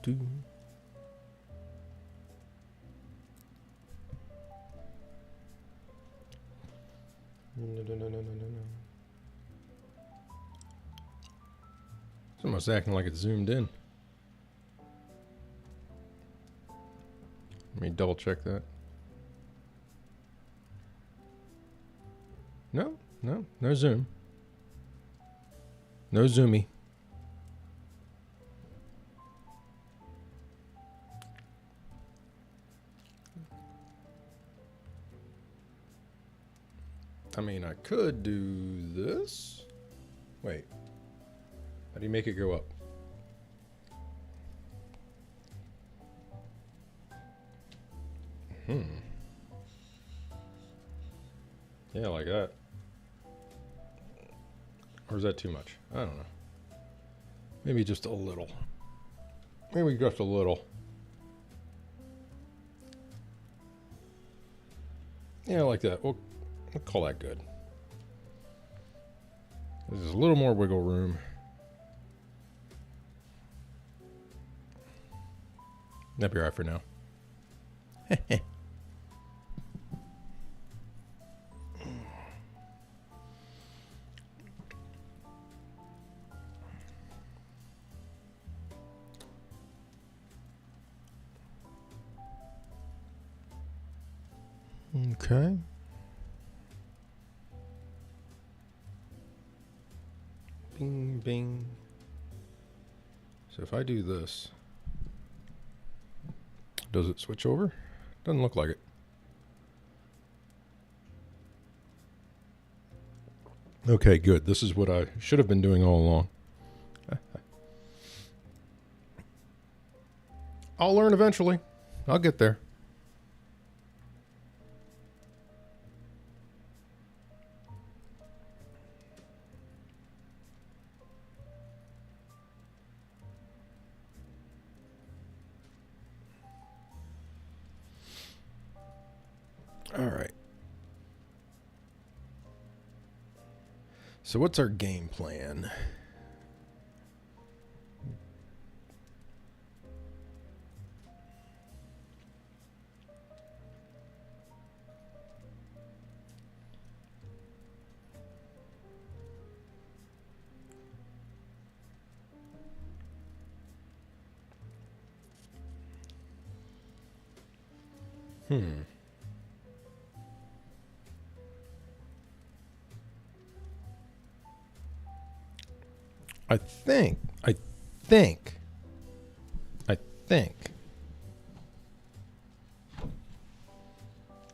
do. No. It's almost acting like it's zoomed in. Let me double check that. No zoom. No zoomy. I mean, I could do this. Wait. How do you make it go up? Yeah, like that. Or is that too much? I don't know. Maybe just a little. Maybe just a little. Yeah, like that. We'll call that good. There's a little more wiggle room. That'd be all right for now. Okay. Bing, bing. So if I do this, does it switch over? Doesn't look like it. Okay, good. This is what I should have been doing all along. I'll learn eventually. I'll get there. All right. So what's our game plan? I think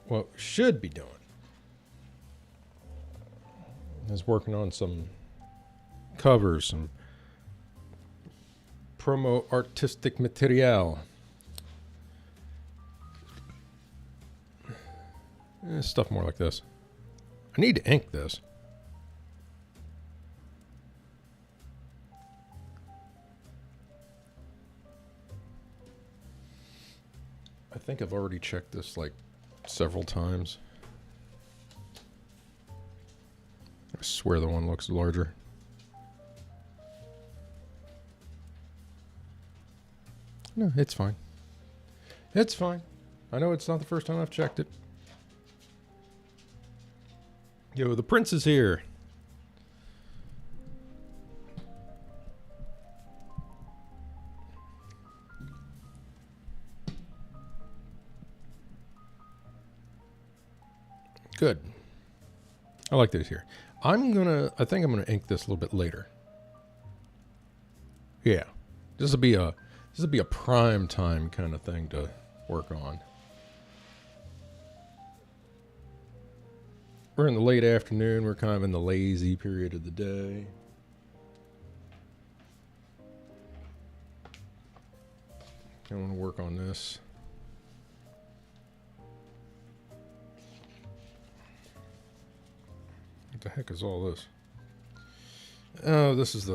what we should be doing is working on some covers, some promo artistic material. Stuff more like this. I need to ink this. I think I've already checked this like several times. I swear the one looks larger. No, it's fine. It's fine. I know it's not the first time I've checked it. Yo, the prince is here. Good. I like this here. I think I'm gonna ink this a little bit later. Yeah. This will be a prime time kind of thing to work on. We're in the late afternoon. We're kind of in the lazy period of the day. I want to work on this. What the heck is all this? Oh, this is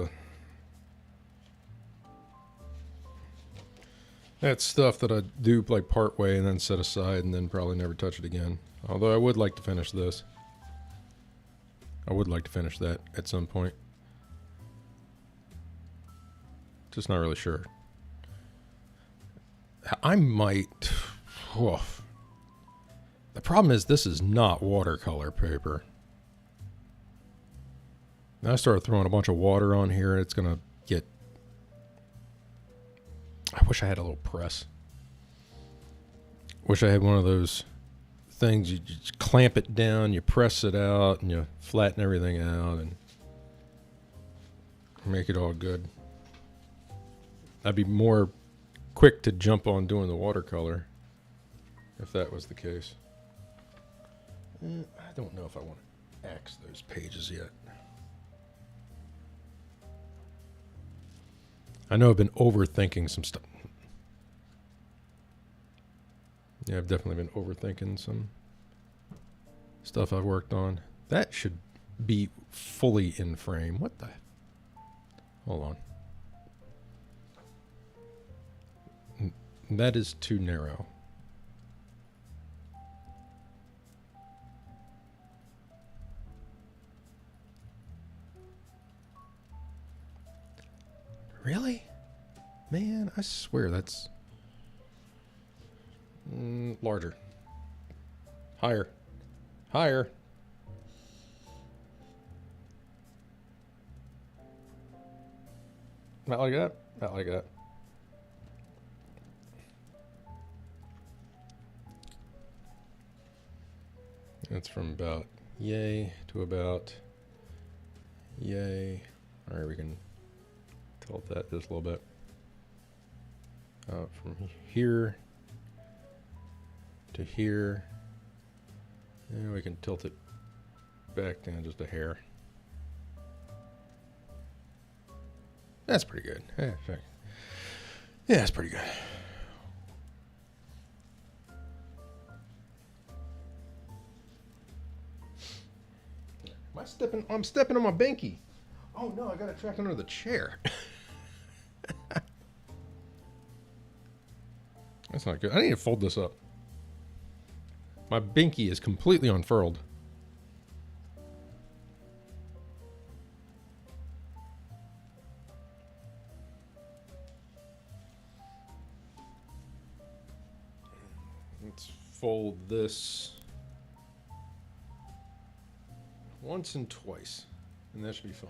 that's stuff that I do like part way and then set aside and then probably never touch it again. Although I would like to finish this. I would like to finish that at some point. Just not really sure. I might. Oh. The problem is this is not watercolor paper. Now I start throwing a bunch of water on here. It's going to get... I wish I had a little press. Wish I had one of those things. You just clamp it down, you press it out, and you flatten everything out and make it all good. I'd be more quick to jump on doing the watercolor if that was the case. I don't know if I want to axe those pages yet. I know I've been overthinking some stuff. Yeah, I've definitely been overthinking some stuff I've worked on. That should be fully in frame. What the? Hold on. That is too narrow. Really? Man, I swear that's larger. Higher. Higher. Not like that. Not like that. That's from about yay to about yay. All right, we can tilt that just a little bit. From here to here. And we can tilt it back down just a hair. That's pretty good. Yeah, that's pretty good. Am I stepping? I'm stepping on my binky. Oh no, I got it trapped under the chair. That's not good. I need to fold this up. My binky is completely unfurled. Let's fold this once and twice, and that should be fine.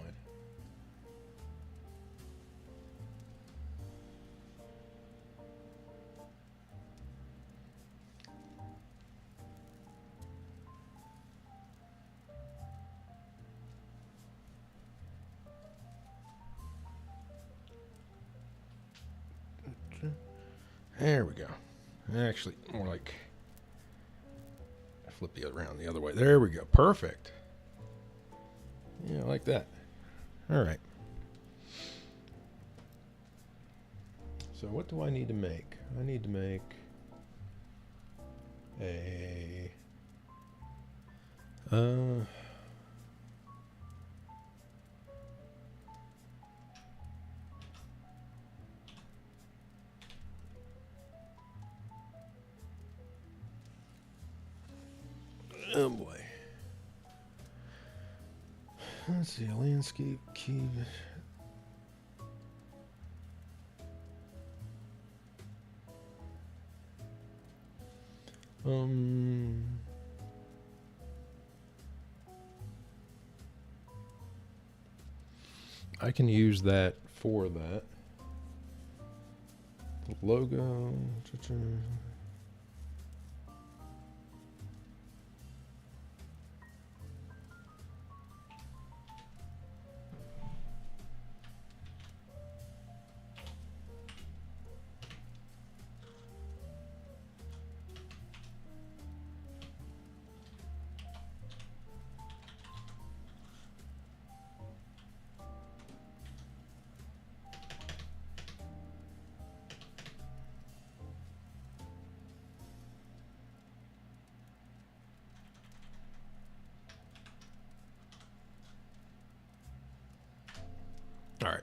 There we go. Actually, more like flip it around the other way. There we go. Perfect. Yeah, like that. All right. So what do I need to make? I need to make a oh boy. Let's see, a landscape key. I can use that for that. Logo. All right.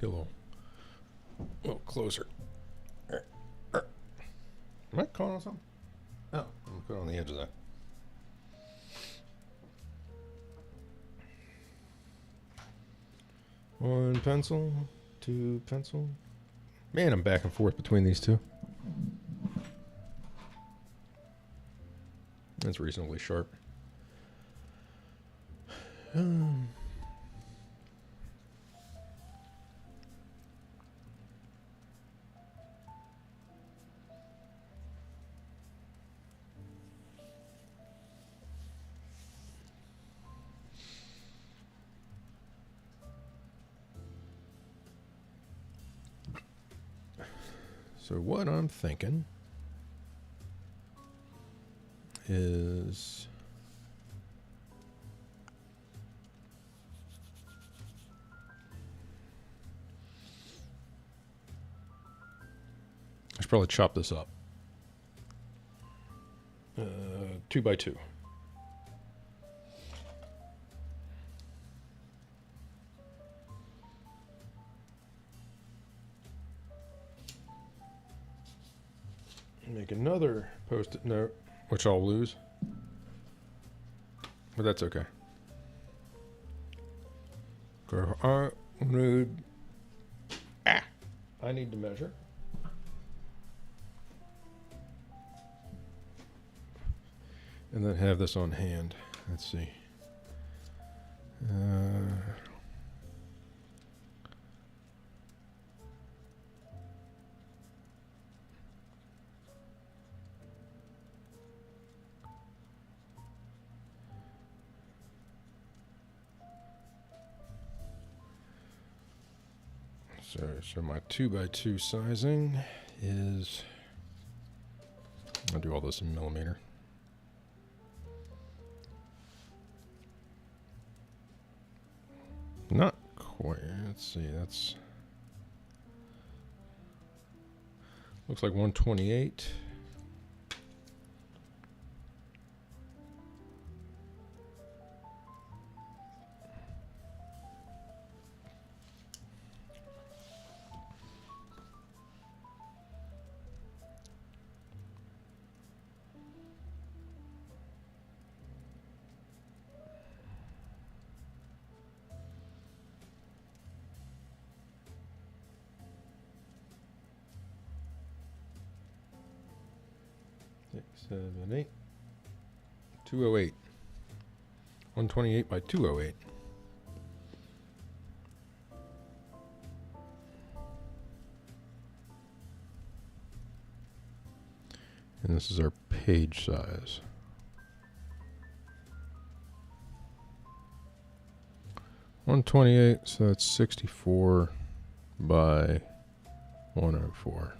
Get a little closer. Am I caught on something? Oh, I'm put on the edge of that. One pencil, two pencil. Man, I'm back and forth between these two. That's reasonably sharp. So what I'm thinking is I should probably chop this up. 2 by 2. Make another post-it note, which I'll lose, but that's okay. I need to measure. And then have this on hand. Let's see. So my 2 by 2 sizing is, I'll do all this in millimeter. Not quite. Let's see. That's looks like 128. Seven, 8. 208. 128 by 208. And this is our page size. 128, so that's 64 by 104.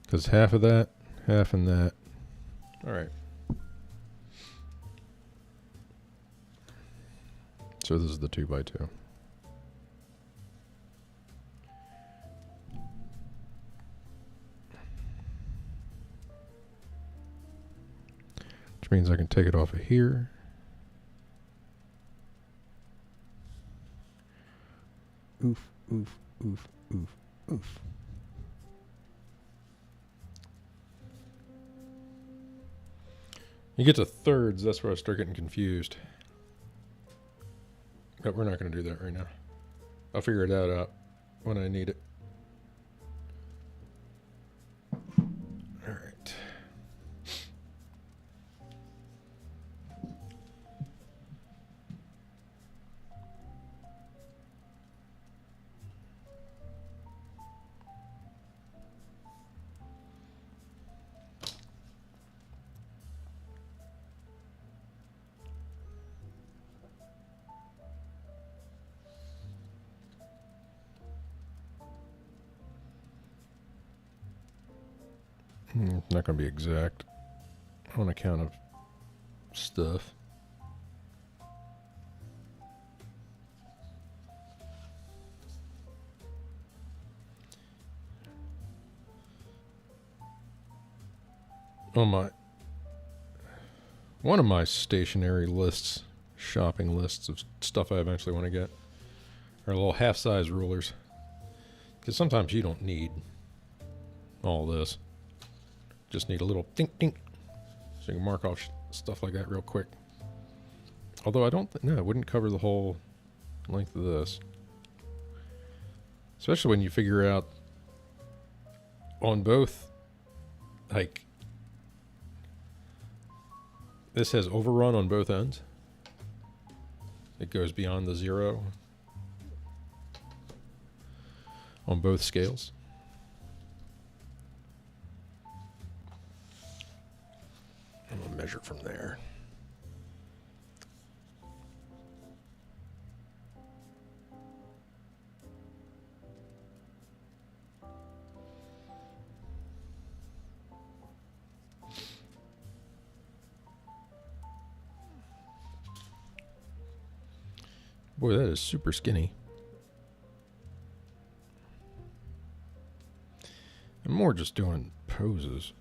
Because half of that, half and that. All right. So this is the 2 by 2. Which means I can take it off of here. Oof, oof, oof, oof, oof. You get to thirds, that's where I start getting confused. But we're not going to do that right now. I'll figure it out when I need it. All right. Not going to be exact on account of stuff. On one of my stationary lists, shopping lists of stuff I eventually want to get, are little half-size rulers. Because sometimes you don't need all this. Just need a little tink tink, so you can mark off stuff like that real quick. Although I don't, no, it wouldn't cover the whole length of this. Especially when you figure out on both, like, this has overrun on both ends. It goes beyond the 0 on both scales. I'm going to measure from there. Boy, that is super skinny. I'm more just doing poses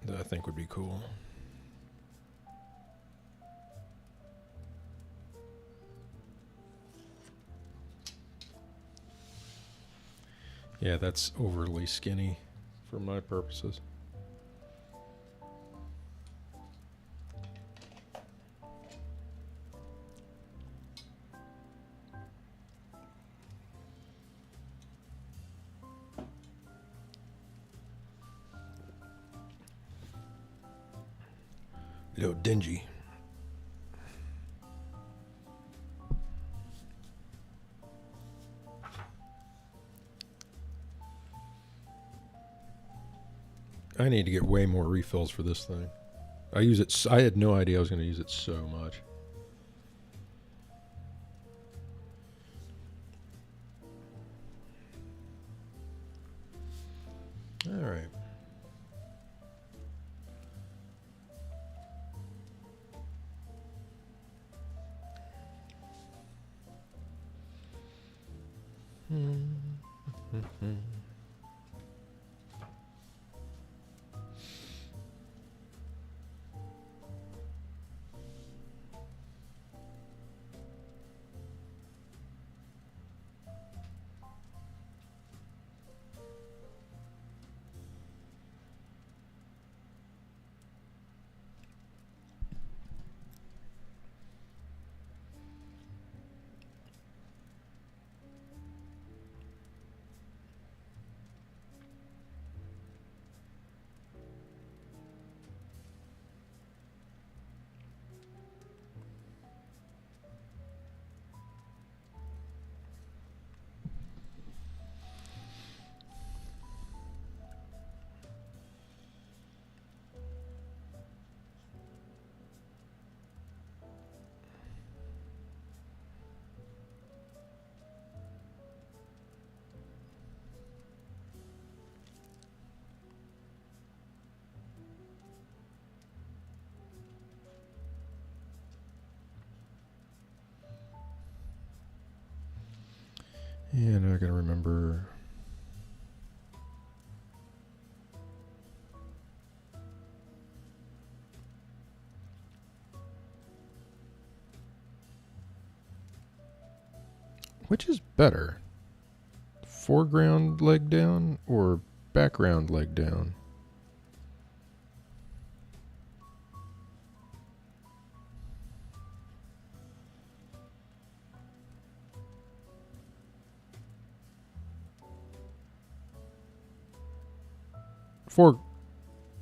that I think would be cool. Yeah, that's overly skinny for my purposes. A little dingy. I need to get way more refills for this thing. I use it. I had no idea I was going to use it so much. All right. Yeah, now I gotta remember. Which is better? Foreground leg down or background leg down?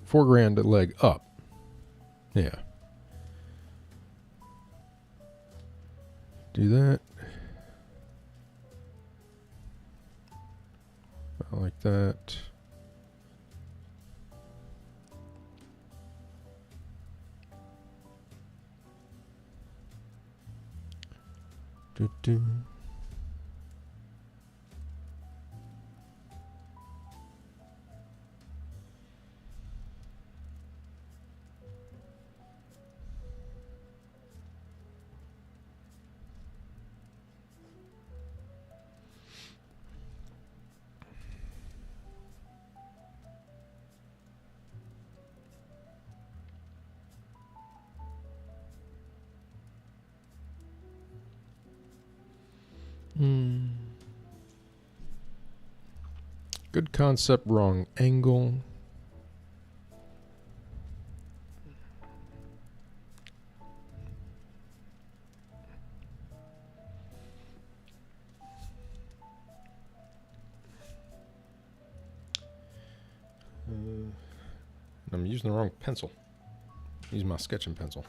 Foreground leg up. Yeah. Do that. About like that. Do. Good concept, wrong angle. I'm using the wrong pencil. I'm using my sketching pencil.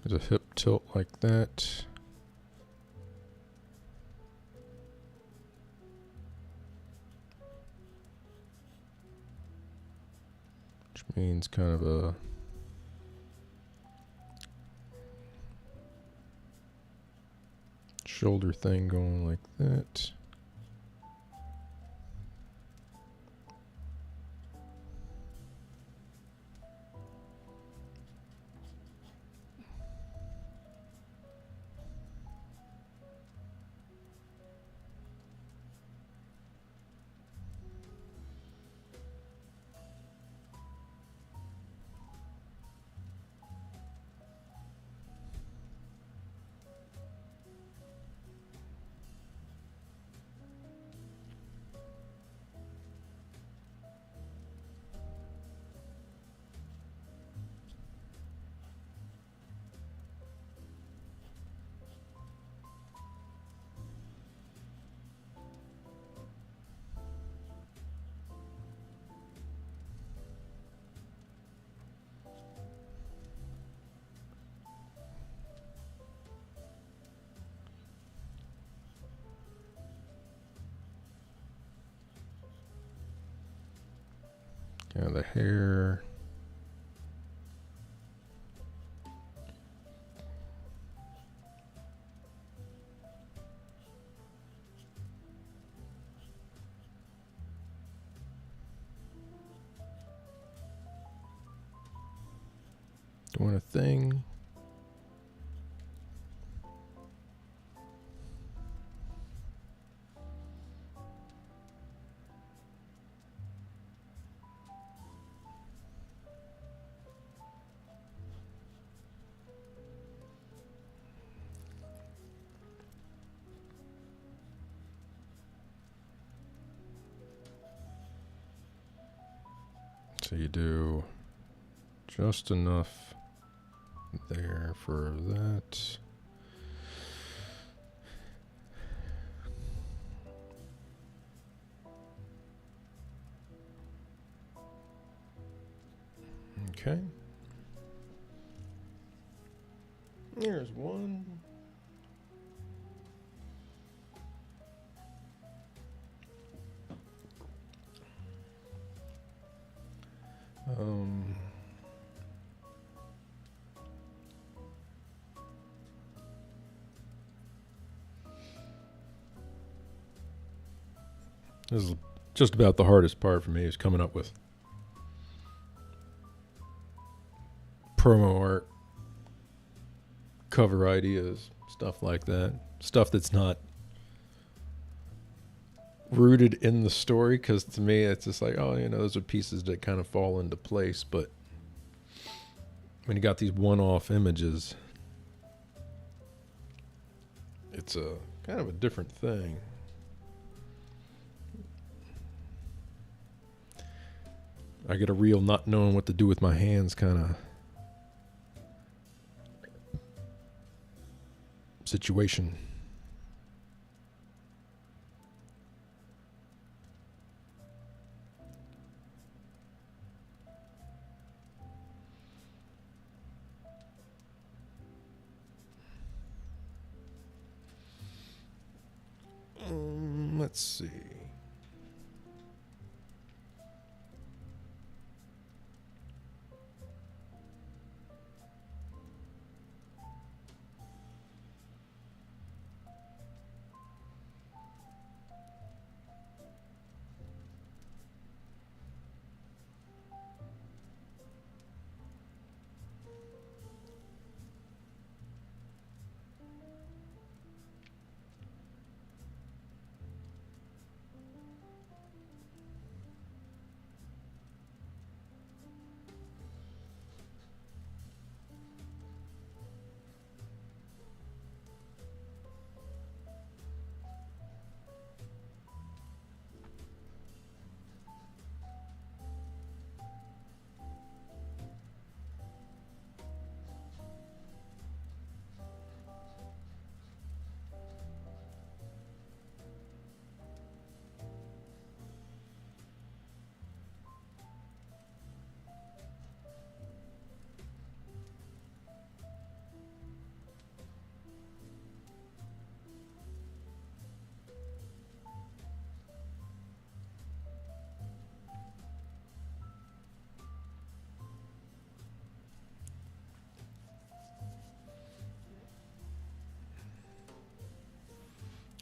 There's a hip tilt like that. Which means kind of a shoulder thing going like that. Kind of the hair. Doing a thing. So you do just enough there for that. Okay. There's one. This is just about the hardest part for me, is coming up with promo art, cover ideas, stuff like that. Stuff that's not rooted in the story, because to me it's just like, oh, you know, those are pieces that kind of fall into place. But when you got these one-off images, it's a kind of a different thing. I get a real not knowing what to do with my hands kind of situation. Let's see.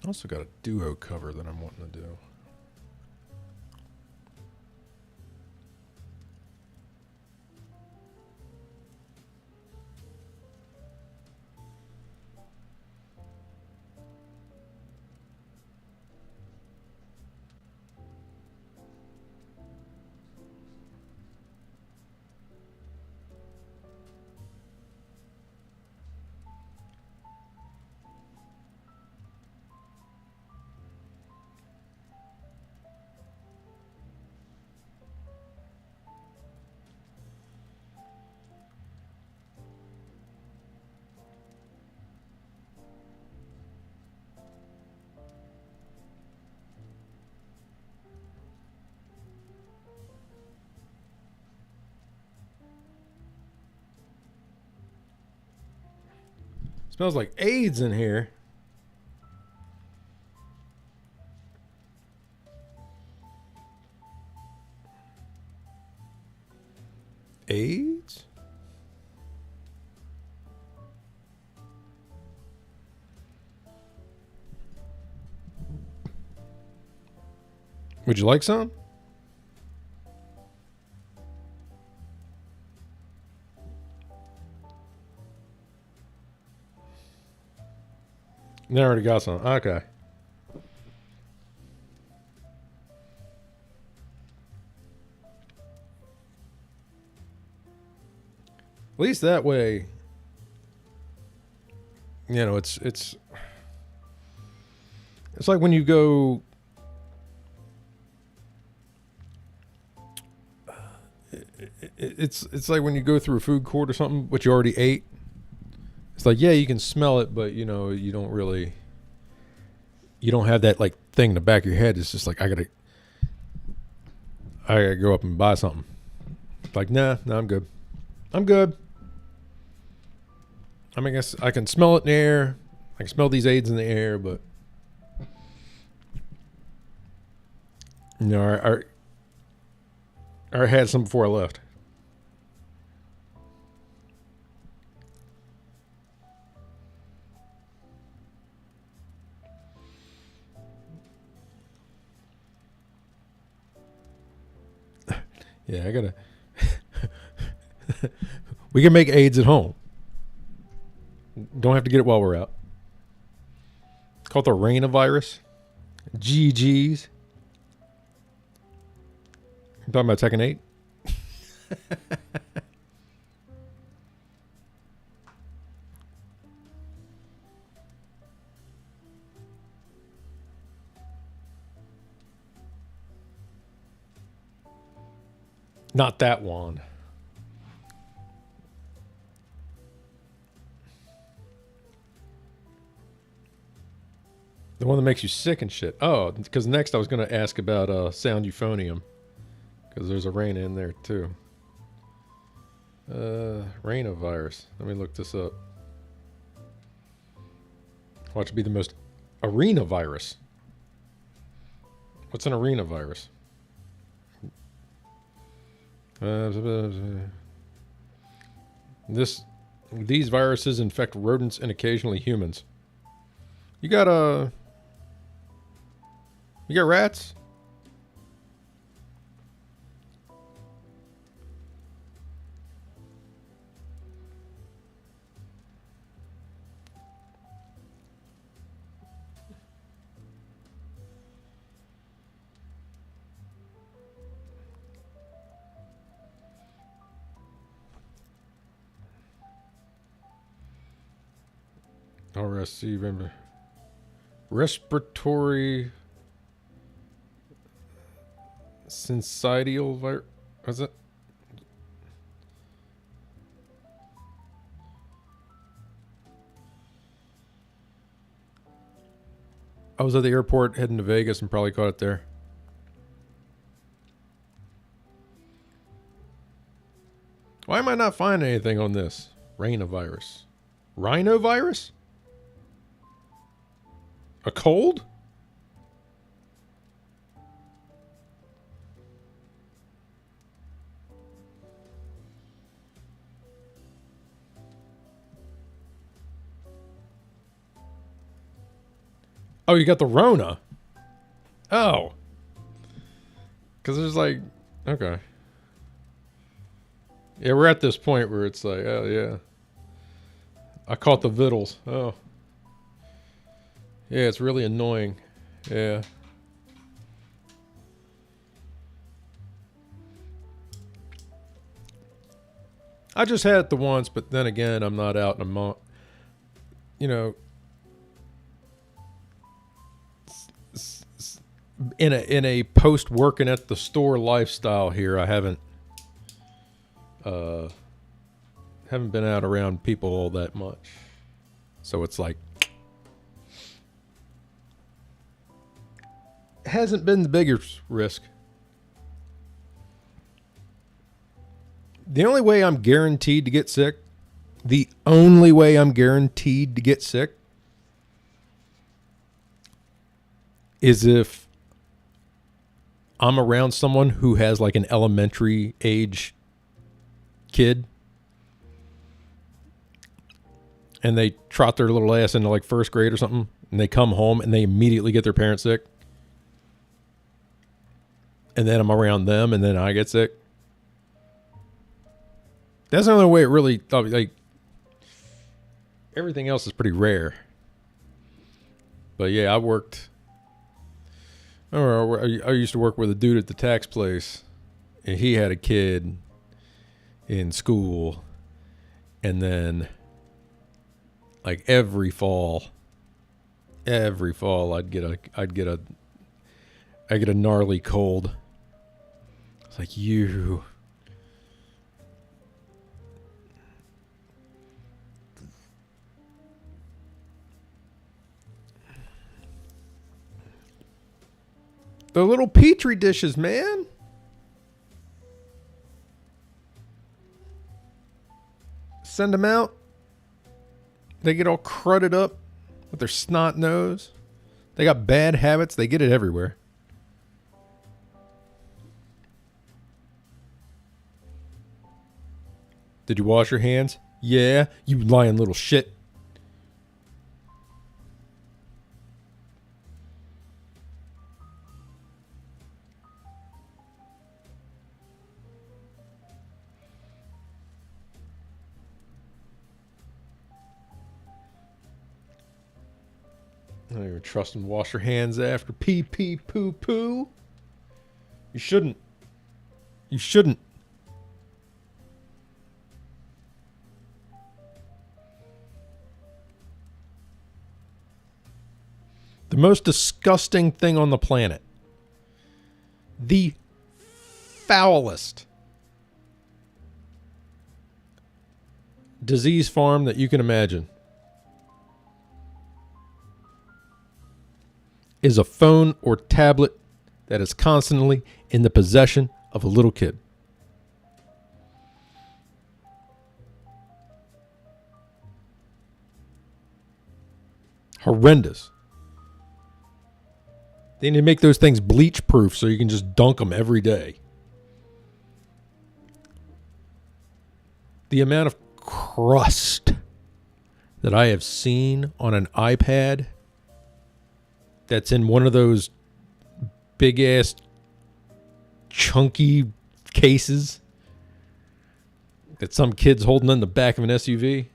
Also got a duo cover that I'm wanting to do. Smells like AIDS in here. AIDS? Would you like some? They already got some. Okay. At least that way, you know, it's like when you go. It's like when you go through a food court or something, but you already ate. It's like, yeah, you can smell it, but you know, you don't have that like thing in the back of your head. It's just like I gotta go up and buy something. Like, nah, I'm good. I'm good. I mean, I guess I can smell it in the air. I can smell these AIDS in the air, but you know, I had some before I left. Yeah, I gotta. We can make AIDS at home. Don't have to get it while we're out. It's called the Rainovirus. GGs. I'm talking about Tekken 8. Not that one. The one that makes you sick and shit. Oh, because next I was going to ask about sound euphonium. Because there's a rain in there too. Rainovirus. Let me look this up. Watch it be the most arena virus. What's an arena virus? These viruses infect rodents and occasionally humans. You got rats? RSC, remember. Respiratory syncytial virus. What's it? I was at the airport heading to Vegas and probably caught it there. Why am I not finding anything on this? Rhinovirus. Rhinovirus? A cold? Oh, you got the Rona. Oh. Because there's like, okay. Yeah, we're at this point where it's like, oh, yeah. I caught the vittles. Oh. Yeah, it's really annoying. Yeah. I just had it the once, but then again, I'm not out in a month. You know, in a post working at the store lifestyle here, I haven't been out around people all that much. So it's like, hasn't been the biggest risk. The only way I'm guaranteed to get sick, is if I'm around someone who has like an elementary age kid and they trot their little ass into like first grade or something and they come home and they immediately get their parents sick. And then I'm around them and then I get sick. That's the only way it really, like, everything else is pretty rare. But yeah, I used to work with a dude at the tax place, and he had a kid in school, and then, like, every fall, I'd get a gnarly cold. It's like, you. The little petri dishes, man. Send them out. They get all crudted up with their snot nose. They got bad habits. They get it everywhere. Did you wash your hands? Yeah, you lying little shit. I don't even trust them to wash your hands after pee pee poo poo. You shouldn't. You shouldn't. The most disgusting thing on the planet. The foulest disease farm that you can imagine is a phone or tablet that is constantly in the possession of a little kid. Horrendous. They need to make those things bleach proof so you can just dunk them every day. The amount of crust that I have seen on an iPad that's in one of those big ass chunky cases that some kid's holding in the back of an SUV.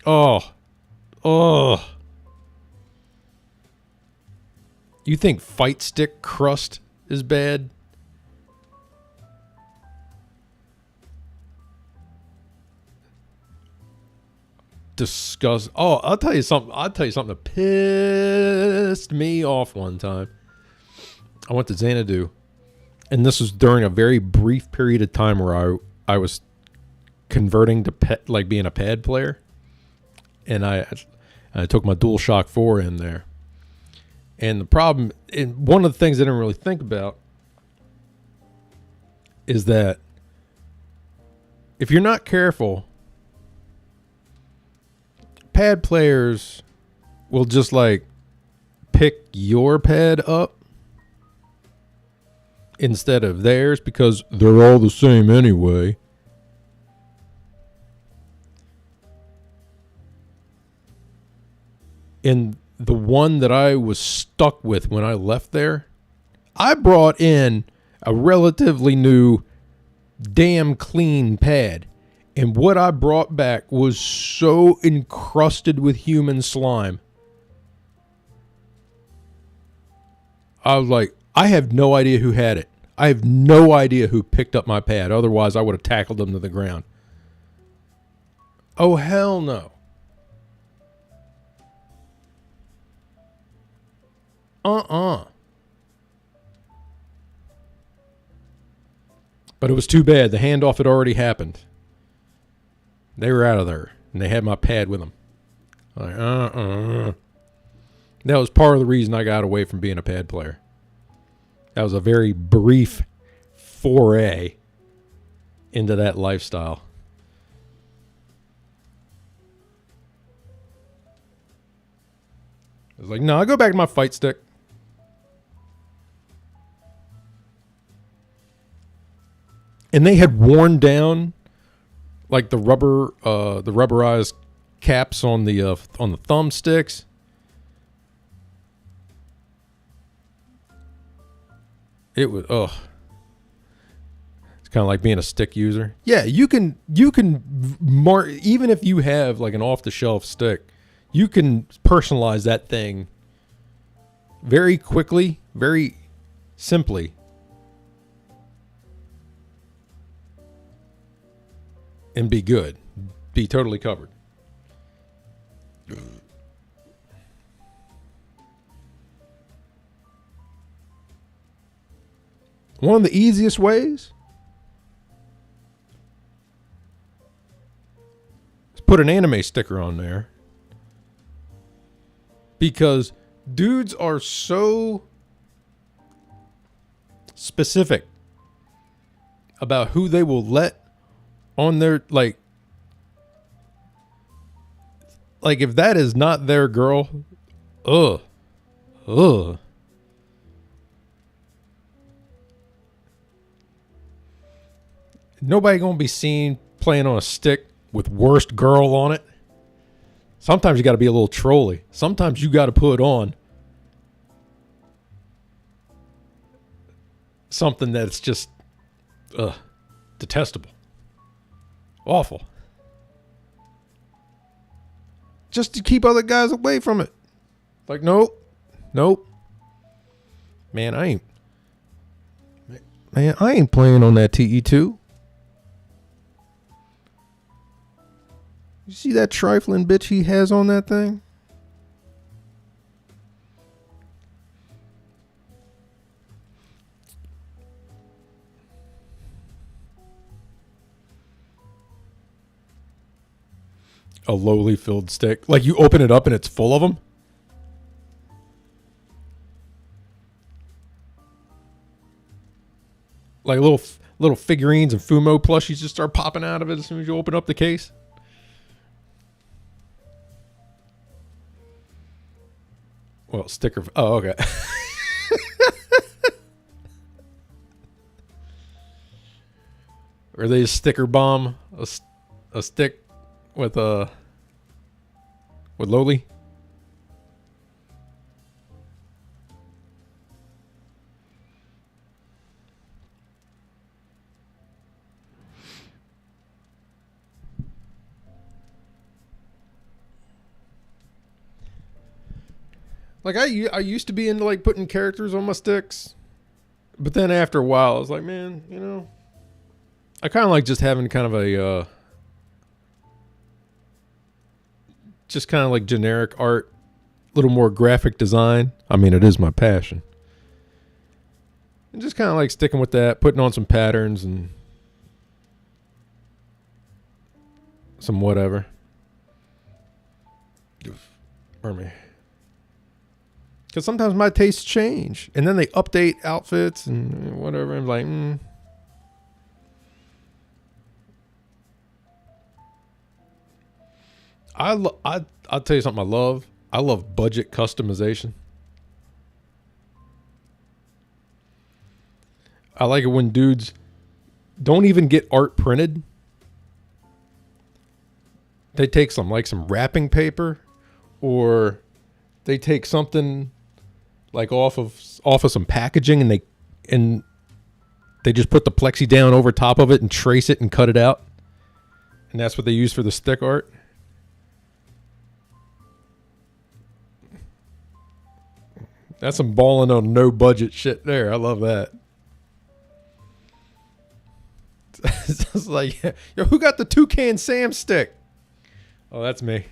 Oh. You think fight stick crust is bad? Disgust. Oh, I'll tell you something that pissed me off one time. I went to Xanadu, and this was during a very brief period of time where I was converting to being a pad player, and I took my DualShock 4 in there. And the problem, and one of the things I didn't really think about, is that if you're not careful, pad players will just like pick your pad up instead of theirs because they're all the same anyway. And the one that I was stuck with when I left there, I brought in a relatively new, damn clean pad. And what I brought back was so encrusted with human slime. I was like, I have no idea who had it. I have no idea who picked up my pad. Otherwise, I would have tackled them to the ground. Oh, hell no. But it was too bad. The handoff had already happened. They were out of there, and they had my pad with them. Like, That was part of the reason I got away from being a pad player. That was a very brief foray into that lifestyle. I was like, no, I'll go back to my fight stick. And they had worn down like the rubberized caps on the thumbsticks. It was It's kind of like being a stick user. Yeah, you can mark, even if you have like an off the shelf stick, you can personalize that thing very quickly, very simply. And be good. Be totally covered. One of the easiest ways is put an anime sticker on there. Because dudes are so specific about who they will let on their, like if that is not their girl, nobody gonna be seen playing on a stick with worst girl on it. Sometimes you got to be a little trolly. Sometimes you got to put on something that's just detestable. Awful. Just to keep other guys away from it. Like, nope. Man, I ain't playing on that TE2. You see that trifling bitch he has on that thing? A lowly filled stick. Like you open it up and it's full of them. Like little figurines and Fumo plushies just start popping out of it as soon as you open up the case. Well, sticker. Oh, okay. Or they just sticker bomb a stick with Loli. Like I used to be into like putting characters on my sticks, but then after a while I was like, man, you know, I kind of like just having kind of a just kind of like generic art, a little more graphic design. I mean, it is my passion. And just kind of like sticking with that, putting on some patterns and some whatever. Pardon me. Because sometimes my tastes change. And then they update outfits and whatever. I'm like, I'll tell you something I love. I love budget customization. I like it when dudes don't even get art printed. They take some wrapping paper, or they take something like off of some packaging, and they just put the plexi down over top of it and trace it and cut it out. And that's what they use for the stick art. That's some balling on no budget shit there. I love that. It's just like, yo, who got the Toucan Sam stick? Oh, that's me.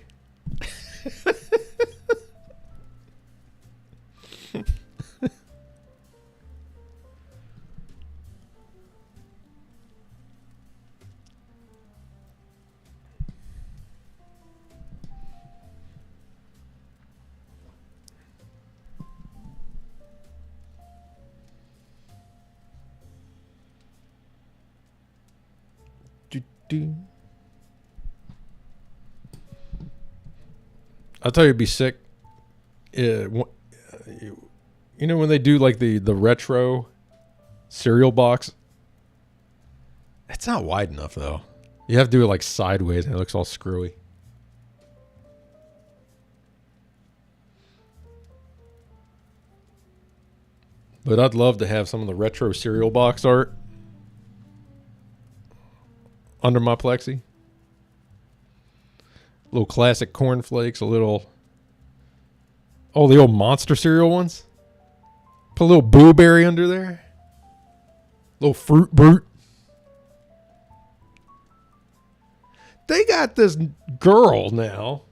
I'll tell you, it'd be sick. You know when they do like the retro cereal box? It's not wide enough though. You have to do it like sideways and it looks all screwy. But I'd love to have some of the retro cereal box art under my plexi. Little classic cornflakes, the old monster cereal ones. Put a little blueberry under there. Little fruit brute. They got this girl now.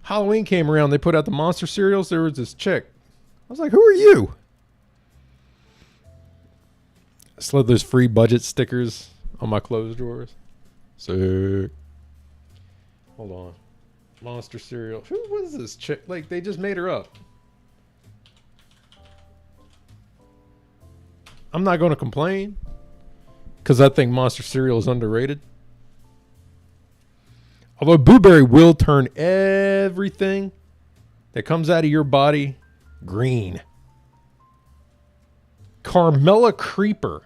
Halloween came around. They put out the monster cereals. There was this chick. I was like, who are you? I slid those free budget stickers on my clothes drawers. Sick. Hold on. Monster cereal. Who was this chick? Like, they just made her up. I'm not going to complain, because I think monster cereal is underrated. Although blueberry will turn everything that comes out of your body green. Carmella Creeper.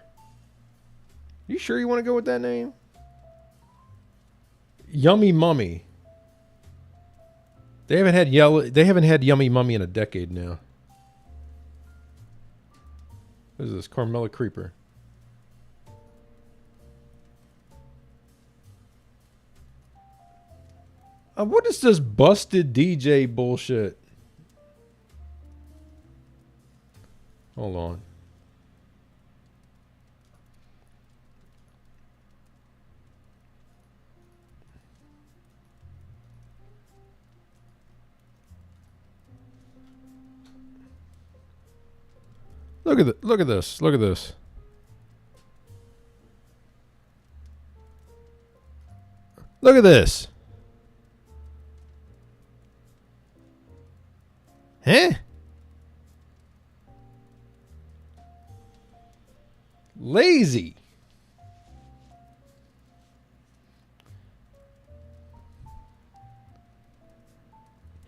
You sure you want to go with that name? Yummy Mummy. They haven't had Yummy Mummy in a decade now. What is this? Carmella Creeper. What is this busted DJ bullshit? Hold on. Look at this. Look at this. Look at this. Look at this. Huh? Lazy.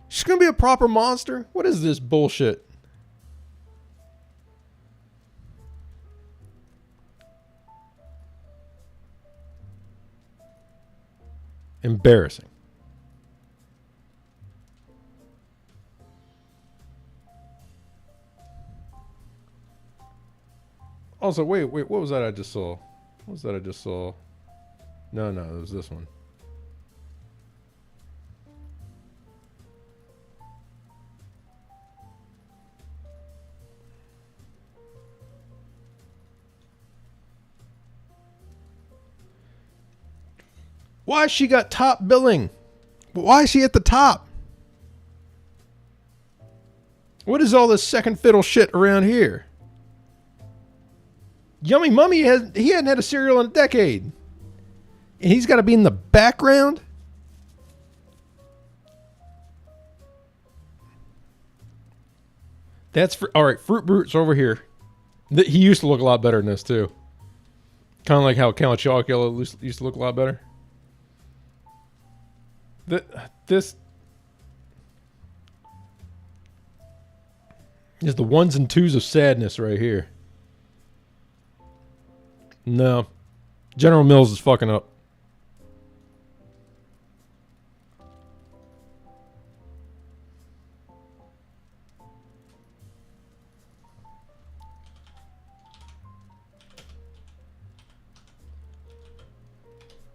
She's gonna be a proper monster? What is this bullshit? Embarrassing. Also, wait, what was that I just saw? What was that I just saw? No, it was this one. Why she got top billing? Why is she at the top? What is all this second fiddle shit around here? Yummy Mummy he hadn't had a cereal in a decade. And he's got to be in the background? That's for all right. Fruit Brutes over here. He used to look a lot better than this too. Kind of like how Count Chocula used to look a lot better. This is the ones and twos of sadness right here. No, General Mills is fucking up.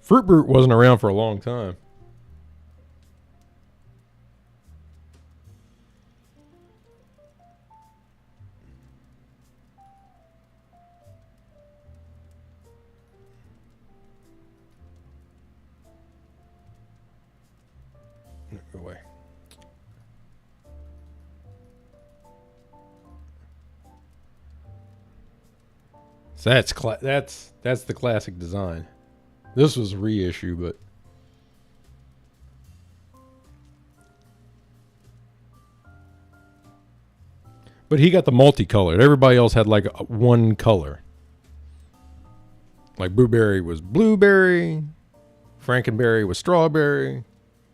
Fruit Brute wasn't around for a long time. Go away. So that's the classic design. This was a reissue, but he got the multicolored. Everybody else had like one color. Like Blueberry was blueberry, Frankenberry was strawberry,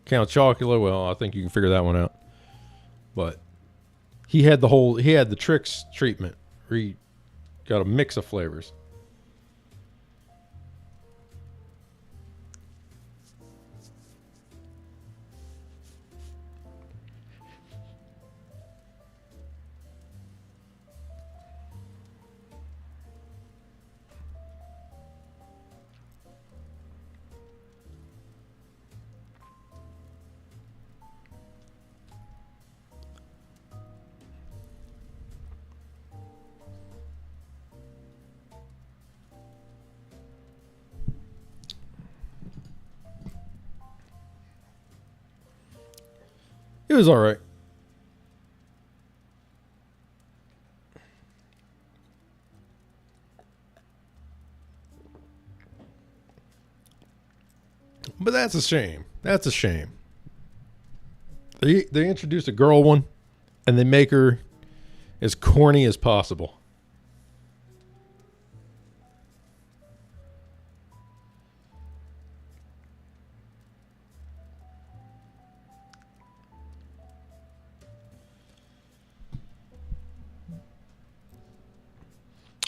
Count Chocula. Well, I think you can figure that one out. But he had the Trix treatment. He got a mix of flavors. It was all right. But that's a shame. That's a shame. They introduced a girl one, and they make her as corny as possible.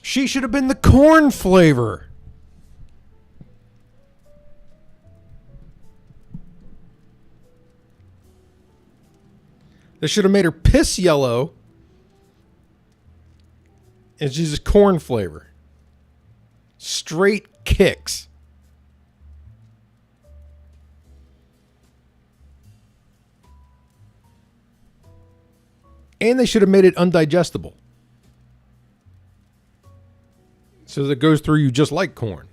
She should have been the corn flavor. They should have made her piss yellow. And she's a corn flavor. Straight kicks. And they should have made it undigestible. So that it goes through you just like corn.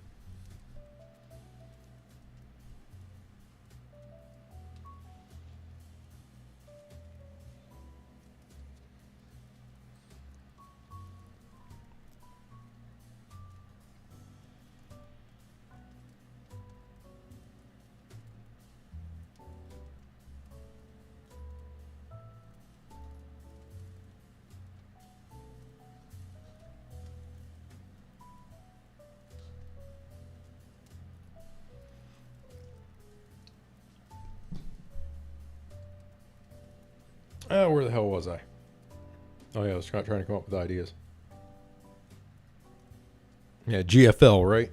Oh, where the hell was I? Oh, yeah, I was trying to come up with ideas. Yeah, GFL, right?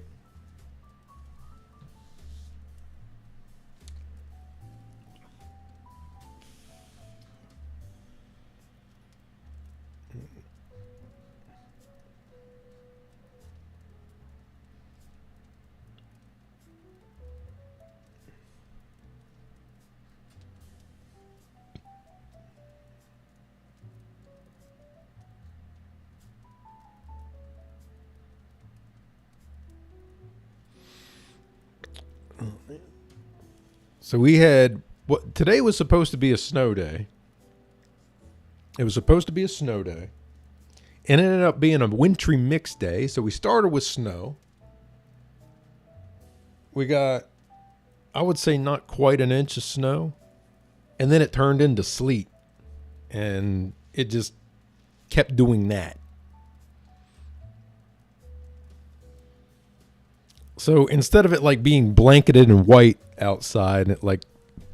So we had what today was supposed to be a snow day. It was supposed to be a snow day. And it ended up being a wintry mix day. So we started with snow. We got, I would say, not quite an inch of snow. And then it turned into sleet. And it just kept doing that. So instead of it like being blanketed in white outside, and it like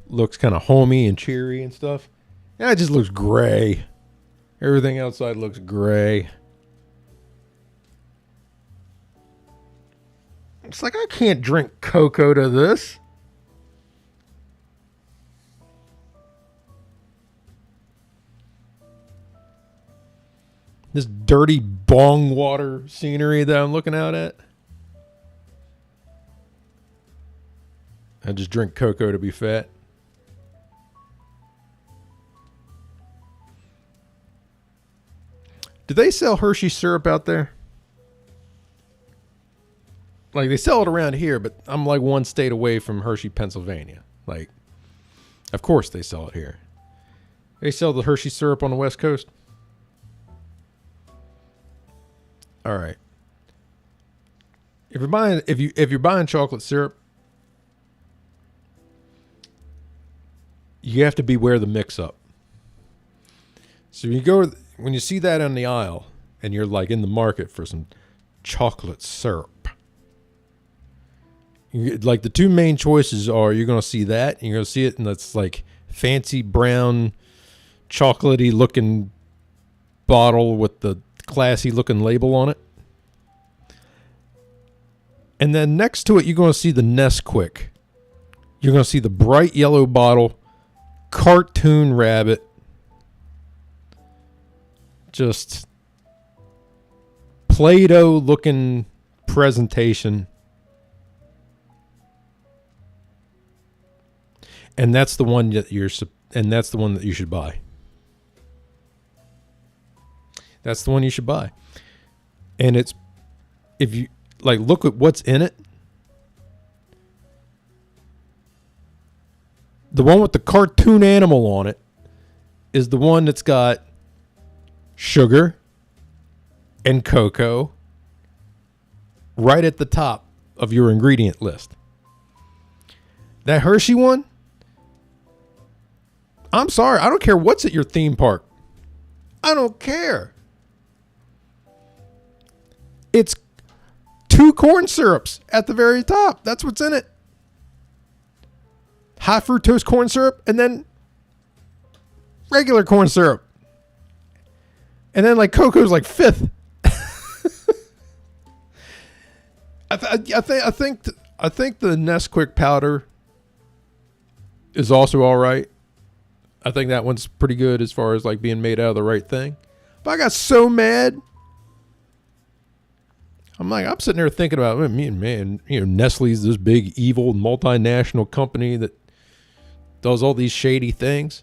looks kind of homey and cheery and stuff, yeah, it just looks gray. Everything outside looks gray. It's like I can't drink cocoa to this. This dirty bong water scenery that I'm looking out at. I just drink cocoa to be fat. Do they sell Hershey syrup out there? Like, they sell it around here, but I'm like one state away from Hershey, Pennsylvania. Like, of course they sell it here. They sell the Hershey syrup on the West Coast. All right. If you're buying chocolate syrup, you have to beware the mix-up. So when you see that on the aisle and you're like in the market for some chocolate syrup, like the two main choices are you're going to see that and you're going to see it in this like fancy brown chocolatey looking bottle with the classy looking label on it. And then next to it, you're going to see the Nesquik. You're going to see the bright yellow bottle, cartoon rabbit, just Play-Doh looking presentation. And that's the one that you should buy. That's the one you should buy. And it's, if you like, look at what's in it. The one with the cartoon animal on it is the one that's got sugar and cocoa right at the top of your ingredient list. That Hershey one, I'm sorry, I don't care what's at your theme park. I don't care. It's 2 corn syrups at the very top. That's what's in it. High fructose corn syrup and then regular corn syrup. And then like cocoa's like 5th. I think the Nesquik powder is also all right. I think that one's pretty good as far as like being made out of the right thing. But I got so mad. I'm sitting there thinking about, man, Nestle's this big evil multinational company that does all these shady things.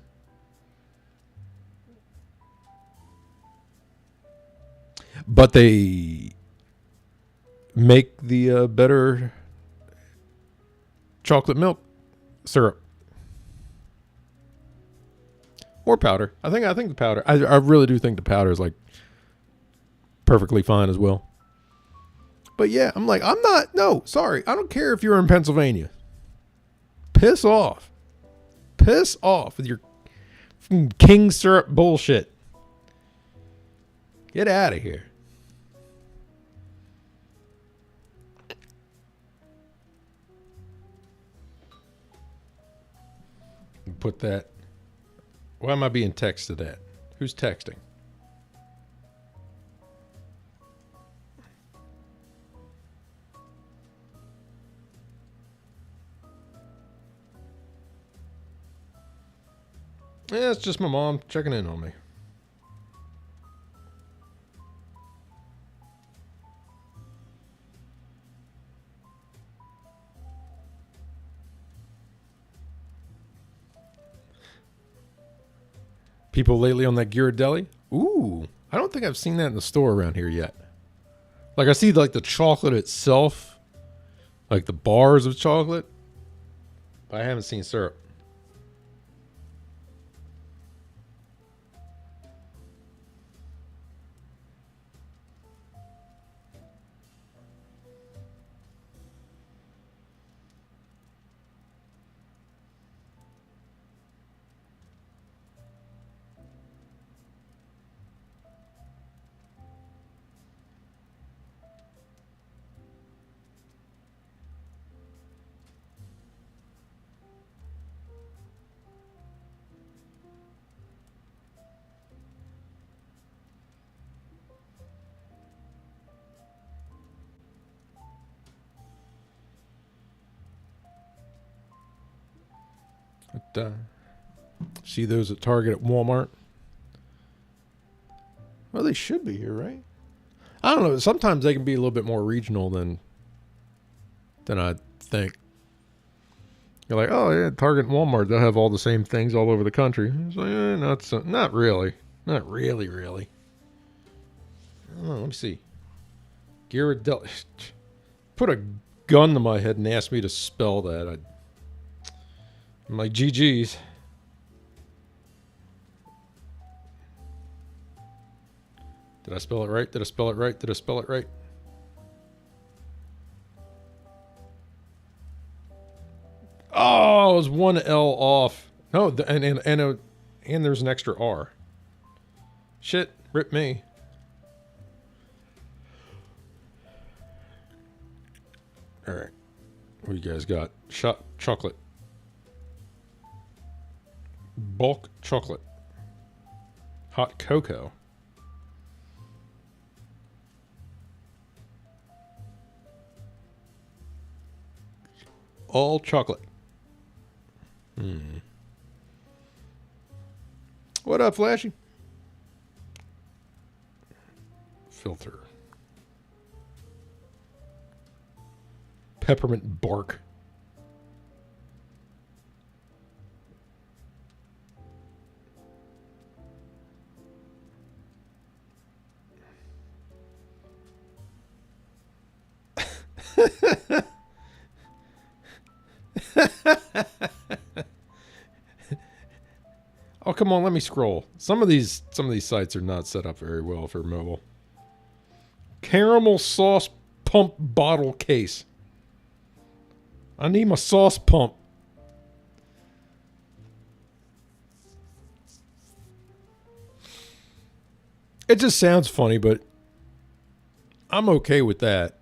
But they make the better chocolate milk syrup. Or powder. I think the powder. I really do think the powder is like perfectly fine as well. But yeah, I'm like, sorry. I don't care if you're in Pennsylvania. Piss off. Piss off with your king syrup bullshit. Get out of here. Put that. Why am I being texted at? Who's texting? Yeah, it's just my mom checking in on me. People lately on that Ghirardelli? Ooh, I don't think I've seen that in the store around here yet. Like I see like the chocolate itself, like the bars of chocolate. But I haven't seen syrup. But, see those at Target at Walmart? Well, they should be here, right? I don't know. Sometimes they can be a little bit more regional than I think. You're like, oh yeah, Target and Walmart, they'll have all the same things all over the country. It's like, not really. Not really, really. Oh, let me see. Ghirardelli. Put a gun to my head and asked me to spell that. I'm like, GG's. Did I spell it right? Did I spell it right? Did I spell it right? Oh, it was one L off. No, and there's an extra R. Shit, rip me. All right, what do you guys got? Shot chocolate. Bulk chocolate. Hot cocoa. All chocolate. What up, Flashy? Filter. Peppermint bark. Oh, come on, let me scroll. Some of these sites are not set up very well for mobile. Caramel sauce pump bottle case. I need my sauce pump. It just sounds funny, but I'm okay with that.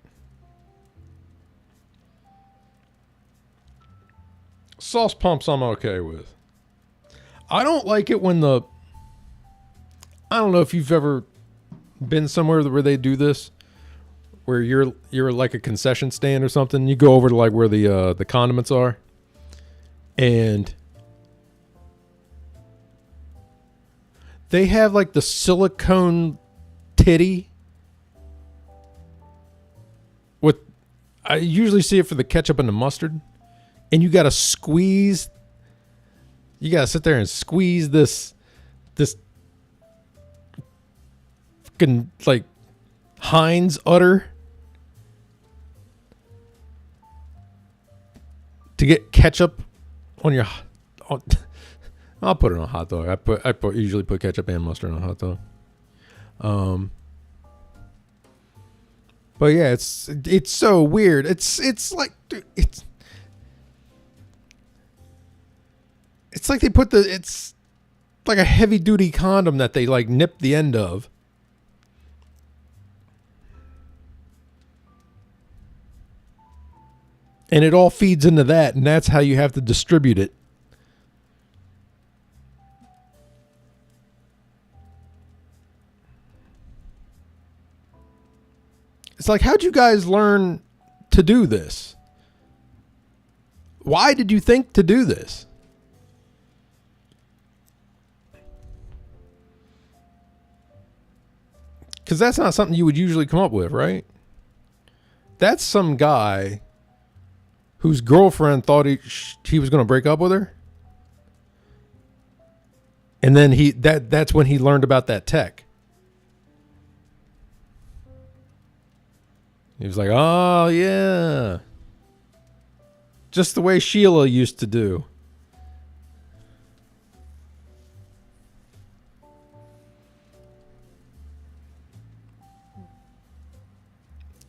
Sauce pumps I'm okay with. I don't like it when I don't know if you've ever been somewhere where they do this, where you're like a concession stand or something. You go over to like where the condiments are, and they have like the silicone titty. I usually see it for the ketchup and the mustard, and you got to squeeze. You got to sit there and squeeze this fucking like Heinz udder to get ketchup on your. I'll put it on a hot dog. I usually put ketchup and mustard on a hot dog. But yeah, it's so weird. It's like, dude, it's like they put it's like a heavy duty condom that they like nip the end of. And it all feeds into that, and that's how you have to distribute it. It's like, how'd you guys learn to do this? Why did you think to do this? Because that's not something you would usually come up with, right? That's some guy whose girlfriend thought he was going to break up with her. And then that's when he learned about that tech. He was like, oh, yeah. Just the way Sheila used to do.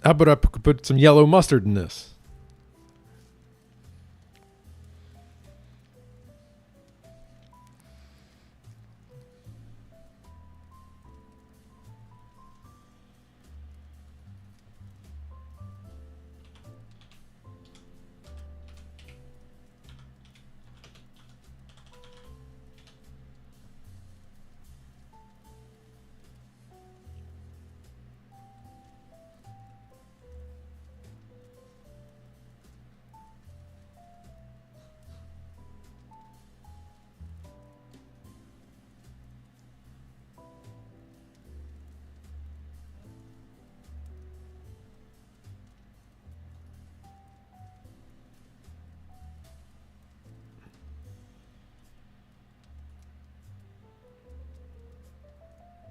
How about I put some yellow mustard in this?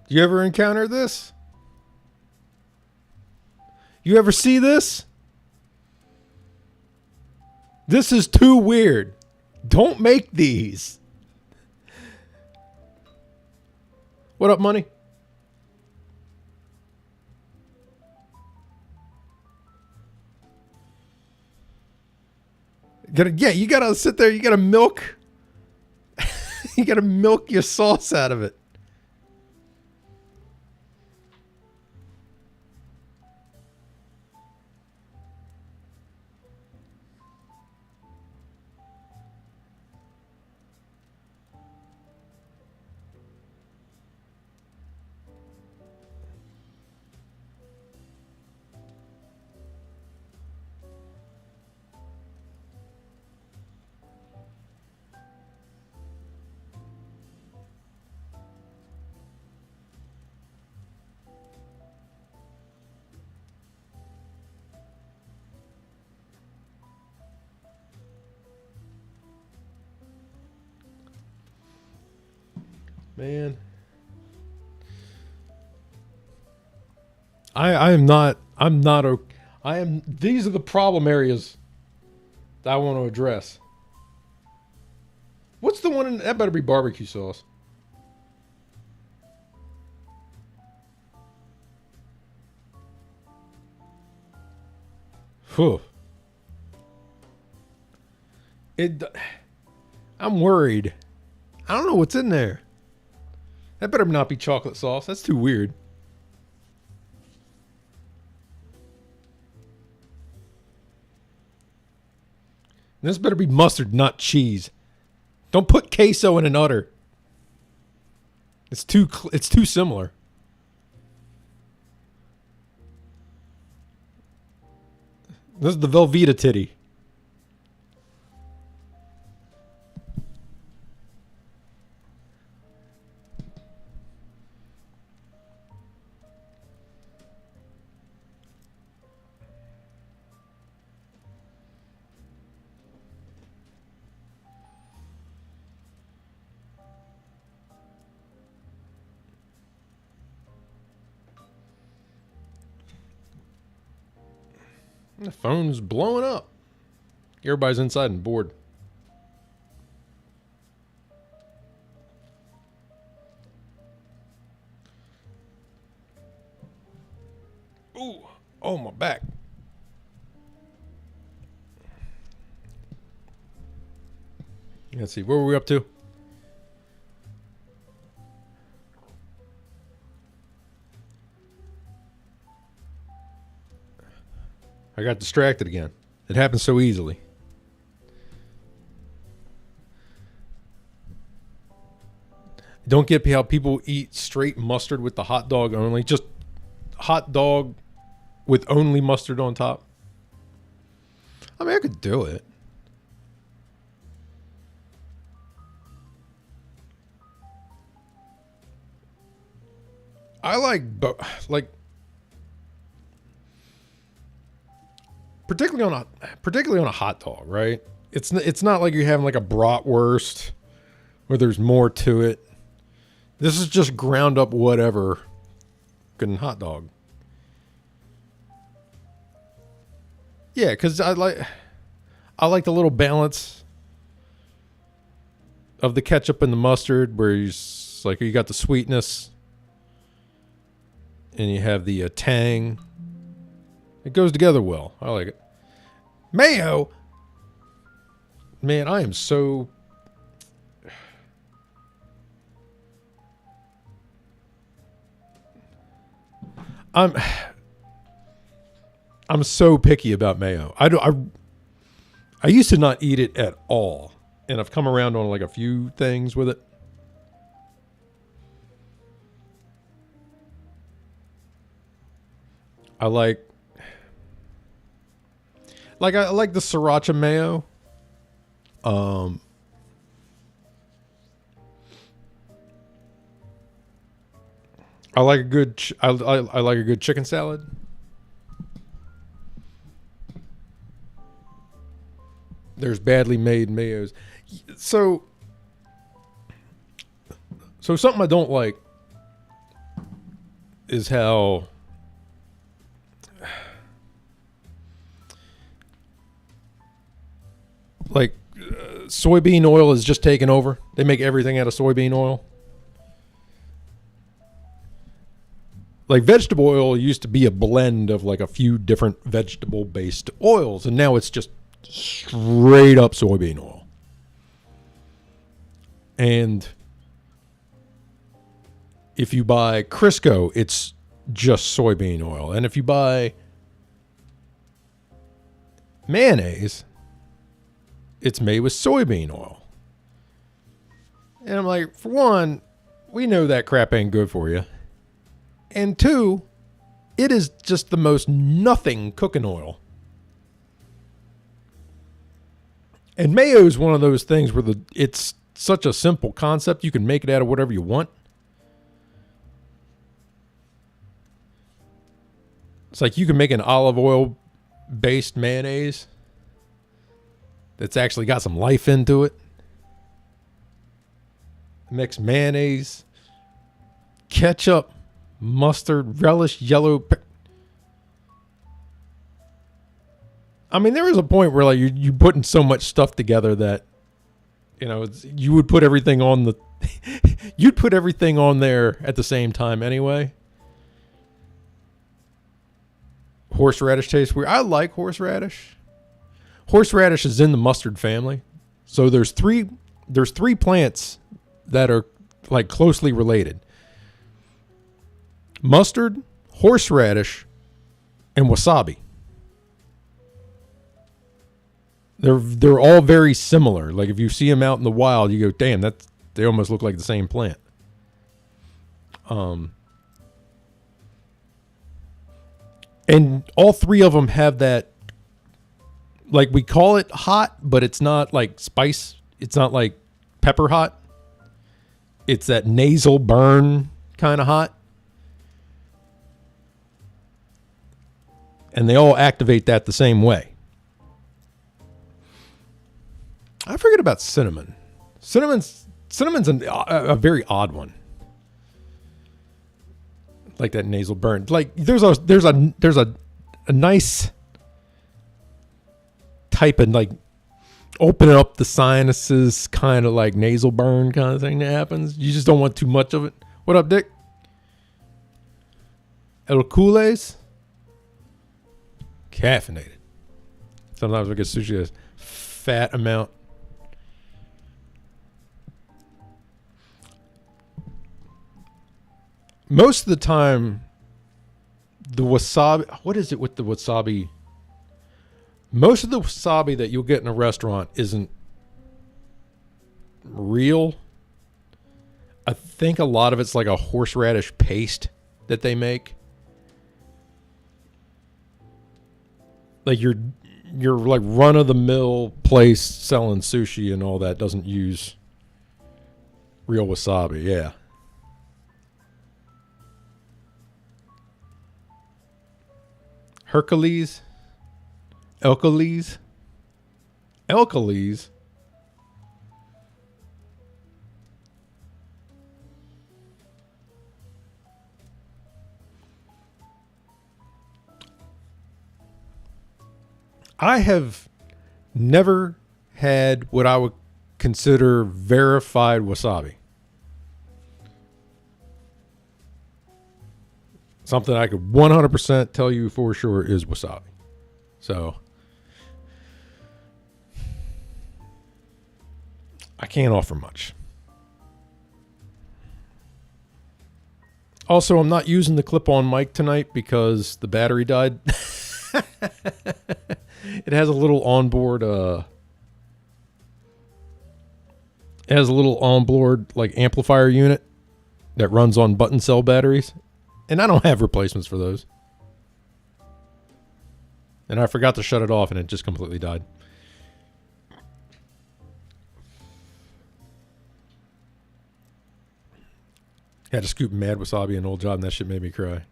You ever encounter this? You ever see this? This is too weird. Don't make these. What up, money? You gotta sit there. You gotta milk. You gotta milk your sauce out of it. Man, I'm not, these are the problem areas that I want to address. What's the one that better be barbecue sauce? Whew. I'm worried. I don't know what's in there. That better not be chocolate sauce. That's too weird. This better be mustard, not cheese. Don't put queso in an udder. It's too similar. This is the Velveeta titty. The phone's blowing up. Everybody's inside and bored. Ooh, oh, my back. Let's see, where were we up to? I got distracted again. It happens so easily. Don't get how people eat straight mustard with the hot dog only. Just hot dog with only mustard on top. I mean, I could do it. I like particularly on a hot dog, right? It's not like you're having like a bratwurst where there's more to it. This is just ground up whatever good hot dog. Yeah, because I I like the little balance of the ketchup and the mustard, where you got the sweetness and you have the tang. It goes together well. I like it. Mayo, man, I am so. I'm so picky about mayo. I used to not eat it at all, and I've come around on like a few things with it. I like the sriracha mayo. I like a good I like a good chicken salad. There's badly made mayos. So something I don't like is how soybean oil is just taken over. They make everything out of soybean oil. Like vegetable oil used to be a blend of like a few different vegetable based oils, and now it's just straight up soybean oil. And if you buy Crisco, it's just soybean oil. And if you buy mayonnaise, it's made with soybean oil. And I'm like, for one, we know that crap ain't good for you. And two, it is just the most nothing cooking oil. And mayo is one of those things where it's such a simple concept. You can make it out of whatever you want. It's like you can make an olive oil based mayonnaise that's actually got some life into it. Mix mayonnaise, ketchup, mustard, relish, yellow. I mean, there was a point where like you putting so much stuff together that, you know, you would put everything on the, you'd put everything on there at the same time anyway. Horseradish tastes weird. I like horseradish. Horseradish is in the mustard family. So there's three plants that are like closely related. Mustard, horseradish, and wasabi. They're all very similar. Like if you see them out in the wild, you go, damn, they almost look like the same plant. And all three of them have that, like we call it hot, but it's not like spice. It's not like pepper hot. It's that nasal burn kind of hot. And they all activate that the same way. I forget about cinnamon. Cinnamon's a very odd one. Like that nasal burn. Like there's a nice type of like opening up the sinuses kind of like nasal burn kind of thing that happens. You just don't want too much of it. What up, Dick? El Cules? Caffeinated. Sometimes we get sushi that's fat amount. Most of the time, the wasabi... What is it with the wasabi? Most of the wasabi that you'll get in a restaurant isn't real. I think a lot of it's like a horseradish paste that they make. Like your like run-of-the-mill place selling sushi and all that doesn't use real wasabi. Yeah. Hercules? Alkalies? I have Never had what I would consider verified wasabi. Something I could 100% tell you for sure is wasabi. So I can't offer much. Also, I'm not using the clip-on mic tonight because the battery died. It has a little onboard like amplifier unit that runs on button cell batteries, and I don't have replacements for those. And I forgot to shut it off and it just completely died. Had to scoop mad wasabi in an old job, and that shit made me cry.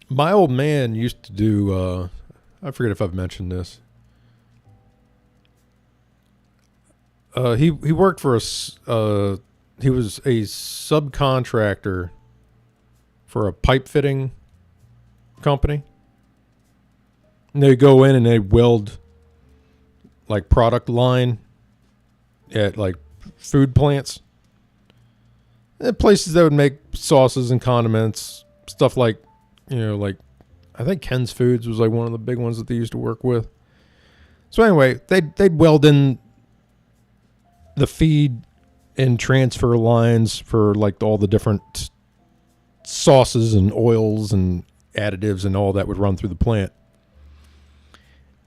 My old man used to do, I forget if I've mentioned this. He worked for he was a subcontractor for a pipe fitting company. And they go in and they weld like product line at like food plants, and places that would make sauces and condiments, stuff like, like I think Ken's Foods was like one of the big ones that they used to work with. So anyway, they'd weld in the feed and transfer lines for like all the different sauces and oils and additives and all that would run through the plant.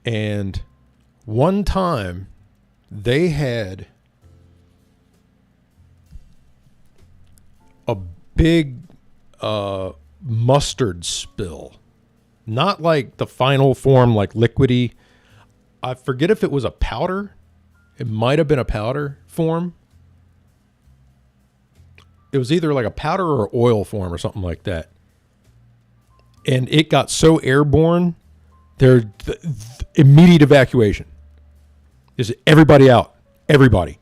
And one time they had a big mustard spill. Not like the final form, like liquidy. I forget if it was a powder. It might have been a powder form. It was either like a powder or oil form or something like that. And it got so airborne, immediate evacuation. Just everybody out. Everybody.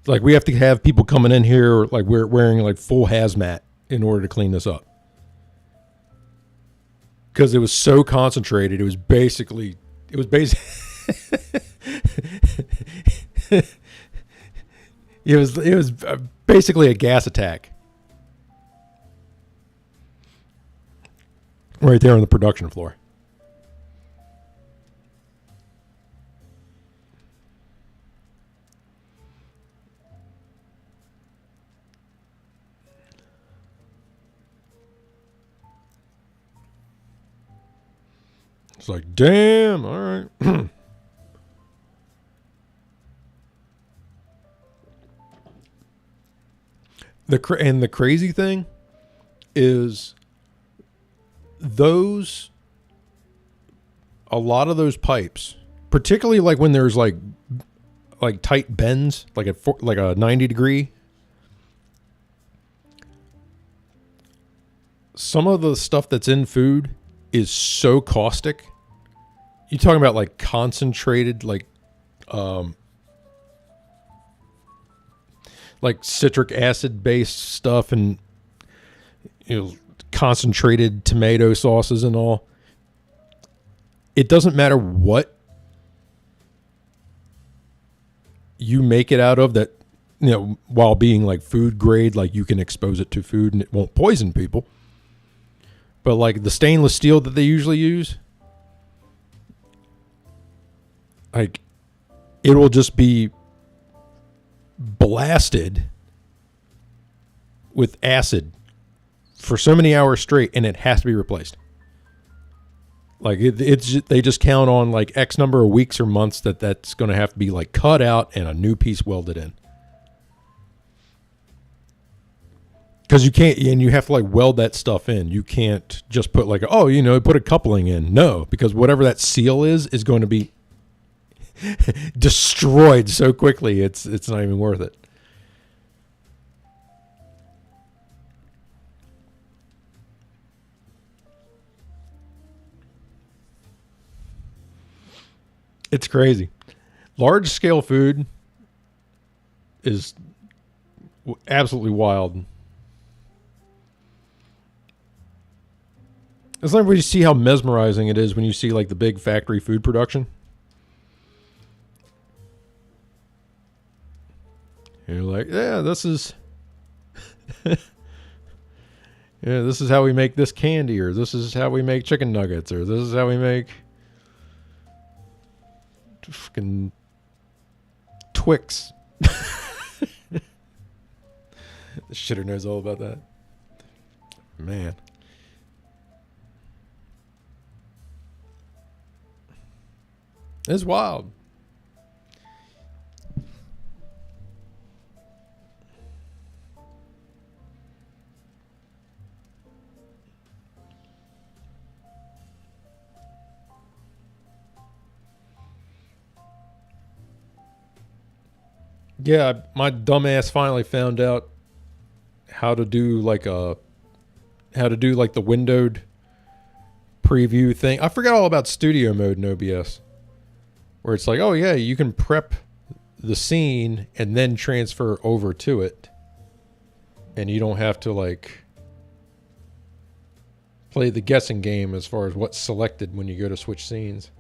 Like, we have to have people coming in here, like, we're wearing like full hazmat in order to clean this up. Because it was so concentrated. It was basically it was basically a gas attack. Right there on the production floor. It's like, damn, all right. The crazy thing is a lot of those pipes, particularly like when there's like tight bends, like a 90 degree. Some of the stuff that's in food is so caustic. You're talking about like concentrated, like citric acid based stuff, and concentrated tomato sauces and all. It doesn't matter what you make it out of, that while being like food grade, like you can expose it to food and it won't poison people. But like the stainless steel that they usually use, like it will just be blasted with acid for so many hours straight, and it has to be replaced. Like they just count on like X number of weeks or months that's going to have to be like cut out and a new piece welded in. Because you can't, and you have to like weld that stuff in. You can't just put like, put a coupling in. No, because whatever that seal is going to be destroyed so quickly. It's not even worth it. It's crazy. Large scale food is absolutely wild. It's like when you see how mesmerizing it is when you see like the big factory food production. You're like, yeah, this is yeah, this is how we make this candy, or this is how we make chicken nuggets, or this is how we make fucking Twix. The shitter knows all about that. Man. It's wild. Yeah, my dumbass finally found out how to do like the windowed preview thing. I forgot all about studio mode in OBS, where it's like, oh yeah, you can prep the scene and then transfer over to it, and you don't have to like play the guessing game as far as what's selected when you go to switch scenes.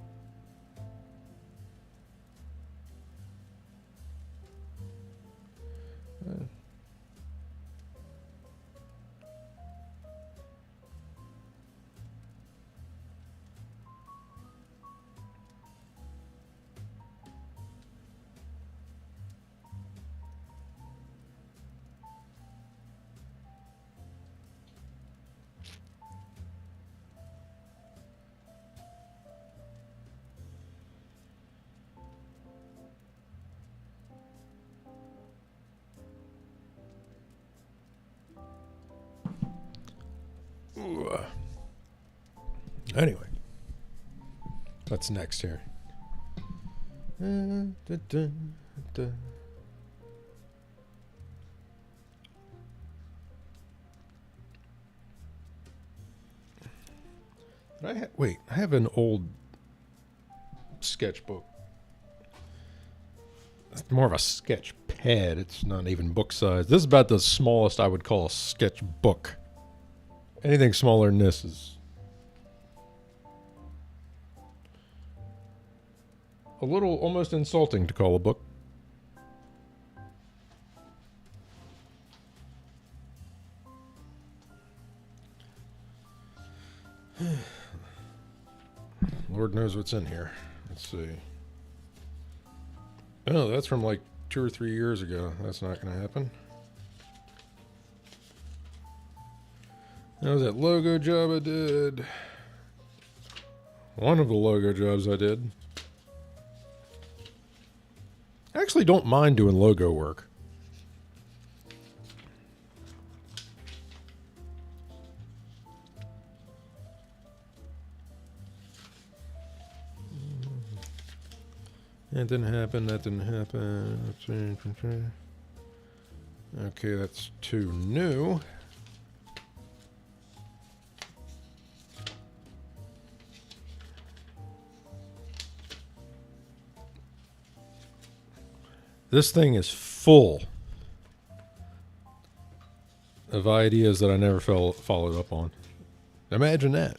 Anyway, what's next here? Wait, I have an old sketchbook. It's more of a sketch pad. It's not even book size. This is about the smallest I would call a sketchbook. Anything smaller than this is a little almost insulting to call a book. Lord knows what's in here. Let's see. Oh, that's from like 2 or 3 years ago. That's not going to happen. That was that logo job I did. One of the logo jobs I did. I actually don't mind doing logo work. That didn't happen. That didn't happen. Okay, that's 2 new. This thing is full of ideas that I never followed up on. Imagine that.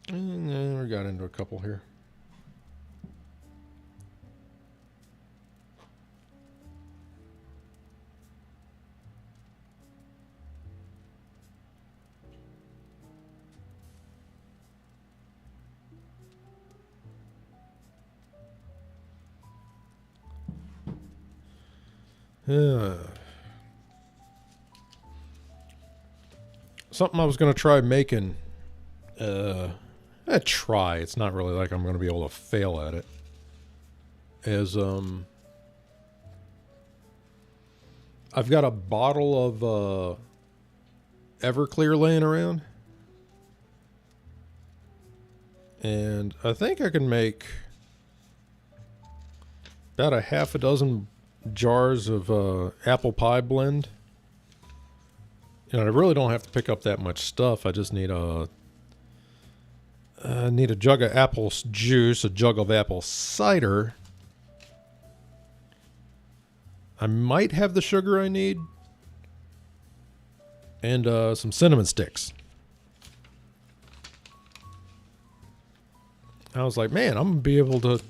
And then we got into a couple here. Something I was going to try making. Try. It's not really like I'm going to be able to fail at it. Is I've got a bottle of Everclear laying around, and I think I can make about a half a dozen jars of apple pie blend. And I really don't have to pick up that much stuff. I just need a jug of apple juice, a jug of apple cider. I might have the sugar I need, and some cinnamon sticks. I was like, man, I'm going to be able to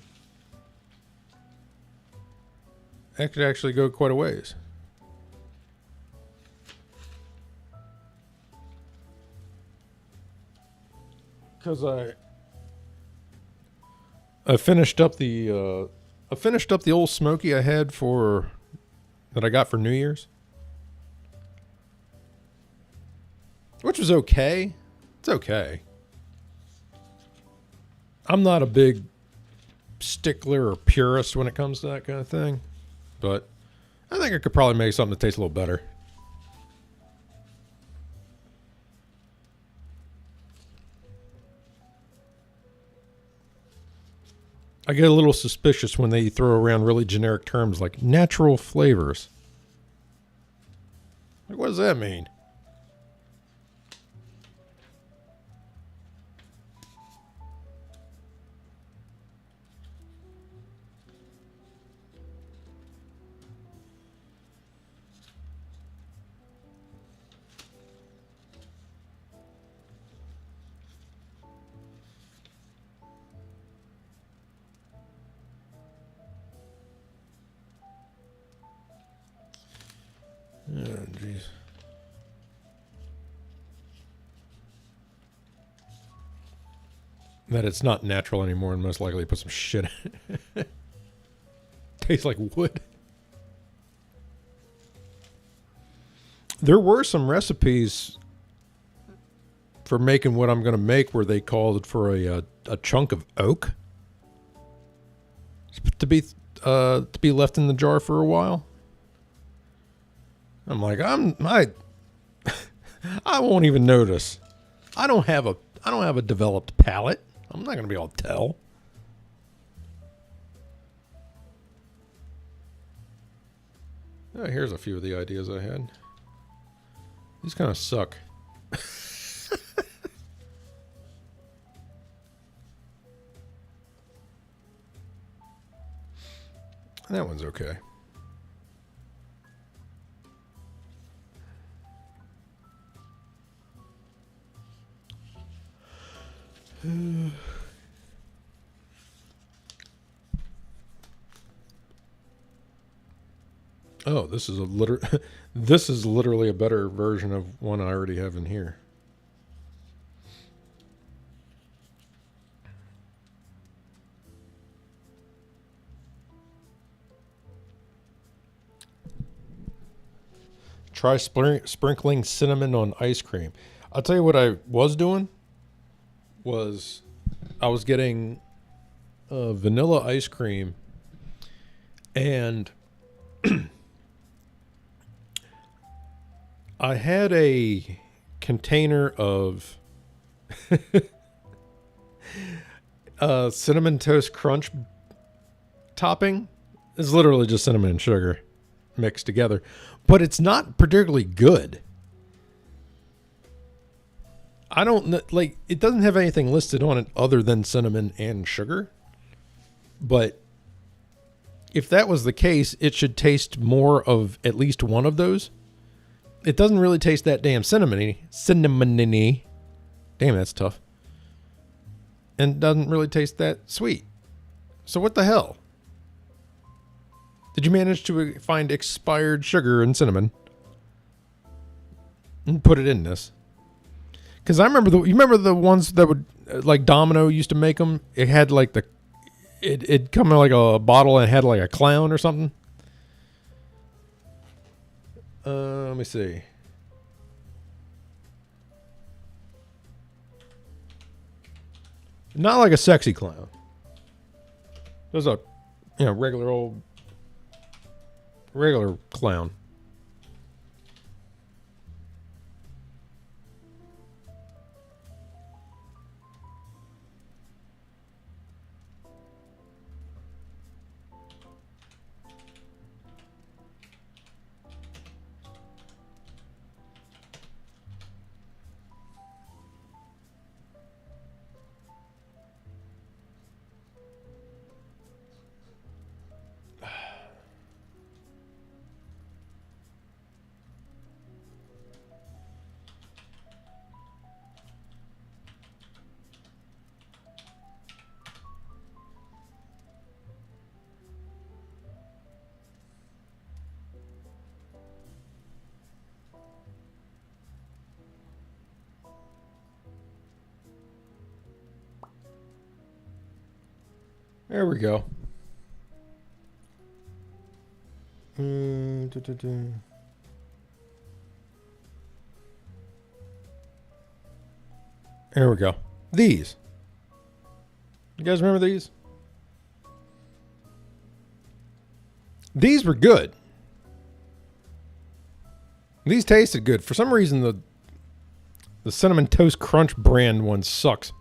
actually go quite a ways. Because I finished up the old Smoky I had that I got for New Year's, which was okay. It's okay. I'm not a big stickler or purist when it comes to that kind of thing, but I think I could probably make something that tastes a little better. I get a little suspicious when they throw around really generic terms like natural flavors. Like, what does that mean? Oh, jeez. That it's not natural anymore and most likely put some shit in it. Tastes like wood. There were some recipes for making what I'm going to make where they called for a chunk of oak to be left in the jar for a while. I'm like, I won't even notice. I don't have a developed palate. I'm not going to be able to tell. Oh, here's a few of the ideas I had. These kind of suck. That one's okay. Oh, this is this is literally a better version of one I already have in here. Try sprinkling cinnamon on ice cream. I'll tell you what I was doing was I was getting vanilla ice cream and I had a container of cinnamon toast crunch topping. It's literally just cinnamon and sugar mixed together, but it's not particularly good. I don't like, it doesn't have anything listed on it other than cinnamon and sugar, but if that was the case, it should taste more of at least one of those. It doesn't really taste that damn cinnamony. Damn, that's tough. And doesn't really taste that sweet. So what the hell? Did you manage to find expired sugar and cinnamon and put it in this? Because I remember you remember the ones that would, like Domino used to make them? It had like it'd come in like a bottle and it had like a clown or something. Let me see. Not like a sexy clown. There's a, regular clown. There we go. There we go. These. You guys remember these? These were good. These tasted good. For some reason, the Cinnamon Toast Crunch brand one sucks.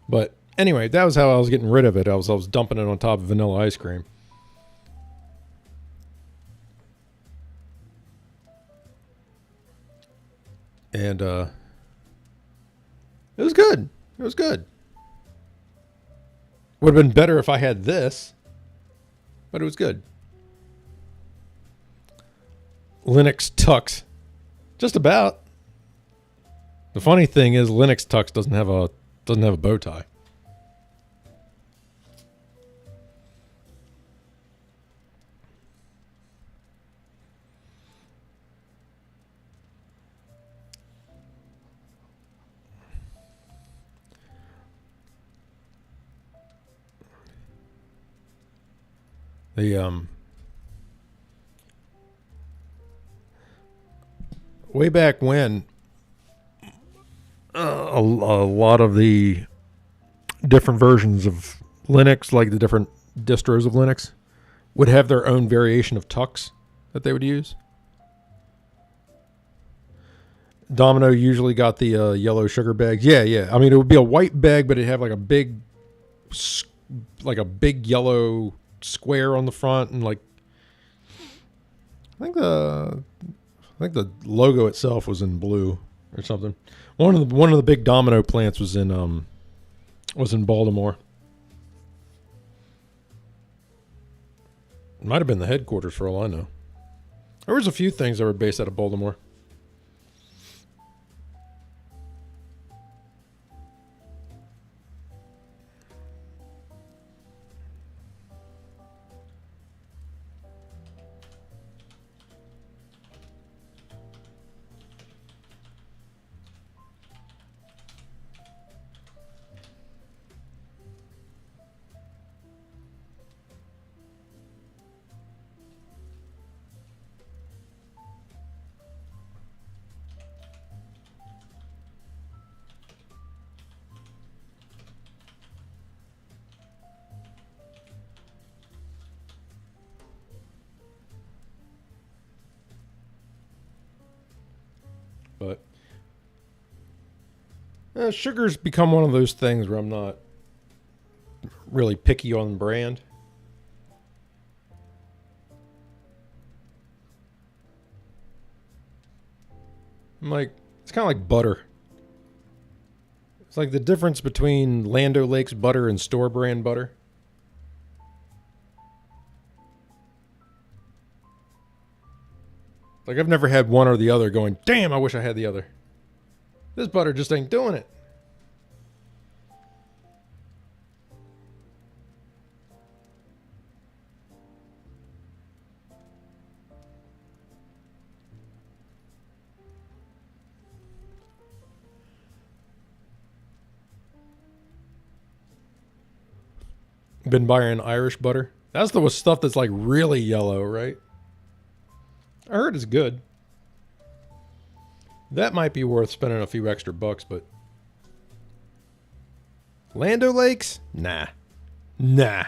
But anyway, that was how I was getting rid of it. I was dumping it on top of vanilla ice cream. And it was good. It was good. Would have been better if I had this, but it was good. Linux Tux. Just about. The funny thing is Linux Tux doesn't have a bow tie. Way back when, a lot of the different versions of Linux, like the different distros of Linux, would have their own variation of Tux that they would use. Domino usually got the yellow sugar bags. Yeah. I mean, it would be a white bag, but it'd have like a big yellow square on the front, and like I think the logo itself was in blue or something. One of the big Domino plants was in Baltimore. It might have been the headquarters for all I know. There was a few things that were based out of Baltimore. But sugar's become one of those things where I'm not really picky on brand. I'm like, it's kind of like butter. It's like the difference between Land O'Lakes butter and store brand butter. Like, I've never had one or the other going, damn, I wish I had the other. This butter just ain't doing it. Been buying Irish butter. That's the stuff that's like really yellow, right? I heard it's good. That might be worth spending a few extra bucks, but Land O'Lakes? Nah. I'm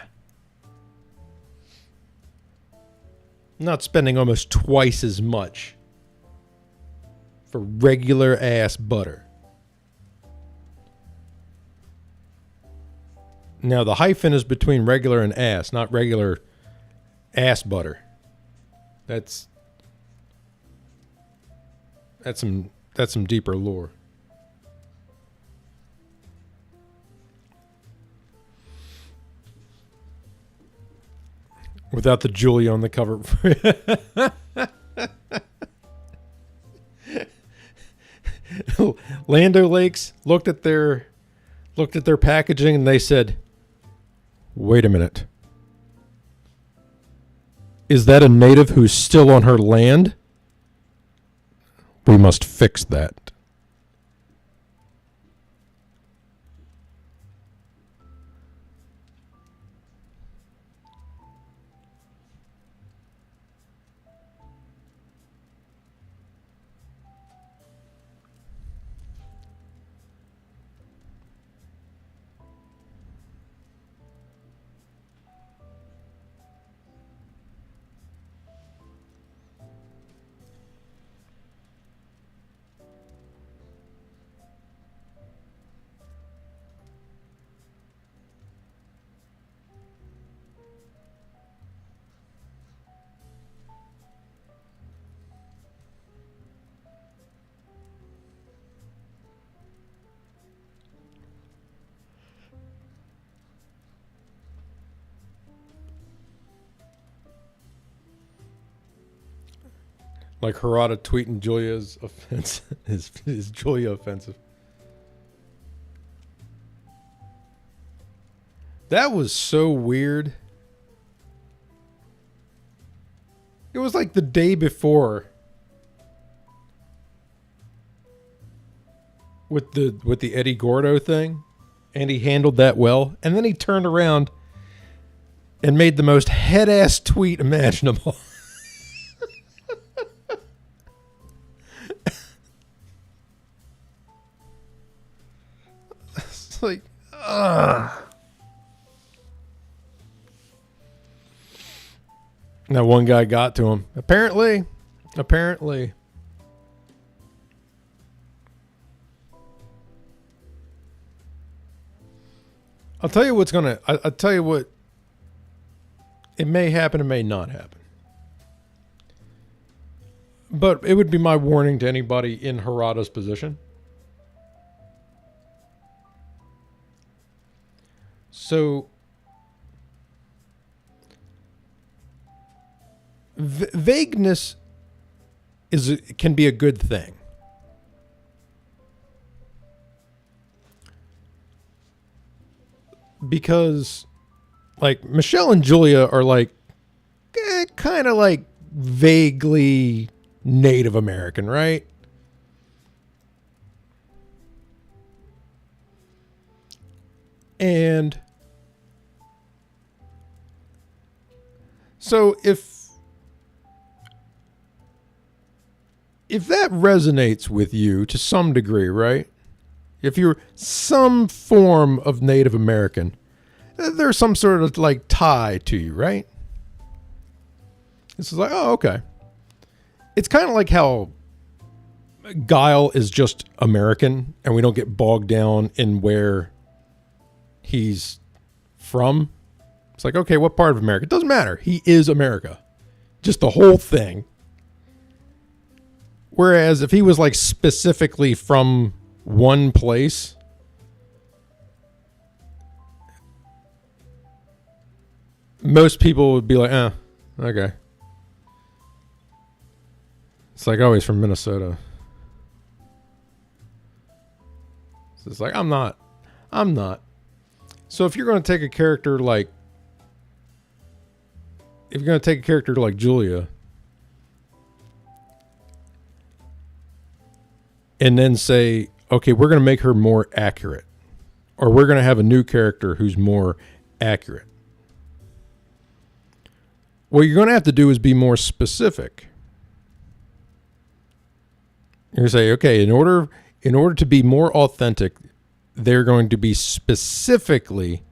not spending almost twice as much for regular ass butter. Now the hyphen is between regular and ass, not regular ass butter. That's some deeper lore. Without the Julie on the cover. Land O'Lakes looked at their packaging and they said, "Wait a minute. Is that a native who's still on her land? We must fix that." Like Harada tweeting Julia's offense. Is Julia offensive? That was so weird. It was like the day before with the Eddie Gordo thing, and he handled that well, and then he turned around and made the most head-ass tweet imaginable. It's like, ugh. That one guy got to him. Apparently. I'll tell you what's gonna. I'll tell you what. It may happen. It may not happen. But it would be my warning to anybody in Harada's position. So. Vagueness can be a good thing. Because like Michelle and Julia are like kind of like vaguely Native American, right? And so if that resonates with you to some degree, right? If you're some form of Native American, there's some sort of like tie to you, right? This is like, oh, okay. It's kind of like how Guile is just American and we don't get bogged down in where he's from. It's like, okay, what part of America? It doesn't matter. He is America. Just the whole thing. Whereas if he was like specifically from one place, most people would be like, okay. It's like, oh, he's from Minnesota. So it's like, I'm not. So if you're going to take a character like, Julia, and then say, okay, we're going to make her more accurate. Or we're going to have a new character who's more accurate. What you're going to have to do is be more specific. You're going to say, okay, in order to be more authentic, they're going to be specifically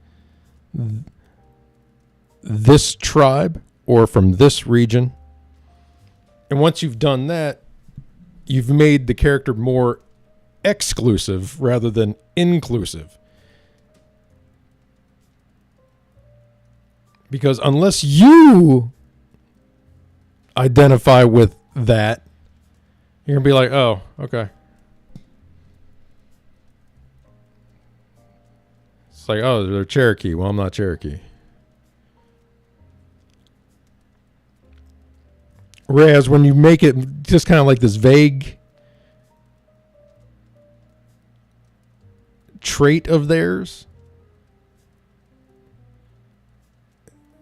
this tribe or from this region. And once you've done that, you've made the character more exclusive rather than inclusive. Because unless you identify with that, you're going to be like, oh, okay. It's like, oh, they're Cherokee. Well, I'm not Cherokee. Whereas when you make it just kind of like this vague trait of theirs,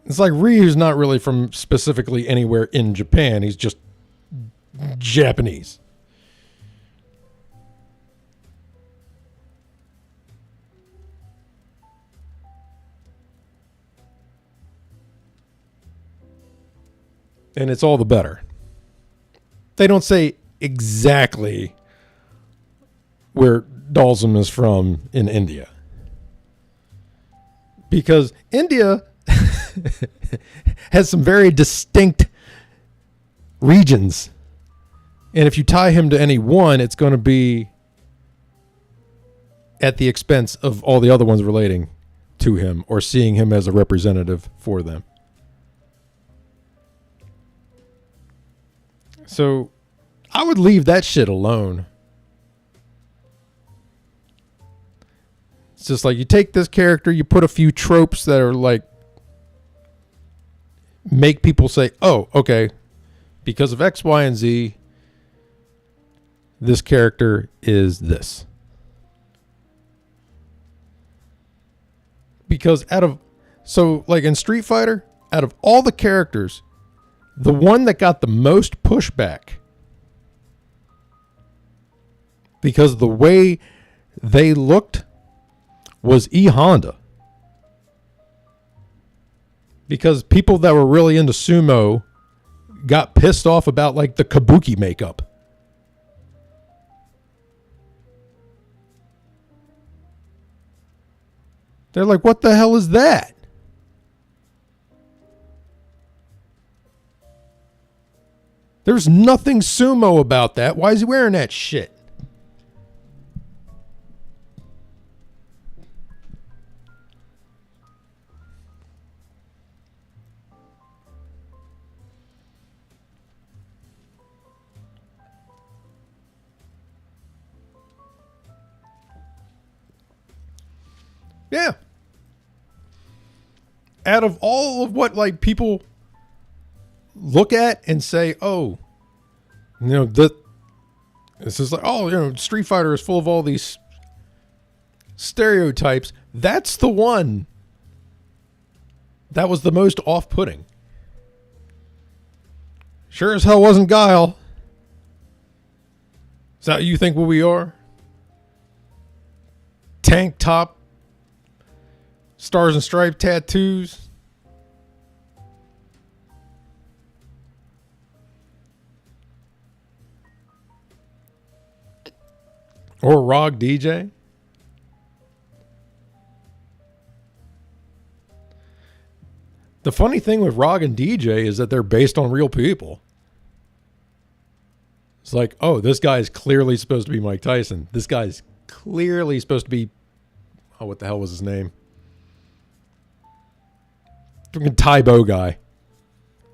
it's like Ryu's not really from specifically anywhere in Japan. He's just Japanese. And it's all the better. They don't say exactly where Dalsum is from in India. Because India has some very distinct regions. And if you tie him to any one, it's going to be at the expense of all the other ones relating to him or seeing him as a representative for them. So I would leave that shit alone. It's just like you take this character, you put a few tropes that are like make people say, oh, okay, because of X, Y, and Z, this character is this. Because like in Street Fighter, out of all the characters, the one that got the most pushback because the way they looked was E Honda. Because people that were really into sumo got pissed off about like the kabuki makeup. They're like, what the hell is that? There's nothing sumo about that. Why is he wearing that shit? Yeah. Out of all of what like people look at and say, oh, you know, this is like, oh, you know, Street Fighter is full of all these stereotypes. That's the one that was the most off-putting. Sure as hell wasn't Guile. Is that what you think what we are? Tank top, stars and stripe tattoos. Or Rog DJ. The funny thing with Rog and DJ is that they're based on real people. It's like, oh, this guy is clearly supposed to be Mike Tyson. This guy's clearly supposed to be, oh, what the hell was his name? Freaking Tybo guy.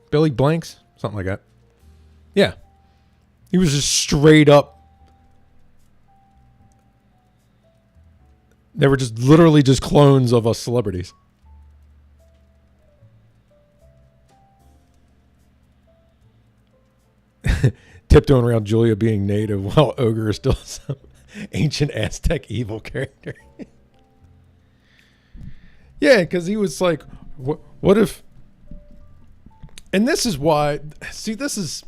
Billy Blanks? Something like that. Yeah. He was just straight up. They were just literally just clones of us celebrities. Tiptoeing around Julia being native while Ogre is still some ancient Aztec evil character. Yeah, because he was like, what if... And this is why... See, this is...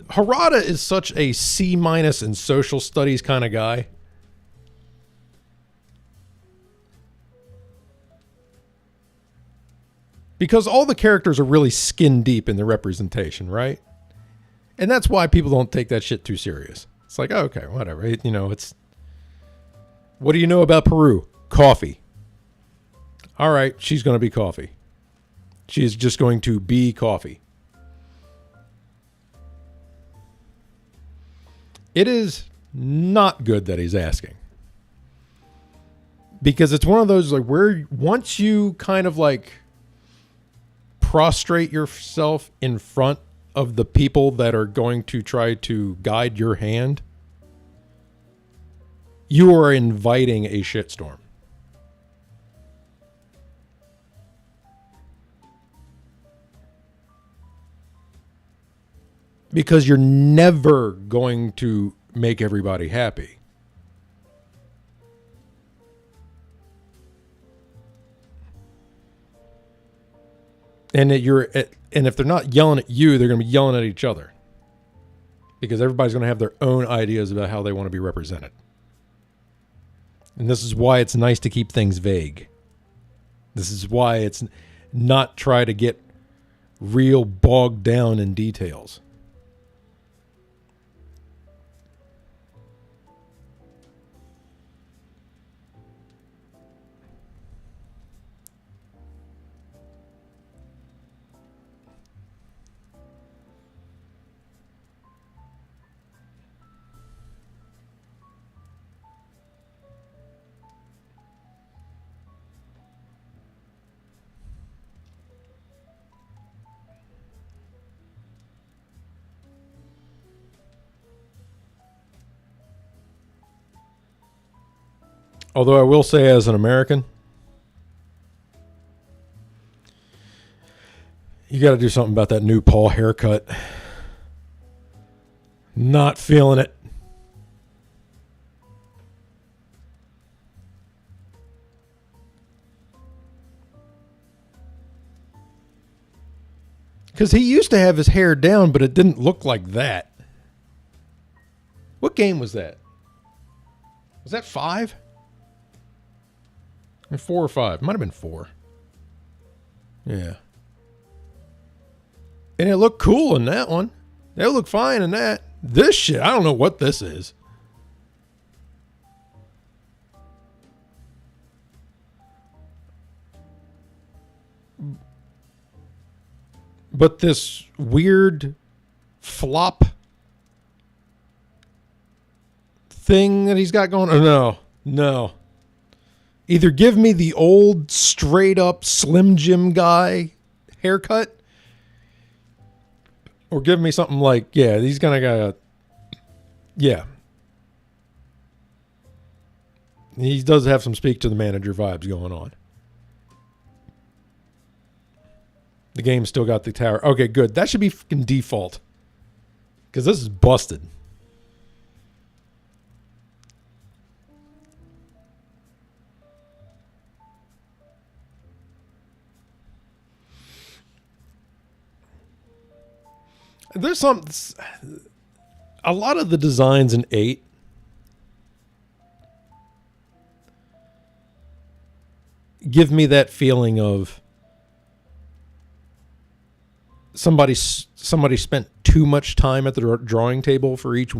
Harada is such a C- in social studies kind of guy. Because all the characters are really skin deep in the representation, right? And that's why people don't take that shit too serious. It's like, oh, okay, whatever. You know, it's... What do you know about Peru? Coffee. All right, she's going to be coffee. She is just going to be coffee. It is not good that he's asking. Because it's one of those like where once you kind of like prostrate yourself in front of the people that are going to try to guide your hand, you are inviting a shitstorm. Because you're never going to make everybody happy. And if they're not yelling at you, they're going to be yelling at each other. Because everybody's going to have their own ideas about how they want to be represented. And this is why it's nice to keep things vague. This is why it's not try to get real bogged down in details. Although I will say as an American, You got to do something about that new Paul haircut. Not feeling it. Because he used to have his hair down, but it didn't look like that. What game was that? Was that 5? Or 4 or 5? Might have been 4. Yeah. And it looked cool in that one. It looked fine in that. This shit, I don't know what this is. But this weird flop thing that he's got going on. No. Either give me the old straight up Slim Jim guy haircut, or give me something like, yeah, he's gonna got, yeah. He does have some speak to the manager vibes going on. The game's still got the tower. Okay, good. That should be fucking default. Because this is busted. There's a lot of the designs in 8 give me that feeling of somebody spent too much time at the drawing table for each,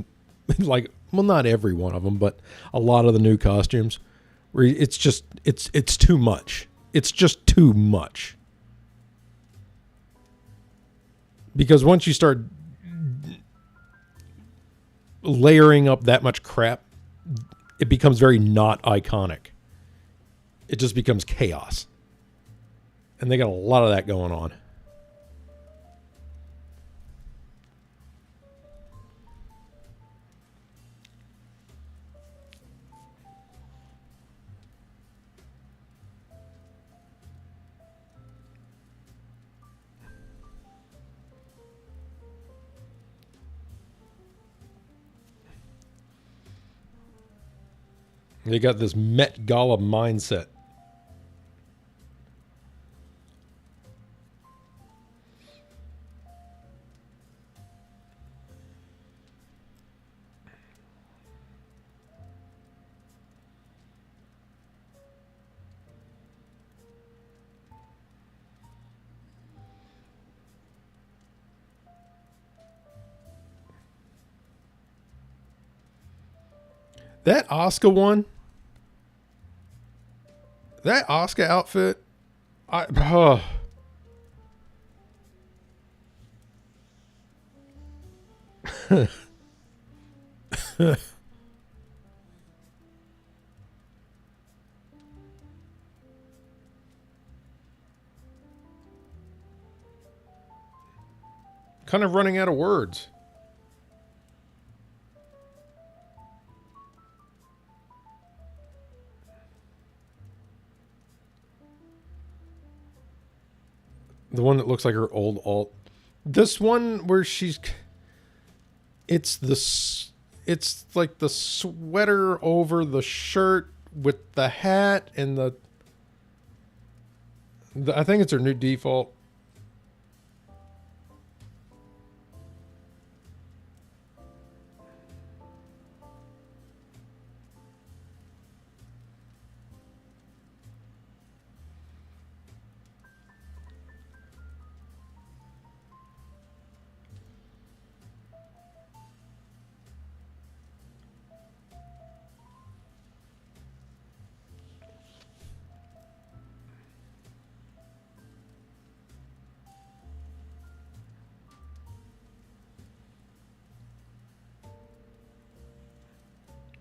like, well, not every one of them, but a lot of the new costumes, where it's just it's too much. It's just too much. Because once you start layering up that much crap, it becomes very not iconic. It just becomes chaos. And they got a lot of that going on. They got this Met Gala mindset. That Oscar one, that Oscar outfit, kind of running out of words. The one that looks like her old alt. This one where it's like the sweater over the shirt with the hat and the I think it's her new default.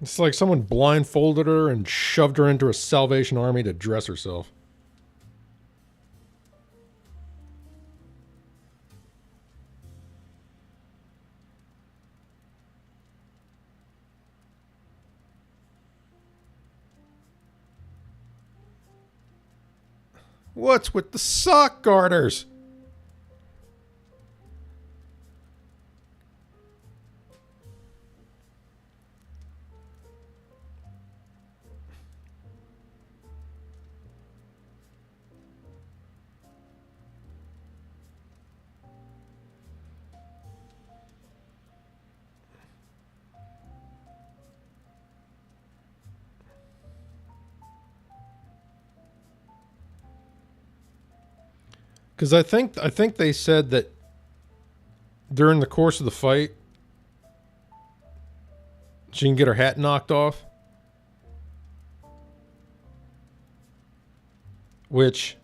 It's like someone blindfolded her and shoved her into a Salvation Army to dress herself. What's with the sock garters? Because I think they said that during the course of the fight, she can get her hat knocked off. Which,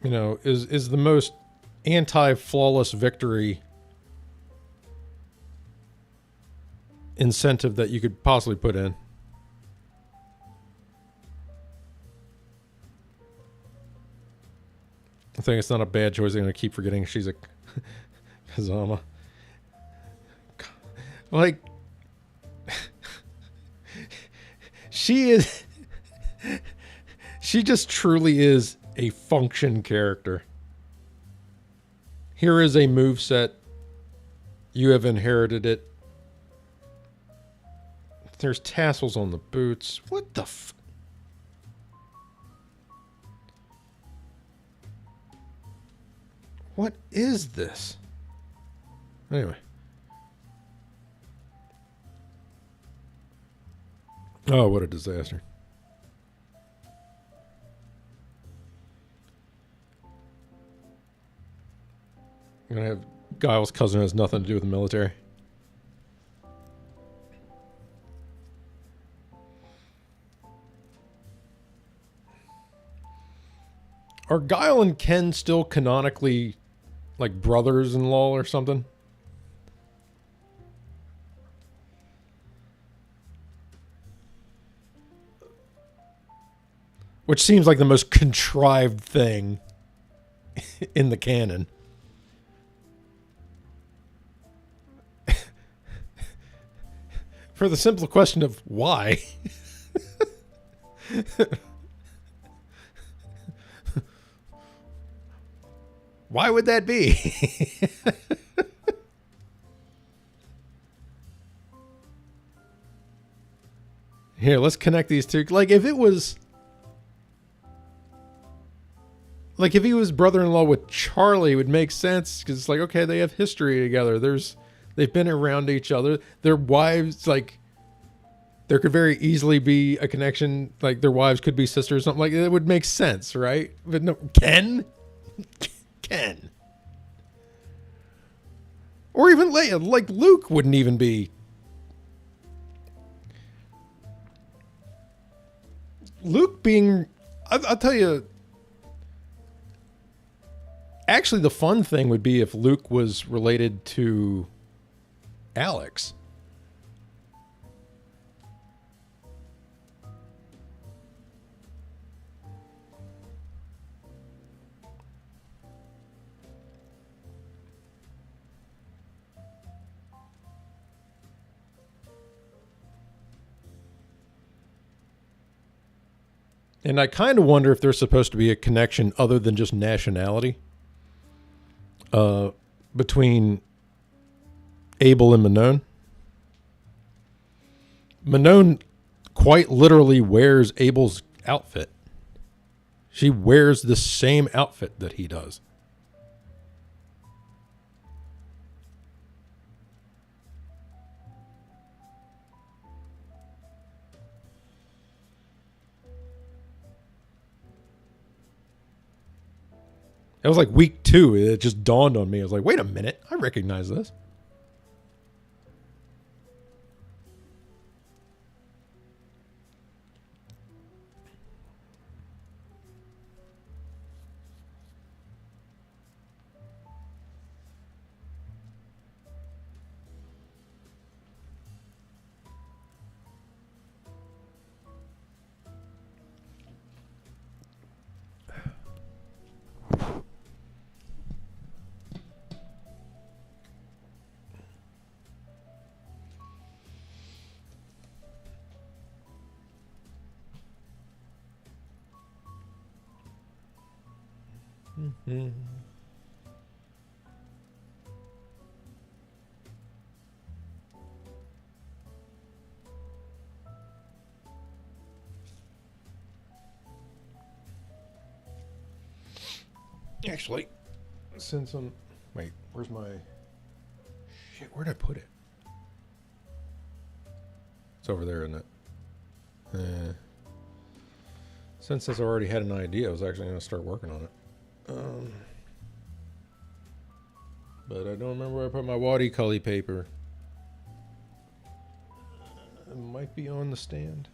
you know, is the most anti-flawless victory incentive that you could possibly put in. I think it's not a bad choice. I'm going to keep forgetting she's a Kazama. Like, she is... She just truly is a function character. Here is a moveset. You have inherited it. There's tassels on the boots. What the f... What is this? Anyway. Oh, what a disaster. I'm gonna have Guile's cousin has nothing to do with the military. Are Guile and Ken still canonically like brothers-in-law or something? Which seems like the most contrived thing in the canon. For the simple question of why. Why would that be? Here, let's connect these two. Like, if it was... Like, if he was brother-in-law with Charlie, it would make sense. Because it's like, okay, they have history together. They've been around each other. Their wives, like... There could very easily be a connection. Like, their wives could be sisters or something like that. It would make sense, right? But no... Ken? Ken. Or even Leia. Like, Luke wouldn't even be... Luke being... I'll tell you... Actually, the fun thing would be if Luke was related to Alex. And I kind of wonder if there's supposed to be a connection other than just nationality between Abel and Manon. Manon quite literally wears Abel's outfit. She wears the same outfit that he does. It was like week 2. It just dawned on me. I was like, wait a minute. I recognize this. Mm-hmm. Actually, since I'm... Wait, where's my... Shit, where'd I put it? It's over there, isn't it? Since I already had an idea, I was actually going to start working on it. But I don't remember where I put my watercolor paper. It might be on the stand.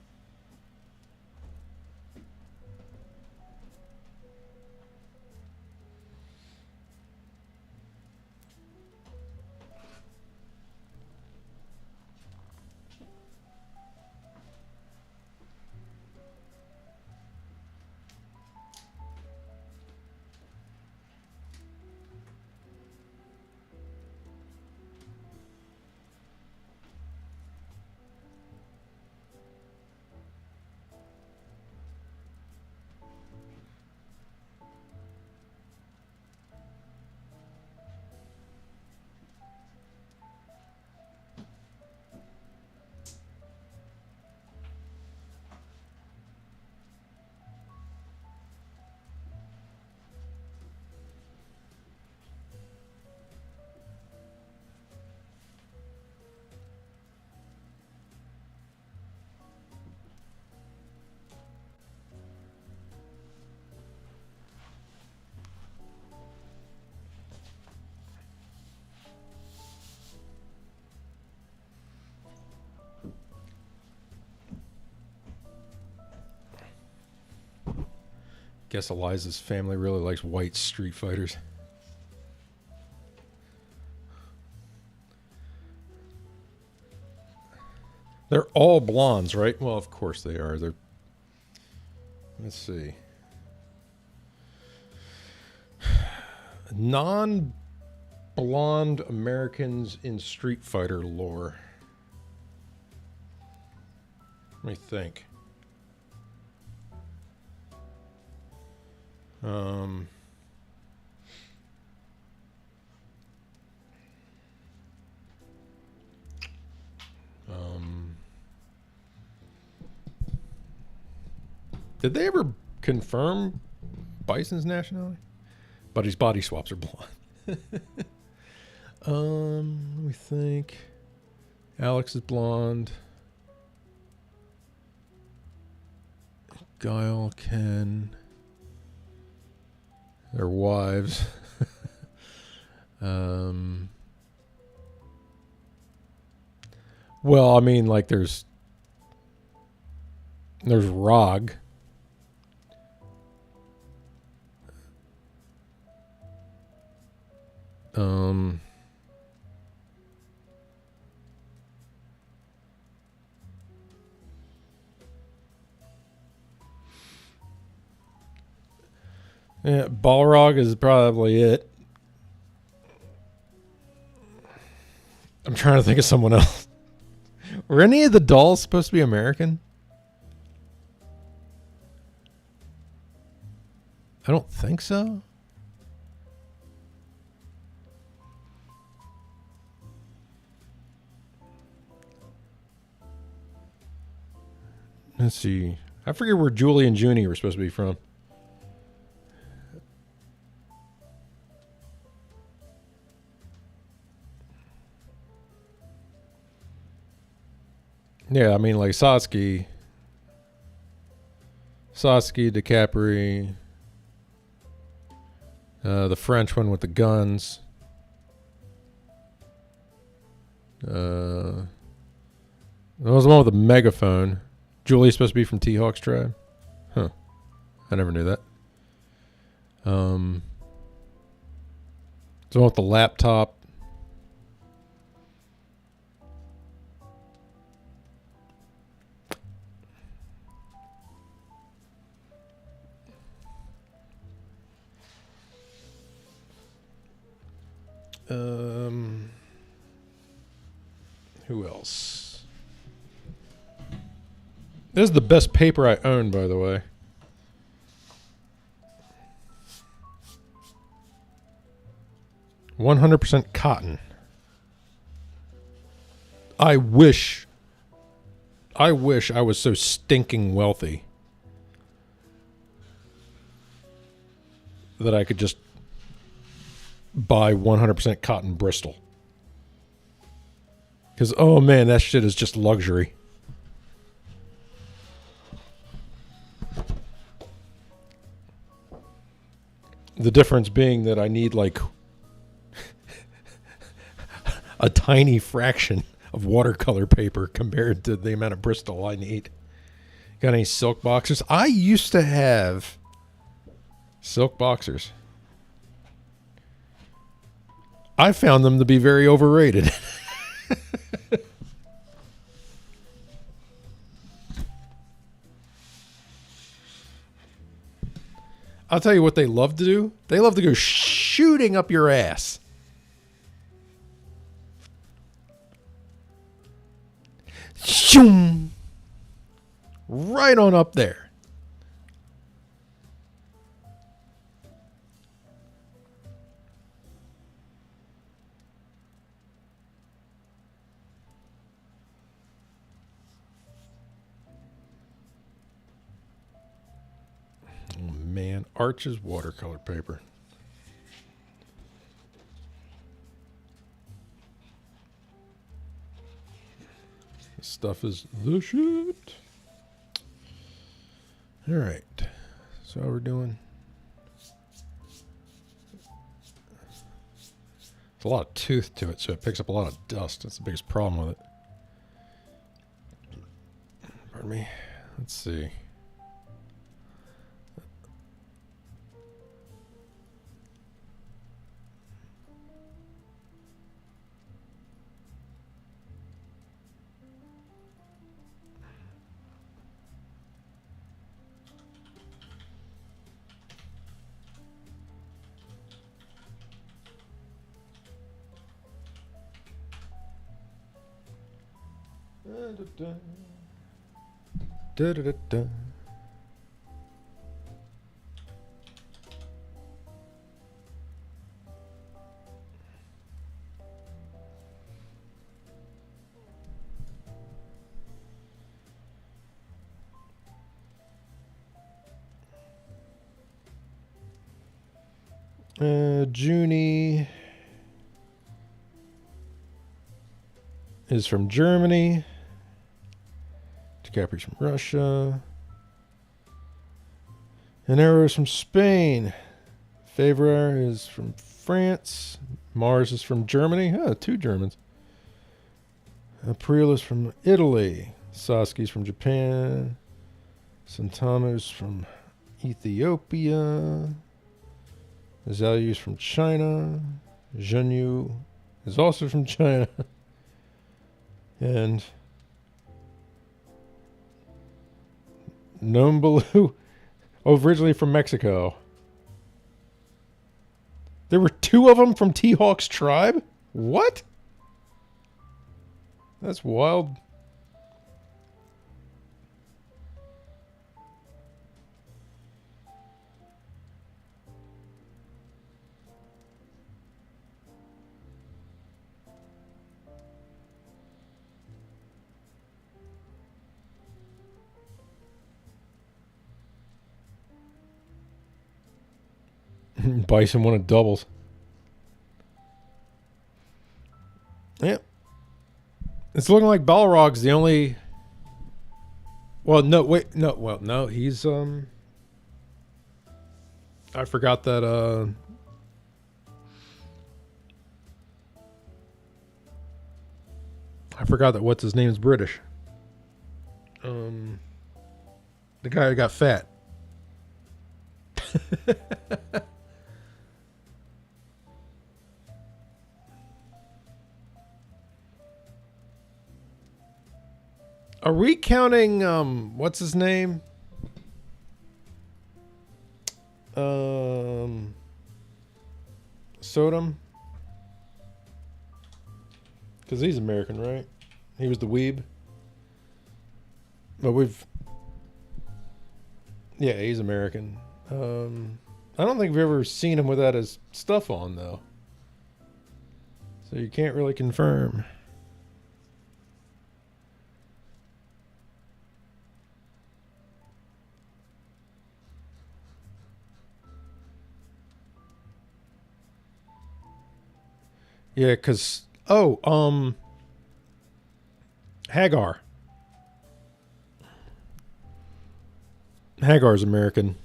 Guess Eliza's family really likes white Street Fighters. They're all blondes, right? Well, of course they are. They're. Let's see. Non-blonde Americans in Street Fighter lore. Let me think. Did they ever confirm Bison's nationality? But his body swaps are blonde. Let me think. Alex is blonde. Guile, Ken. Their wives. Well, I mean, like there's Rog. Yeah, Balrog is probably it. I'm trying to think of someone else. Were any of the dolls supposed to be American? I don't think so. Let's see. I forget where Julie and Junie were supposed to be from. Yeah, I mean, like Satsuki, DiCaprio, the French one with the guns. That was the one with the megaphone. Julie's supposed to be from T-Hawk's tribe. Huh. I never knew that. The one with the laptop. Who else? This is the best paper I own, by the way. %100% cotton. I wish I was so stinking wealthy that I could just buy 100% cotton Bristol. Because, oh man, that shit is just luxury. The difference being that I need like a tiny fraction of watercolor paper compared to the amount of Bristol I need. Got any silk boxers? I used to have silk boxers. I found them to be very overrated. I'll tell you what they love to do. They love to go shooting up your ass. Shoom. Right on up there. Oh man, Arch's watercolor paper. This stuff is the shit. All right. So how we're doing? It's a lot of tooth to it, so it picks up a lot of dust. That's the biggest problem with it. Pardon me. Let's see. Da, da, da, da. Junie is from Germany. DiCaprio's from Russia. Enero is from Spain. Favre is from France. Mars is from Germany. Oh, 2 Germans. April is from Italy. Sasuke's from Japan. Santama's from Ethiopia. Azalea is from China. Zhenyu is also from China. And Nombalu, originally from Mexico. There were 2 of them from T-Hawk's tribe? What? That's wild. Bison won a doubles. Yep. It's looking like Balrog's the only... Well, no, wait. No, well, no. He's... I forgot that... I forgot that what's his name is British. The guy who got fat. Are we counting what's his name? Sodom? Because he's American, right? He was the weeb. But we've... Yeah, he's American. I don't think we've ever seen him without his stuff on, though. So you can't really confirm. Yeah, because... Oh, Hagar. Hagar's American.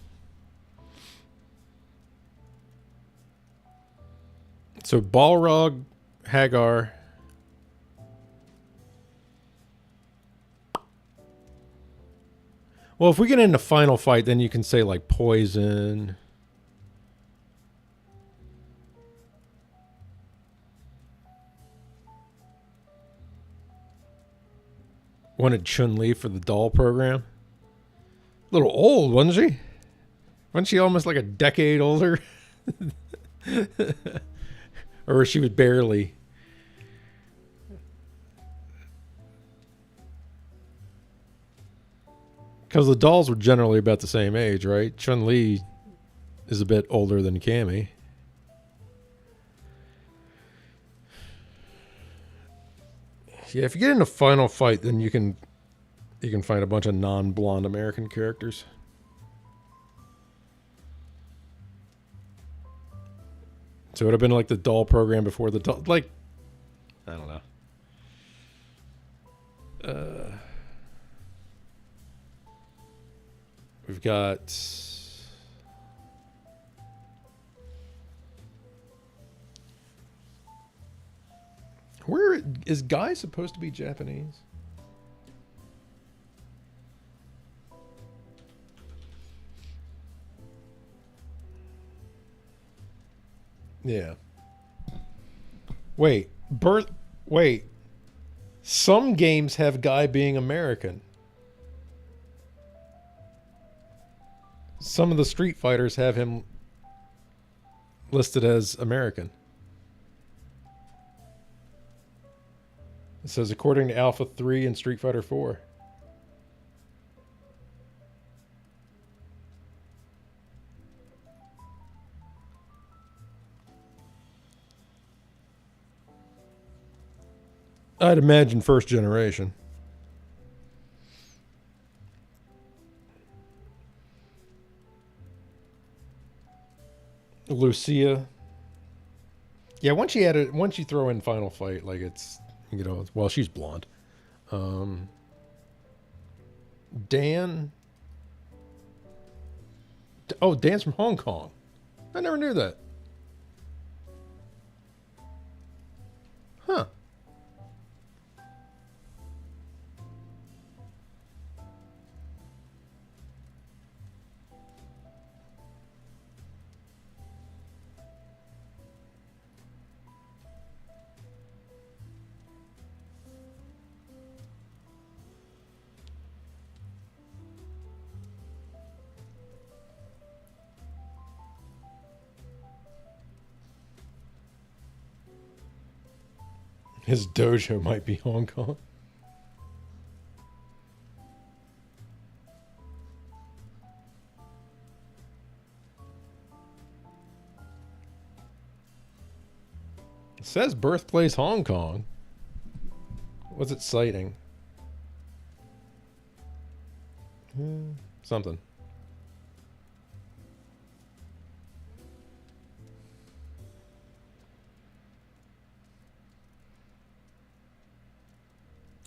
So Balrog, Hagar. Well, if we get into final fight, then you can say like poison. Wanted Chun-Li for the doll program. A little old, wasn't she? Wasn't she almost like a decade older? Or she was barely. Because the dolls were generally about the same age, right? Chun-Li is a bit older than Cammy. Yeah, if you get into final fight, then you can find a bunch of non-blonde American characters. So it would have been like the doll program before the doll. Like, I don't know. We've got. Where is Guy supposed to be Japanese? Yeah. Wait. Wait. Some games have Guy being American. Some of the Street Fighters have him listed as American. It says according to Alpha 3 and Street Fighter 4. I'd imagine first generation. Lucia. Yeah, once you throw in Final Fight, like it's, you know, well, she's blonde. Dan. Oh, Dan's from Hong Kong. I never knew that. Huh. His dojo might be Hong Kong. It says birthplace Hong Kong. What's it citing? Something.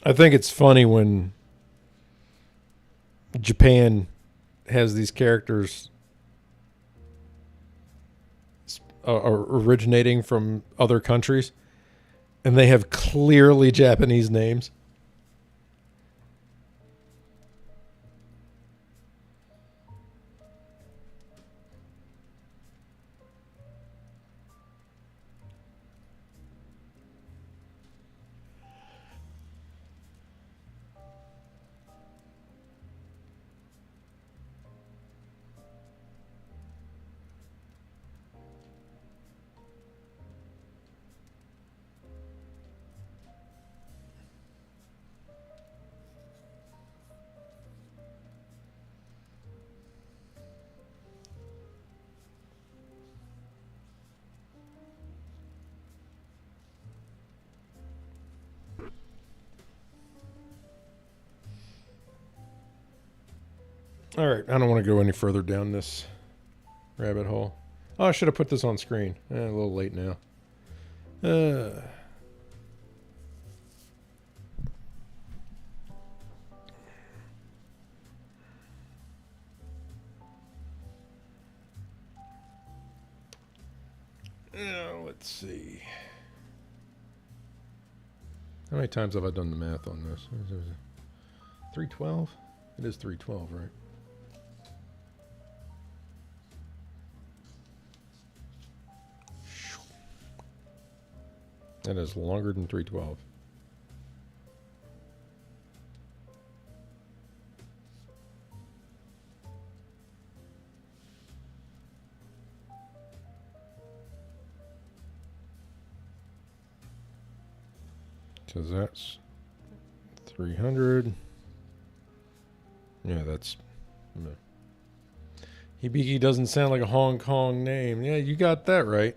I think it's funny when Japan has these characters originating from other countries, and they have clearly Japanese names. All right, I don't want to go any further down this rabbit hole. Oh, I should have put this on screen. A little late now. Let's see. How many times have I done the math on this? 312? It is 312, right? That is longer than 312. Because that's 300. Yeah, that's... No. Hibiki doesn't sound like a Hong Kong name. Yeah, you got that right.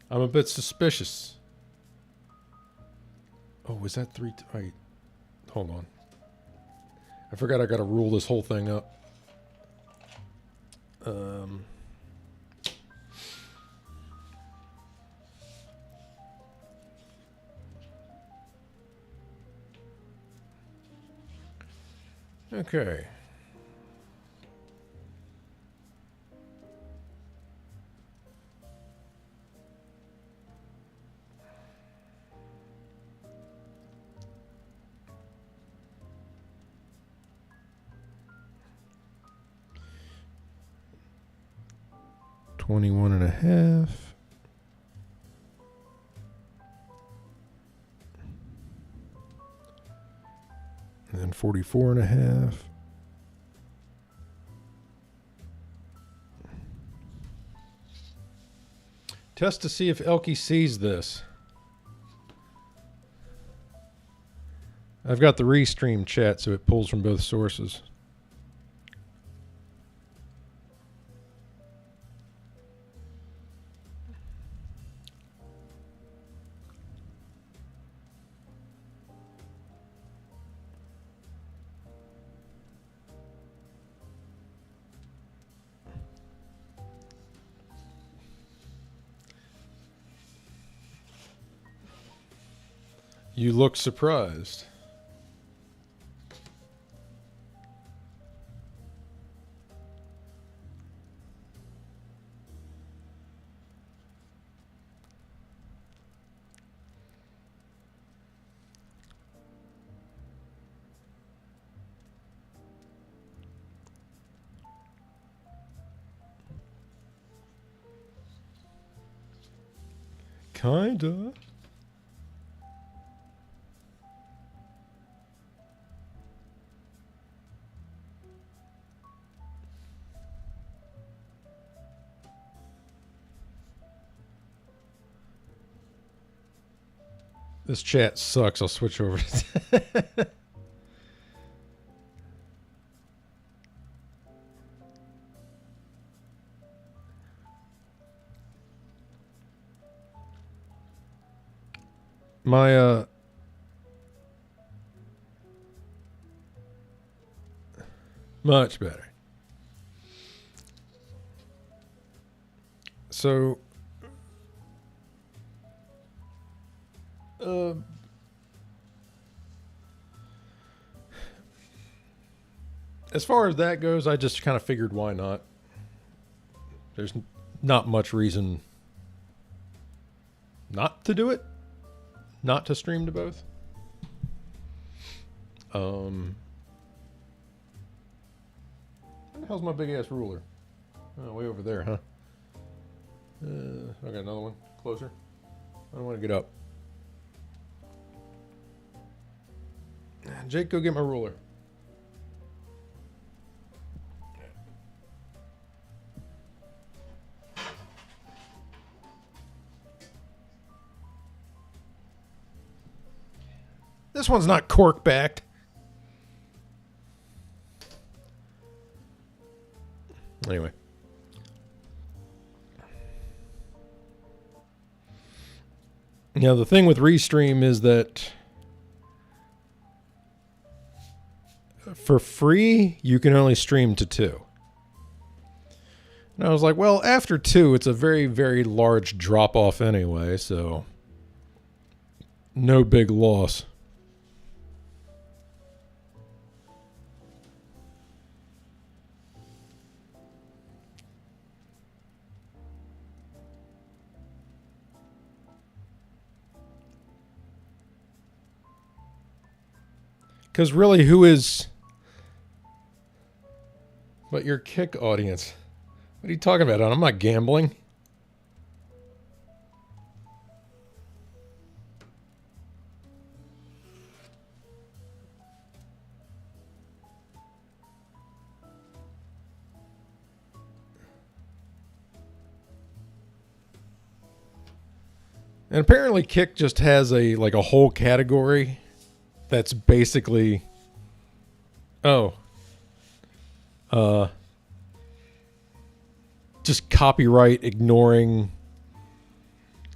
I'm a bit suspicious. Oh, was that three? Wait, hold on. I forgot I got to rule this whole thing up. Okay. $21.50. And then 44.50. Test to see if Elkie sees this. I've got the restream chat, so it pulls from both sources. You look surprised. Kinda. This chat sucks. I'll switch over. My much better. So as far as that goes, I just kind of figured why not. There's not much reason not to do it. Not to stream to both. Where the hell's my big ass ruler? Oh, way over there, huh? I got another one closer. I don't want to get up. Jake, go get my ruler. This one's not cork backed. Anyway. Now, the thing with Restream is that for free, you can only stream to 2. And I was like, well, after 2, it's a very, very large drop off anyway, so no big loss. Because really, who is... But your Kick audience. What are you talking about? I'm not gambling. And apparently Kick just has a whole category that's basically just copyright ignoring,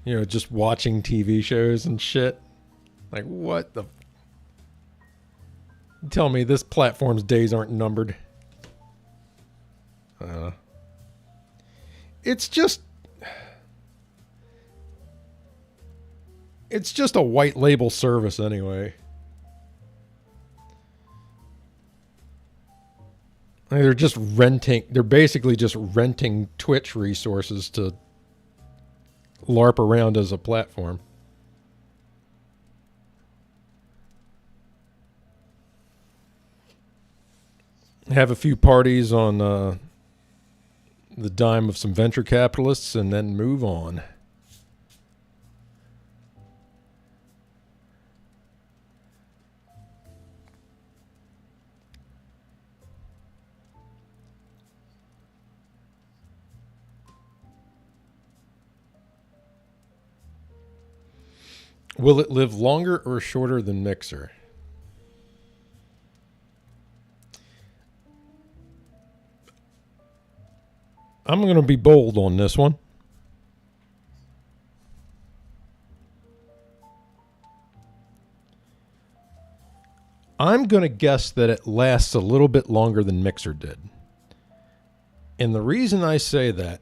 just watching TV shows and shit. Like, what the... Tell me this platform's days aren't numbered. It's just a white label service anyway. They're basically just renting Twitch resources to LARP around as a platform. Have a few parties on the dime of some venture capitalists and then move on. Will it live longer or shorter than Mixer? I'm going to be bold on this one. I'm going to guess that it lasts a little bit longer than Mixer did. And the reason I say that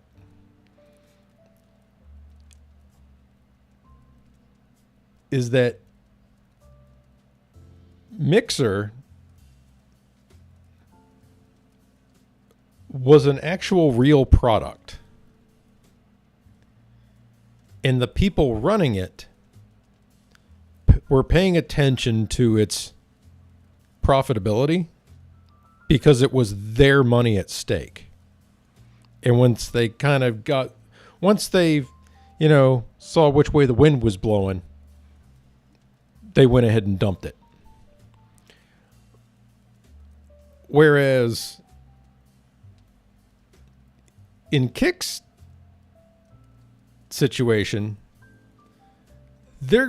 is that Mixer was an actual real product. And the people running it were paying attention to its profitability because it was their money at stake. And once they saw which way the wind was blowing, they went ahead and dumped it. Whereas in Kick's situation, they're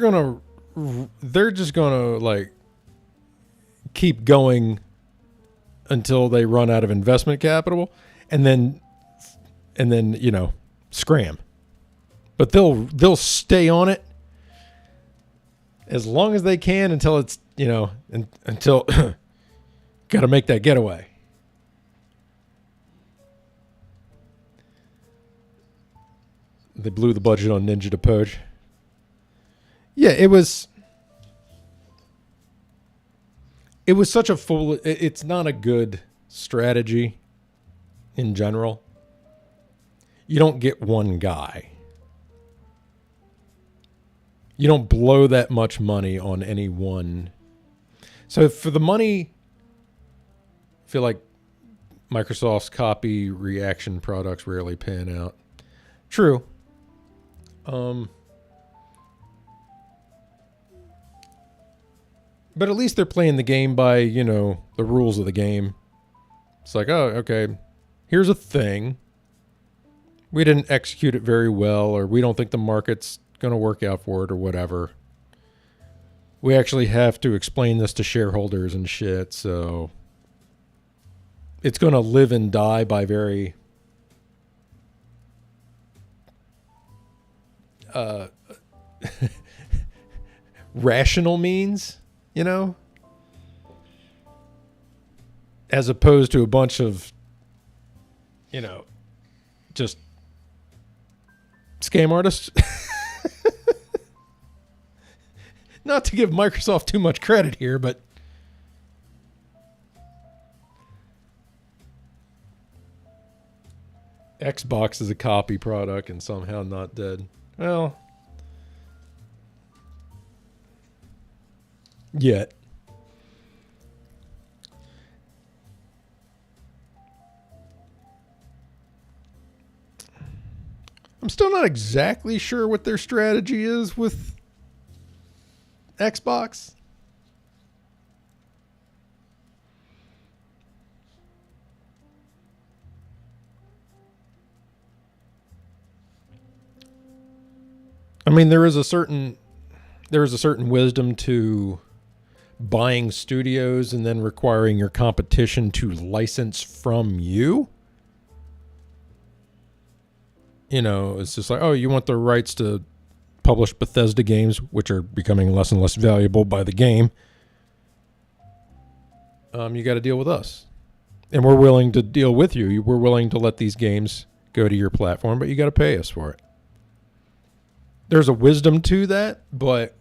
just gonna keep going until they run out of investment capital, and then scram. But they'll stay on it as long as they can until it's until got to make that getaway. They blew the budget on Ninja to Poach. Yeah, it was such a fool. It's not a good strategy in general. You don't get one guy. You don't blow that much money on any one. So for the money, I feel like Microsoft's copy reaction products rarely pan out. True. But at least they're playing the game by, the rules of the game. It's like, oh, okay, here's a thing. We didn't execute it very well, or we don't think the market's going to work out for it, or whatever. We actually have to explain this to shareholders and shit, so it's going to live and die by very rational means, as opposed to a bunch of, just scam artists. Not to give Microsoft too much credit here, but Xbox is a copy product and somehow not dead. Well, yet. still not exactly sure what their strategy is with Xbox. I mean, there is a certain wisdom to buying studios and then requiring your competition to license from you. You know, it's just like, oh, you want the rights to publish Bethesda games, which are becoming less and less valuable by the game. You got to deal with us. And we're willing to deal with you. We're willing to let these games go to your platform, but you got to pay us for it. There's a wisdom to that, but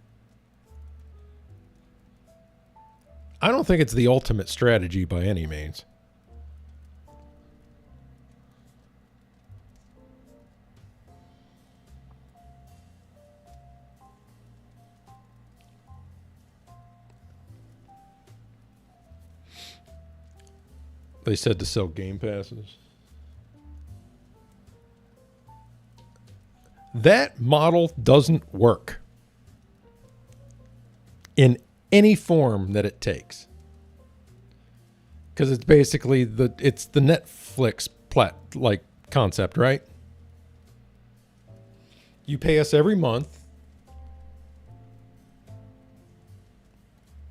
I don't think it's the ultimate strategy by any means. They said to sell Game Passes. That model doesn't work in any form that it takes, because it's basically the Netflix like concept, right? You pay us every month.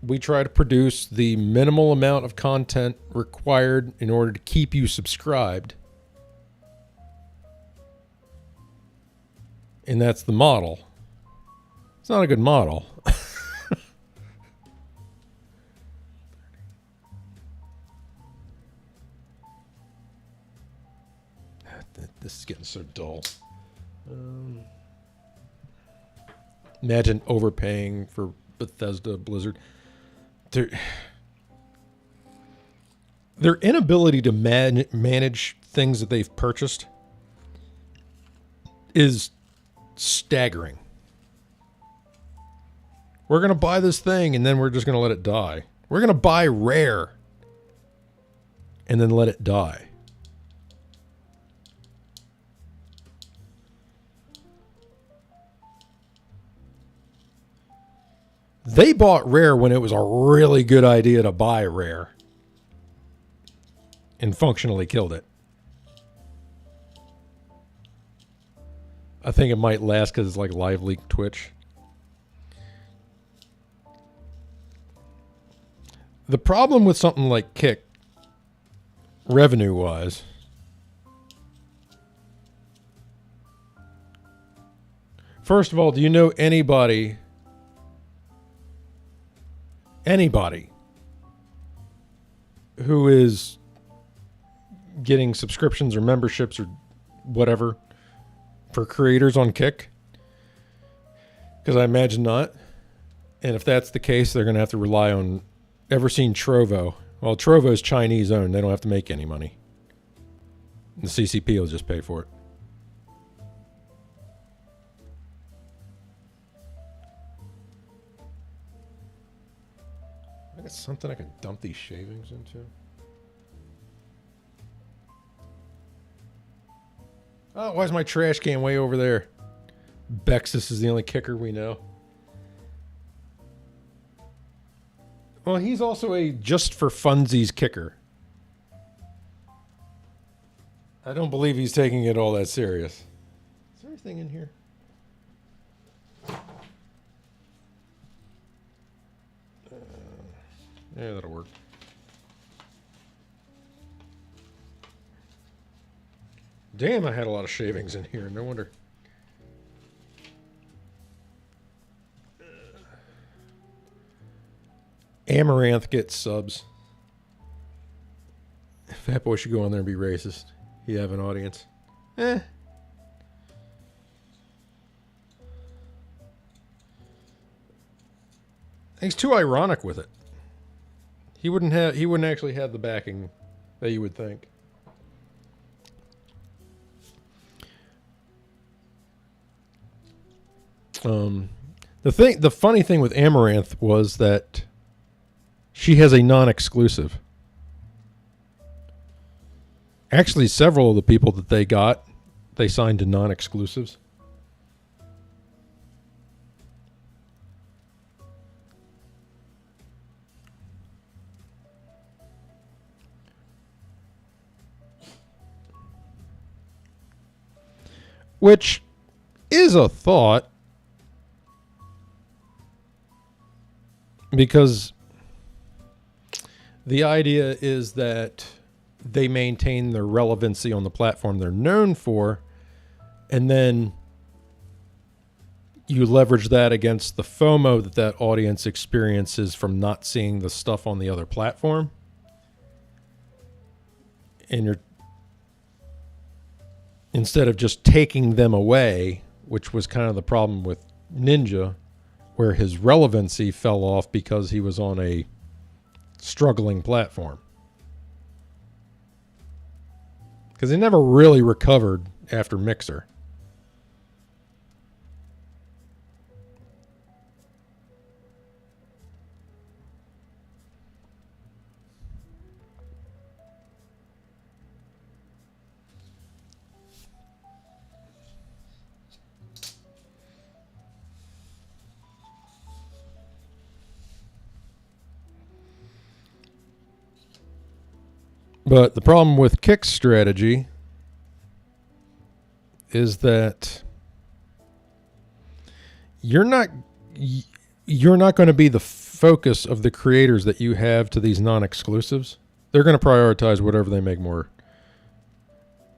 We try to produce the minimal amount of content required in order to keep you subscribed. And that's the model. It's not a good model. This is getting so dull. Imagine overpaying for Bethesda, Blizzard. Their inability to manage things that they've purchased is staggering. We're going to buy this thing and then we're just going to let it die. We're going to buy Rare and then let it die. They bought Rare when it was a really good idea to buy Rare and functionally killed it. I think it might last because it's like live leak Twitch. The problem with something like Kick, revenue-wise, first of all, do you know anybody who is getting subscriptions or memberships or whatever for creators on Kick? Because I imagine not. And if that's the case, they're going to have to rely on... Ever seen Trovo? Well, Trovo's Chinese owned. They don't have to make any money. The CCP will just pay for it. I got something I can dump these shavings into. Oh, why is my trash can way over there? Bexus is the only kicker we know. Well, he's also a just for funsies kicker. I don't believe he's taking it all that serious. Is there anything in here? Yeah, that'll work. Damn, I had a lot of shavings in here. No wonder. Amaranth gets subs. Fat Boy should go on there and be racist. He have an audience. He's too ironic with it. He wouldn't actually have the backing that you would think. The funny thing with Amaranth was that she has a non-exclusive. Actually, several of the people that they signed to non-exclusives. which is a thought, because the idea is that they maintain their relevancy on the platform they're known for, and then you leverage that against the FOMO that audience experiences from not seeing the stuff on the other platform. And you're, instead of just taking them away, which was kind of the problem with Ninja, where his relevancy fell off because he was on a struggling platform. Because he never really recovered after Mixer. But the problem with Kick's strategy is that you're not going to be the focus of the creators that you have to these non-exclusives. They're going to prioritize whatever they make more.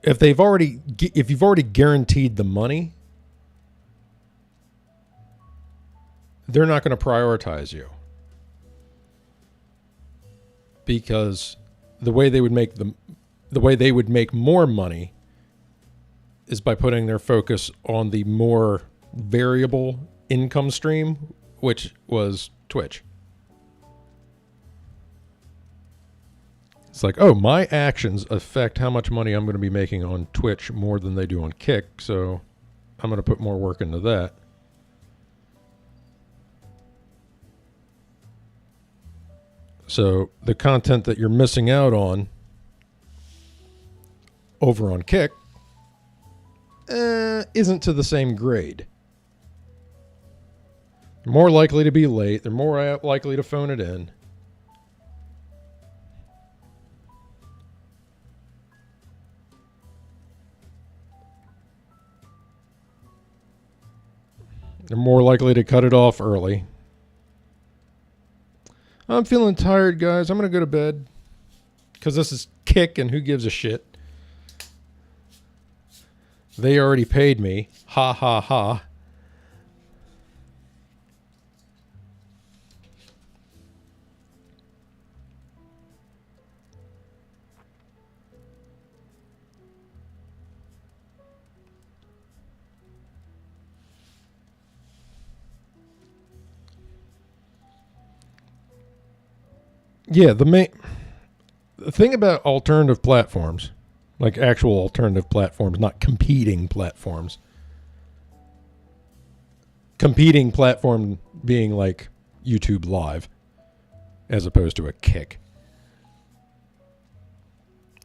If you've already guaranteed the money, they're not going to prioritize you, because the way they would make more money is by putting their focus on the more variable income stream, which was Twitch. It's like, oh, my actions affect how much money I'm going to be making on Twitch more than they do on Kick, so I'm going to put more work into that. So the content that you're missing out on over on Kick isn't to the same grade. They're more likely to be late. They're more likely to phone it in. They're more likely to cut it off early. I'm feeling tired, guys. I'm going to go to bed. Because this is Kick, and who gives a shit? They already paid me. Ha, ha, ha. Yeah, the thing about alternative platforms, like actual alternative platforms, not competing platforms. Competing platform being like YouTube Live, as opposed to a Kick,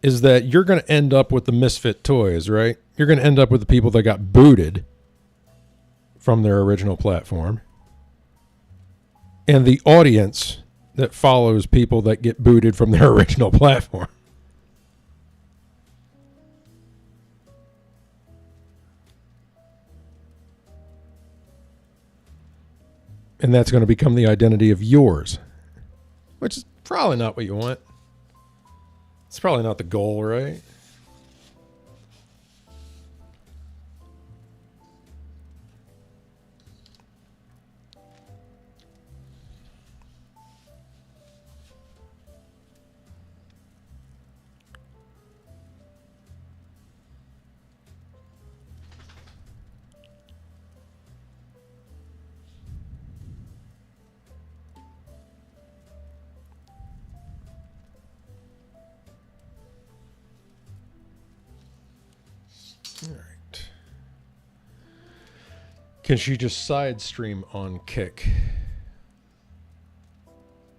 is that you're going to end up with the misfit toys, right? You're going to end up with the people that got booted from their original platform, and the audience that follows people that get booted from their original platform. And that's going to become the identity of yours, which is probably not what you want. It's probably not the goal, right? All right. Can she just side stream on Kick?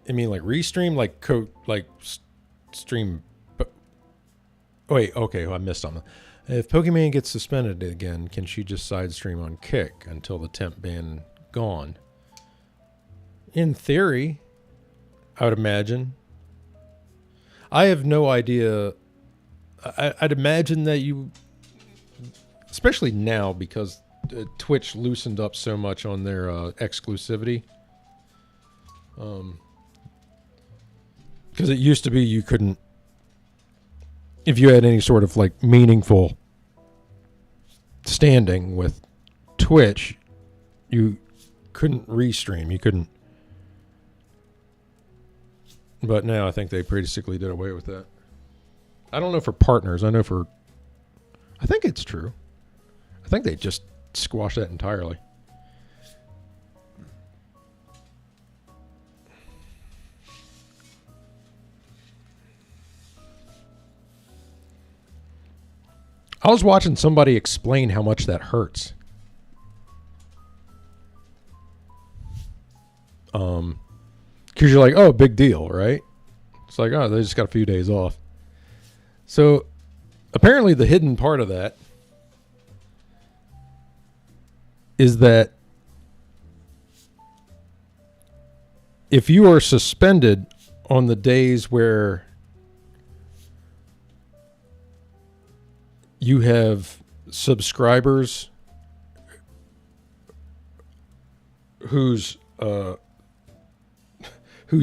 I mean, like restream, like stream. Oh, wait, okay, I missed something. If Pokemon gets suspended again, can she just side stream on Kick until the temp ban gone? In theory, I would imagine. I have no idea. I'd imagine that especially now because Twitch loosened up so much on their exclusivity. Because it used to be you couldn't, if you had any sort of like meaningful standing with Twitch, you couldn't restream. You couldn't. But now I think they basically did away with that. I don't know for partners. I think it's true. I think they just squashed that entirely. I was watching somebody explain how much that hurts. Because you're like, oh, big deal, right? It's like, oh, they just got a few days off. So apparently the hidden part of that is that if you are suspended on the days where you have subscribers whose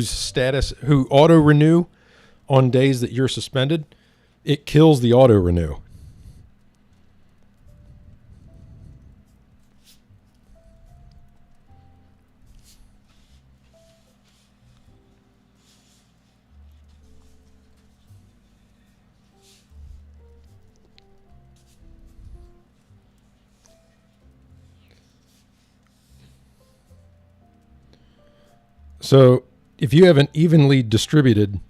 status, who auto renew on days that you're suspended, it kills the auto renew. So if you have an evenly distributed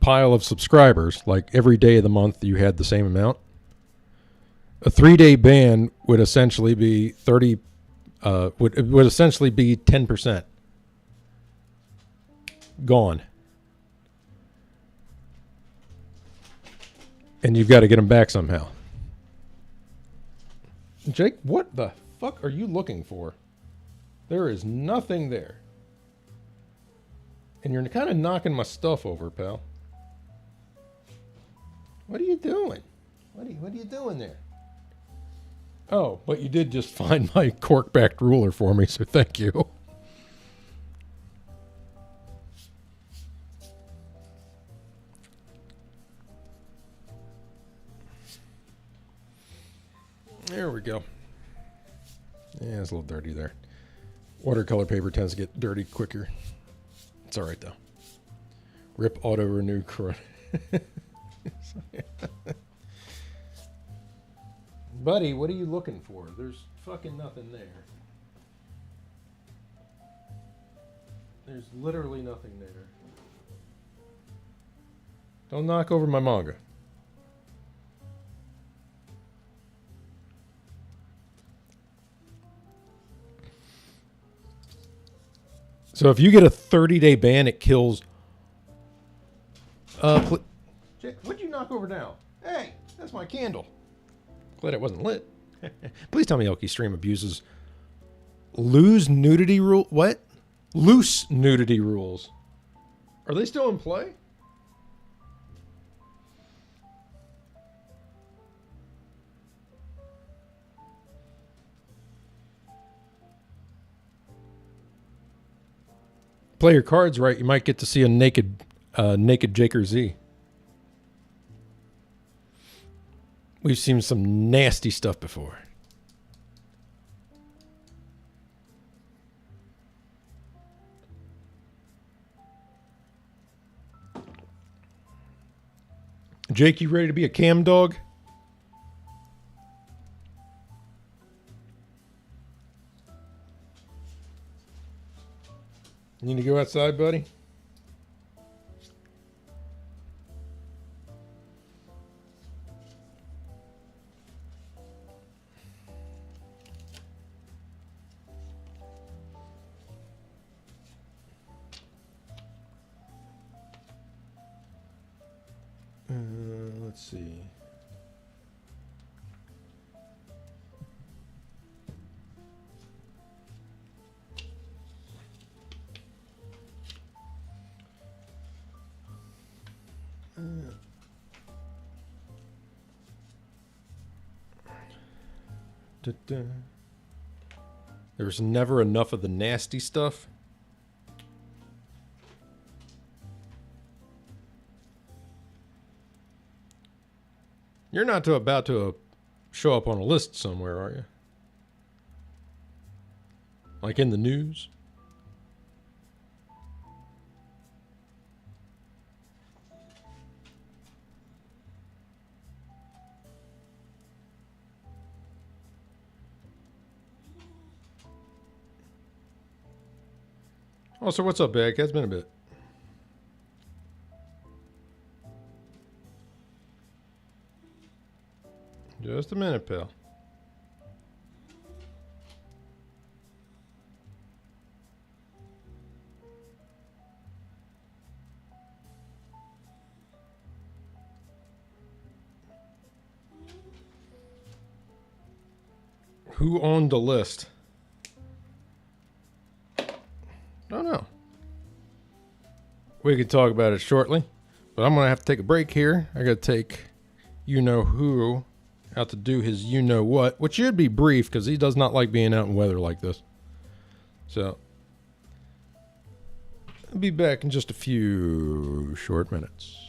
pile of subscribers, like every day of the month you had the same amount, a 3-day ban would essentially be 30, would essentially be 10% gone. And you've got to get them back somehow. Jake, what the fuck are you looking for? There is nothing there. And you're kind of knocking my stuff over, pal. What are you doing? What are you doing there? Oh, but you did just find my cork-backed ruler for me, so thank you. There we go. Yeah, it's a little dirty there. Watercolor paper tends to get dirty quicker. It's all right, though. Rip auto renew. Buddy, what are you looking for? There's fucking nothing there. There's literally nothing there. Don't knock over my manga. So if you get a 30-day ban, it kills. Jake, what'd you knock over now? Hey, that's my candle. Glad it wasn't lit. Please tell me Elky Stream abuses loose nudity rule. What? Loose nudity rules. Are they still in play? Play your cards right, you might get to see a naked Jaker Z. We've seen some nasty stuff before. Jake, you ready to be a cam dog? You need to go outside, buddy? Let's see. Da-da. There's never enough of the nasty stuff. You're not about to show up on a list somewhere, are you? Like in the news? Oh, so what's up, Bag? It's been a bit. Just a minute, pal. Who owned the list? Don't know. We could talk about it shortly, but I'm going to have to take a break here. I got to take you-know-who out to do his you-know-what, which should be brief because he does not like being out in weather like this. So, I'll be back in just a few short minutes.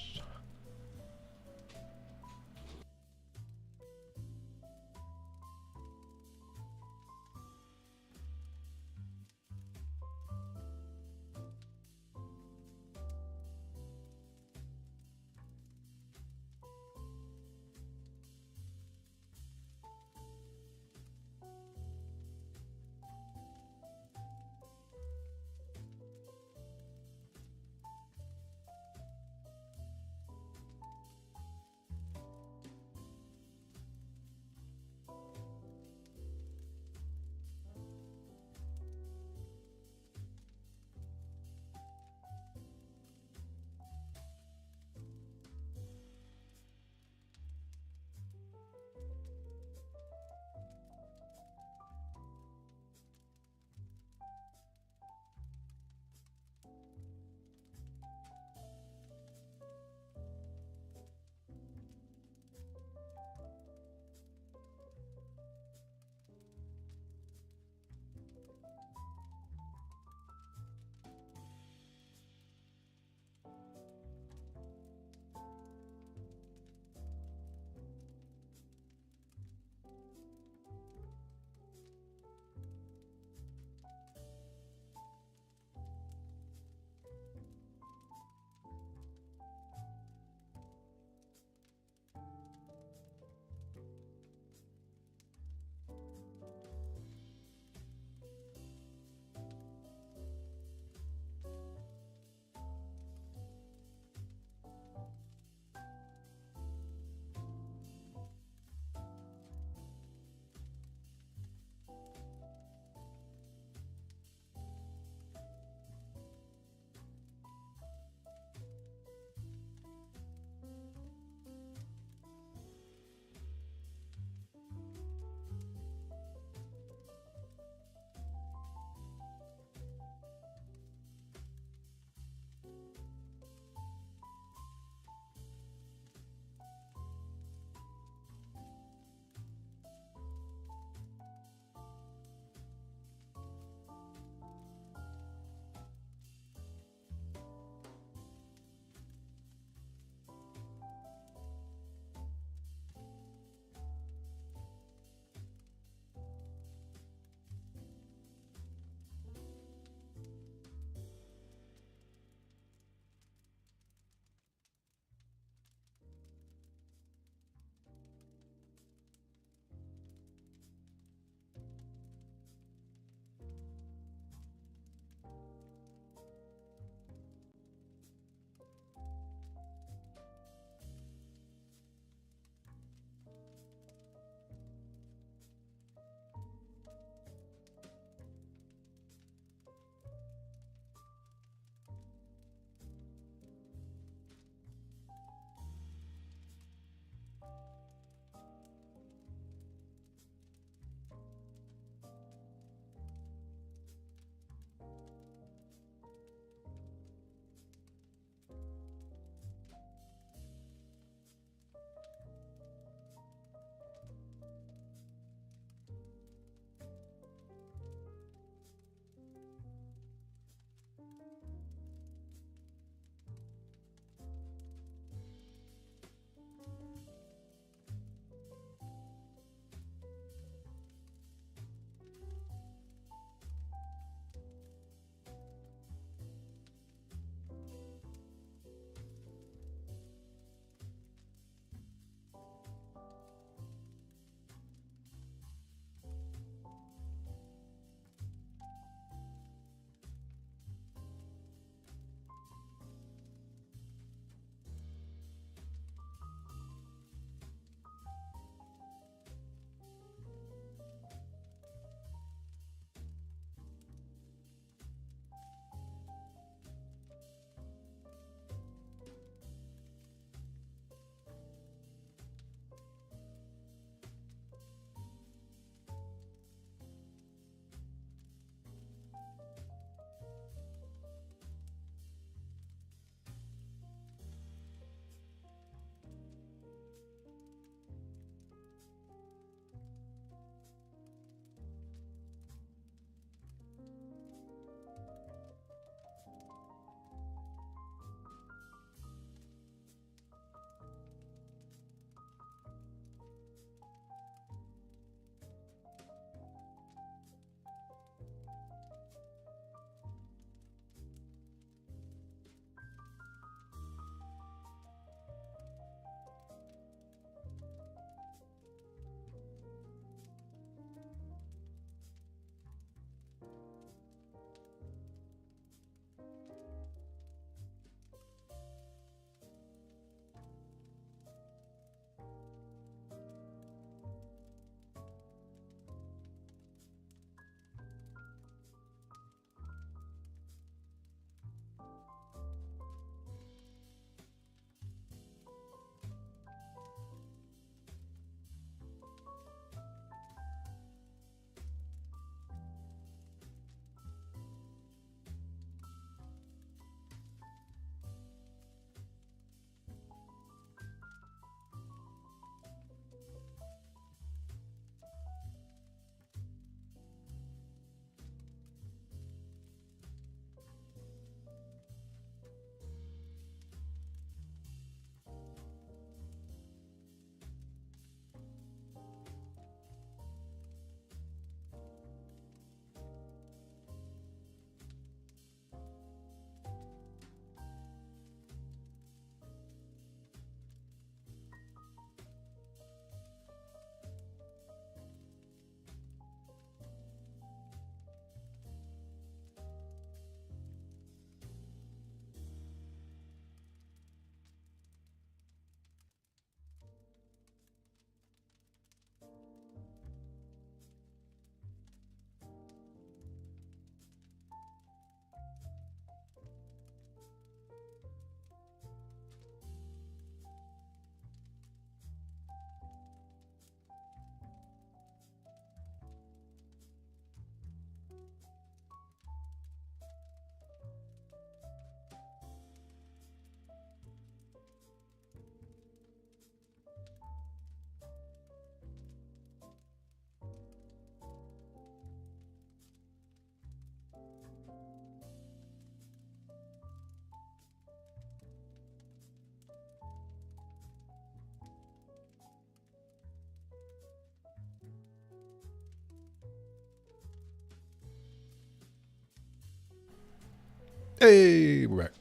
Hey, we're back.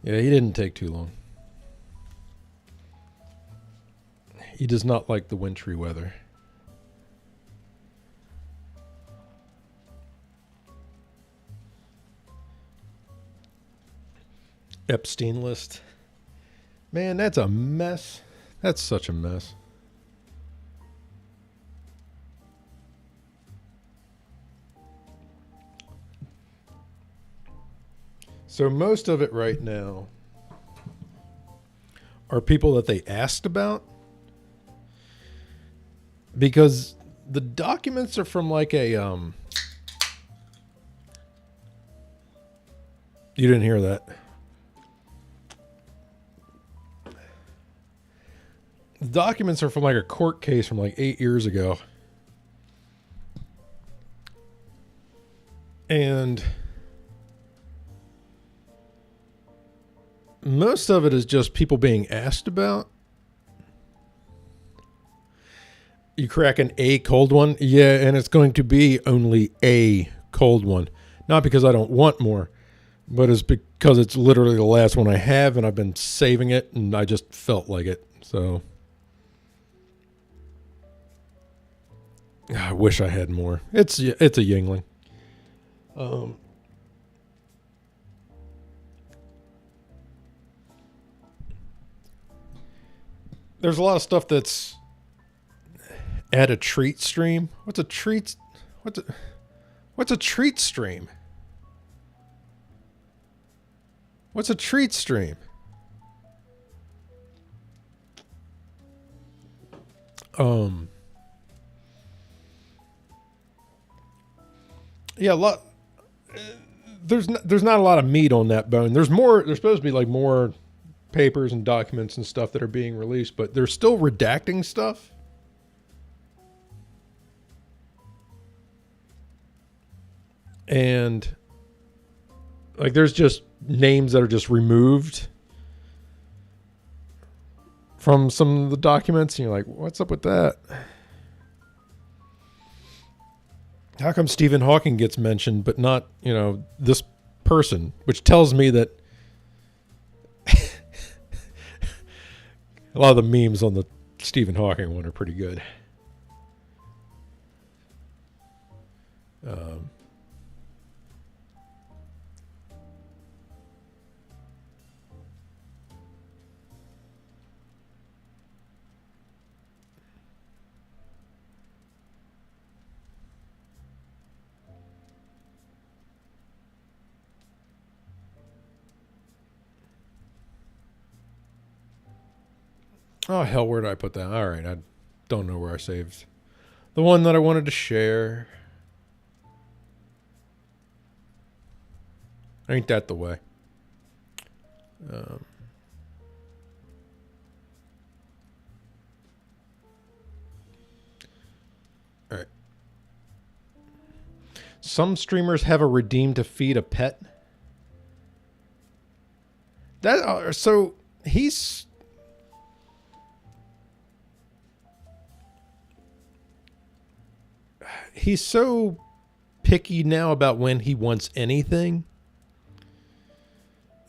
Yeah, he didn't take too long. He does not like the wintry weather. Epstein list. Man, that's a mess. That's such a mess. So most of it right now are people that they asked about, because the documents are from like a you didn't hear that. The documents are from like a court case from like 8 years ago. And most of it is just people being asked about. You crack a cold one? Yeah, and it's going to be only a cold one. Not because I don't want more, but it's because it's literally the last one I have, and I've been saving it, and I just felt like it. So I wish I had more. It's a Yingling. There's a lot of stuff that's at a treat stream. What's a treat? What's a treat stream? What's a treat stream? Yeah, a lot. There's not a lot of meat on that bone. There's more. There's supposed to be like more papers and documents and stuff that are being released, but they're still redacting stuff. And like there's just names that are just removed from some of the documents, and you're like, what's up with that? How come Stephen Hawking gets mentioned but not, this person, which tells me that a lot of the memes on the Stephen Hawking one are pretty good. Oh, hell, where did I put that? All right, I don't know where I saved the one that I wanted to share. Ain't that the way? All right. Some streamers have a redeem to feed a pet. So he's so picky now about when he wants anything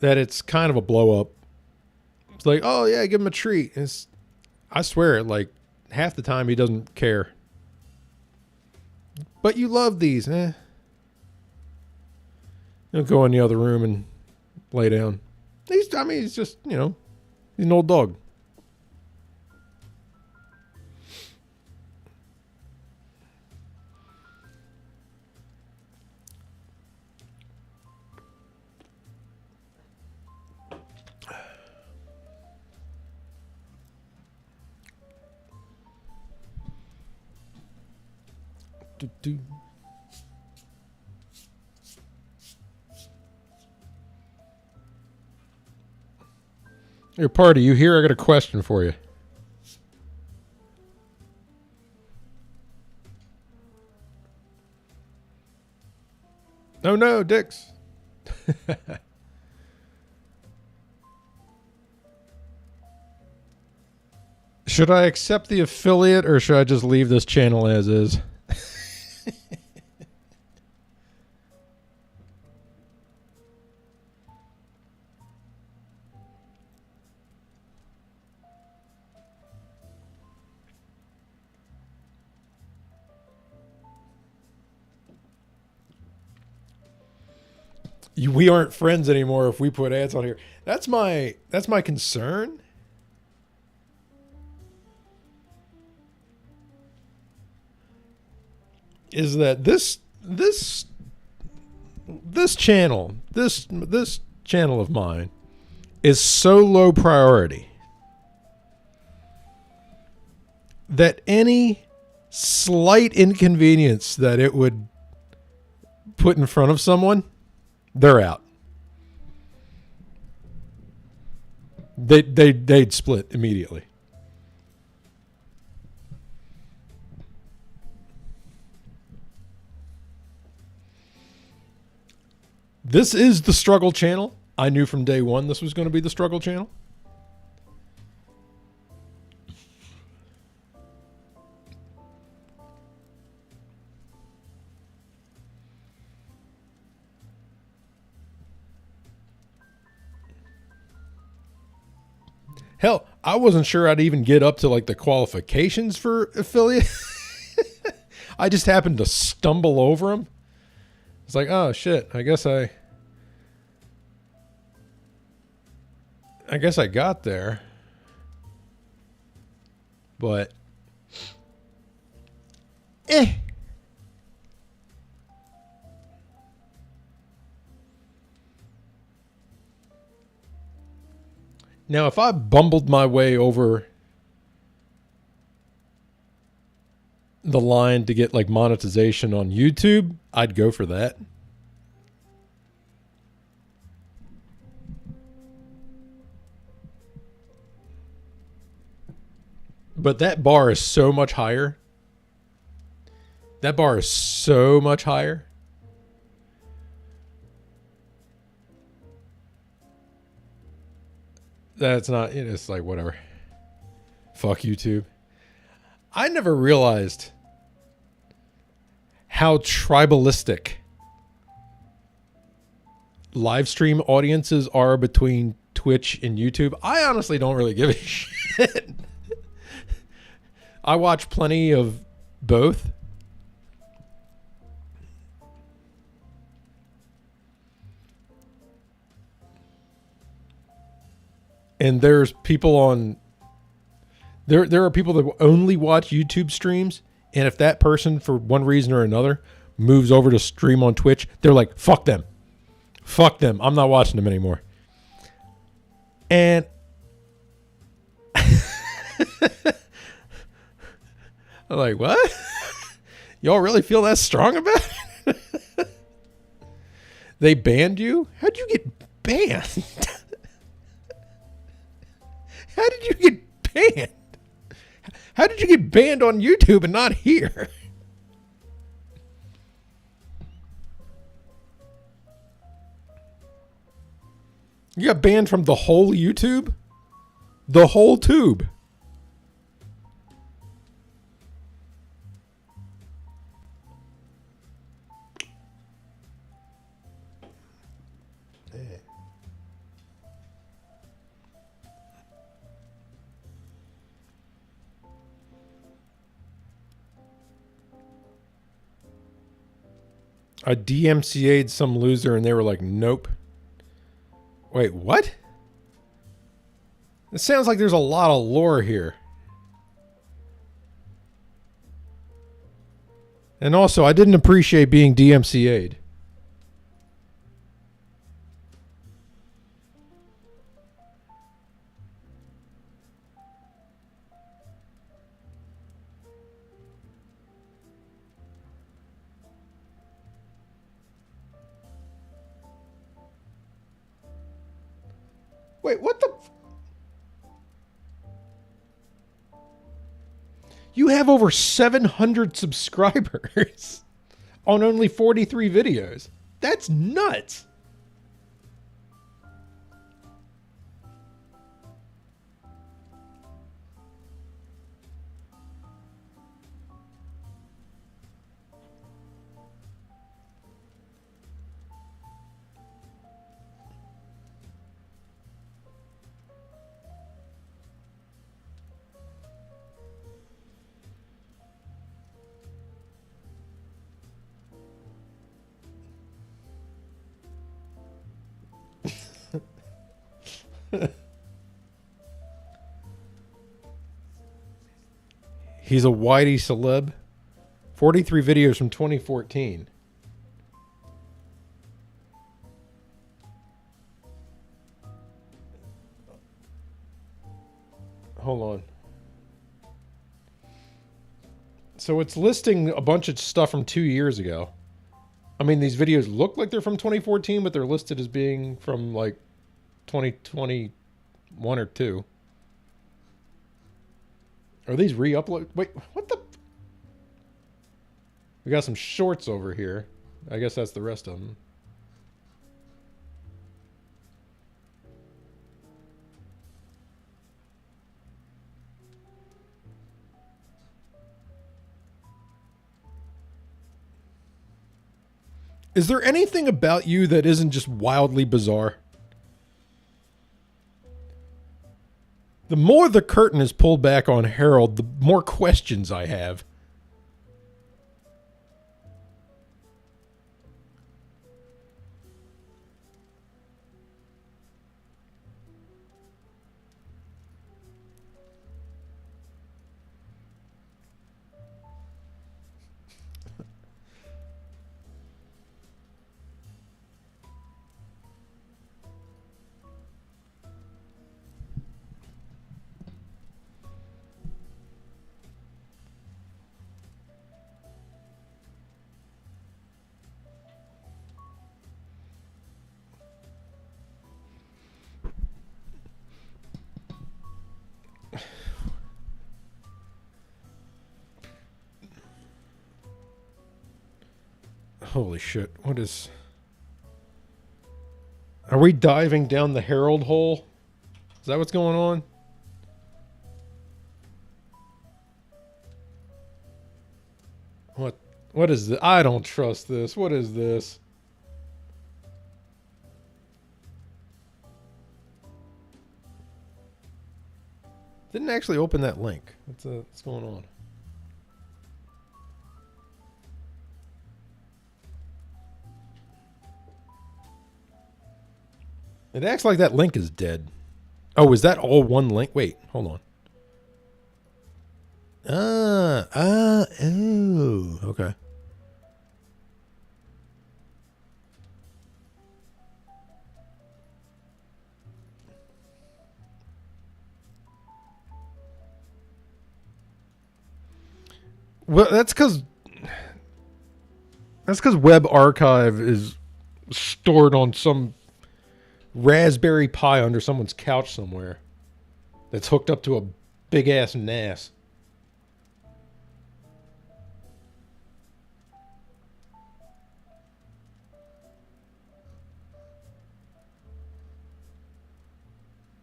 that it's kind of a blow up. It's like, oh yeah, give him a treat. I swear, like half the time he doesn't care. But you love these, He'll go in the other room and lay down. He's just, he's an old dog. Your party, you here? I got a question for you. Oh no, Dix. Should I accept the affiliate or should I just leave this channel as is? we aren't friends anymore if we put ads on here. That's my concern. Is that this channel, this channel of mine is so low priority that any slight inconvenience that it would put in front of someone, they're out. They'd split immediately. This is the struggle channel. I knew from day one this was going to be the struggle channel. Hell, I wasn't sure I'd even get up to like the qualifications for affiliate. I just happened to stumble over them. It's like, oh shit, I guess I got there. But now, if I bumbled my way over the line to get like monetization on YouTube, I'd go for that. But that bar is so much higher. That bar is so much higher. That's not, it's like whatever. Fuck YouTube. I never realized how tribalistic live stream audiences are between Twitch and YouTube. I honestly don't really give a shit. I watch plenty of both. And there's people on there are people that only watch YouTube streams, and if that person for one reason or another moves over to stream on Twitch, they're like, fuck them. Fuck them. I'm not watching them anymore. And I'm like, what? Y'all really feel that strong about it? They banned you? How'd you get banned? How did you get banned? How did you get banned on YouTube and not here? You got banned from the whole YouTube? The whole tube? I DMCA'd some loser and they were like, nope. Wait, what? It sounds like there's a lot of lore here. And also, I didn't appreciate being DMCA'd. Wait, what the? You have over 700 subscribers on only 43 videos. That's nuts. He's a Whitey celeb. 43 videos from 2014. Hold on. So it's listing a bunch of stuff from 2 years ago. I mean, these videos look like they're from 2014, but they're listed as being from like 2021 or 2. Are these re-upload? Wait, what the? We got some shorts over here. I guess that's the rest of them. Is there anything about you that isn't just wildly bizarre? The more the curtain is pulled back on Harold, the more questions I have. Holy shit. What is... Are we diving down the Harold hole? Is that what's going on? What is this? I don't trust this. What is this? Didn't actually open that link. What's going on? It acts like that link is dead. Oh, is that all one link? Wait, hold on. Oh, okay. Well, that's because Web Archive is stored on some Raspberry Pi under someone's couch somewhere that's hooked up to a big ass NAS.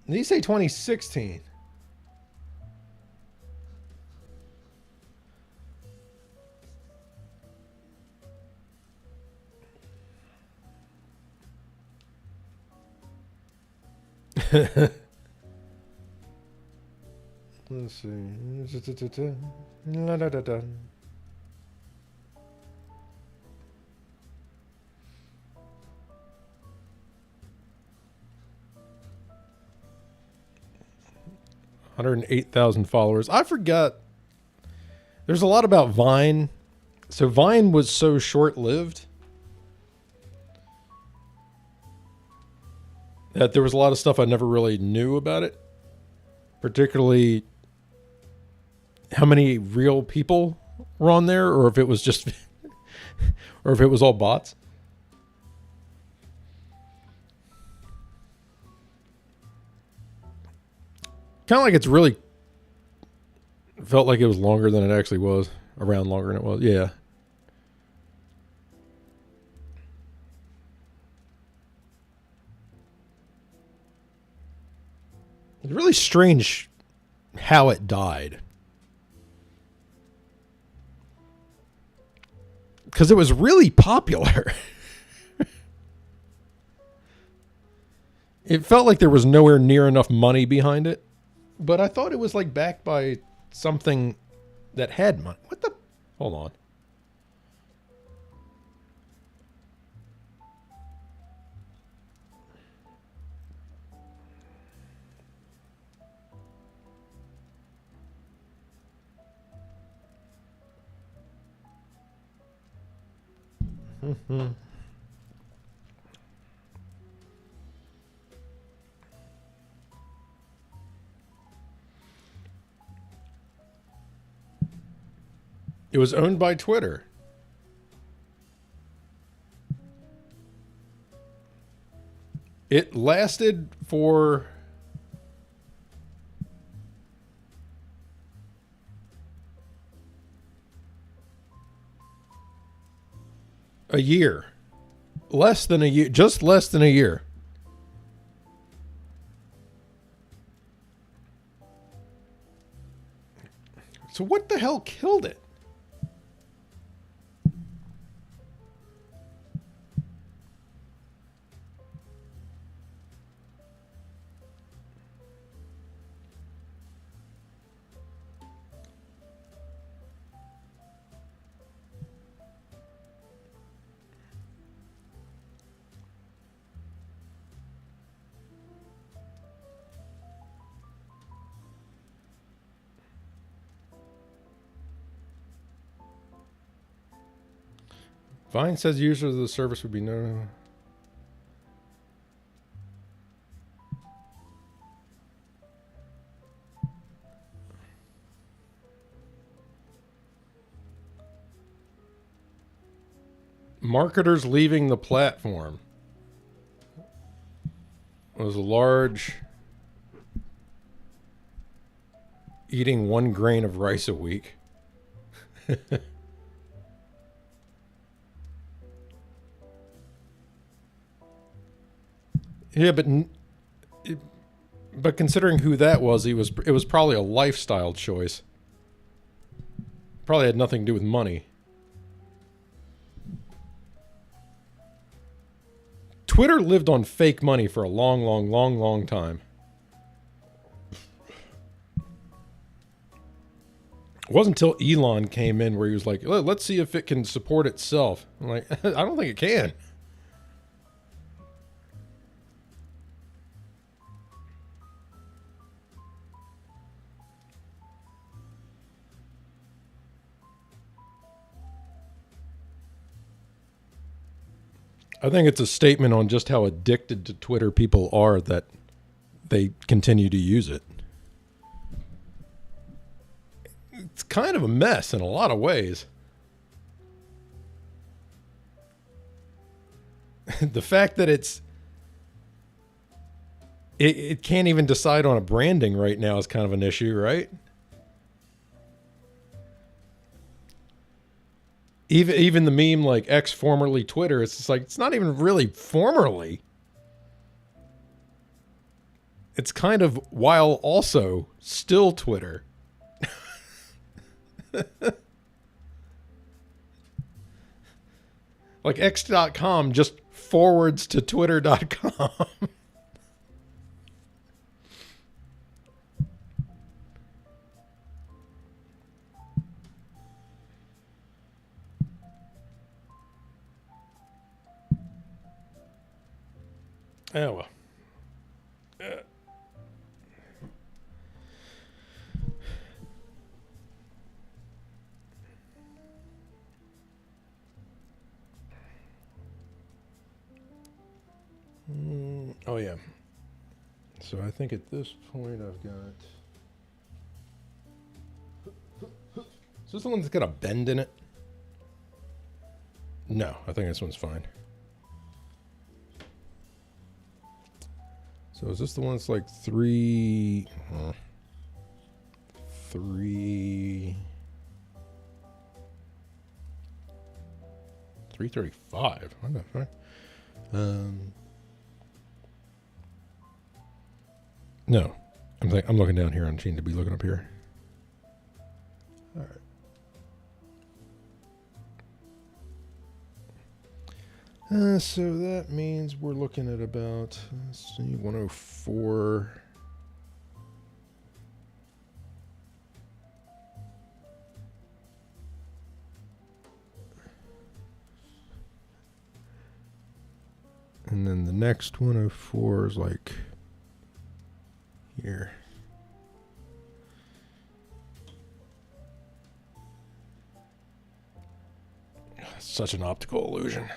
Did he say 2016? Let's see. La, da, da, da. $108,000 followers. I forgot. There's a lot about Vine. So Vine was so short-lived that there was a lot of stuff I never really knew about it. Particularly how many real people were on there, or if it was just, or if it was all bots. Kind of like it's really felt like it was longer than it actually was. Around longer than it was. Yeah. It's really strange how it died. Because it was really popular. It felt like there was nowhere near enough money behind it. But I thought it was like backed by something that had money. What the? Hold on. It was owned by Twitter. It lasted for a year. Less than a year. Just less than a year. So what the hell killed it? Vine says users of the service would be no. Marketers leaving the platform. It was a large eating 1 grain of rice a week. Yeah, but considering who that was, it was probably a lifestyle choice. Probably had nothing to do with money. Twitter lived on fake money for a long time. It wasn't until Elon came in where he was like, let's see if it can support itself. I'm like, I don't think it can. I think it's a statement on just how addicted to Twitter people are that they continue to use it. It's kind of a mess in a lot of ways. The fact that it can't even decide on a branding right now is kind of an issue, right? Even the meme like X formerly Twitter, it's just like it's not even really formerly. It's kind of while also still Twitter. Like X.com just forwards to Twitter.com. Oh, well. Oh, yeah. So I think at this point I've got... Is this the one that's got a bend in it? No, I think this one's fine. So is this the one that's like 335? What the fuck? No, I'm looking down here on Gene to be looking up here. All right. So that means we're looking at about, let's see, 104. And then the next 104 is like here. such an optical illusion.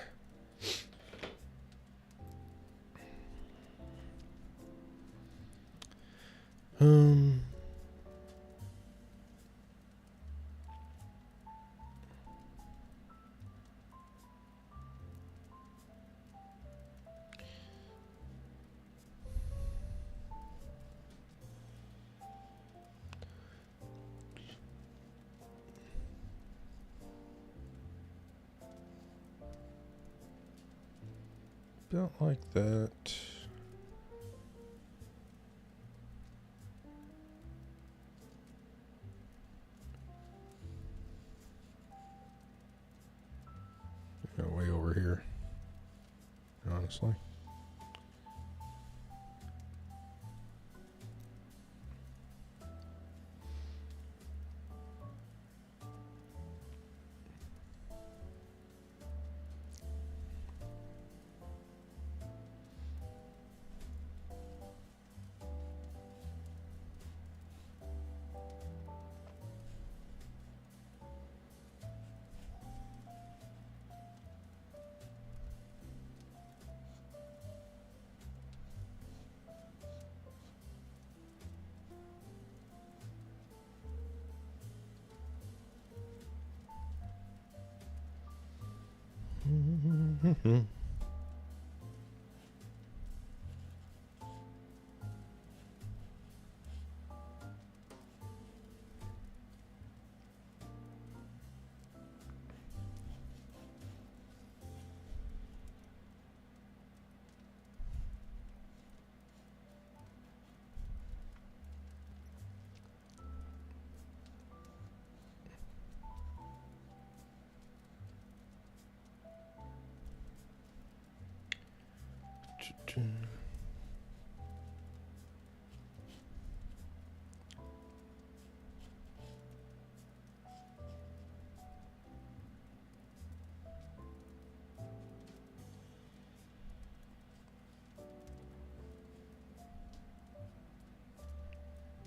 About like that. Way over here, honestly.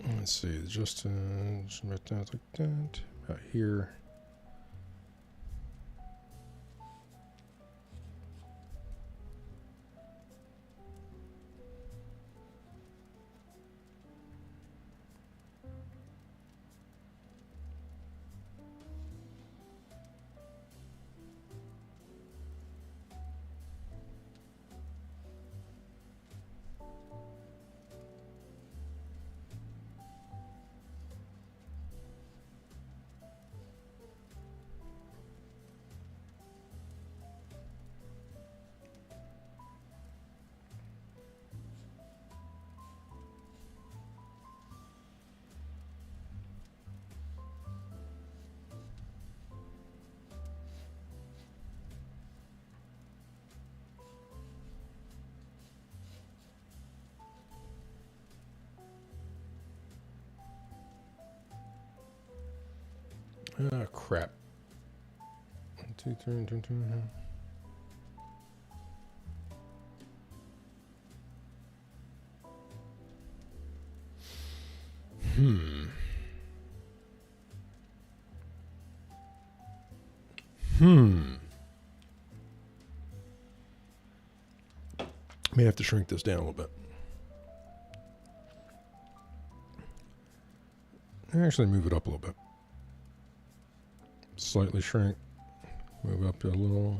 Let's see, just right down like that, about here. Ah, crap. 1, 2, 3, 2, 2. May have to shrink this down a little bit. Actually, move it up a little bit. Slightly shrink. Move up a little.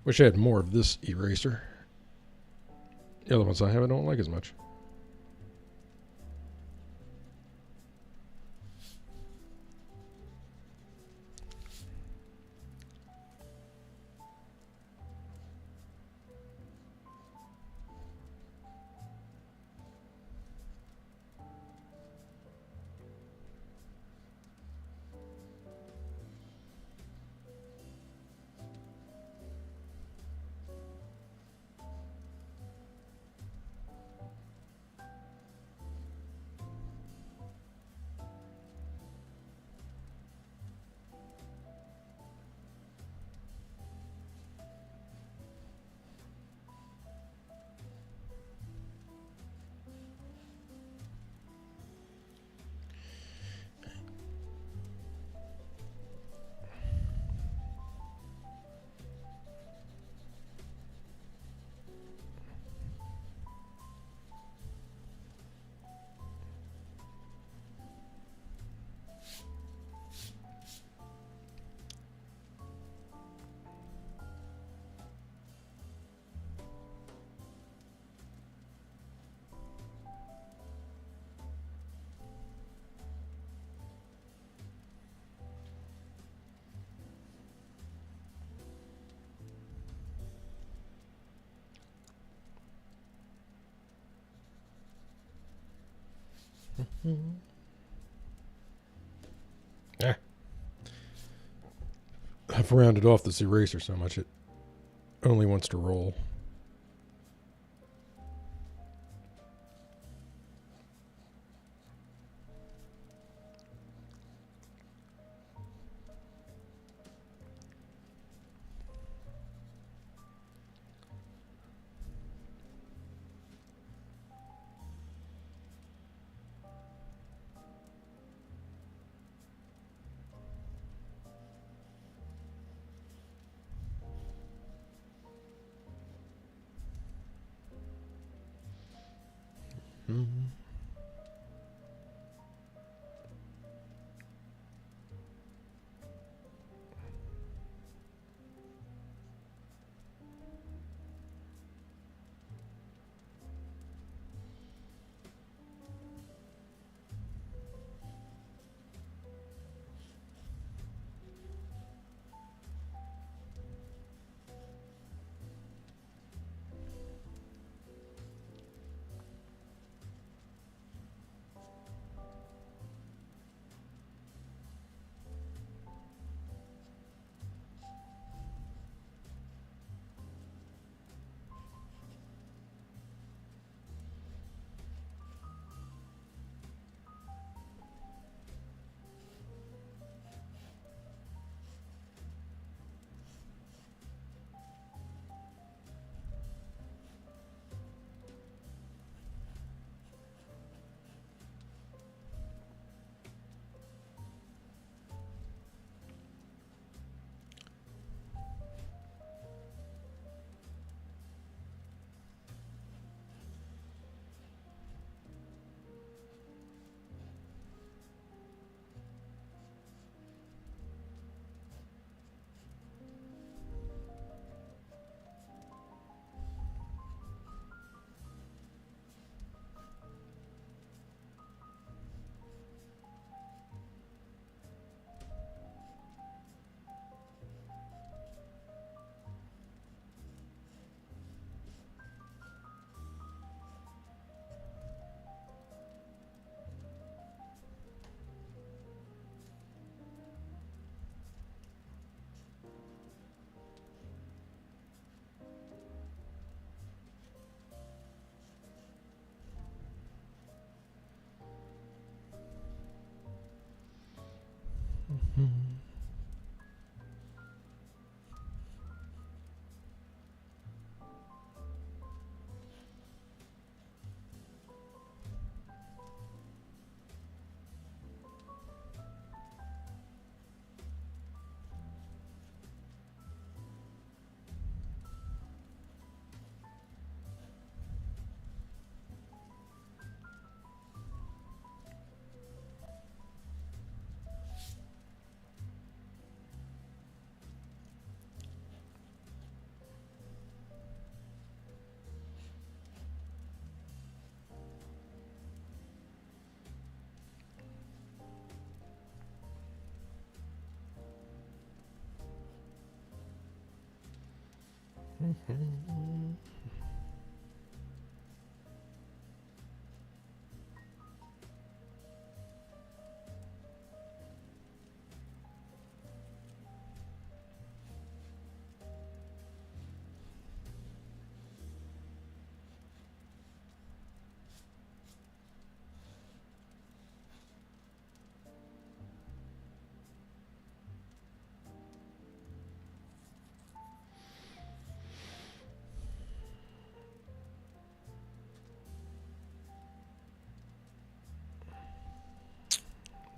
Wish I had more of this eraser. The other ones I have I don't like as much. Ah. I've rounded off this eraser so much it only wants to roll. Mm-hmm.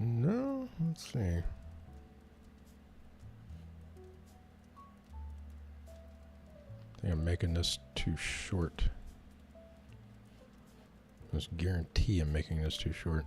No, let's see. I think I'm making this too short. I just guarantee I'm making this too short.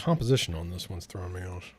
composition on this one's throwing me off.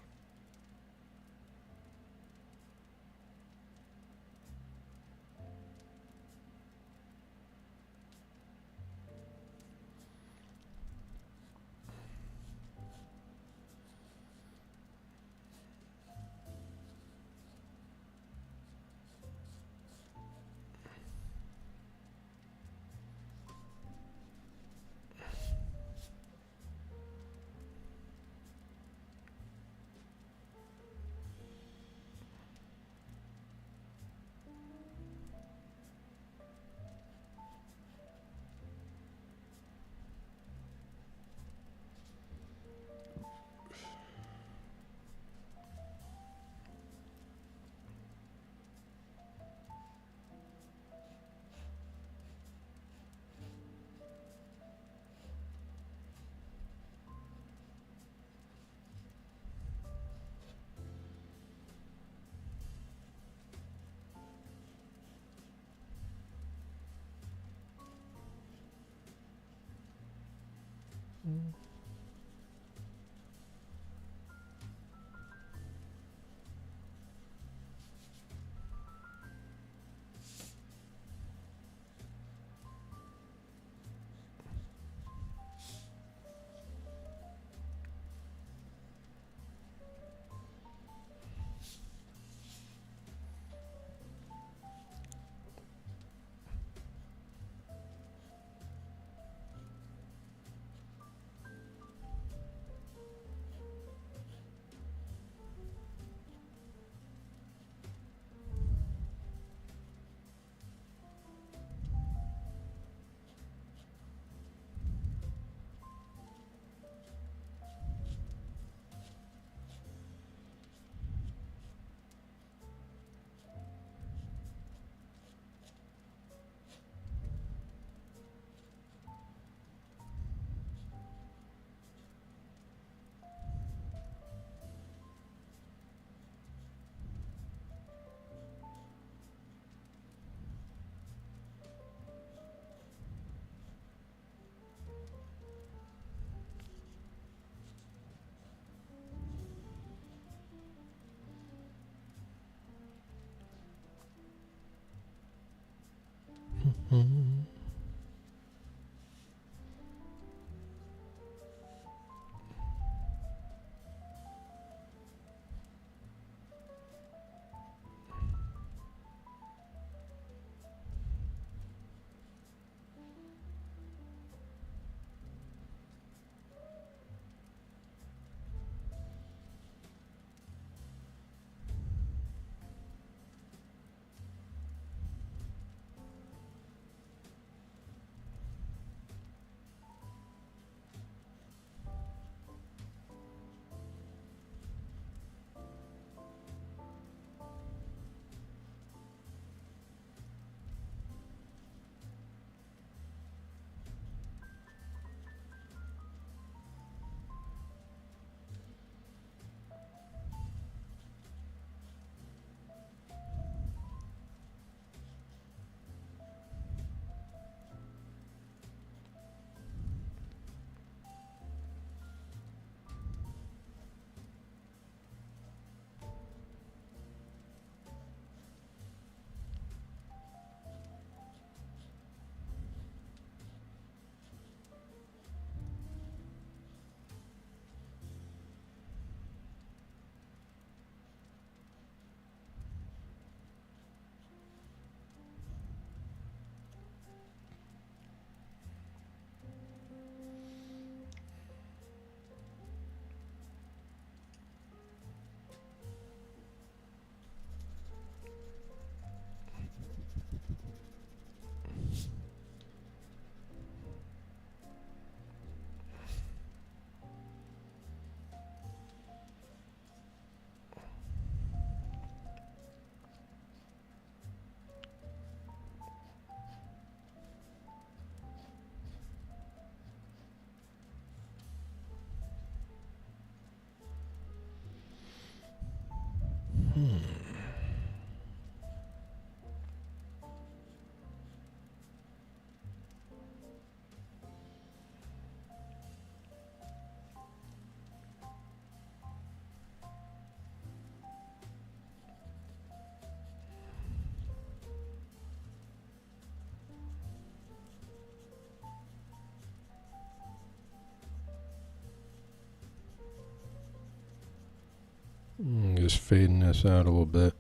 Just fading this out a little bit.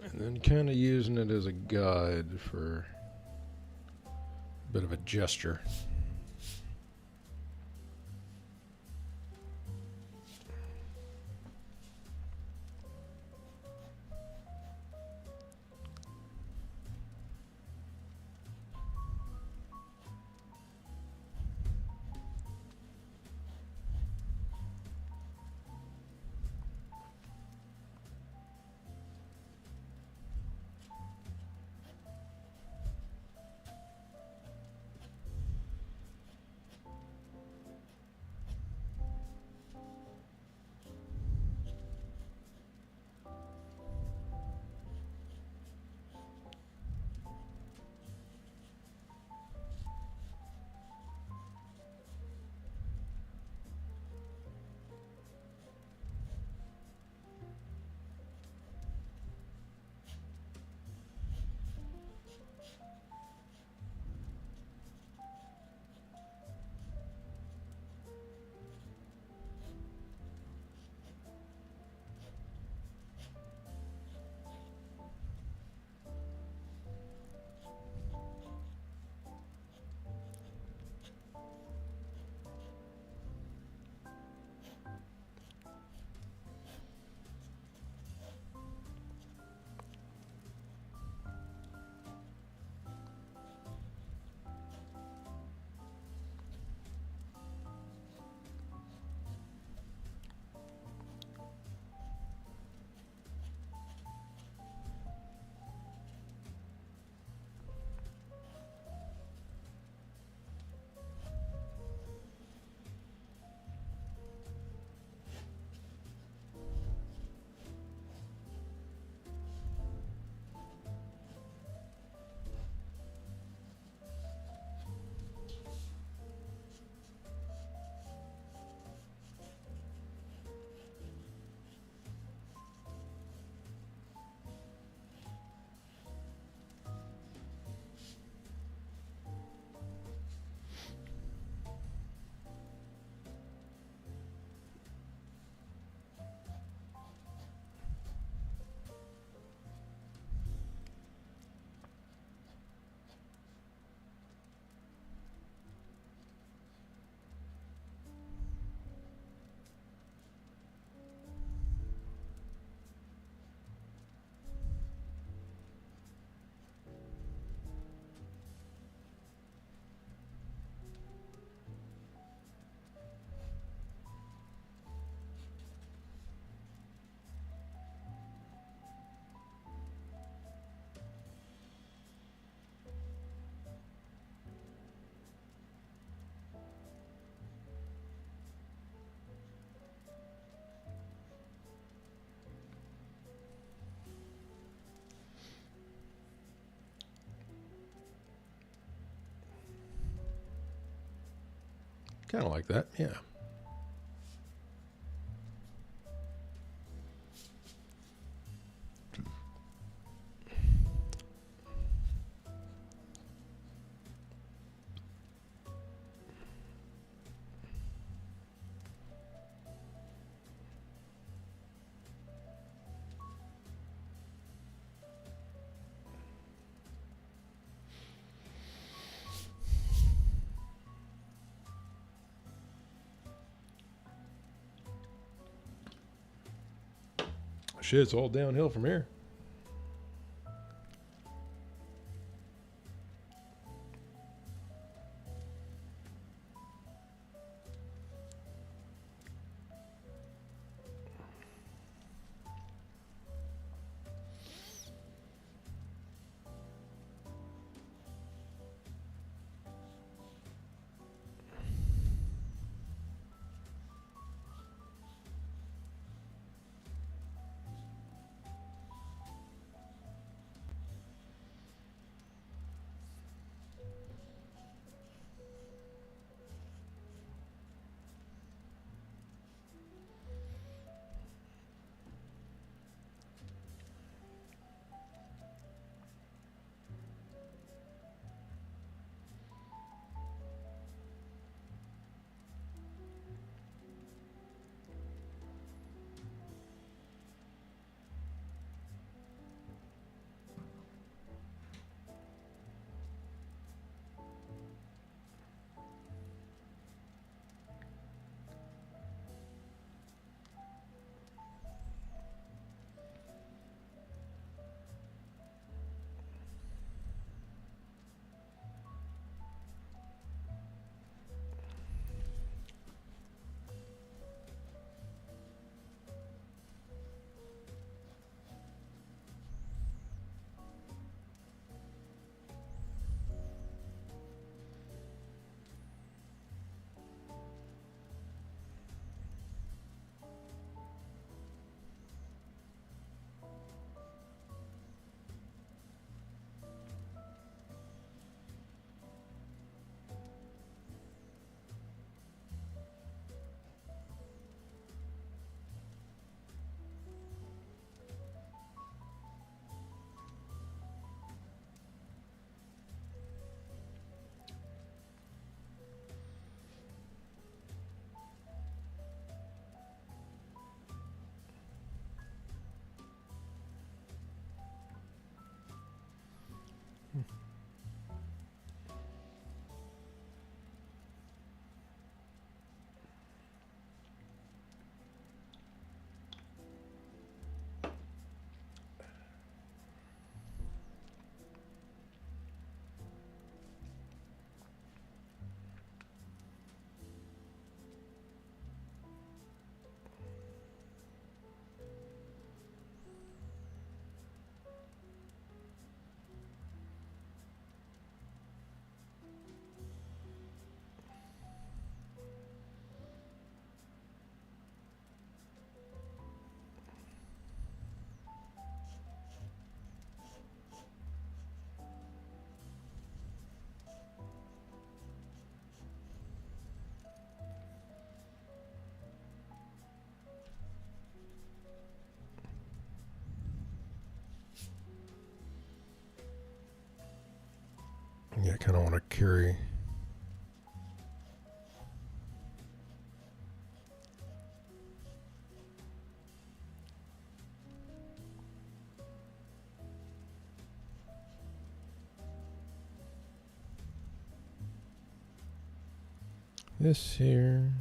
And then kind of using it as a guide for a bit of a gesture. Kind of like that, yeah. Shit, it's all downhill from here. kind of want to carry. This here.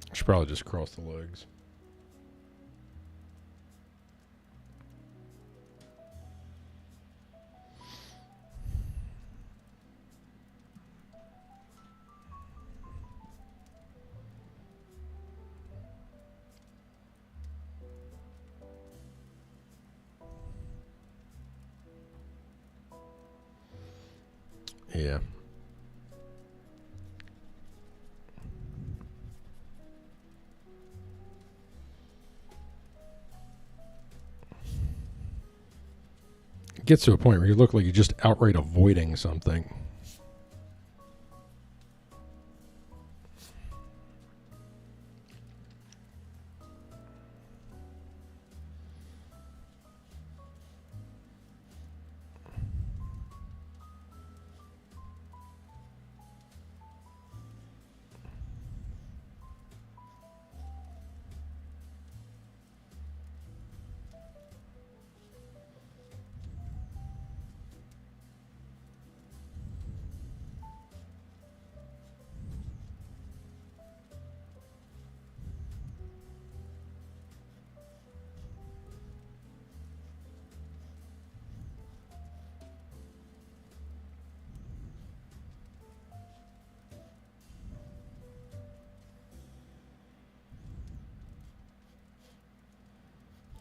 I should probably just cross the legs. Yeah. It gets to a point where you look like you're just outright avoiding something.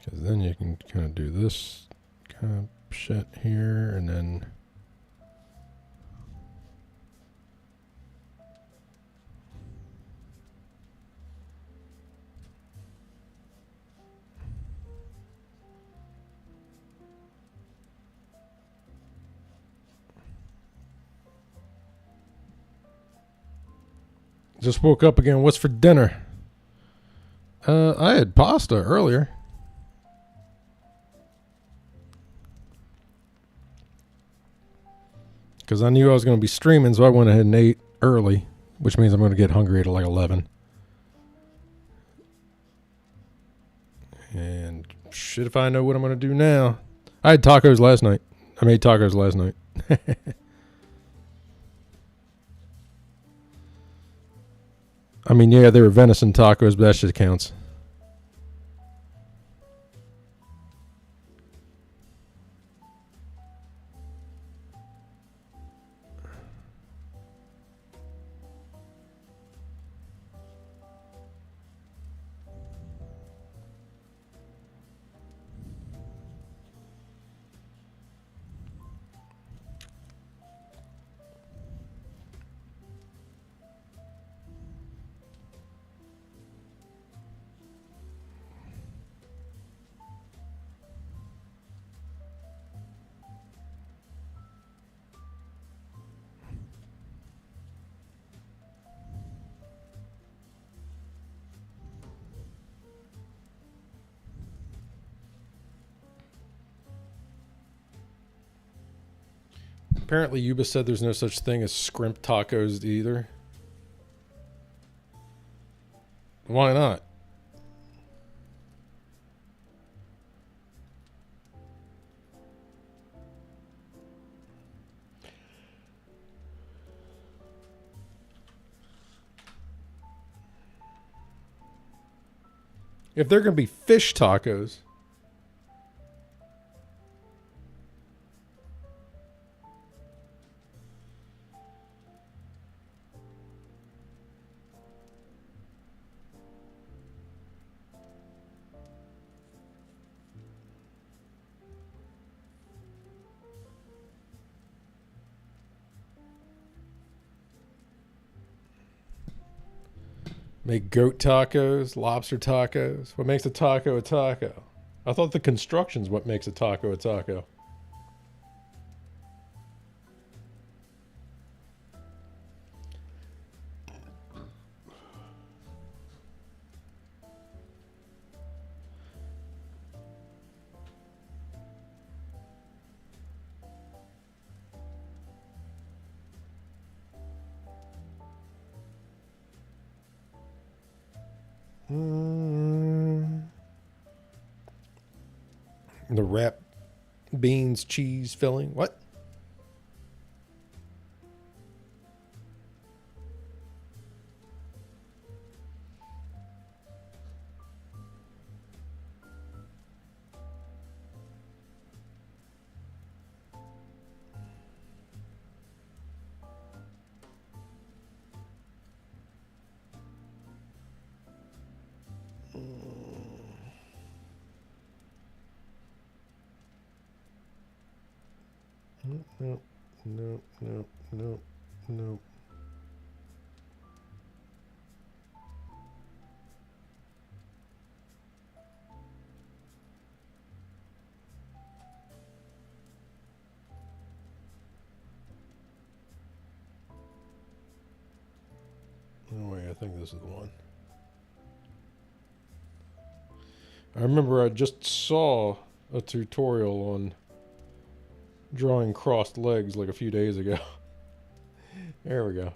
Because then you can kind of do this kind of shit here, and then just woke up again. What's for dinner? I had pasta earlier. Because I knew I was going to be streaming, so I went ahead and ate early, which means I'm going to get hungry at like 11. And shit if I know what I'm going to do now. I had tacos last night. I made tacos last night. I mean, yeah, they were venison tacos, but that shit counts. Apparently, Yuba said there's no such thing as scrimp tacos either. Why not? If they're going to be fish tacos, make goat tacos, lobster tacos. What makes a taco a taco? I thought the construction's what makes a taco a taco. The wrap beans, cheese filling. What? No. Oh wait, I think this is the one. I remember I just saw a tutorial on drawing crossed legs like a few days ago. There we go.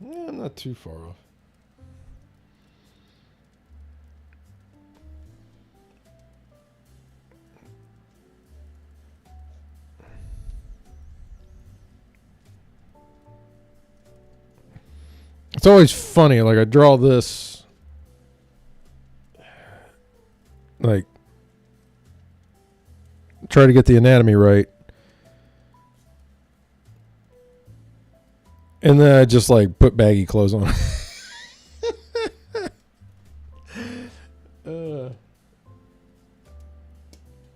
Yeah, I'm not too far off. It's always funny, like I draw this, like try to get the anatomy right, and then I just like put baggy clothes on.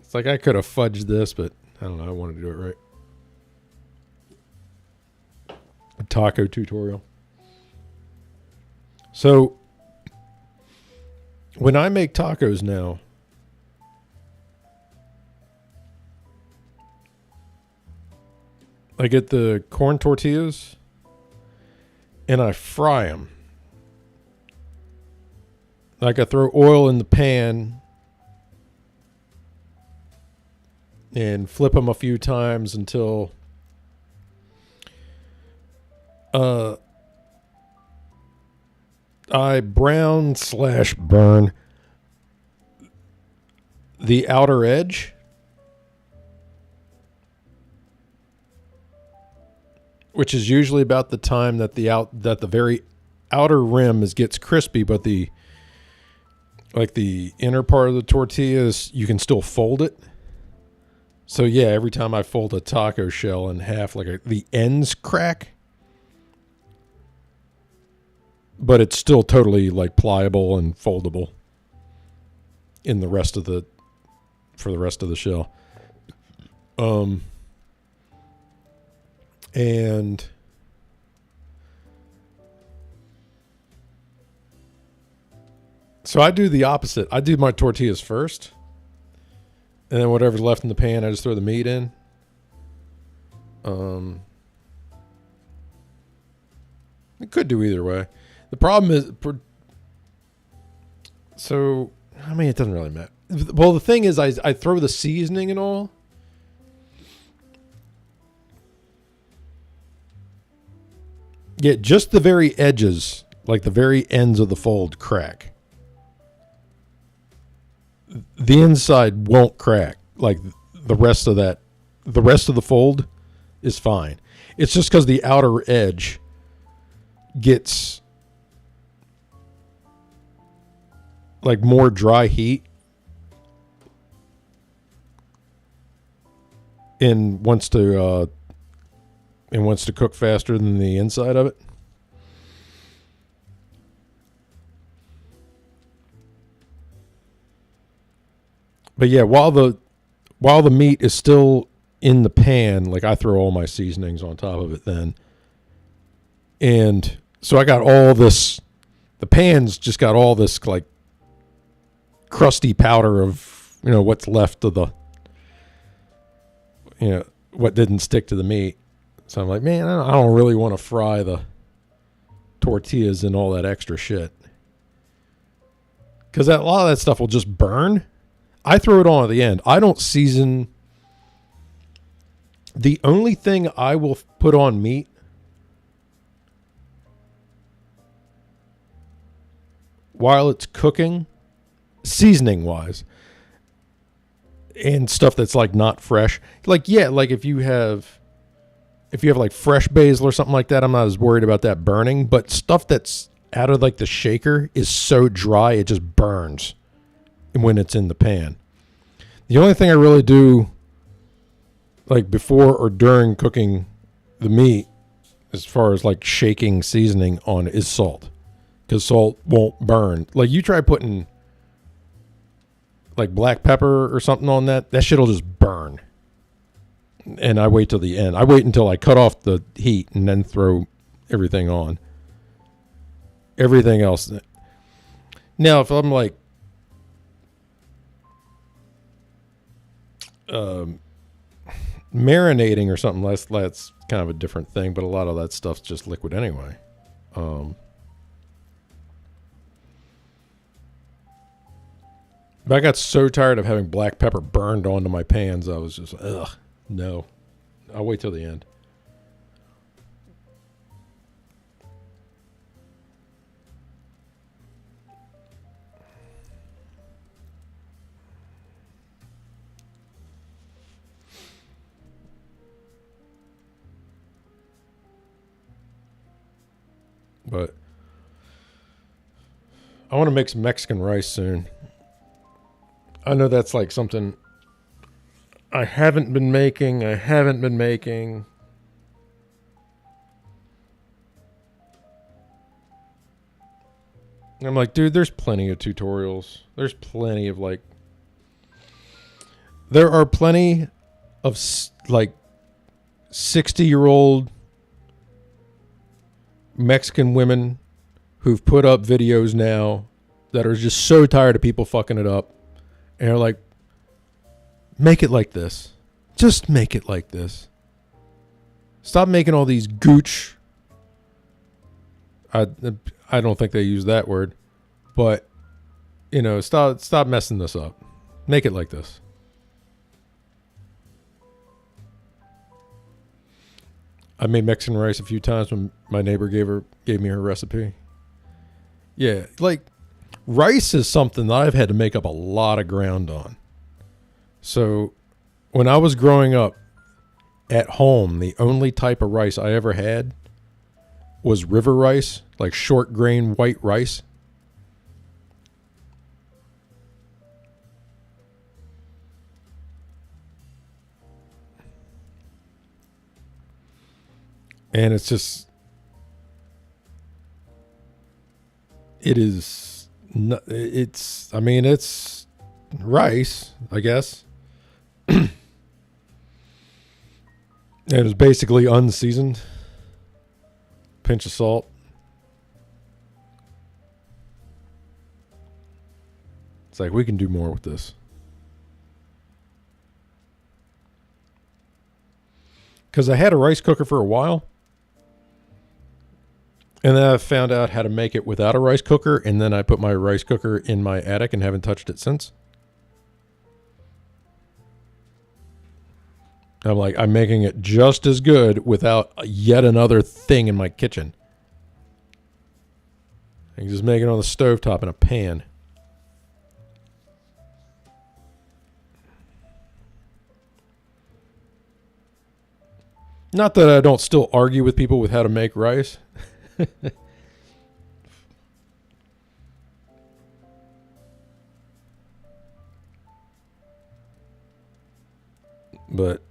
It's like I could have fudged this, but I don't know, I wanted to do it right. A taco tutorial. So, when I make tacos now, I get the corn tortillas and I fry them. Like I throw oil in the pan and flip them a few times until I brown/burn the outer edge, which is usually about the time that the very outer rim gets crispy, but the inner part of the tortillas, you can still fold it. So yeah, every time I fold a taco shell in half, the ends crack. But it's still totally pliable and foldable for the rest of the shell. And so I do the opposite. I do my tortillas first, and then whatever's left in the pan, I just throw the meat in. It could do either way. The problem is, it doesn't really matter. Well, the thing is, I throw the seasoning and all. Yeah, just the very edges, like the very ends of the fold, crack. The inside won't crack. like the rest of the fold is fine. It's just because the outer edge gets like more dry heat and wants to cook faster than the inside of it. But yeah, while the meat is still in the pan, like I throw all my seasonings on top of it then. And so I got all this, the pan's just got all this like crusty powder of, what's left of the, what didn't stick to the meat. So I'm like, man, I don't really want to fry the tortillas and all that extra shit. Because a lot of that stuff will just burn. I throw it on at the end. I don't season. The only thing I will put on meat while it's cooking, seasoning wise, and stuff that's like not fresh, like if you have like fresh basil or something like that, I'm not as worried about that burning. But stuff that's out of like the shaker is so dry it just burns when it's in the pan. The only thing I really do like before or during cooking the meat, as far as like shaking seasoning on, is salt, because salt won't burn. Like you try putting like black pepper or something on that shit'll just burn. And I wait till the end. I wait until I cut off the heat and then throw everything on. Everything else. Now, if I'm like marinating or something, that's kind of a different thing, but a lot of that stuff's just liquid anyway. But I got so tired of having black pepper burned onto my pans, I was just, no. I'll wait till the end. But I want to make some Mexican rice soon. I know that's like something I haven't been making. I'm like, dude, there's plenty of tutorials. There's plenty of there are plenty of like 60-year-old Mexican women who've put up videos now that are just so tired of people fucking it up. And they're like, make it like this. Just make it like this. Stop making all these gooch. I don't think they use that word. But, stop messing this up. Make it like this. I made Mexican rice a few times when my neighbor gave me her recipe. Yeah, like rice is something that I've had to make up a lot of ground on. So when I was growing up at home, the only type of rice I ever had was river rice, like short grain white rice. And it's just, it's rice, I guess. And it was basically unseasoned. Pinch of salt. It's like, we can do more with this. Because I had a rice cooker for a while. And then I found out how to make it without a rice cooker. And then I put my rice cooker in my attic and haven't touched it since. I'm like, I'm making it just as good without yet another thing in my kitchen. I can just make it on the stovetop in a pan. Not that I don't still argue with people with how to make rice. But,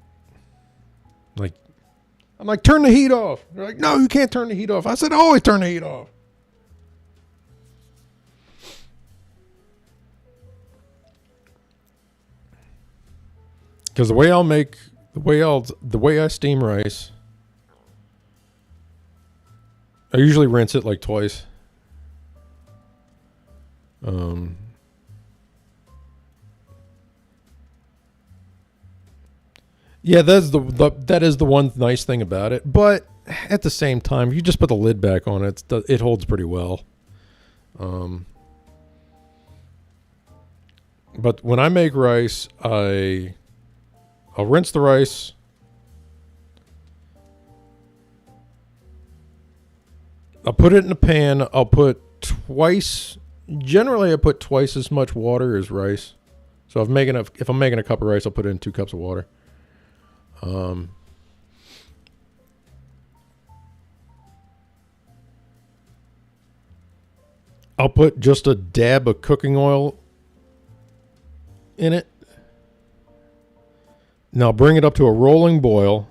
like, I'm like, turn the heat off. They're like, no, you can't turn the heat off. I said, always turn the heat off. Because the way I steam rice, I usually rinse it like twice. Yeah, that is the one nice thing about it. But at the same time, if you just put the lid back on it, it holds pretty well. But when I make rice, I'll rinse the rice. I'll put it in a pan. I'll put twice. Generally, I put twice as much water as rice. So if I'm making a cup of rice, I'll put in 2 cups of water. I'll put just a dab of cooking oil in it. Now bring it up to a rolling boil.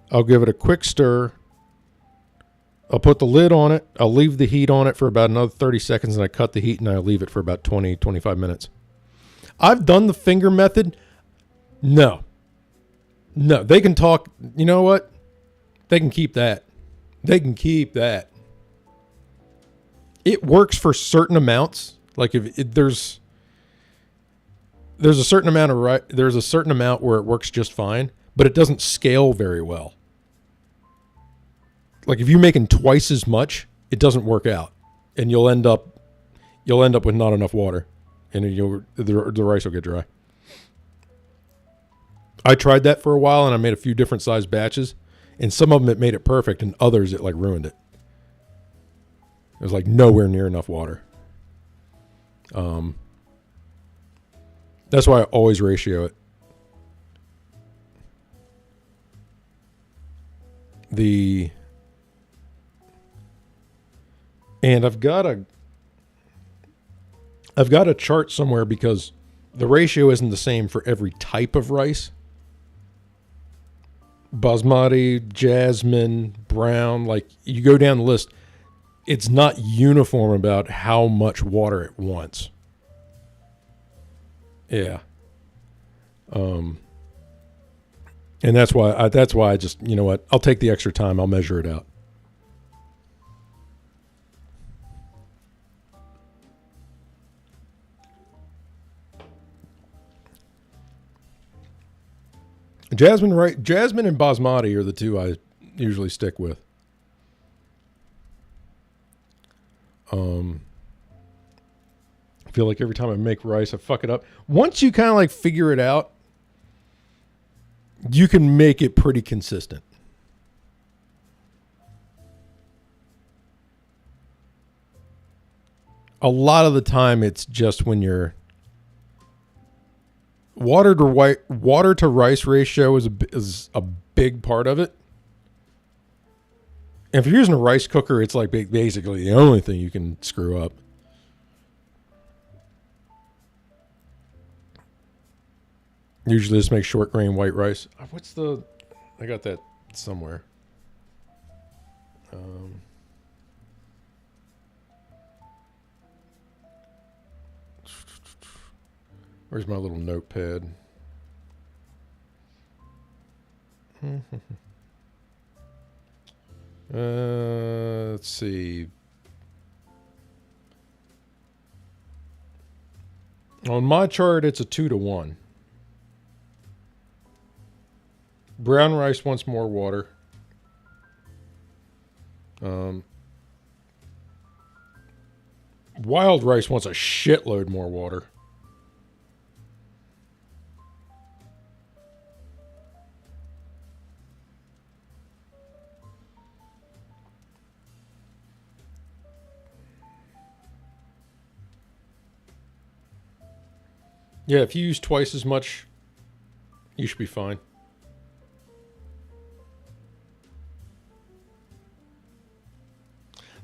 I'll give it a quick stir. I'll put the lid on it. I'll leave the heat on it for about another 30 seconds, and I cut the heat, and I leave it for about 20, 25 minutes. I've done the finger method. No, they can talk. You know what? They can keep that. It works for certain amounts. Like if there's a certain amount of there's a certain amount where it works just fine, but it doesn't scale very well. Like if you're making twice as much, it doesn't work out, and you'll end up with not enough water, and the rice will get dry. I tried that for a while, and I made a few different sized batches, and some of them it made it perfect, and others it like ruined it. It was like nowhere near enough water. That's why I always ratio it. And I've got a chart somewhere because the ratio isn't the same for every type of rice. Basmati, jasmine, brown, like you go down the list, it's not uniform about how much water it wants. Yeah. And that's why I just, you know what, I'll take the extra time, I'll measure it out. Jasmine and basmati are the two I usually stick with. I feel like every time I make rice, I fuck it up. Once you kind of like figure it out, you can make it pretty consistent. A lot of the time, it's just when you're water to rice ratio is a big part of it. And if you're using a rice cooker, it's like basically the only thing you can screw up. Usually just make short grain white rice. I got that somewhere. Where's my little notepad? Let's see. On my chart, it's a 2-to-1. Brown rice wants more water. Wild rice wants a shitload more water. Yeah, if you use twice as much, you should be fine.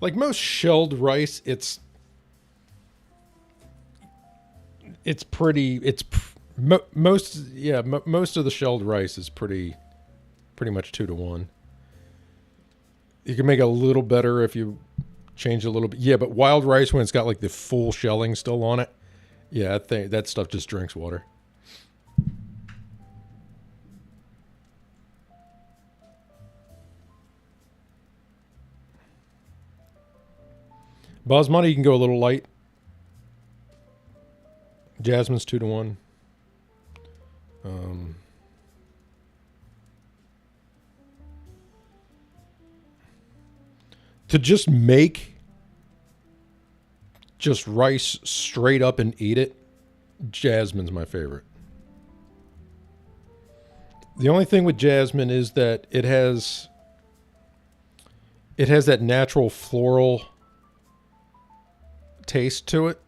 Like most shelled rice, it's pretty. Most most of the shelled rice is pretty much 2-to-1. You can make it a little better if you change it a little bit. Yeah, but wild rice when it's got like the full shelling still on it, yeah, I think that stuff just drinks water. Basmati, you can go a little light. Jasmine's 2-to-1. To just make just rice straight up and eat it, jasmine's my favorite. The only thing with jasmine is that it has that natural floral taste to it.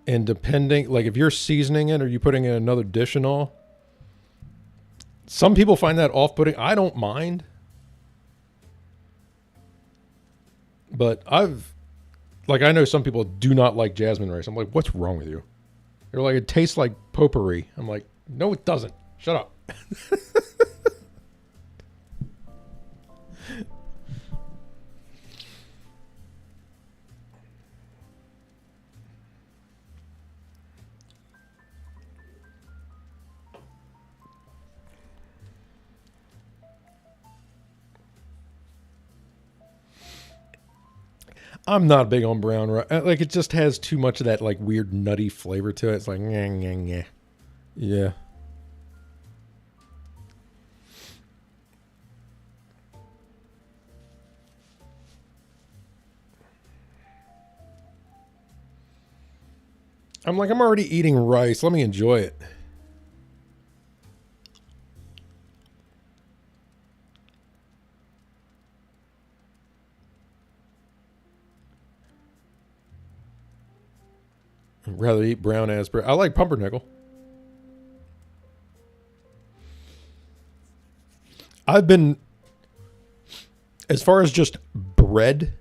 And depending, like if you're seasoning it or you putting in another dish and all, some people find that off-putting. I don't mind. But I know some people do not like jasmine rice. I'm like, what's wrong with you? They're like, it tastes like potpourri. I'm like, no, it doesn't. Shut up. I'm not big on brown rice. Like, it just has too much of that, like, weird nutty flavor to it. It's like, nyeh, nyeh, nyeh. Yeah. I'm like, I'm already eating rice. Let me enjoy it. I'd rather eat brown ass bread. I like pumpernickel. I've been, as far as just bread,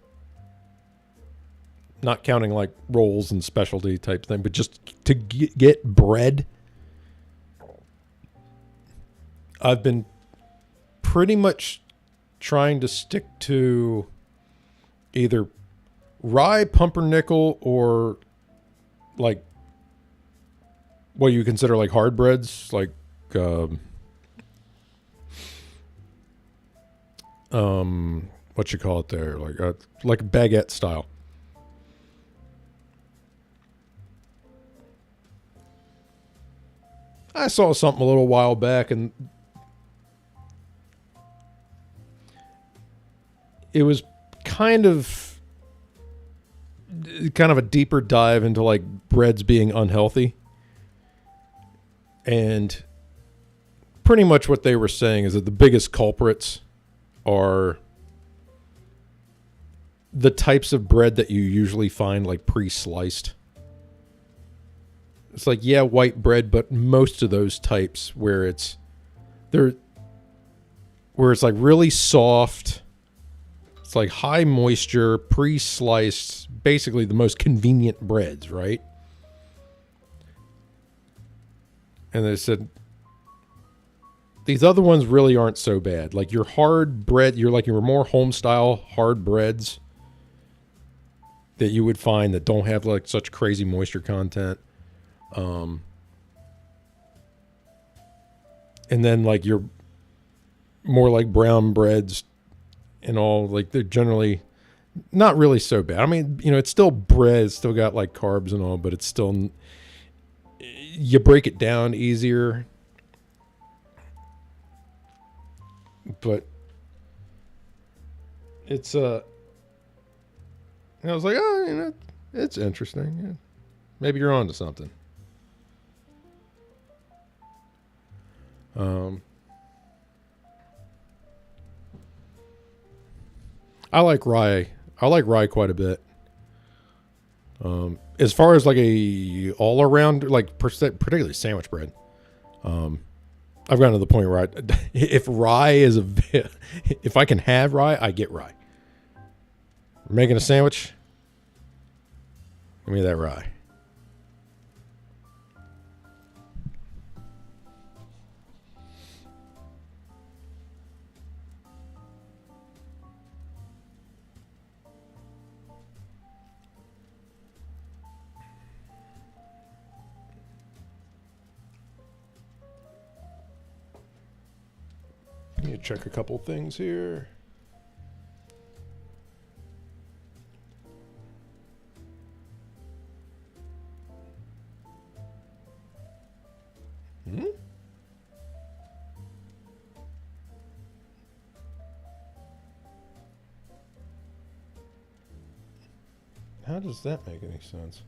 not counting like rolls and specialty type thing, but just to get bread, I've been pretty much trying to stick to either rye, pumpernickel, or like what you consider like hard breads, like what you call it there, like baguette style. I saw something a little while back, and it was kind of a deeper dive into like breads being unhealthy. And pretty much what they were saying is that the biggest culprits are the types of bread that you usually find like pre-sliced. It's like, yeah, white bread, but most of those types where it's like really soft, it's like high moisture, pre-sliced, basically the most convenient breads, right? And they said these other ones really aren't so bad. Like your hard bread, your more home style hard breads that you would find that don't have like such crazy moisture content. And then like your more like brown breads and all, like they're generally not really so bad. I mean, you know, it's still bread, it's still got like carbs and all, but it's still, you break it down easier. But it's and I was like, oh, you know, it's interesting. Yeah. Maybe you're onto something. I like rye. I like rye quite a bit. As far as like a all around, like particularly sandwich bread, I've gotten to the point where if rye is if I can have rye, I get rye. We're making a sandwich. Give me that rye. Need to check a couple things here. How does that make any sense?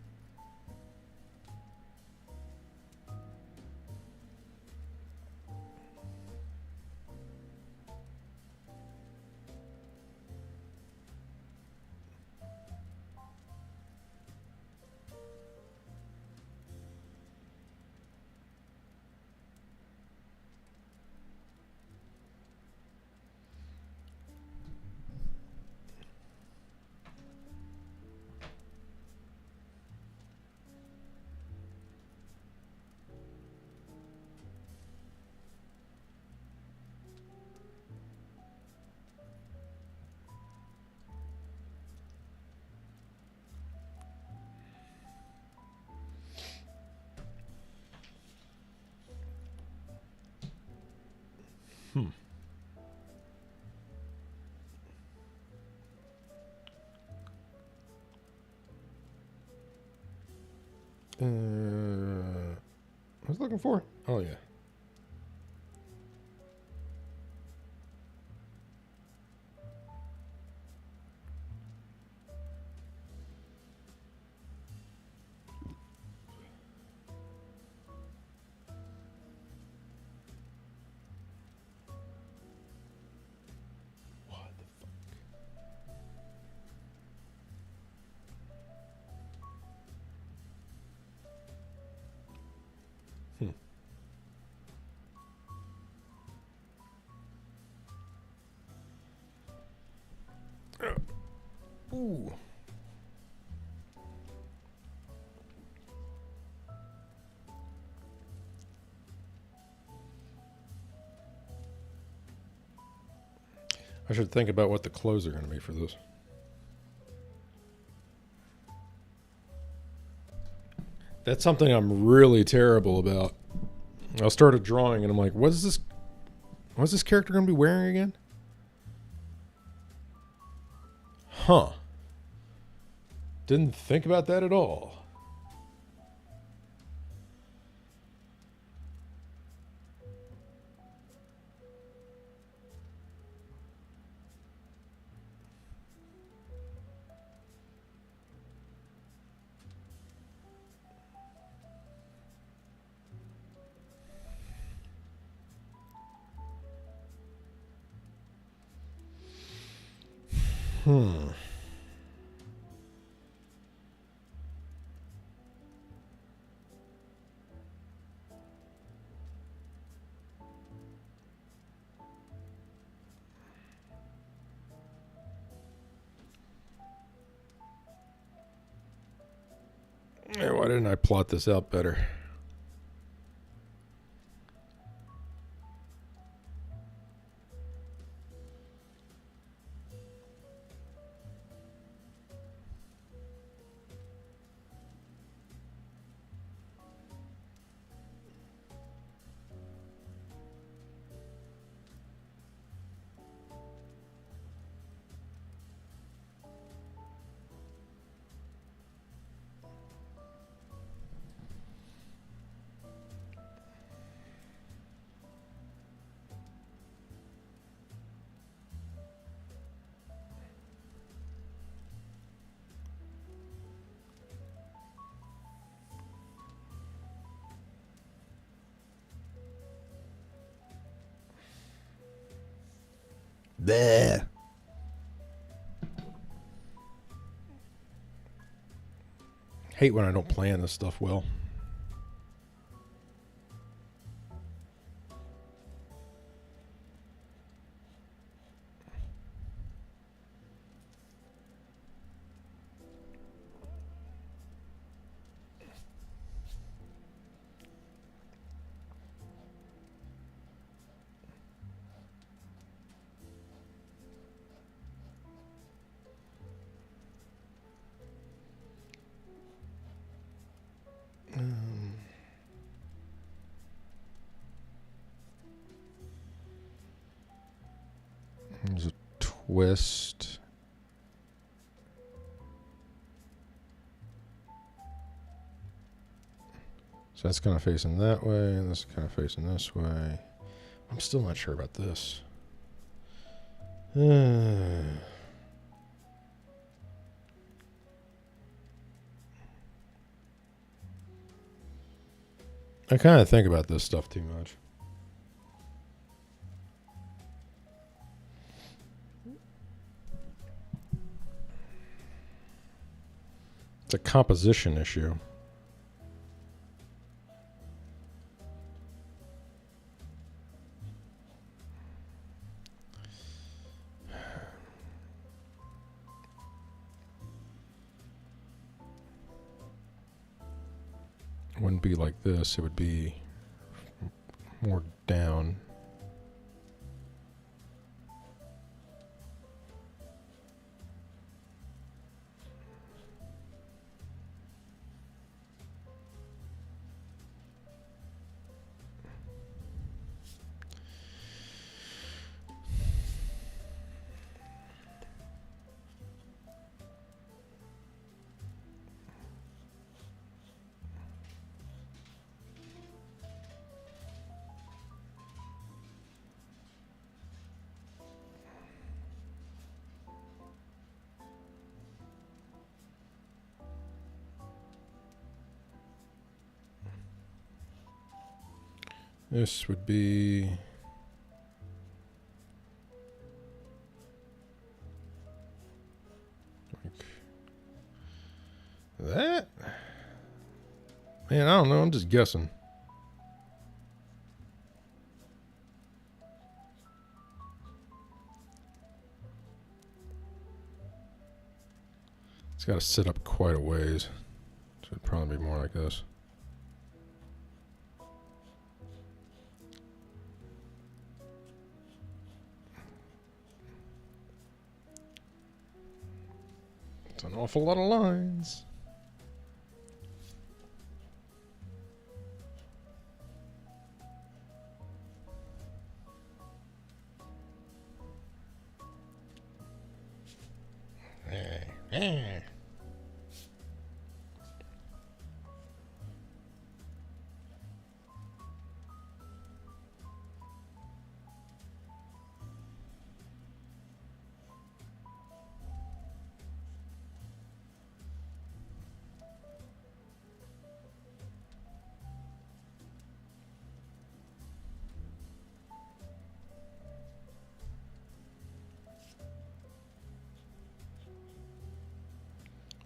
I was looking for? Oh, yeah. What the fuck? Ooh. I should think about what the clothes are going to be for this. That's something I'm really terrible about. I'll start a drawing and I'm like, what's this character going to be wearing again? Huh. Didn't think about that at all. Why didn't I plot this out better? Bleh. Hate when I don't plan this stuff well. twist. So that's kind of facing that way, and this is kind of facing this way. I'm still not sure about this. I kind of think about this stuff too much. It's a composition issue. It wouldn't be like this. It would be more down. This would be like that. Man, I don't know. I'm just guessing. It's got to sit up quite a ways. So it'd probably be more like this. It's an awful lot of lines.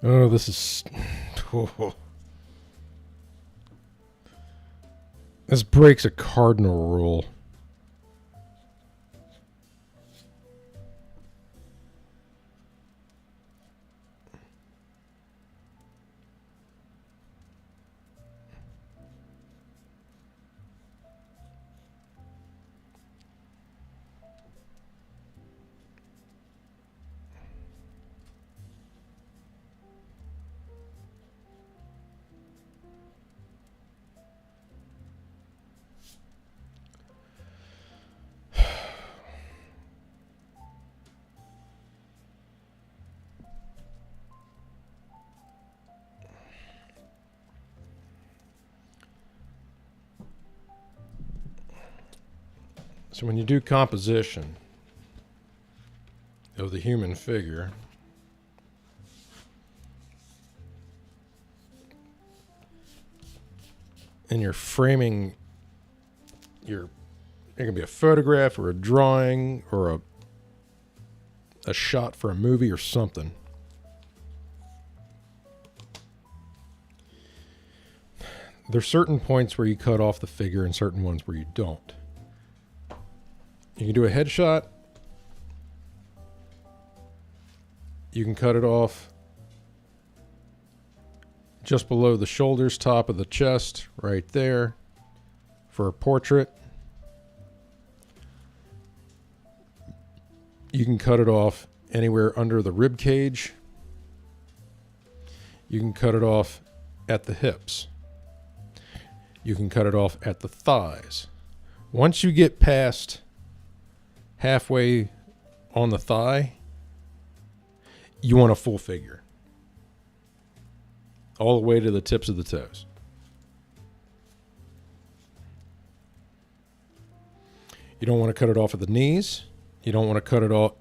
Oh, this is... Oh. This breaks a cardinal rule. So when you do composition of the human figure, and you're framing it can be a photograph or a drawing or a shot for a movie or something. There's certain points where you cut off the figure and certain ones where you don't. You can do a headshot. You can cut it off just below the shoulders, top of the chest, right there for a portrait. You can cut it off anywhere under the rib cage. You can cut it off at the hips. You can cut it off at the thighs. Once you get past halfway on the thigh, you want a full figure. All the way to the tips of the toes. You don't want to cut it off at the knees. You don't want to cut it off.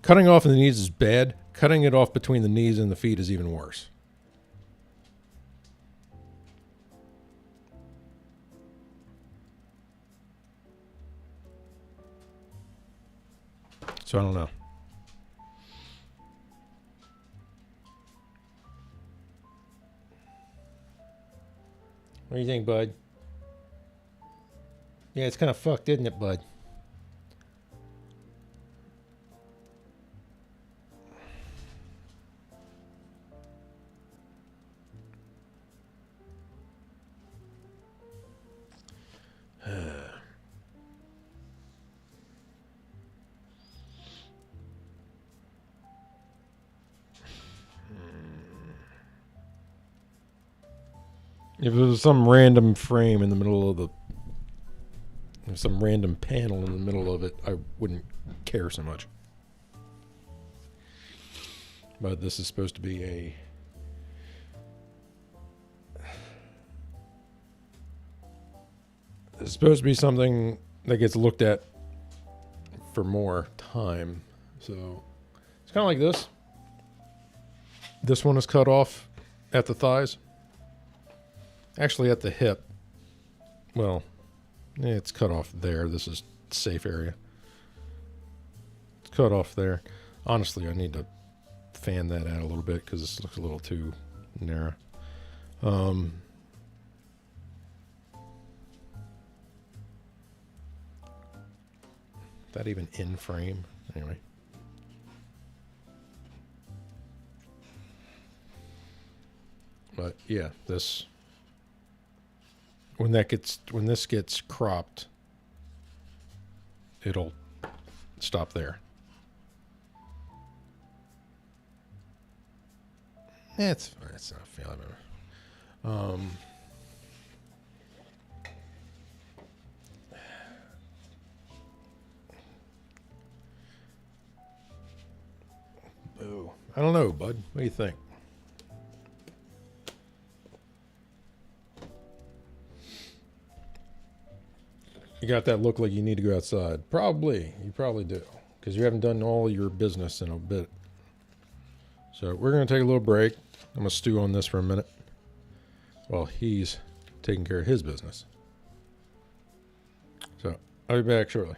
Cutting off at the knees is bad. Cutting it off between the knees and the feet is even worse. So I don't know. What do you think, bud? Yeah, it's kind of fucked, isn't it, bud? If there was some random frame in the middle of the, some random panel in the middle of it, I wouldn't care so much. But this is supposed to be a, it's supposed to be something that gets looked at for more time. So it's kind of like this. This one is cut off at the thighs. Actually at the hip. Well, it's cut off there. This is safe area. It's cut off there. Honestly, I need to fan that out a little bit because this looks a little too narrow. That even in frame? Anyway. But yeah, this, when this gets cropped, it'll stop there. It's not feeling better. Boo. I don't know, bud. What do you think? You got that look like you need to go outside. Probably. You probably do. Because you haven't done all your business in a bit. So we're going to take a little break. I'm going to stew on this for a minute while he's taking care of his business. So I'll be back shortly.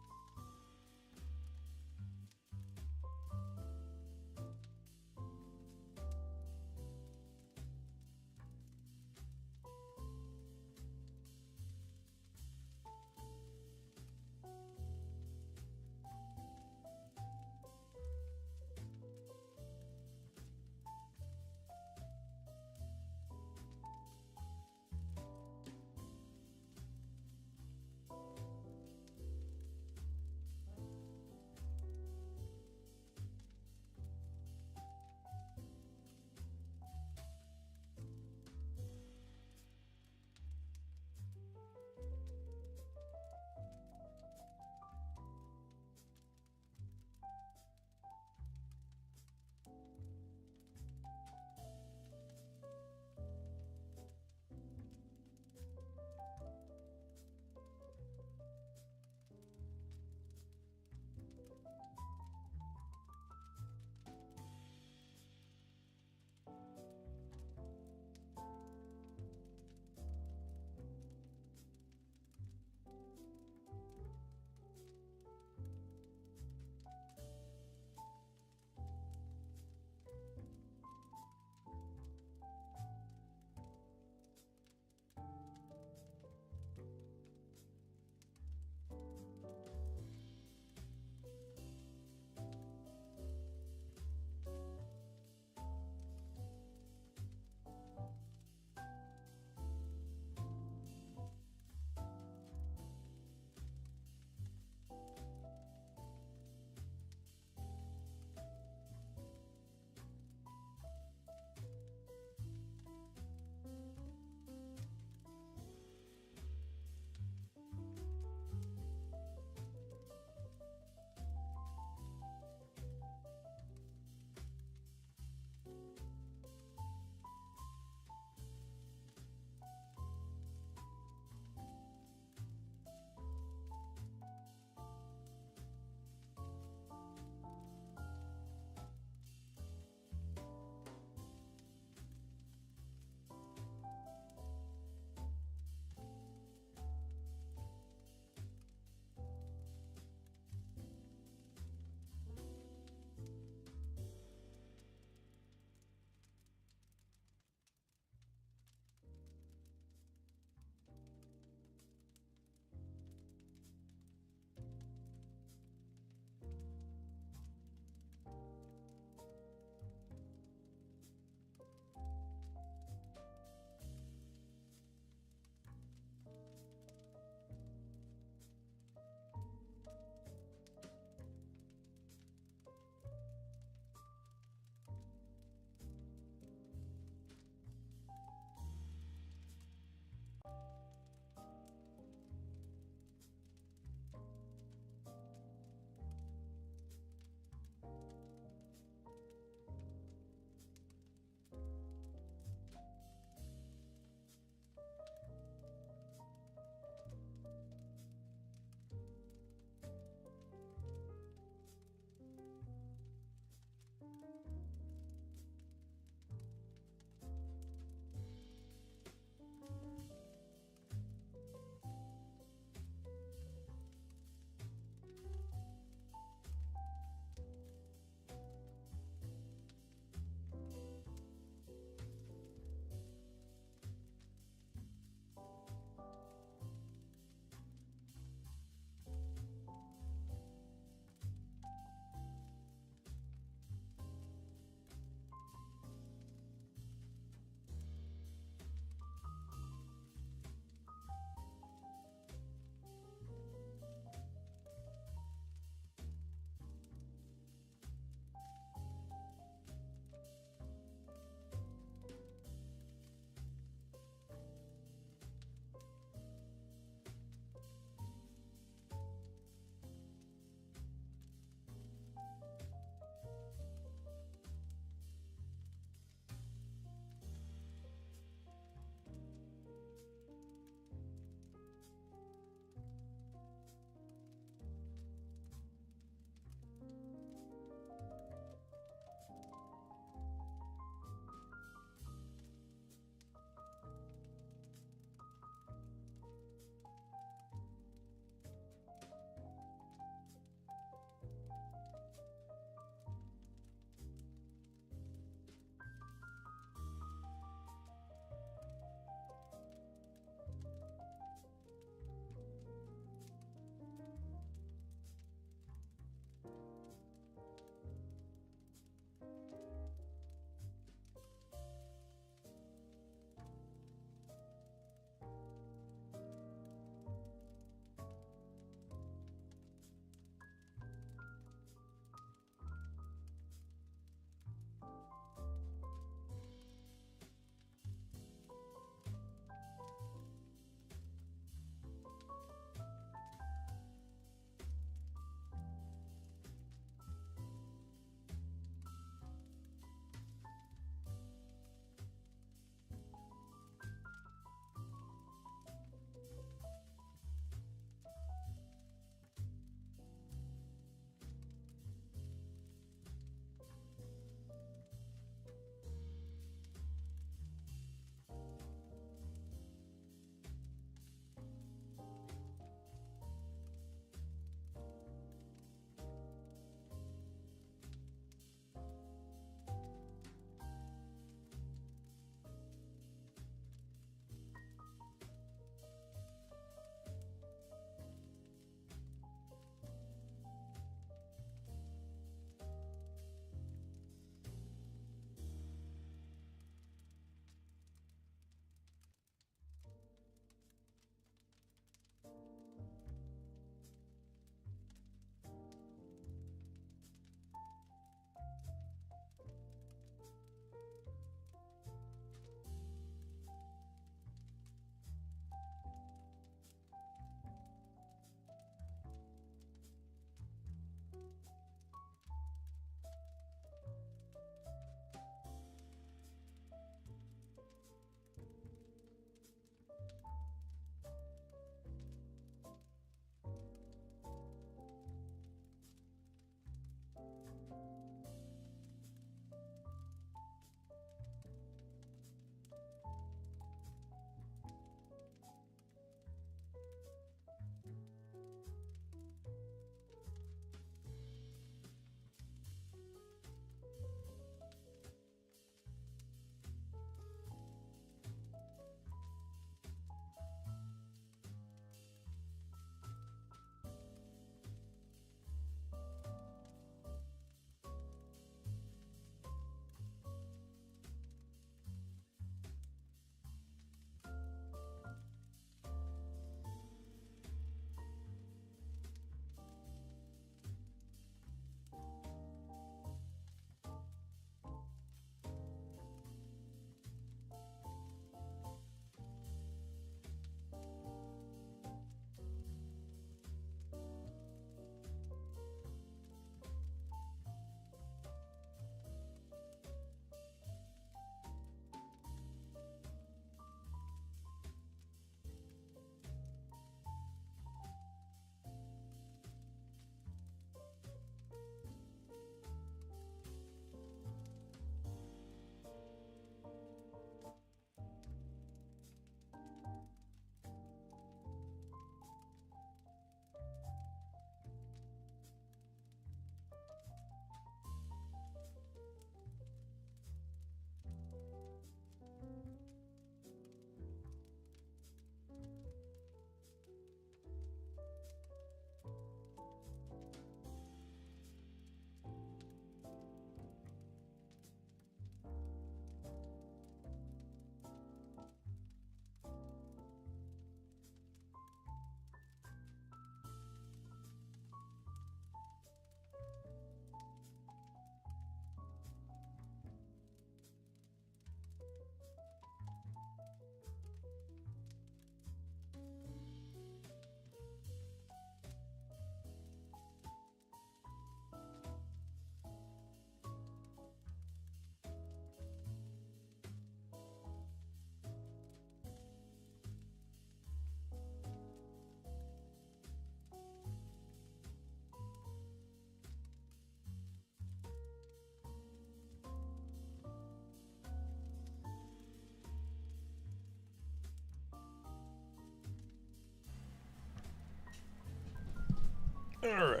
All right.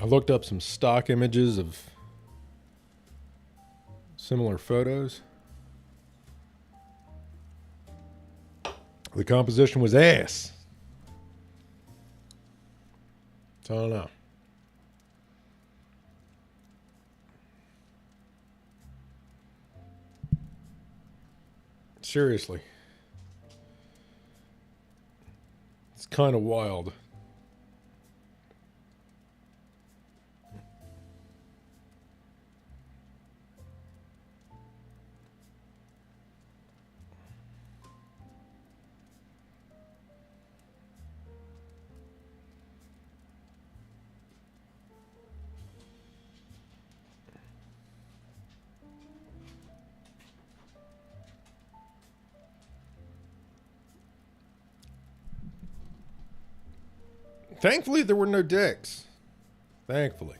I looked up some stock images of similar photos. The composition was ass. So I don't know. Seriously. It's kind of wild. Thankfully, there were no dicks. Thankfully.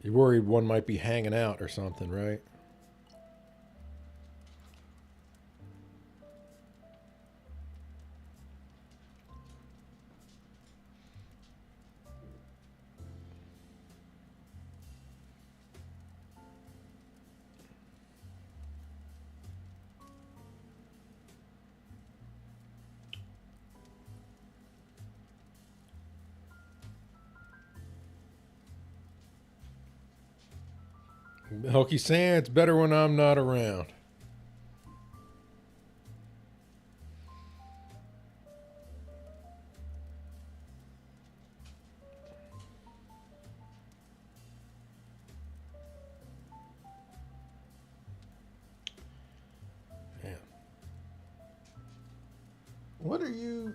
You're worried one might be hanging out or something, right? Hokey saying it's better when I'm not around. Man. What are you...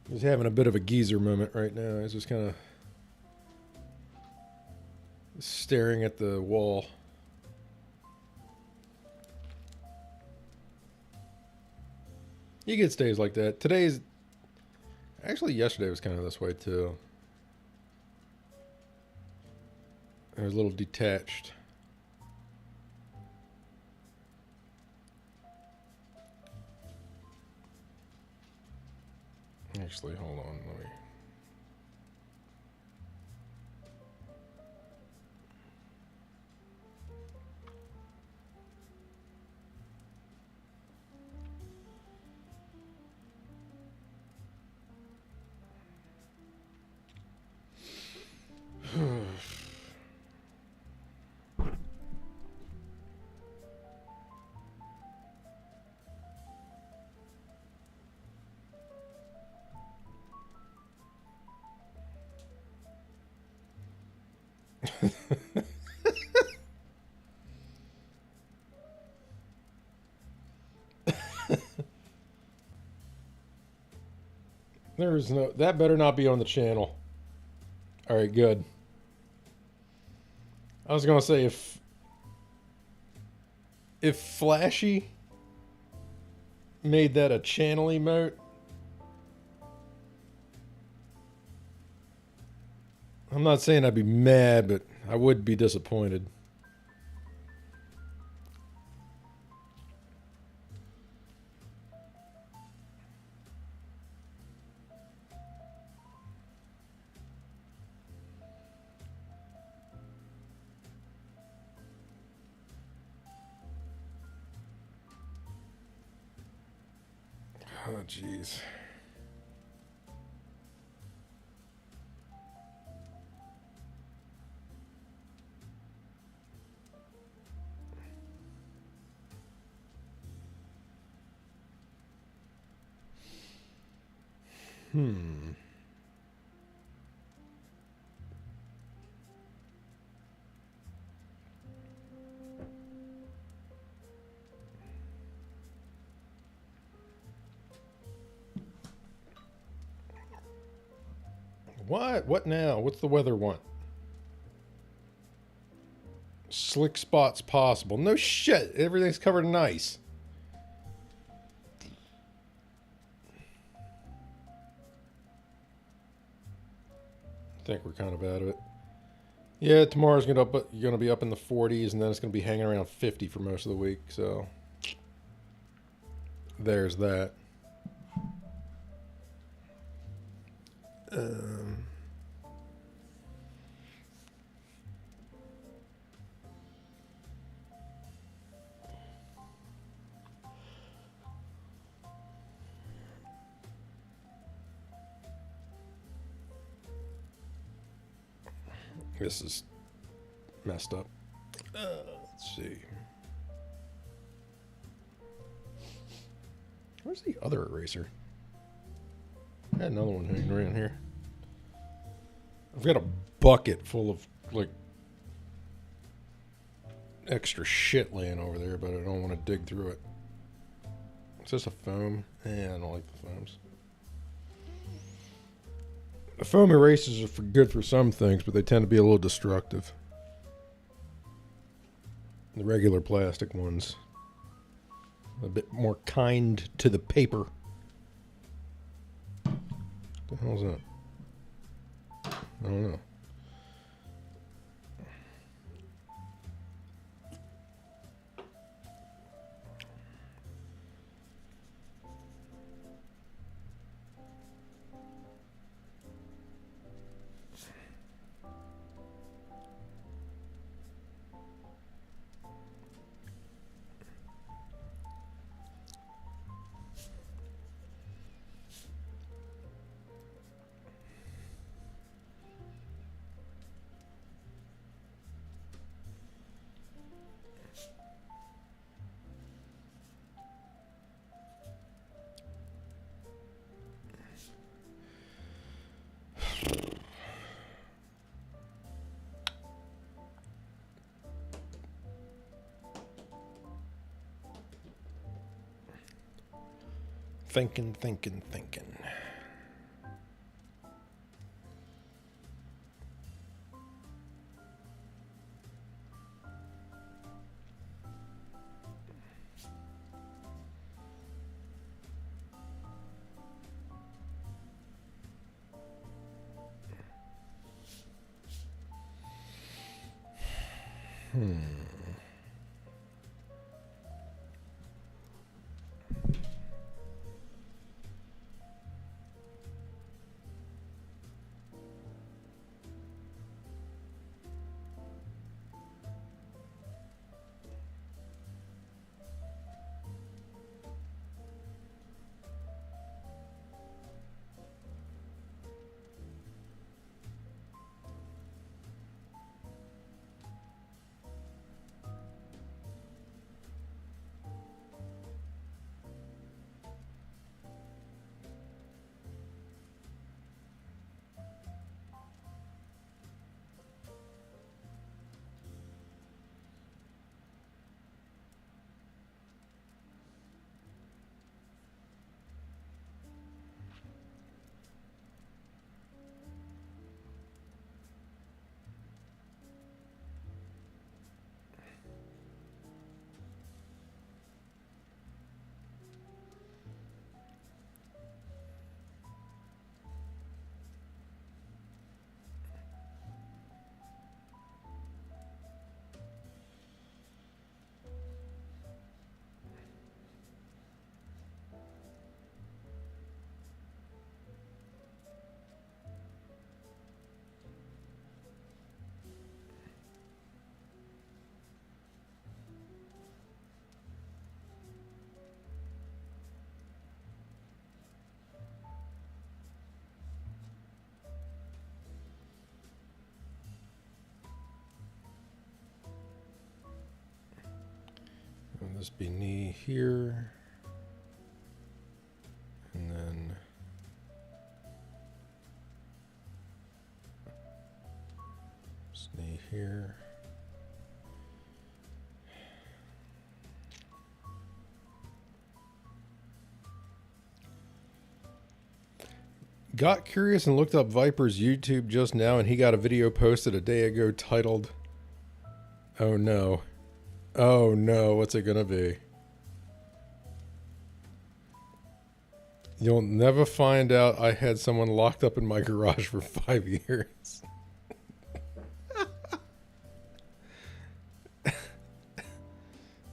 He's having a bit of a geezer moment right now. He's just kind of staring at the wall. He gets days like that. Today's... Actually, yesterday was kind of this way, too. I was a little detached. Actually, hold on. Let me... There's no... That better not be on the channel. All right, good. I was going to say if Flashy made that a channel emote, I'm not saying I'd be mad, but I would be disappointed. Oh, jeez. What? What now? What's the weather want? Slick spots possible. No shit. Everything's covered in ice. think we're kind of out of it. Yeah, tomorrow's gonna be up in the 40s, and then it's gonna be hanging around 50 for most of the week. So there's that. This is messed up. Let's see. Where's the other eraser? I had another one hanging around here. I've got a bucket full of like extra shit laying over there, but I don't want to dig through it. Is this a foam? I don't like the foams. The foam erasers are good for some things, but they tend to be a little destructive. The regular plastic ones, a bit more kind to the paper. What the hell is that? I don't know. Thinking. This be knee here, and then this knee here. Got curious and looked up Viper's YouTube just now, and he got a video posted a day ago titled, "Oh no. Oh no, what's it gonna be?" You'll never find out I had someone locked up in my garage for 5 years.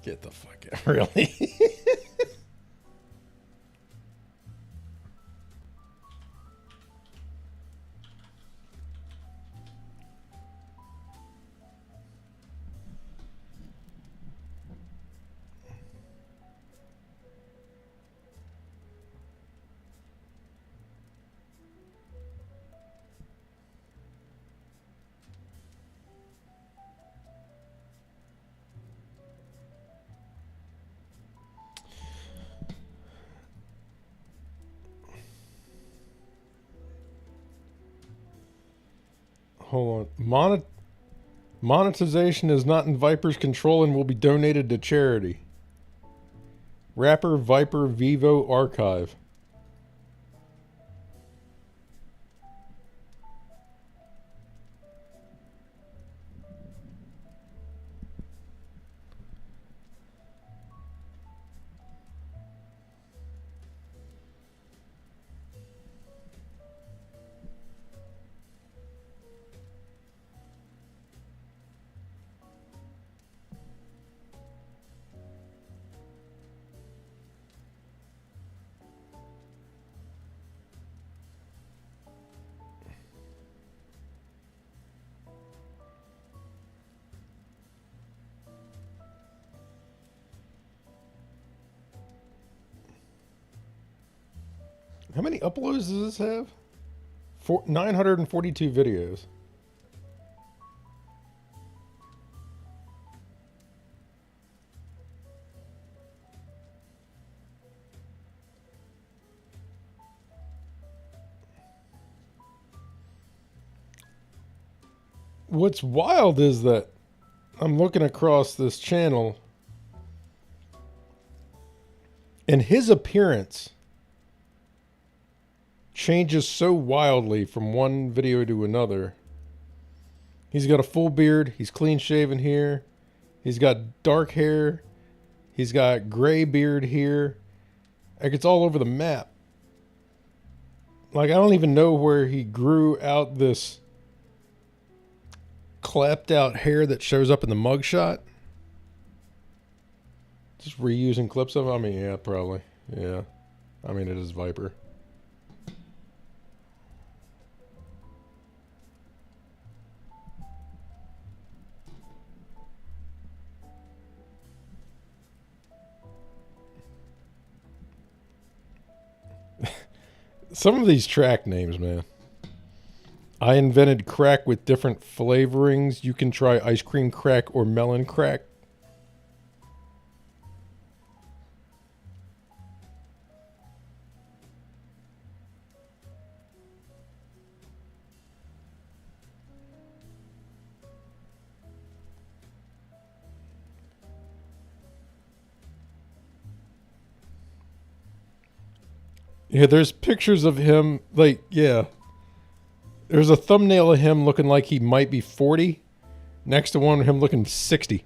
Get the fuck out. Really? Hold on. Monetization is not in Viper's control and will be donated to charity. Rapper Viper Vivo Archive. How many uploads does this have? 942 videos. What's wild is that I'm looking across this channel and his appearance changes so wildly from one video to another. He's got a full beard. He's clean shaven here. He's got dark hair. He's got gray beard here. Like, it's all over the map. Like, I don't even know where he grew out this clapped out hair that shows up in the mugshot. Just reusing clips of it? I mean, yeah, probably. Yeah. I mean, it is Viper. Some of these track names, man. I invented crack with different flavorings. You can try ice cream crack or melon crack. Yeah, there's pictures of him, like, yeah. There's a thumbnail of him looking like he might be 40. Next to one of him looking 60.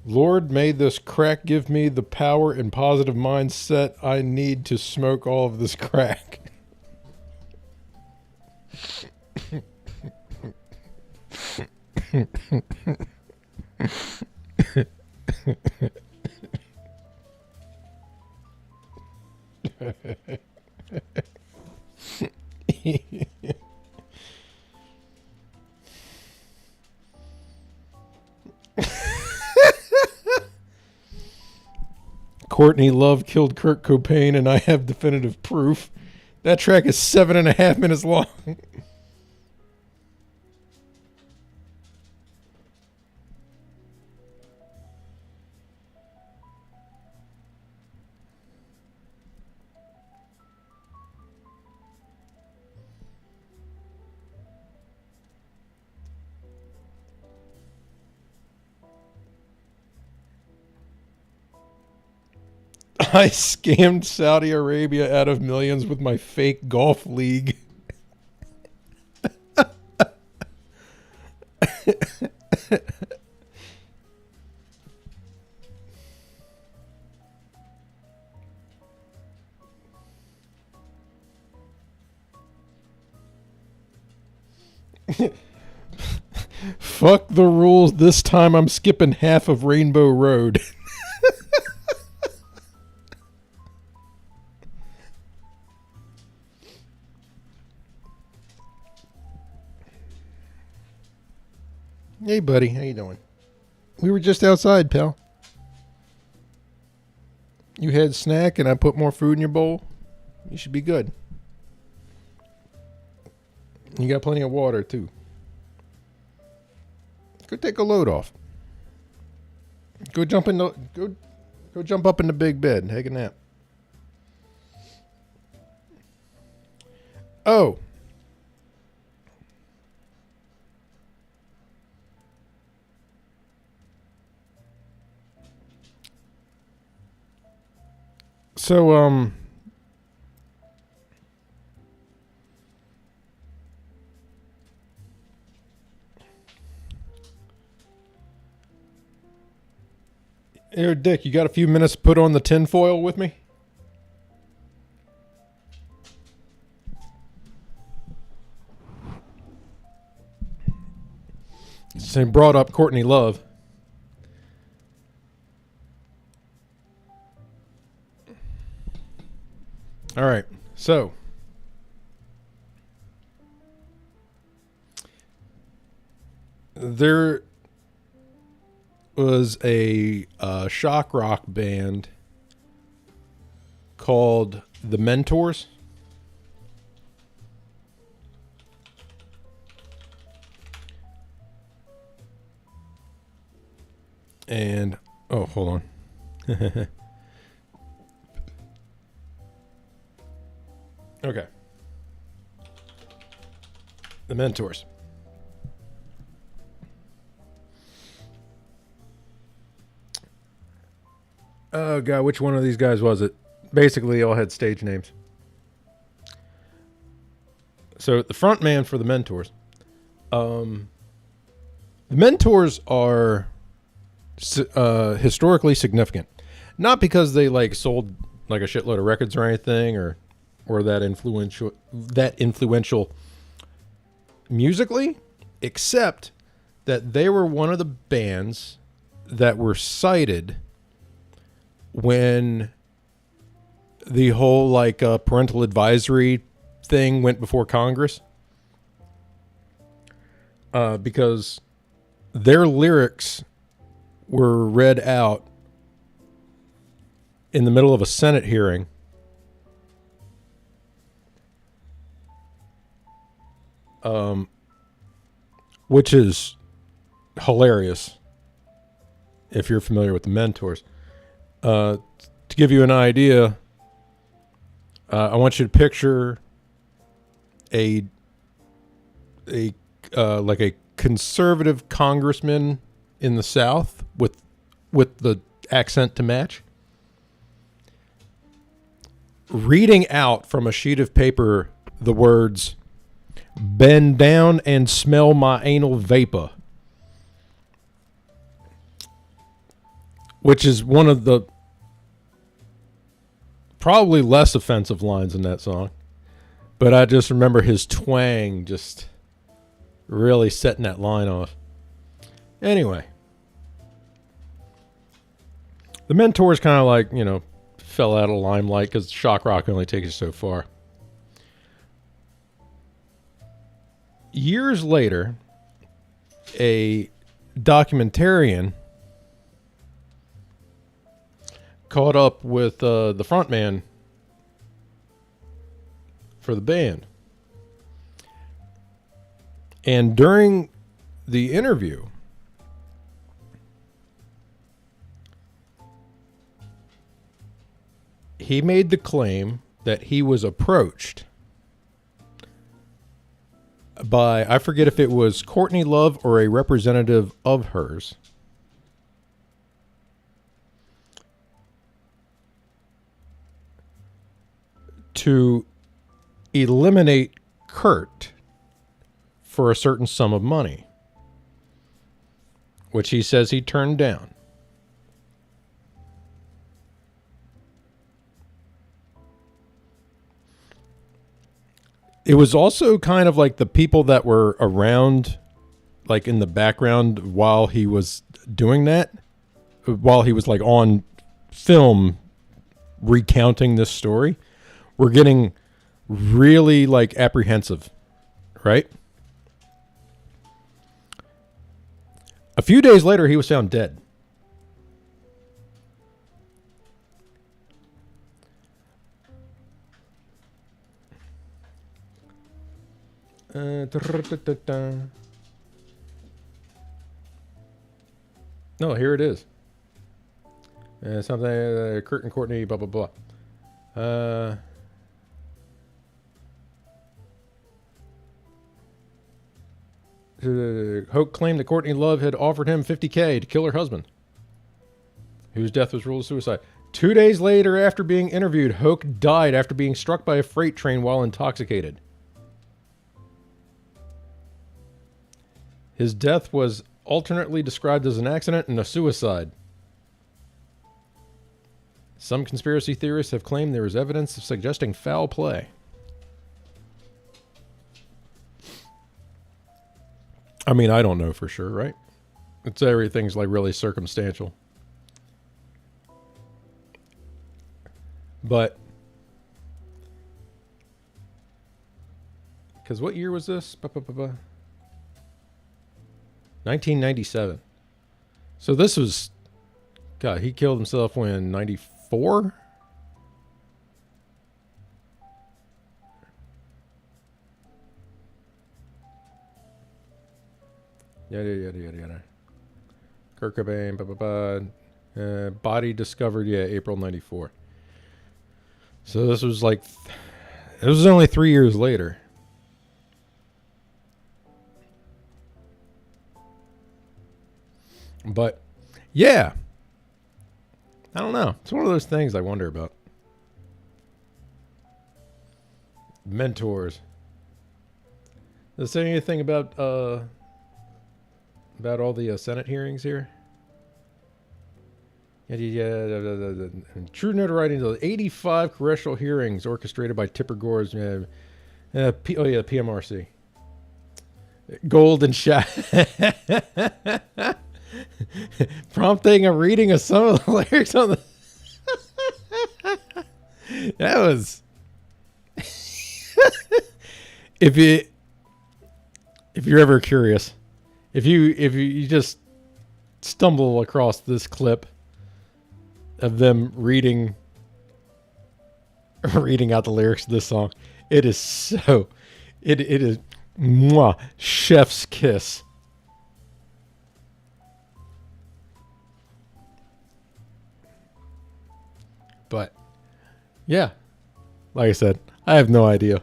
Lord, may this crack give me the power and positive mindset I need to smoke all of this crack. Courtney Love killed Kurt Cobain, and I have definitive proof. That track is 7.5 minutes long. I scammed Saudi Arabia out of millions with my fake golf league. Fuck the rules. This time I'm skipping half of Rainbow Road. Hey, buddy. How you doing? We were just outside, pal. You had snack and I put more food in your bowl. You should be good. You got plenty of water, too. Go take a load off. Go jump up in the big bed and take a nap. Oh. So, here, Dick, you got a few minutes to put on the tinfoil with me? So brought up Courtney Love. All right, so there was a shock rock band called The Mentors. And, oh, hold on. Okay. The Mentors. Oh, God, which one of these guys was it? Basically, all had stage names. So, the front man for the Mentors. The Mentors are historically significant. Not because they, like, sold, like, a shitload of records or anything, or that influential musically, except that they were one of the bands that were cited when the whole like parental advisory thing went before Congress, because their lyrics were read out in the middle of a Senate hearing. Which is hilarious if you're familiar with the Mentors. To give you an idea, I want you to picture a conservative congressman in the South with the accent to match, reading out from a sheet of paper the words, "Bend down and smell my anal vapor," which is one of the probably less offensive lines in that song. But I just remember his twang just really setting that line off. Anyway, the Mentors kind of like, fell out of limelight because shock rock only takes you so far. Years later, a documentarian caught up with the frontman for the band. And during the interview, he made the claim that he was approached by, I forget if it was Courtney Love or a representative of hers, to eliminate Kurt for a certain sum of money, which he says he turned down. It was also kind of like the people that were around, like in the background while he was doing that, while he was like on film recounting this story, were getting really like apprehensive, right? A few days later, he was found dead. No, here it is. Something Kurt and Courtney, blah, blah, blah. Hoke claimed that Courtney Love had offered him $50K to kill her husband, whose death was ruled a suicide. 2 days later, after being interviewed, Hoke died after being struck by a freight train while intoxicated. His death was alternately described as an accident and a suicide. Some conspiracy theorists have claimed there is evidence of suggesting foul play. I mean, I don't know for sure, right? It's everything's like really circumstantial. But, because what year was this? 1997. So this was, God, he killed himself when, 94? Yada, yada, yada, yada. Kurt Cobain, body discovered, April 94. So this was like, it was only 3 years later. But, yeah. I don't know. It's one of those things I wonder about. Mentors. Does it say anything about all the Senate hearings here? True notoriety into 85 congressional hearings orchestrated by Tipper Gore's PMRC. Golden shot. Prompting a reading of some of the lyrics on the that was if you're ever curious, if you just stumble across this clip of them reading out the lyrics of this song, it is so it is mwah, chef's kiss. But, yeah, like I said, I have no idea.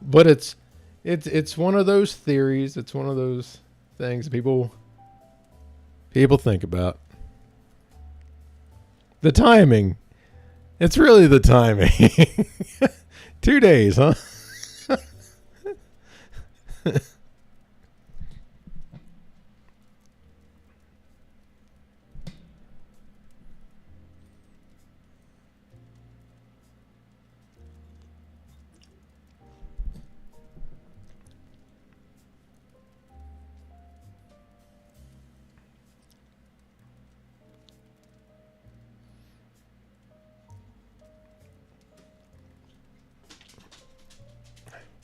But it's one of those theories. It's one of those things people think about. The timing. It's really the timing. 2 days, huh?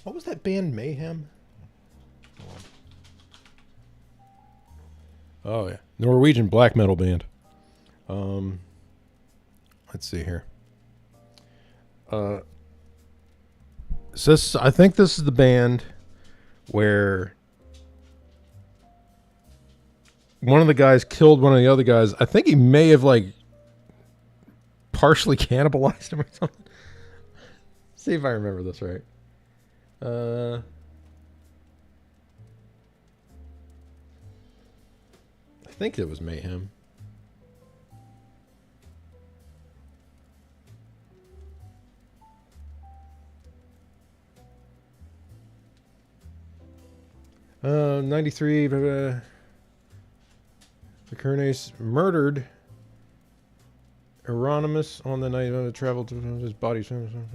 What was that band, Mayhem? Oh, yeah. Norwegian black metal band. Let's see here. So I think this is the band where one of the guys killed one of the other guys. I think he may have like partially cannibalized him or something. See if I remember this right. I think it was Mayhem. 93. The Kernes murdered Hieronymus on the night of the travel to his body. On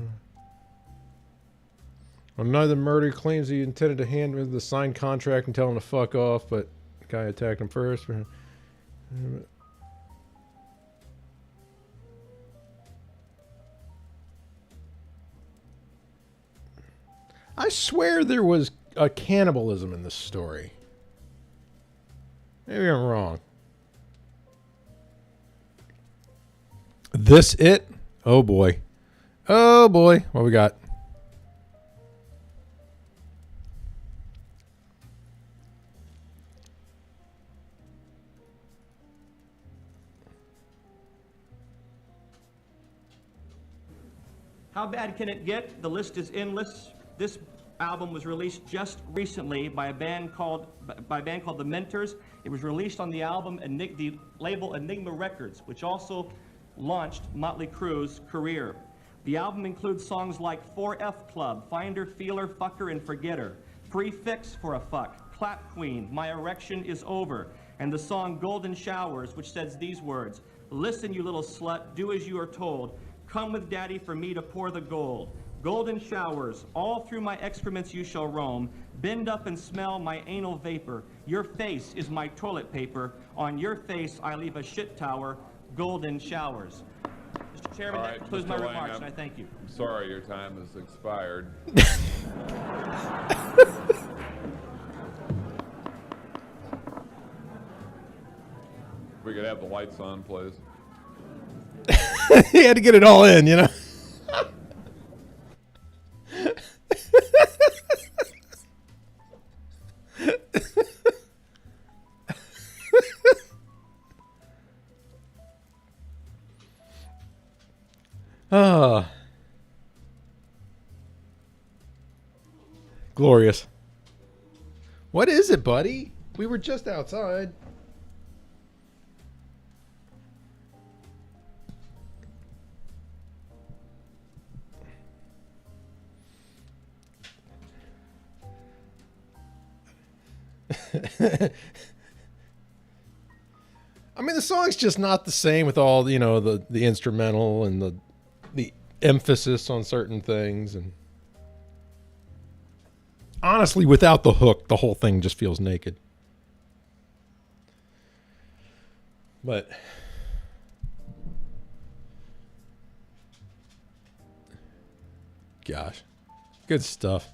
another murder, claims he intended to hand him the signed contract and tell him to fuck off, but the guy attacked him first. I swear there was a cannibalism in this story. Maybe I'm wrong. This it? Oh boy. Oh boy. What we got? How bad can it get? The list is endless. This album was released just recently by a band called The Mentors. It was released on the the label Enigma Records, which also launched Motley Crue's career. The album includes songs like 4F Club, Finder, Feeler, Fucker, and Forgetter, Prefix for a Fuck, Clap Queen, My Erection is Over, and the song Golden Showers, which says these words: listen, you little slut, do as you are told, come with daddy for me to pour the gold. Golden showers, all through my excrements you shall roam, bend up and smell my anal vapor. Your face is my toilet paper, on your face I leave a shit tower, golden showers. Mr. Chairman, that concludes my remarks, and I thank you. I'm sorry your time has expired. We could have the lights on, please. He had to get it all in, you know? Ah. Glorious. What is it, buddy? We were just outside. I mean, the song's just not the same with all, you know, the instrumental and the emphasis on certain things. And honestly, without the hook, the whole thing just feels naked. But gosh, good stuff.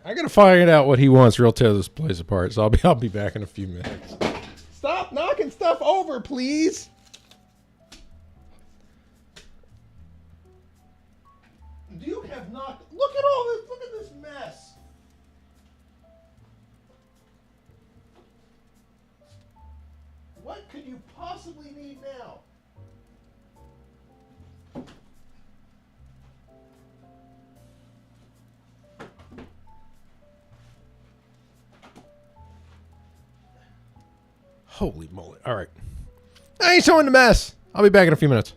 I gotta find out what he wants, or he'll tear this place apart. So I'll be back in a few minutes. Stop knocking stuff over, please. You have knocked. Look at all this. Look at this mess. What could you possibly need now? Holy moly. All right. I ain't showing the mess. I'll be back in a few minutes.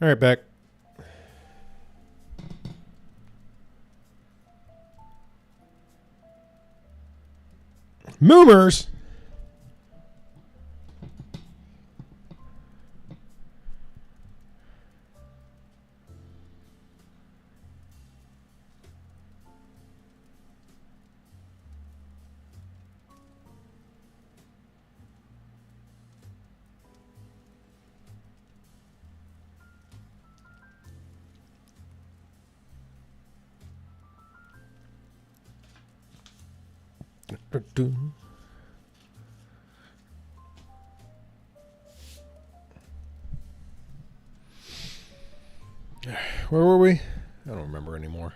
All right, back. Moomers. Where were we? I don't remember anymore.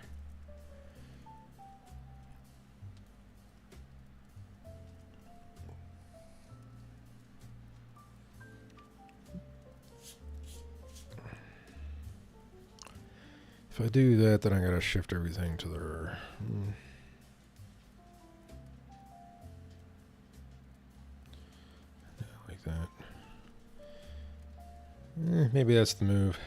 If I do that, then I gotta shift everything to the... like that. Maybe that's the move.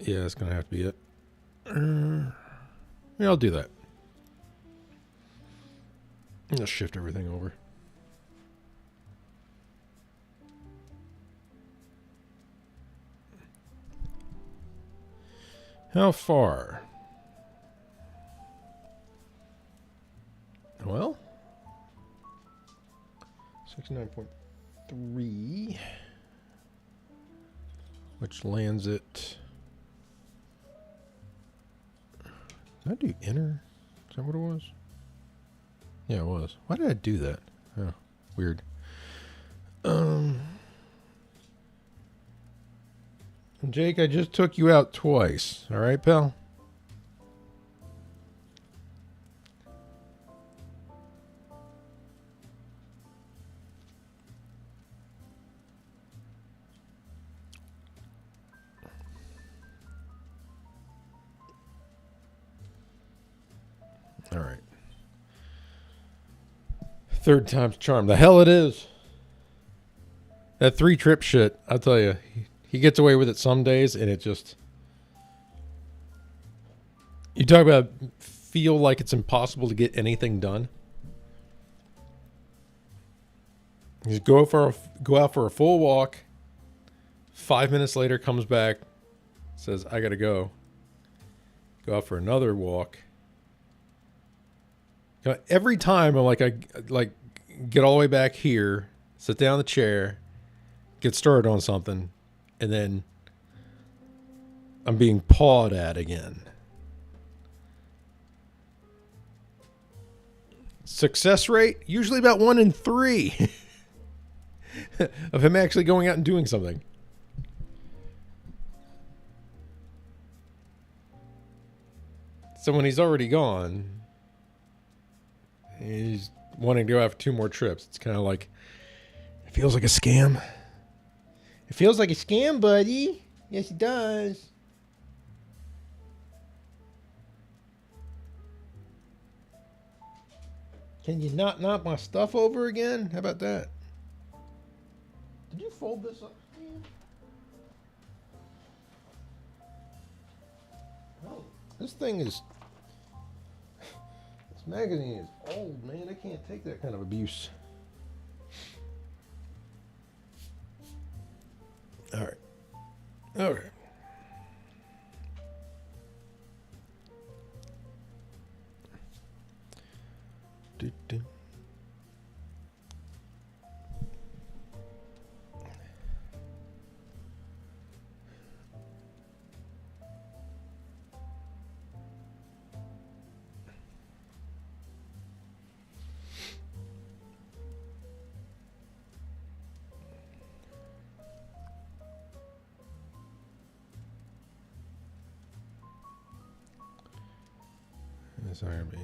Yeah, that's gonna have to be it. Yeah, I'll do that. I'll shift everything over. How far? Well, 69.3, which lands it. Did I do inner? Is that what it was? Yeah, it was. Why did I do that? Oh, weird. Jake, I just took you out twice. All right, pal? All right. Third time's charm. The hell it is. That 3-trip shit, I'll tell you. He gets away with it some days, and it just... You talk about feel like it's impossible to get anything done. You just go out for a full walk. 5 minutes later, comes back, says, I gotta go. Go out for another walk. Every time I'm I get all the way back here, sit down in the chair, get started on something, and then I'm being pawed at again. Success rate, usually about 1 in 3 of him actually going out and doing something. So when he's already gone, he's wanting to go after 2 more trips. It's kind of like, it feels like a scam. It feels like a scam, buddy. Yes, it does. Can you not knock my stuff over again? How about that? Did you fold this up? Oh, this thing is... This magazine is old, man. I can't take that kind of abuse. All right. Okay. Do. This IRB.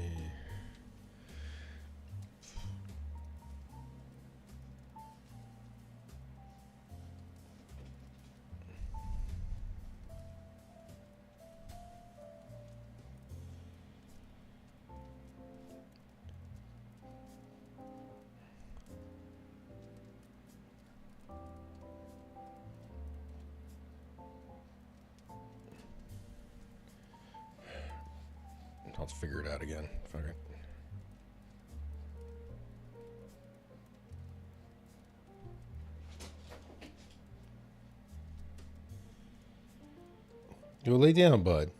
I'll figure it out again. Fuck it. Go lay down, bud.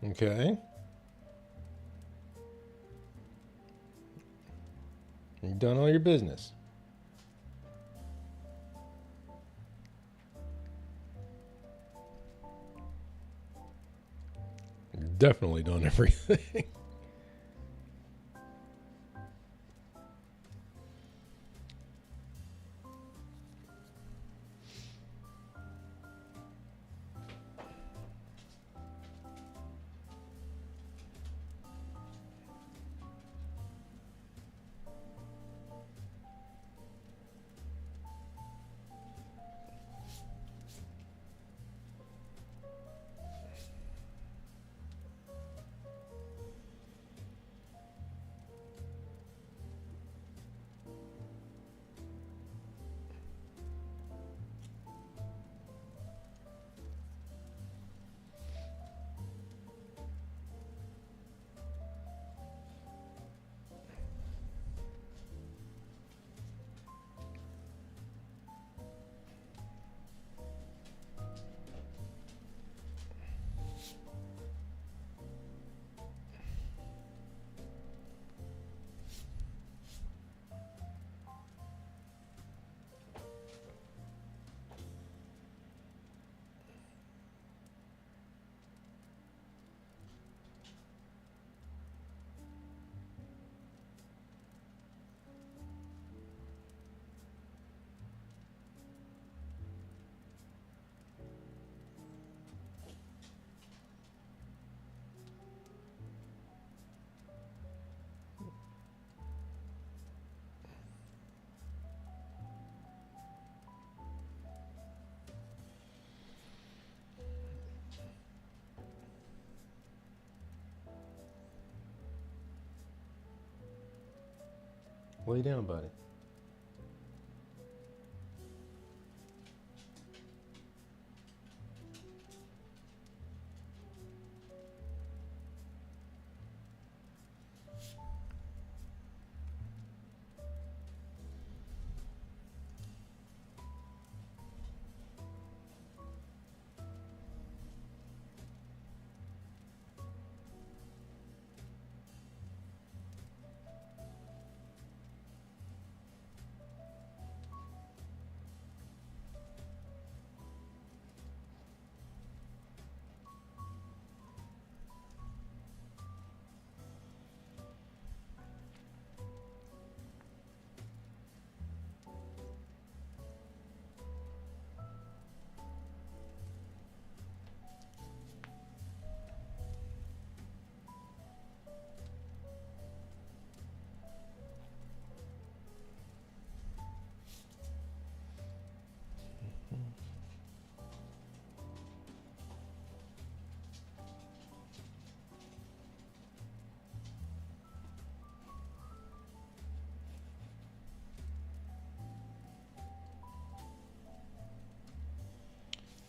Okay. You've done all your business. You've definitely done everything. Lay down, buddy.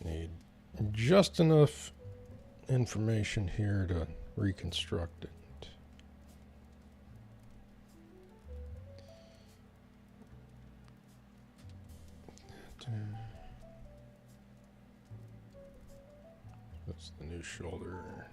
Need just enough information here to reconstruct it. That's the new shoulder.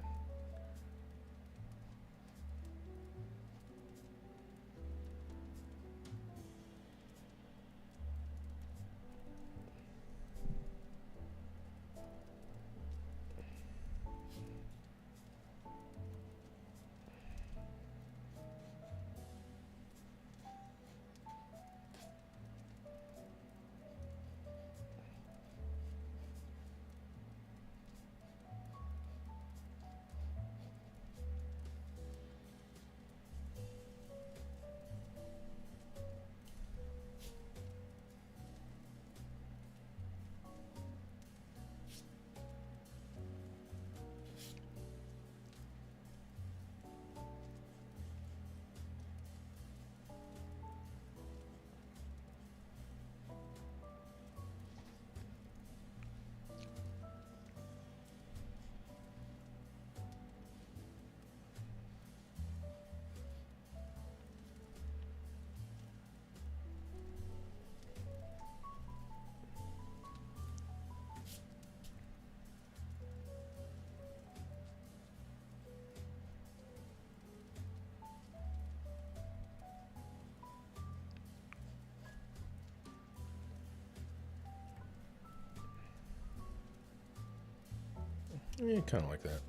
Yeah, kind of like that.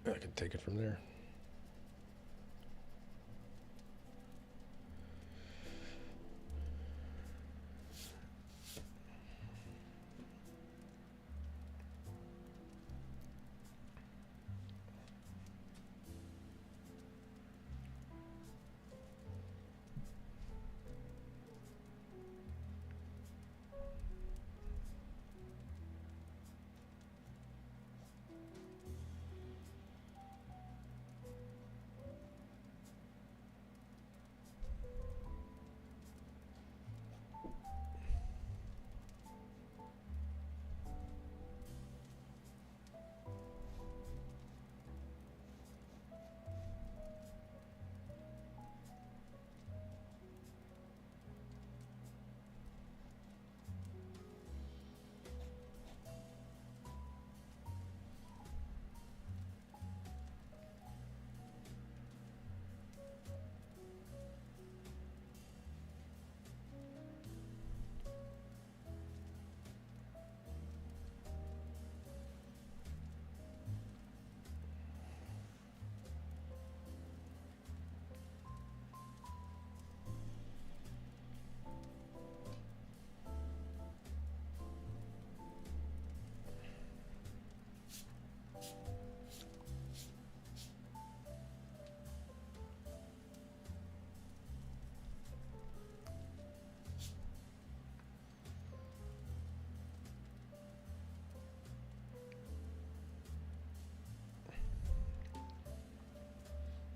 I can take it from there.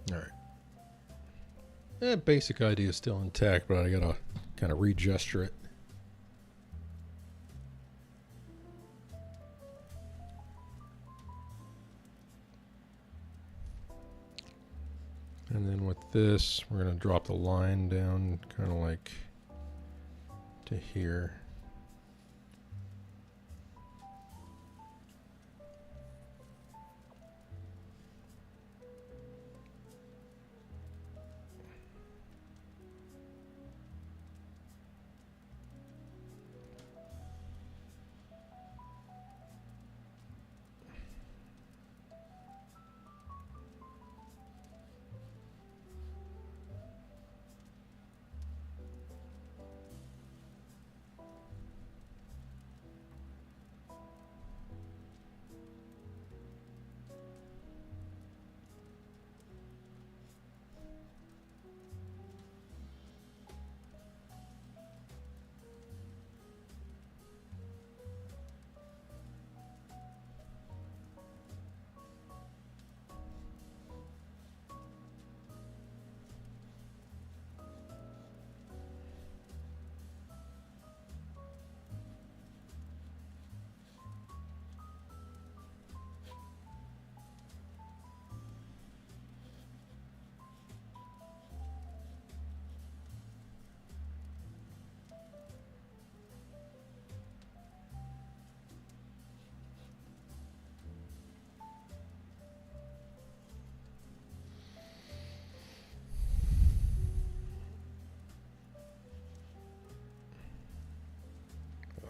All right. That basic idea is still intact, but I gotta kind of regesture it. And then with this, we're gonna drop the line down kind of like to here.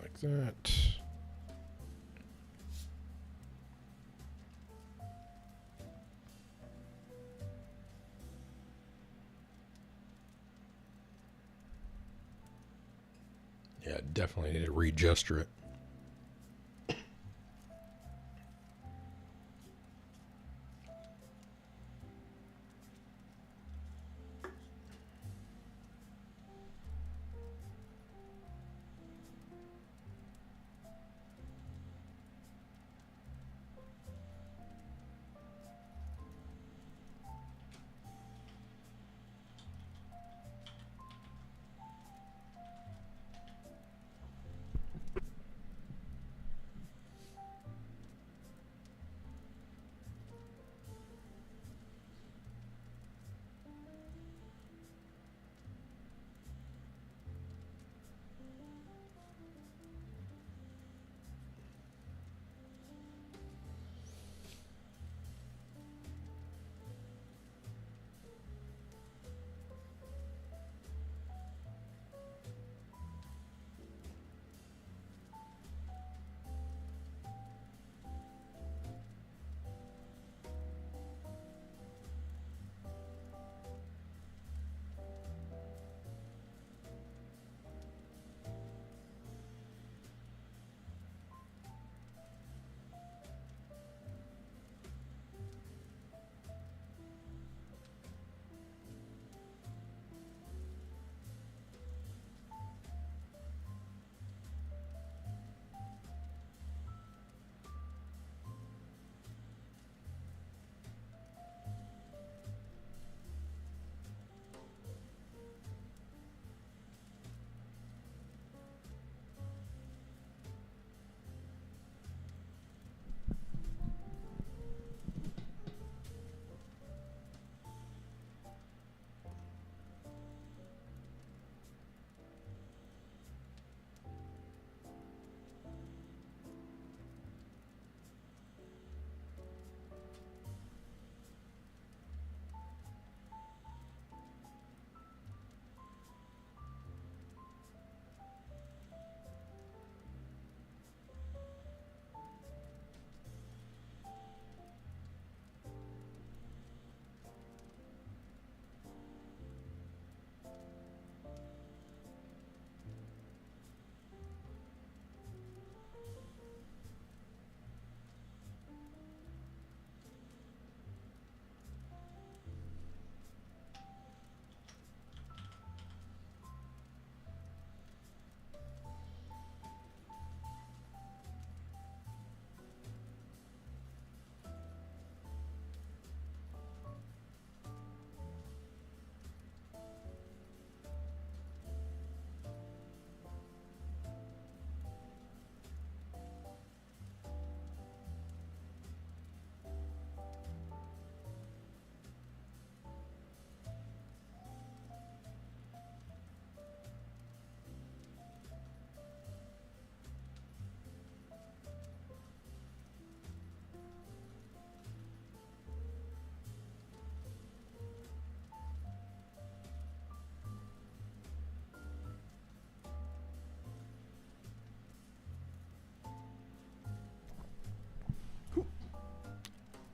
Like that. Yeah, definitely need to regesture it.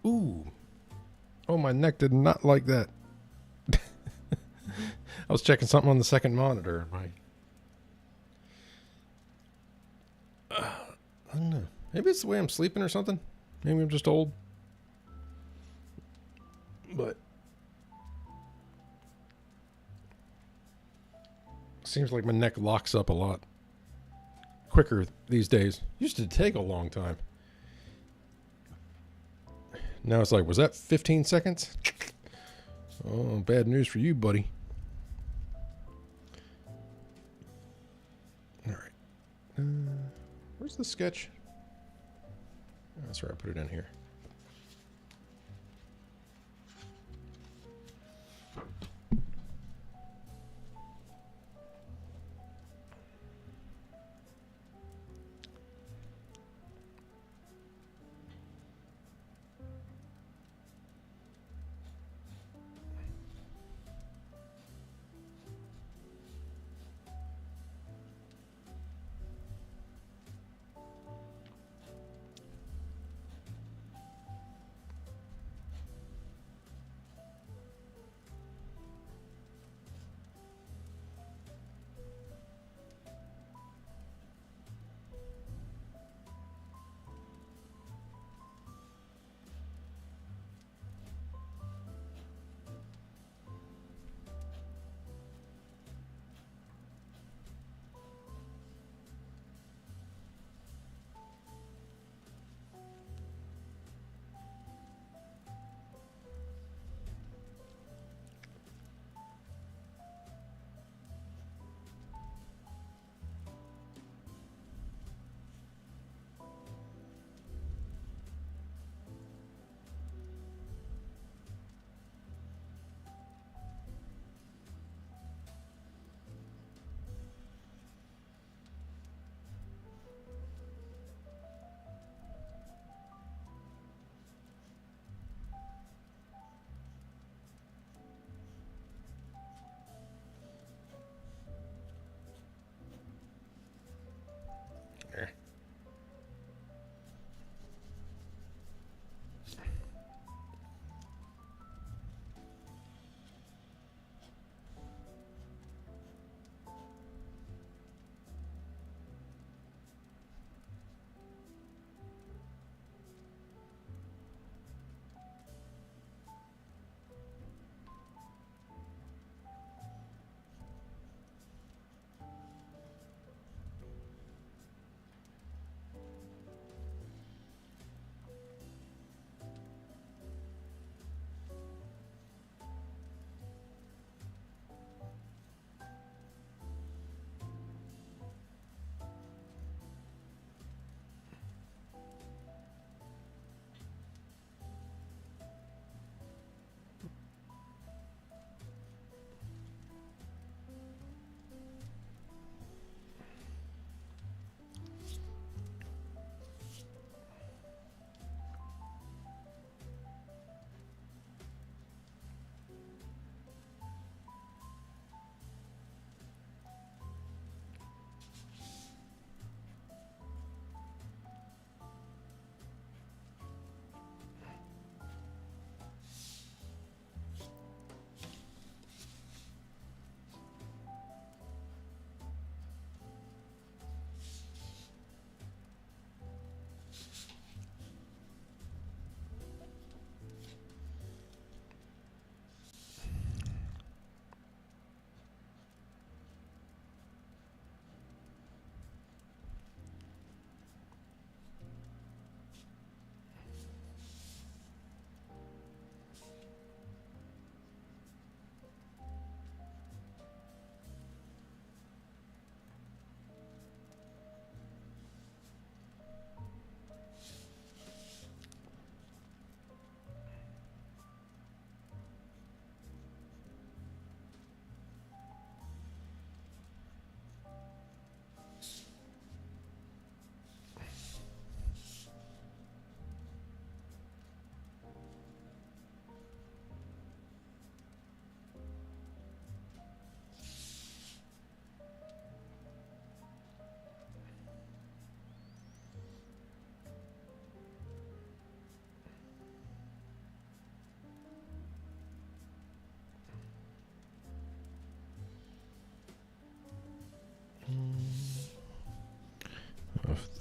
Ooh. Oh, my neck did not like that. I was checking something on the second monitor. I don't know. Maybe it's the way I'm sleeping or something. Maybe I'm just old. But seems like my neck locks up a lot quicker these days. Used to take a long time. Now it's like, was that 15 seconds? Oh, bad news for you, buddy. All right. Where's the sketch? Oh, that's where I put it in here.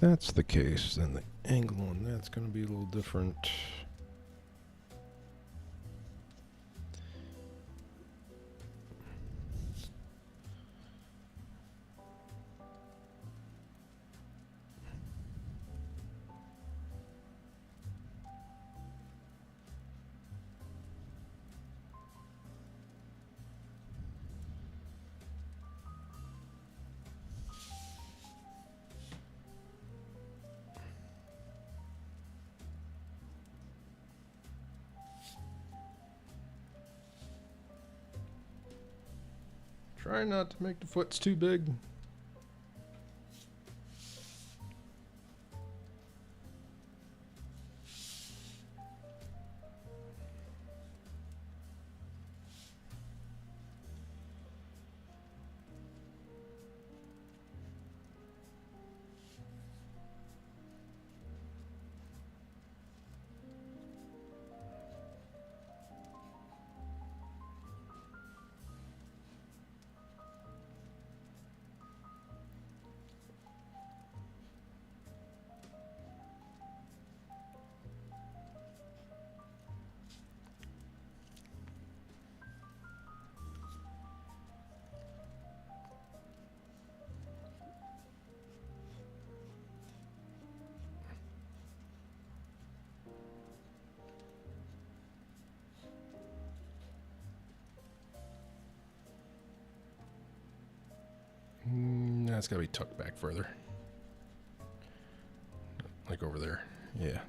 that's the case, then the angle on that's going to be a little different. Try not to make the foots too big. That's got to be tucked back further. Like over there. Yeah.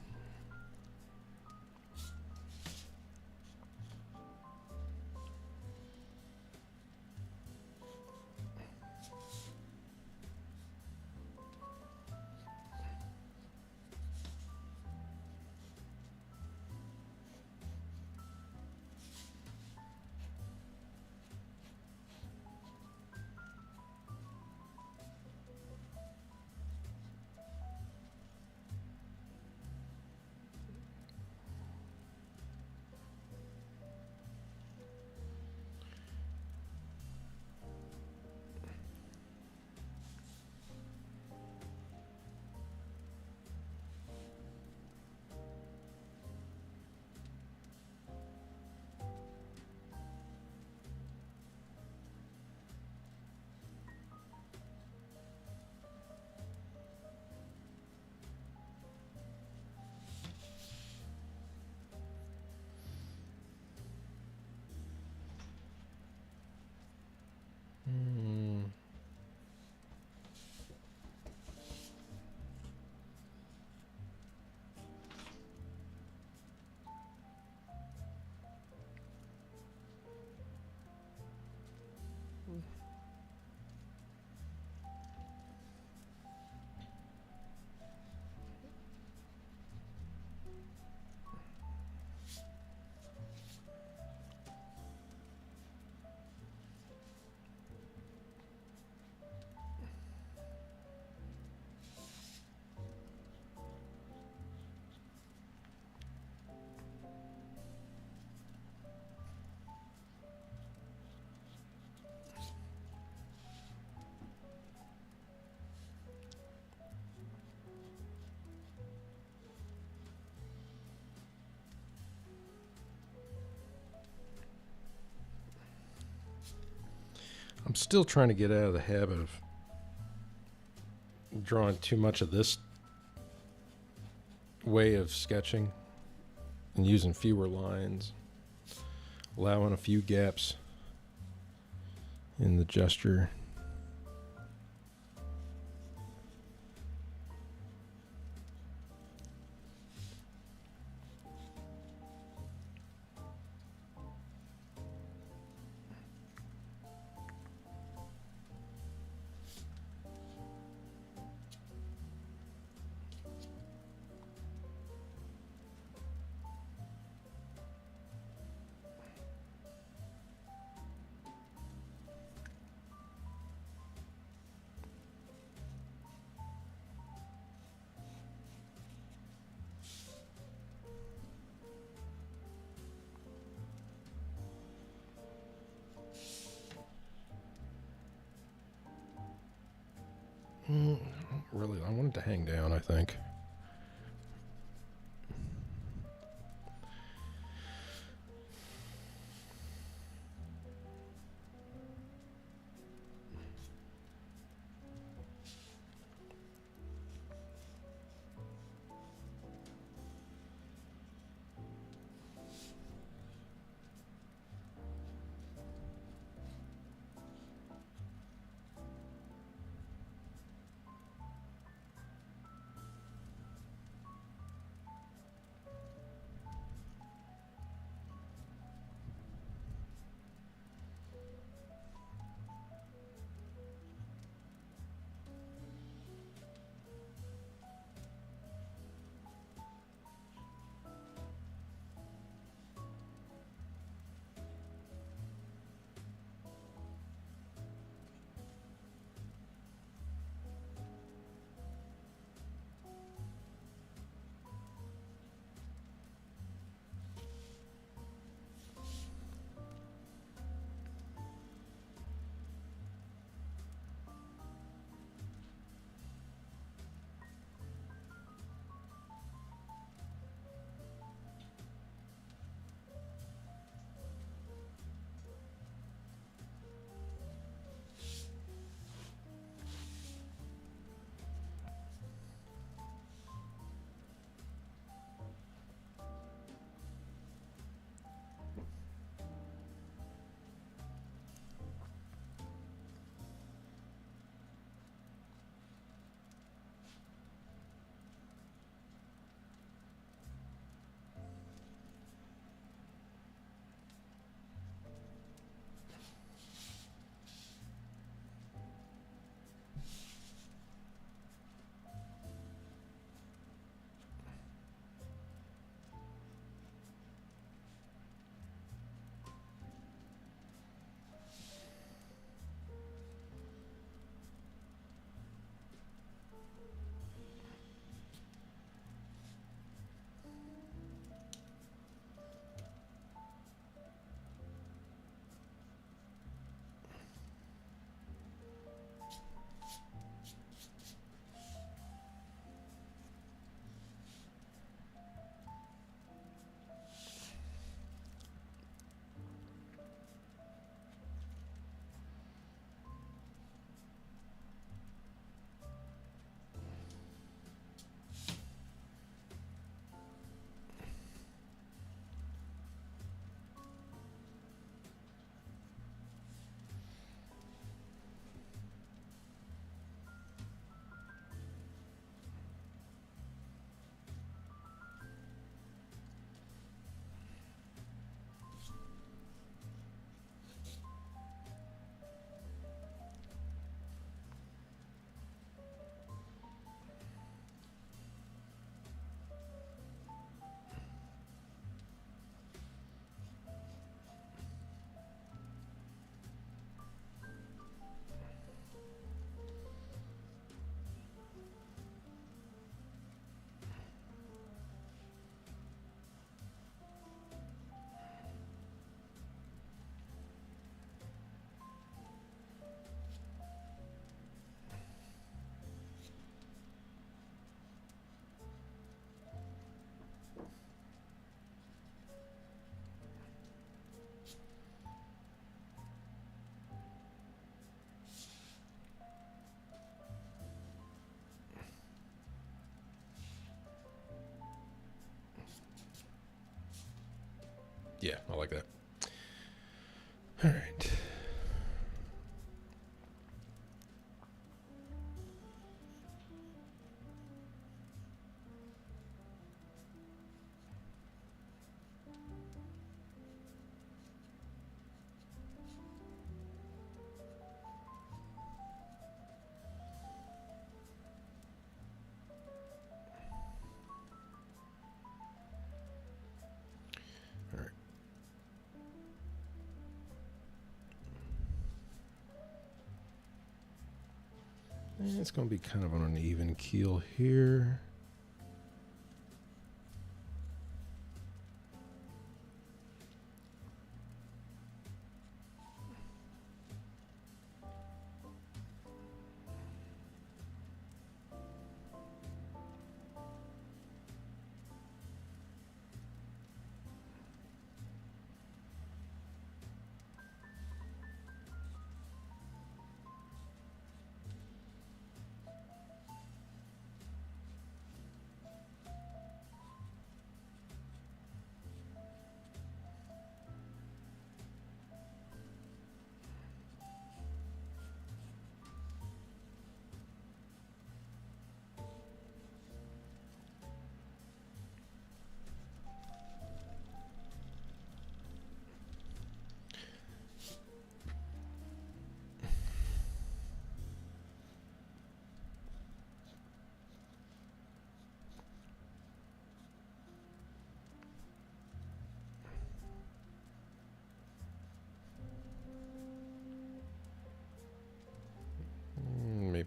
I'm still trying to get out of the habit of drawing too much of this way of sketching and using fewer lines, allowing a few gaps in the gesture. I don't really, I want it to hang down, I think. Yeah, I like that. All right. All right. And it's going to be kind of on an even keel here.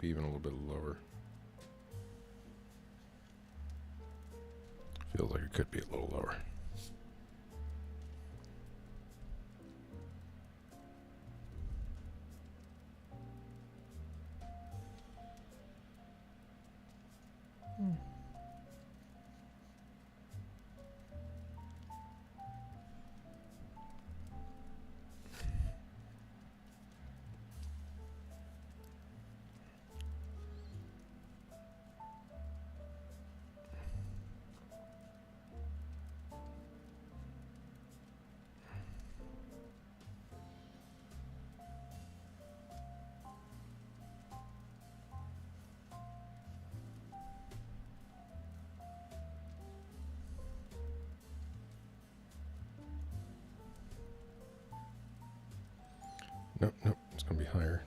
maybe even a little bit lower. Feels like it could be a little lower. Nope, nope, it's going to be higher.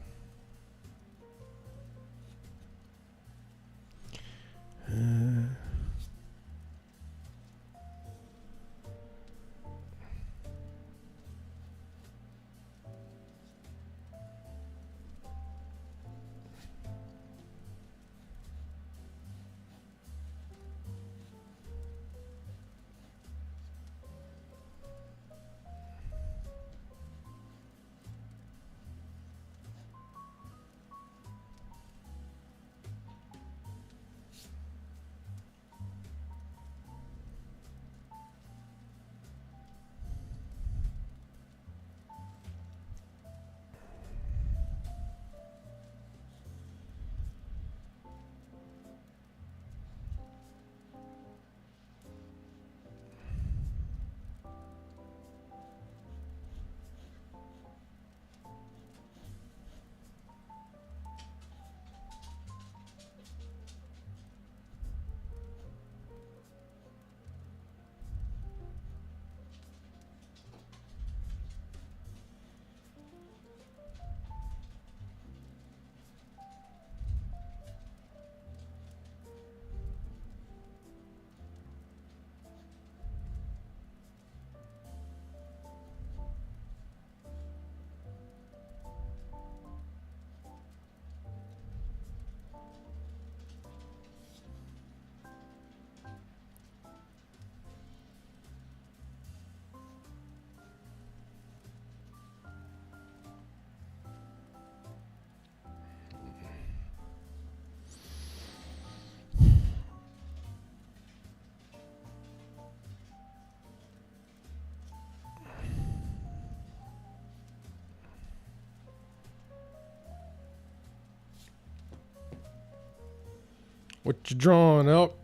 What you drawing up?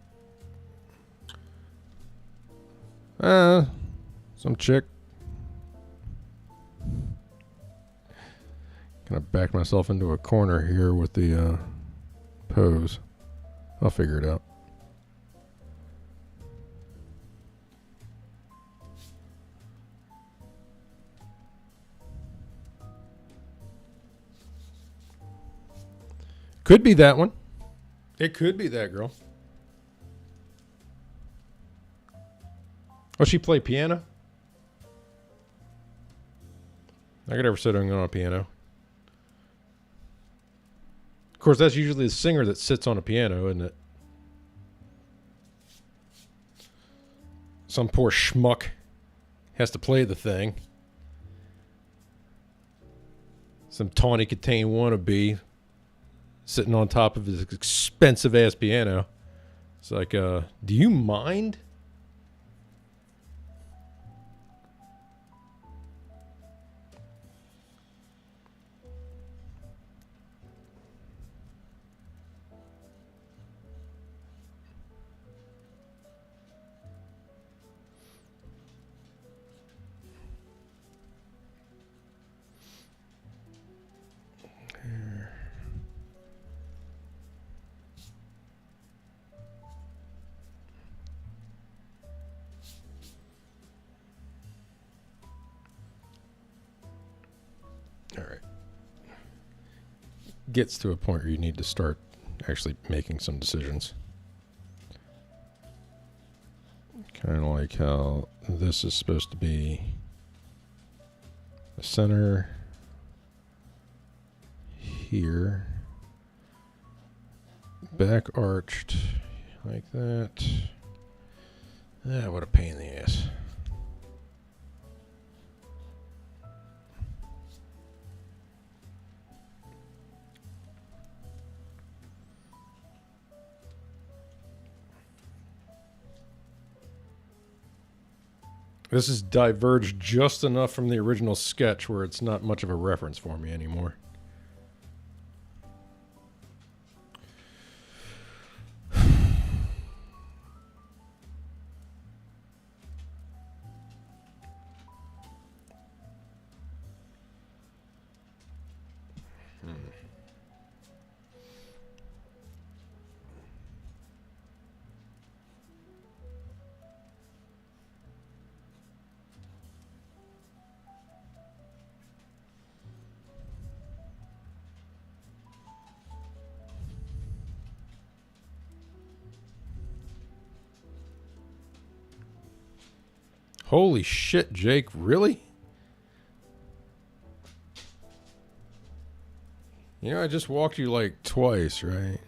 Some chick. Gonna back myself into a corner here with the pose. I'll figure it out. Could be that one. It could be that girl. Oh, she play piano? I could ever sit on a piano. Of course, that's usually the singer that sits on a piano, isn't it? Some poor schmuck has to play the thing. Some Tawny Katane wannabe sitting on top of his expensive ass piano. It's like, do you mind? All right. Gets to a point where you need to start actually making some decisions. Kind of like how this is supposed to be the center here. back arched like that. Ah, what a pain in the ass. This is diverged just enough from the original sketch where it's not much of a reference for me anymore. Holy shit, Jake, really? You know, I just walked you like twice, right?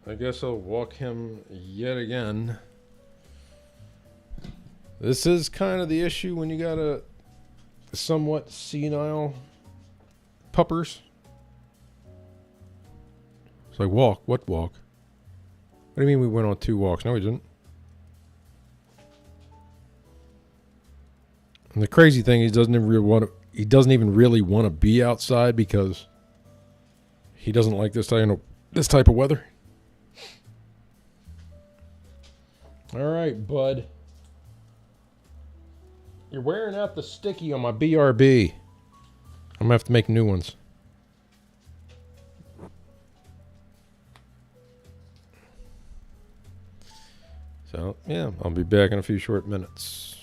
I guess I'll walk him yet again. This is kind of the issue when you got a somewhat senile puppers. It's like, walk. What walk? What do you mean we went on 2 walks? No, we didn't. And the crazy thing, he doesn't even really want to be outside because he doesn't like this type of weather. All right, bud. You're wearing out the sticky on my BRB. I'm going to have to make new ones. So, yeah, I'll be back in a few short minutes.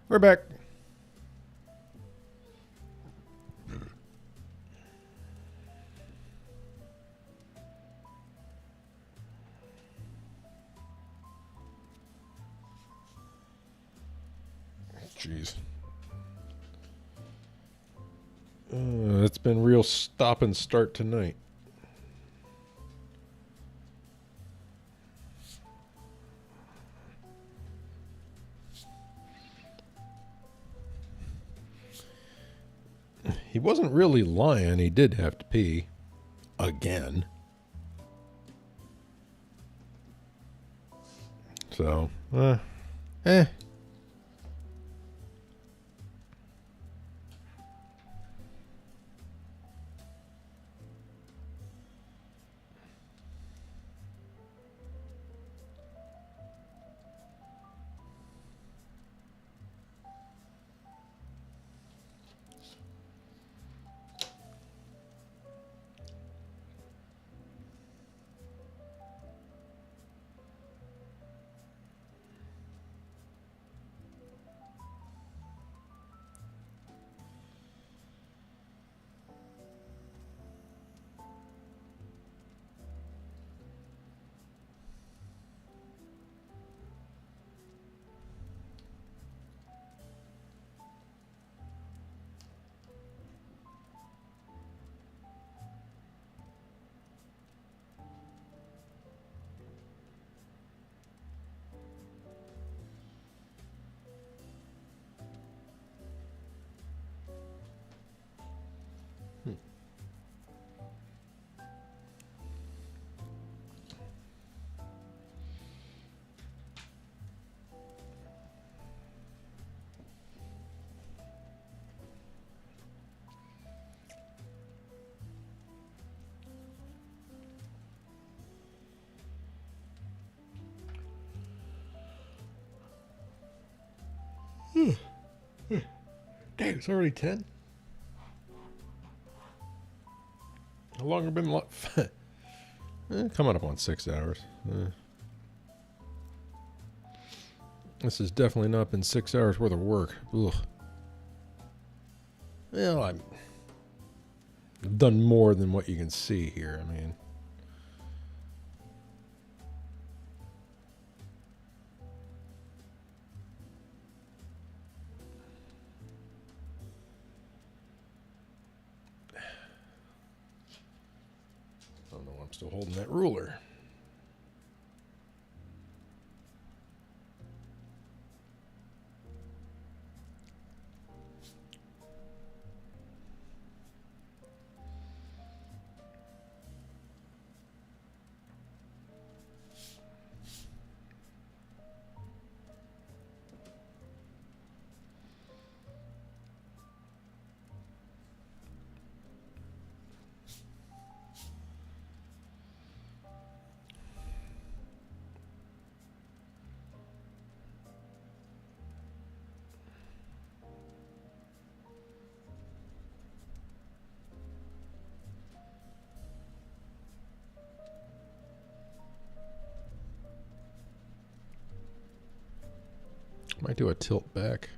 We're back. Jeez. It's been real stop and start tonight. He wasn't really lying. He did have to pee. Again. So, eh. Dang, it's already 10. How long have been coming up on 6 hours. This has definitely not been 6 hours worth of work. Ugh. Well, I've done more than what you can see here. I mean, I don't know why I'm still holding that ruler. Might do a tilt back.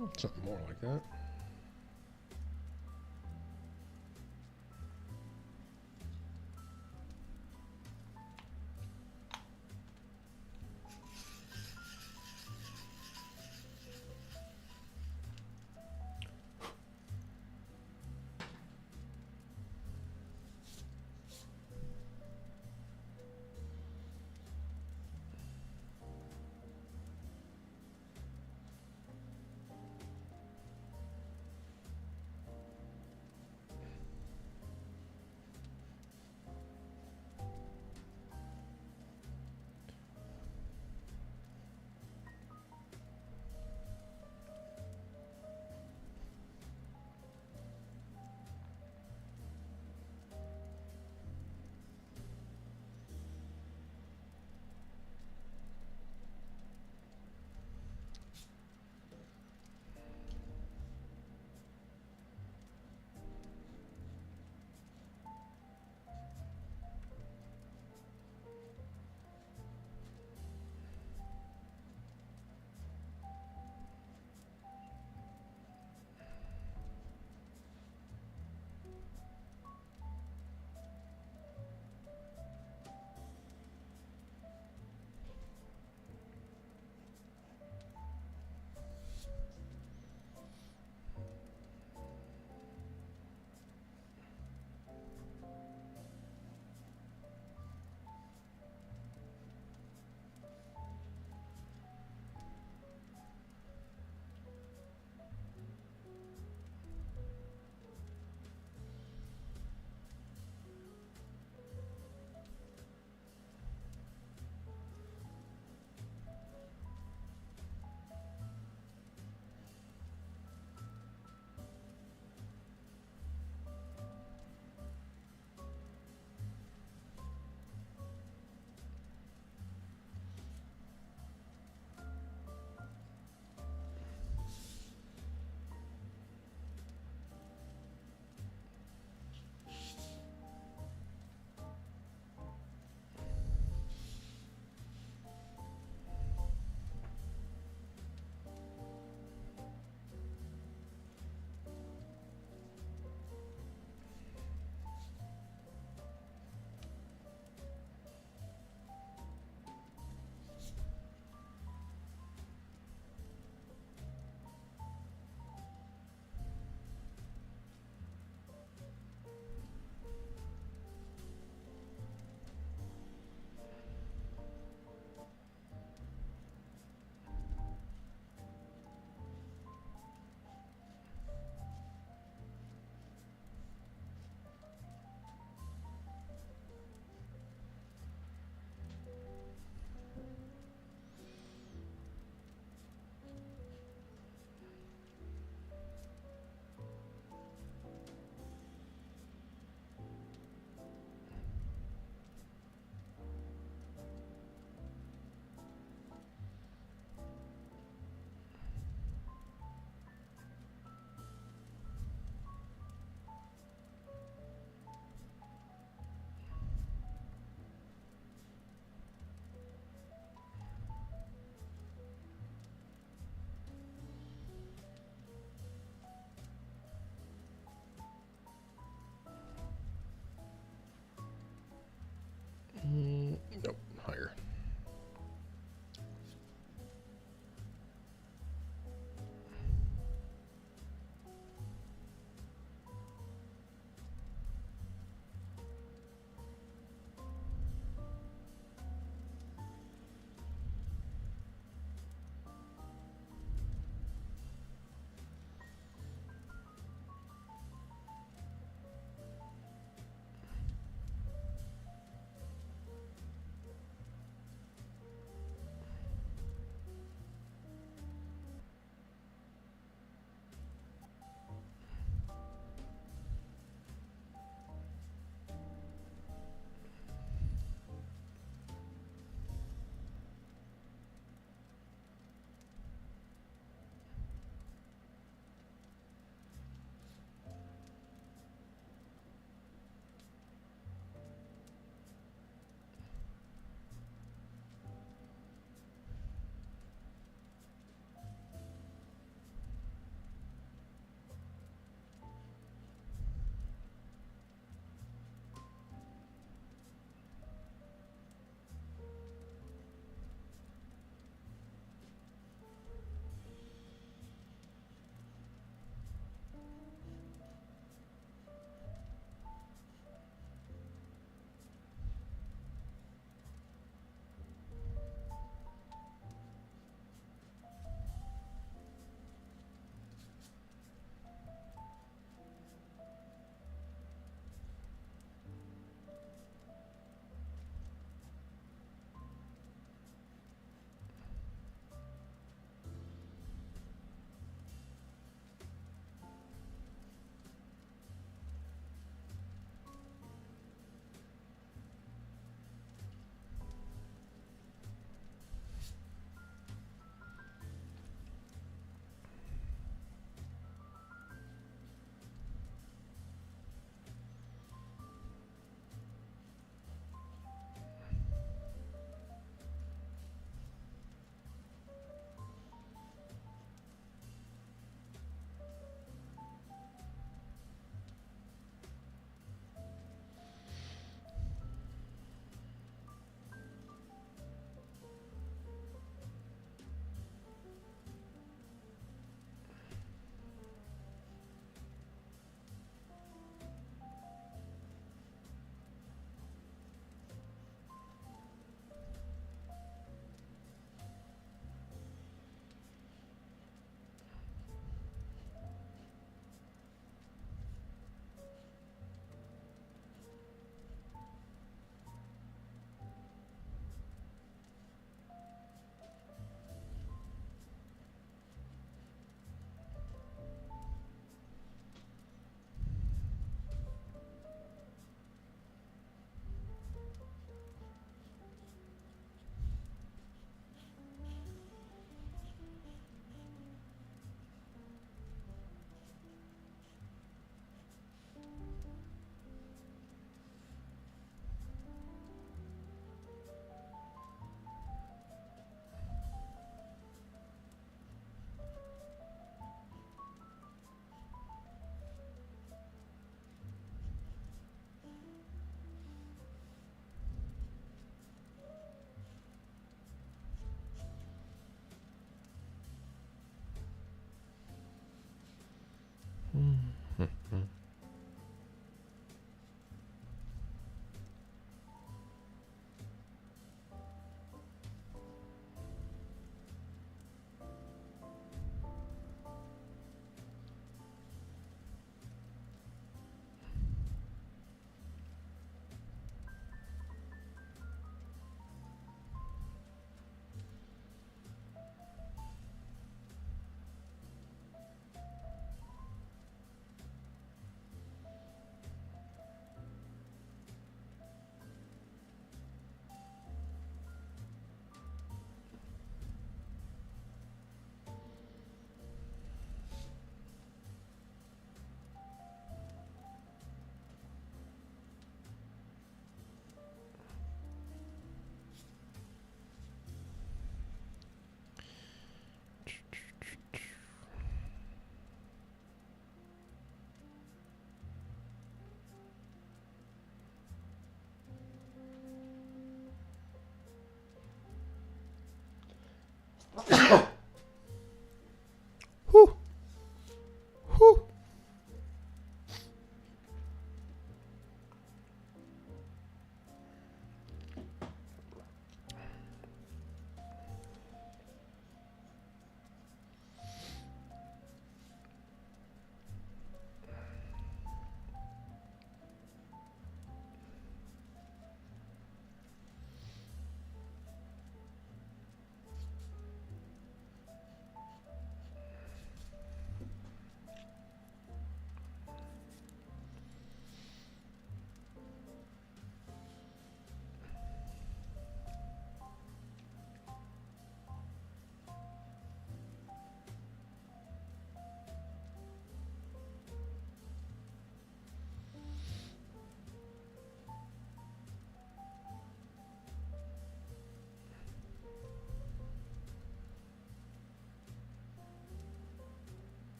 Something more like that.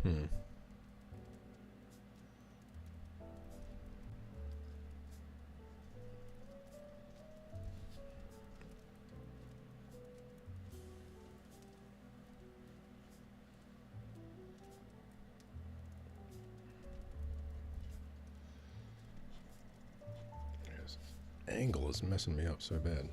Hmm. This angle is messing me up so bad.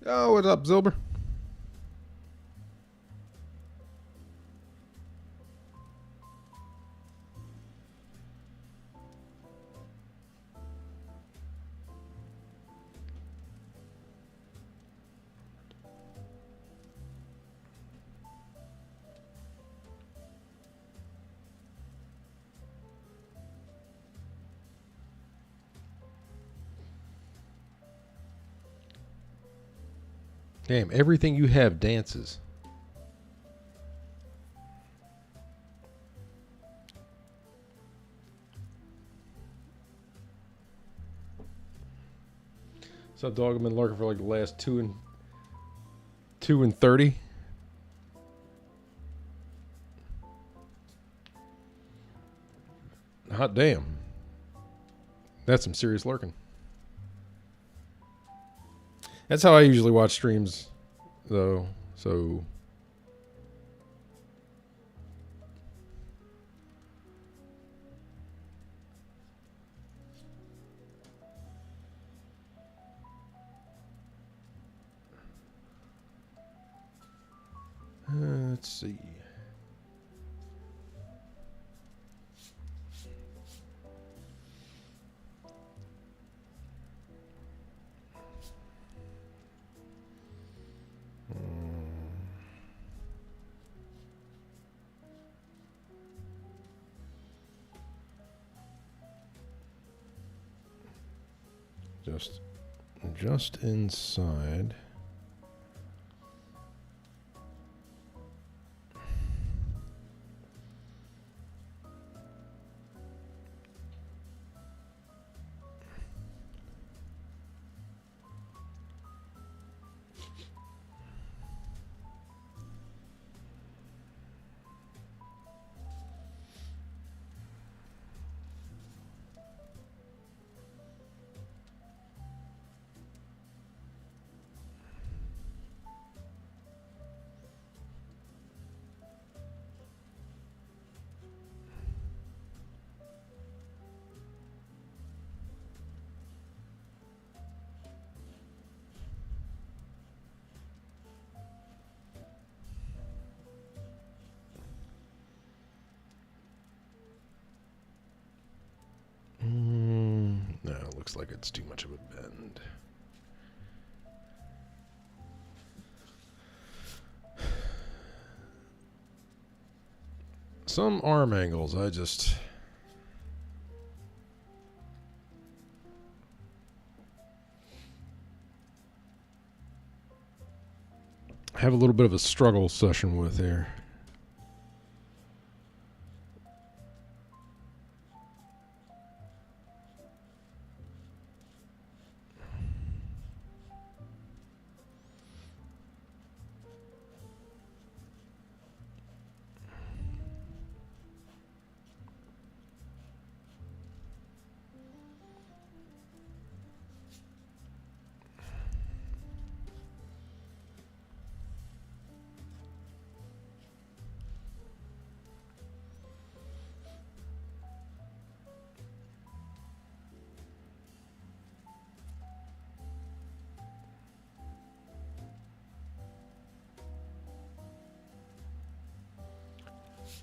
Oh, what's up, Zilber? Damn, everything you have dances. What's up, dog? I've been lurking for like the last 2 and 30. Hot damn. That's some serious lurking. That's how I usually watch streams, though. So, let's see. Just inside. No, it looks like it's too much of a bend. Some arm angles, I just... have a little bit of a struggle session with here.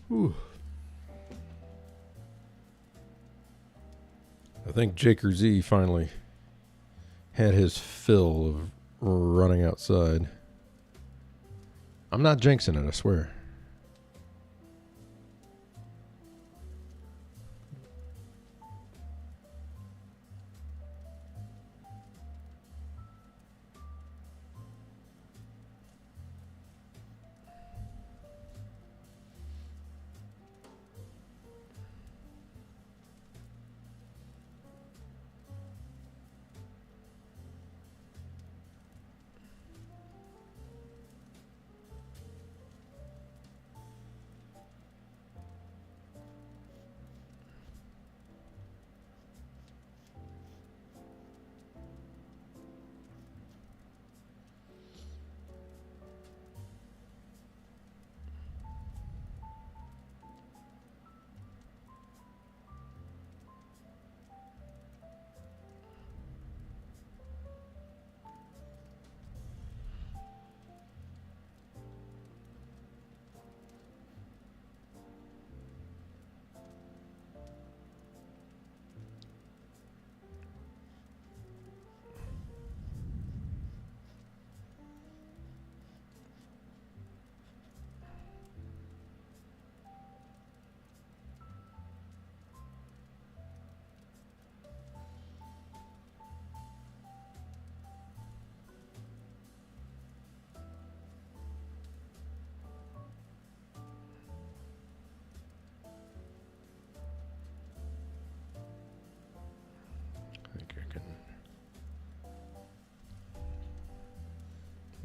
Whew. I think Jaker Z finally had his fill of running outside. I'm not jinxing it, I swear.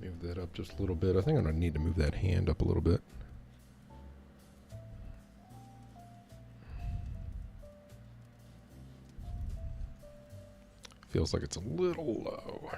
Move that up just a little bit. I think I'm going to need to move that hand up a little bit. Feels like it's a little low.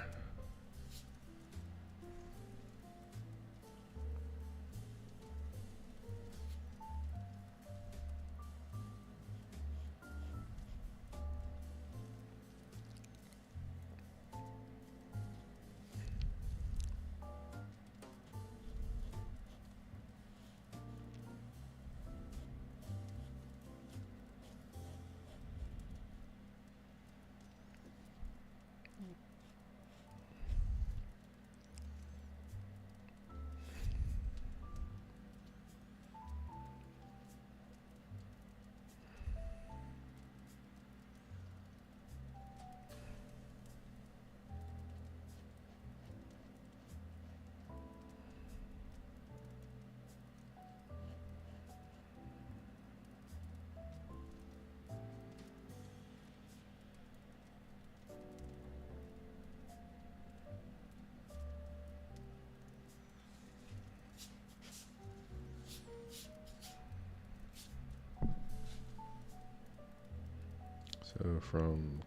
So from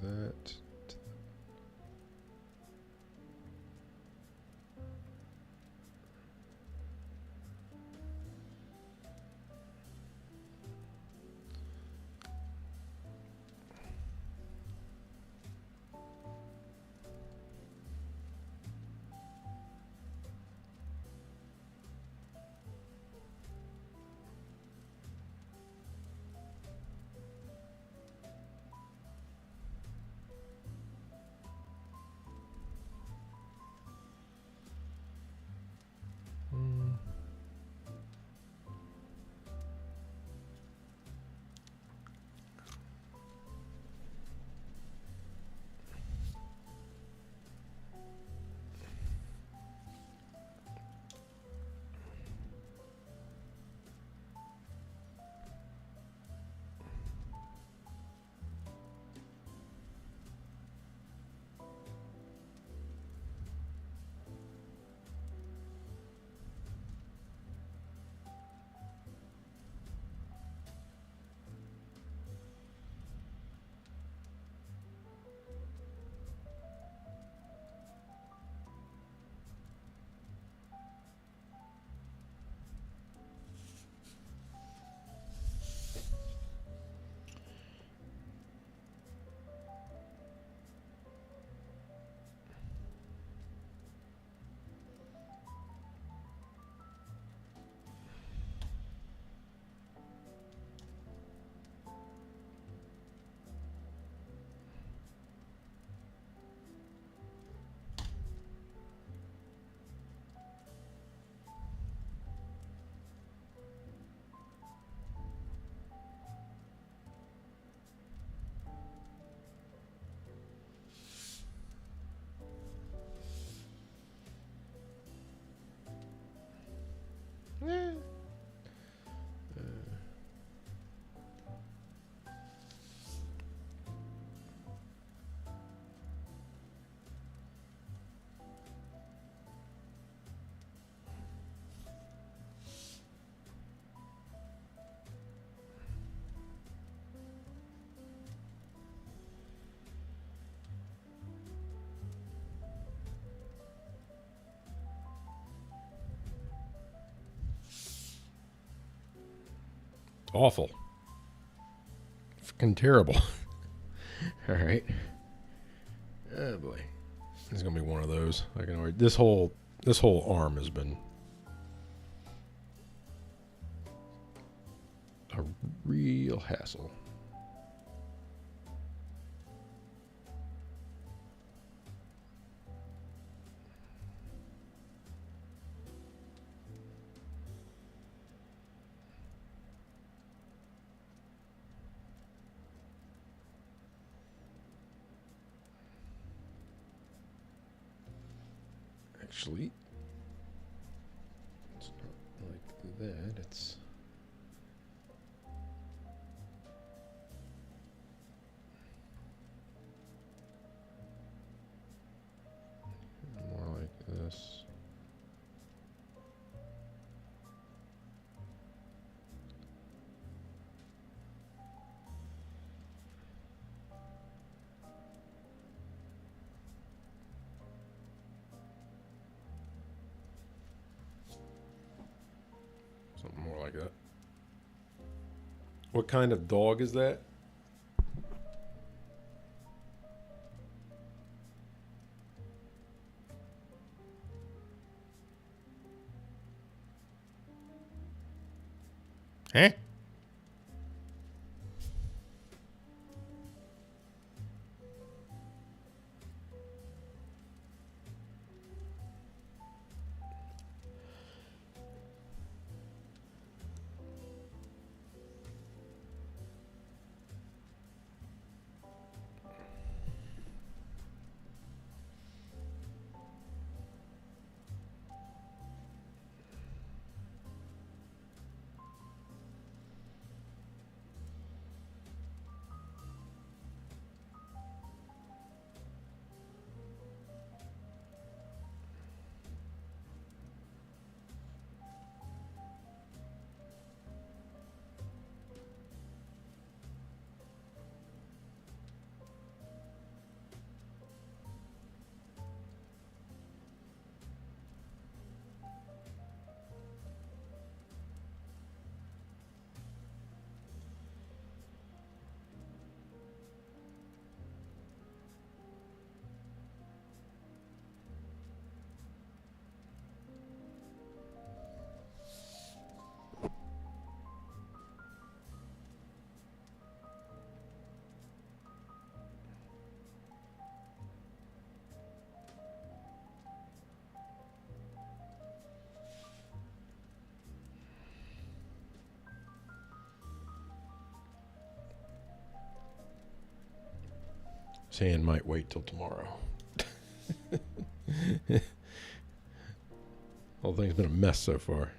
that to awful. Fucking terrible. All right. Oh boy. This is gonna be one of those. I can already this whole arm has been a real hassle. Actually, it's not like that. It's more like like that. What kind of dog is that? Huh? Saying might wait till tomorrow. Whole thing's been a mess so far.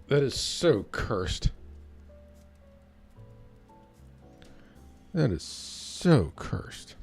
That is so cursed. That is so cursed.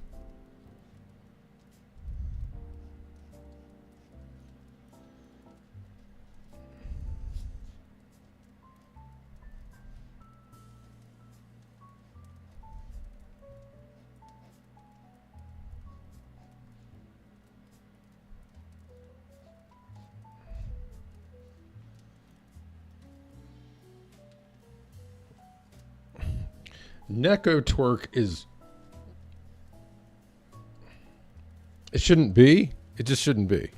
Neko twerk is... It shouldn't be. It just shouldn't be.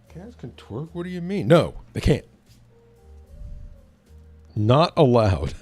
Cats can twerk? What do you mean? No, they can't. Not allowed.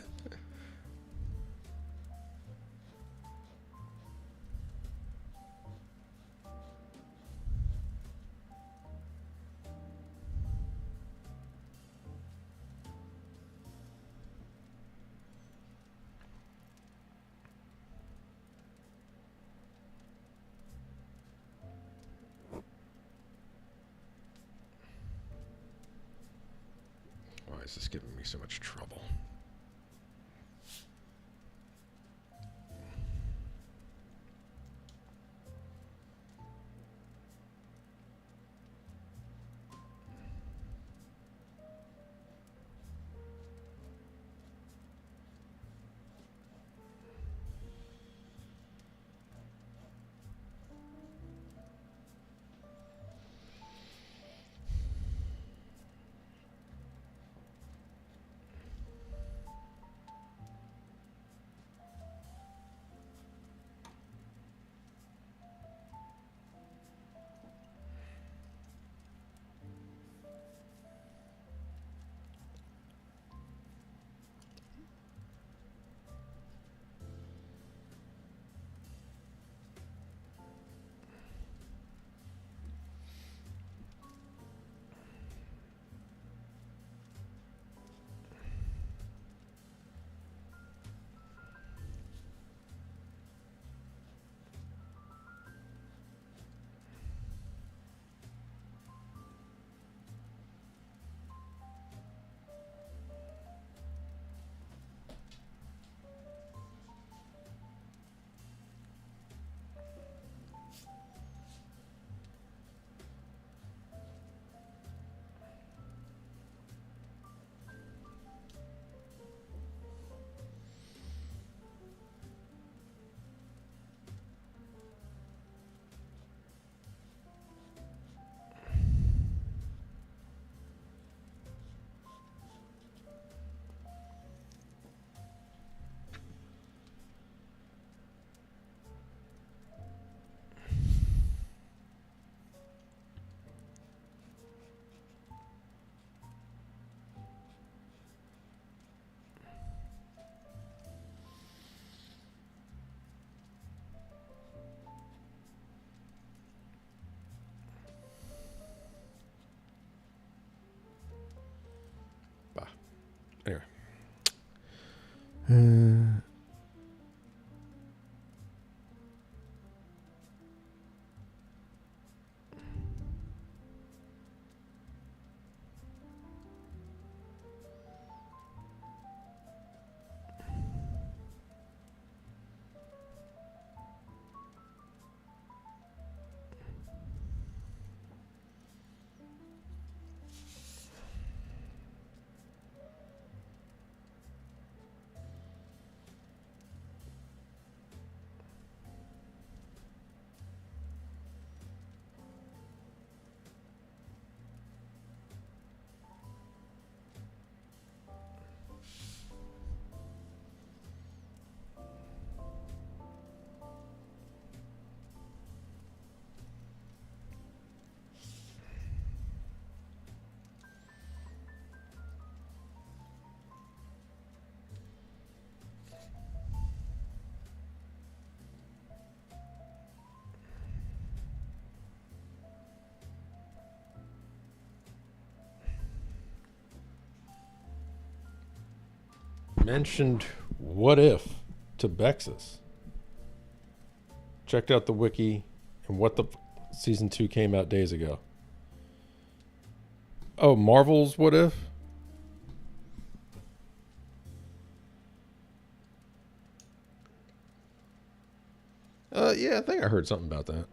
Why is this giving me so much trouble? mentioned What If to Bexus. Checked out the wiki, and season 2 came out days ago. Oh, Marvel's What If? Yeah, I think I heard something about that.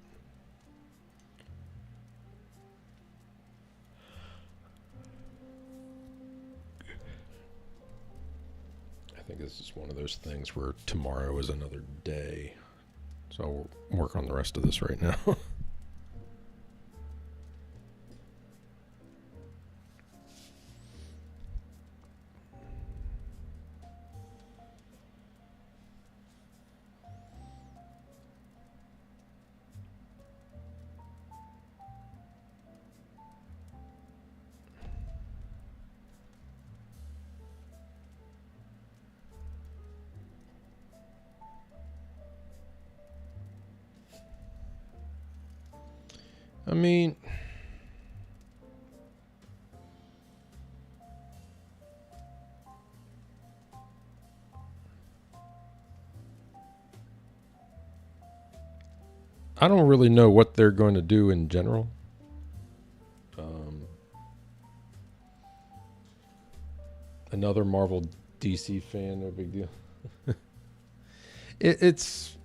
I think this is one of those things where tomorrow is another day. So I'll work on the rest of this right now. I mean, I don't really know what they're going to do in general. Another Marvel DC fan, no big deal. It's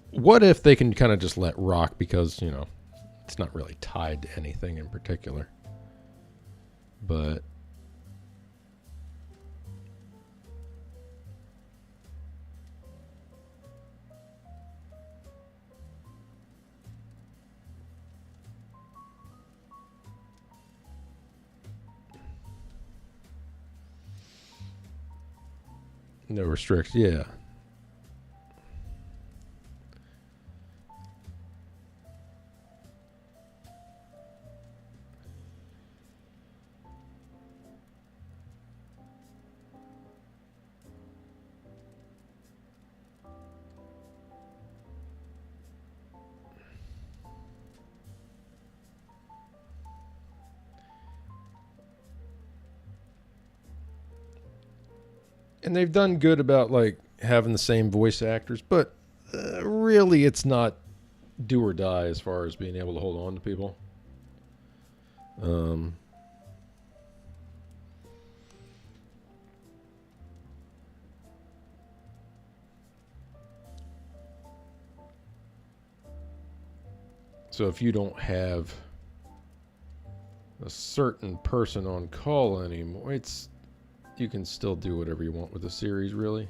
what if they can kind of just let rock, because, you know, it's not really tied to anything in particular. But no restrictions, yeah. And they've done good about, like, having the same voice actors, but really it's not do or die as far as being able to hold on to people. So if you don't have a certain person on call anymore, you can still do whatever you want with the series, really.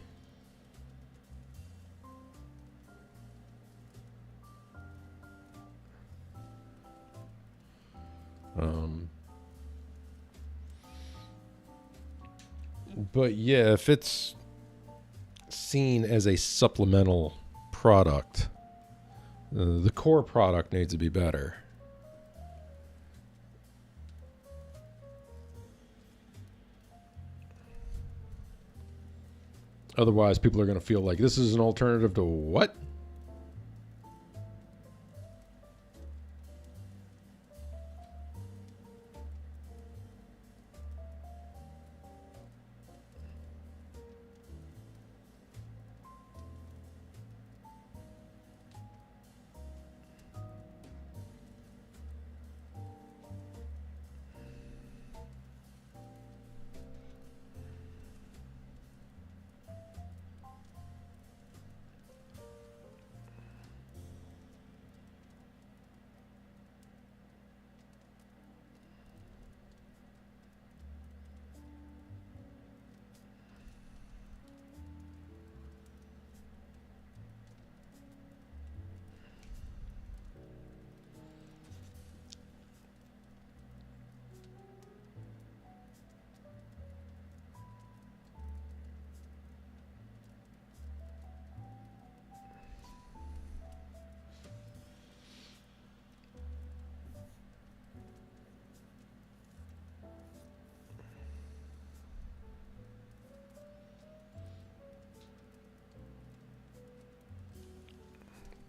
But yeah, if it's seen as a supplemental product, the core product needs to be better. Otherwise, people are going to feel like this is an alternative to what?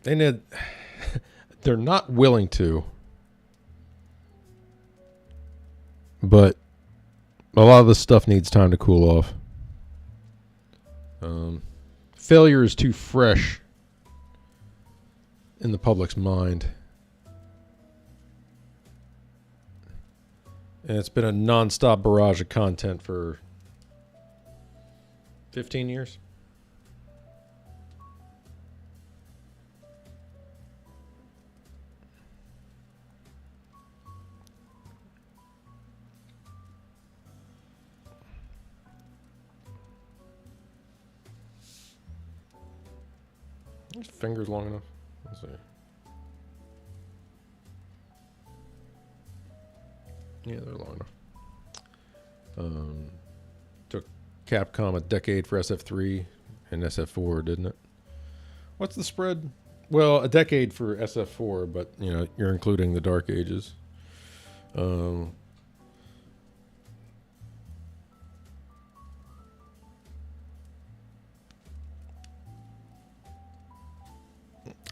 And they're not willing to. But a lot of this stuff needs time to cool off. Failure is too fresh in the public's mind. And it's been a nonstop barrage of content for 15 years. His fingers long enough. Let's see. Yeah, they're long enough. Took Capcom a decade for SF3 and SF4, didn't it? What's the spread? Well, a decade for SF4, but you know you're including the Dark Ages.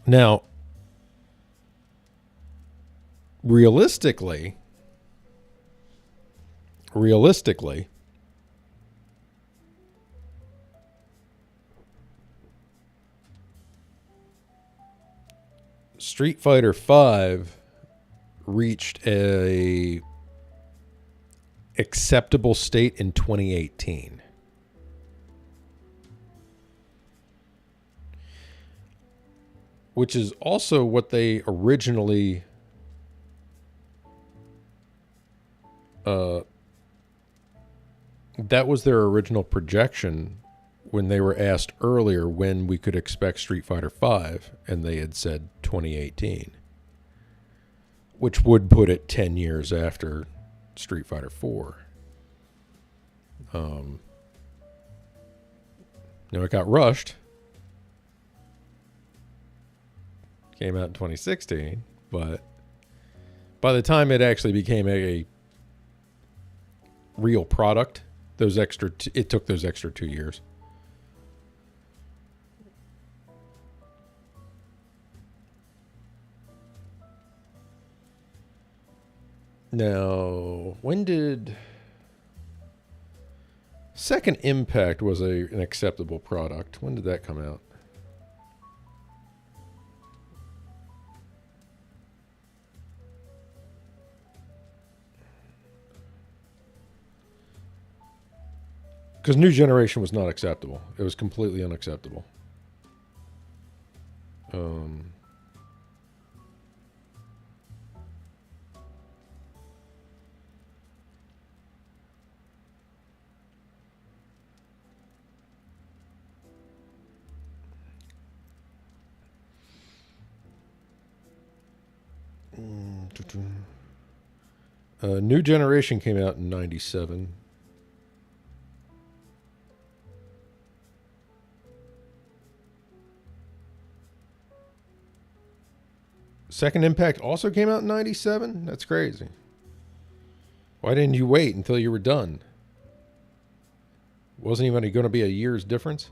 Now, realistically, Street Fighter V reached a acceptable state in 2018. Which is also what they originally that was their original projection when they were asked earlier when we could expect Street Fighter V, and they had said 2018, which would put it 10 years after Street Fighter IV. Now it got rushed. Came out in 2016, but by the time it actually became a real product, it took those extra 2 years. Now, when did Second Impact was an acceptable product? When did that come out? Because New Generation was not acceptable. It was completely unacceptable. New Generation came out in 97. Second Impact also came out in 97? That's crazy. Why didn't you wait until you were done? Wasn't even going to be a year's difference?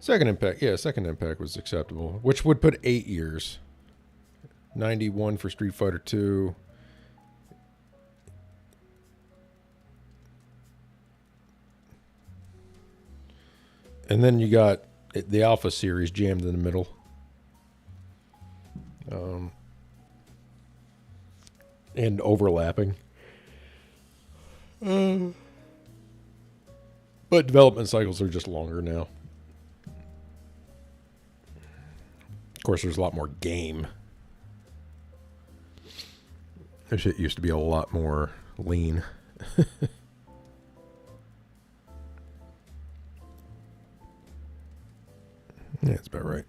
Second Impact, yeah, Second Impact was acceptable, which would put 8 years. 91 for Street Fighter 2. And then you got the Alpha series jammed in the middle. And overlapping. But development cycles are just longer now. Of course, there's a lot more game. This shit used to be a lot more lean. Yeah, that's about right.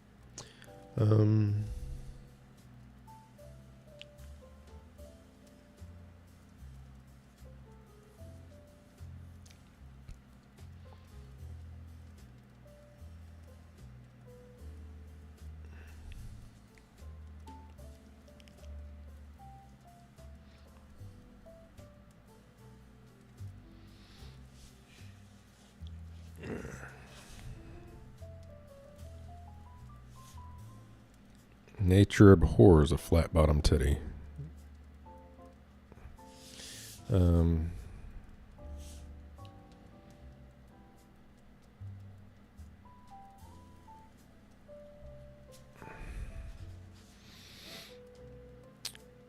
Nature abhors a flat bottom titty.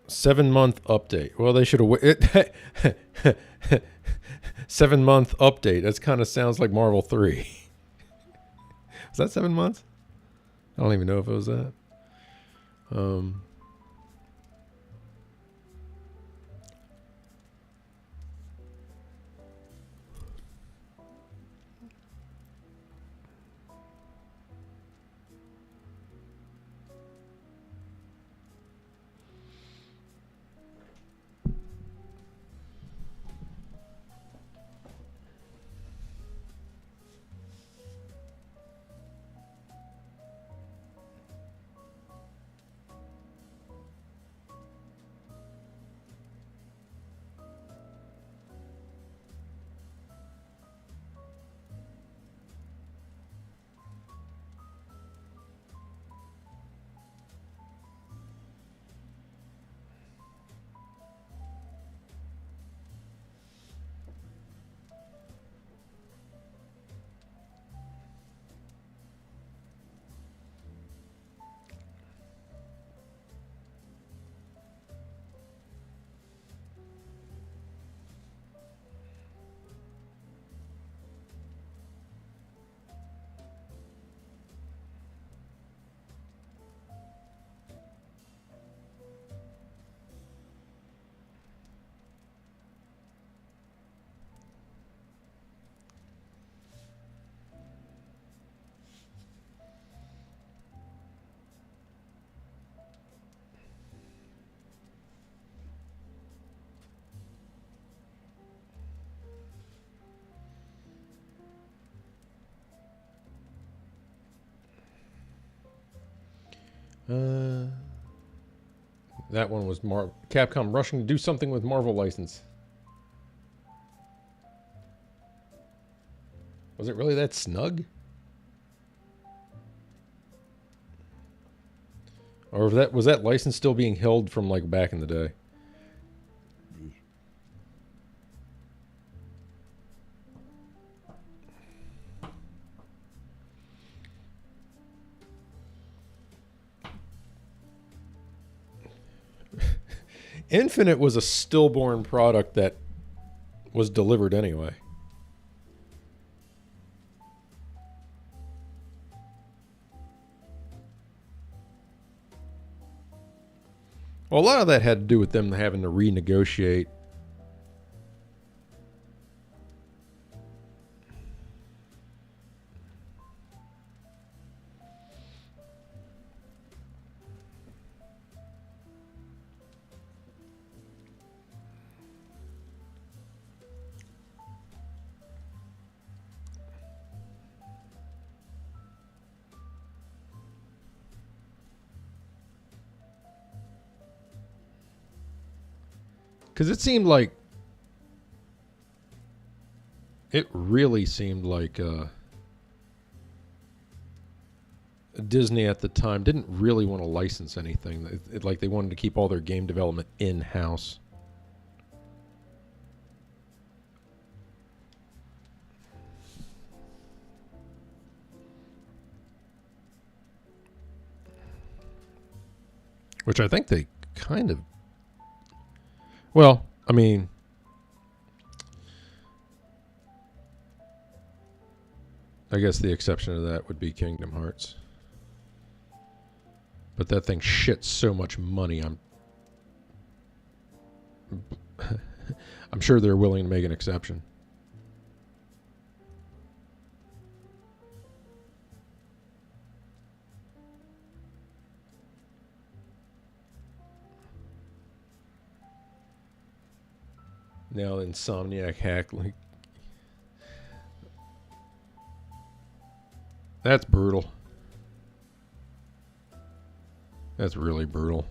7-month update. Well, they should have. 7-month update. That kind of sounds like Marvel 3. Is that 7 months? I don't even know if it was that. That one was Capcom rushing to do something with Marvel license. Was it really that snug? Or was that license still being held from like back in the day? Infinite was a stillborn product that was delivered anyway. Well, a lot of that had to do with them having to renegotiate. Because it really seemed like Disney at the time didn't really want to license anything. Like they wanted to keep all their game development in-house. Which I think they kind of... Well, I mean, I guess the exception to that would be Kingdom Hearts. But that thing shits so much money, I'm sure they're willing to make an exception. Now Insomniac hack, like, that's brutal. That's really brutal.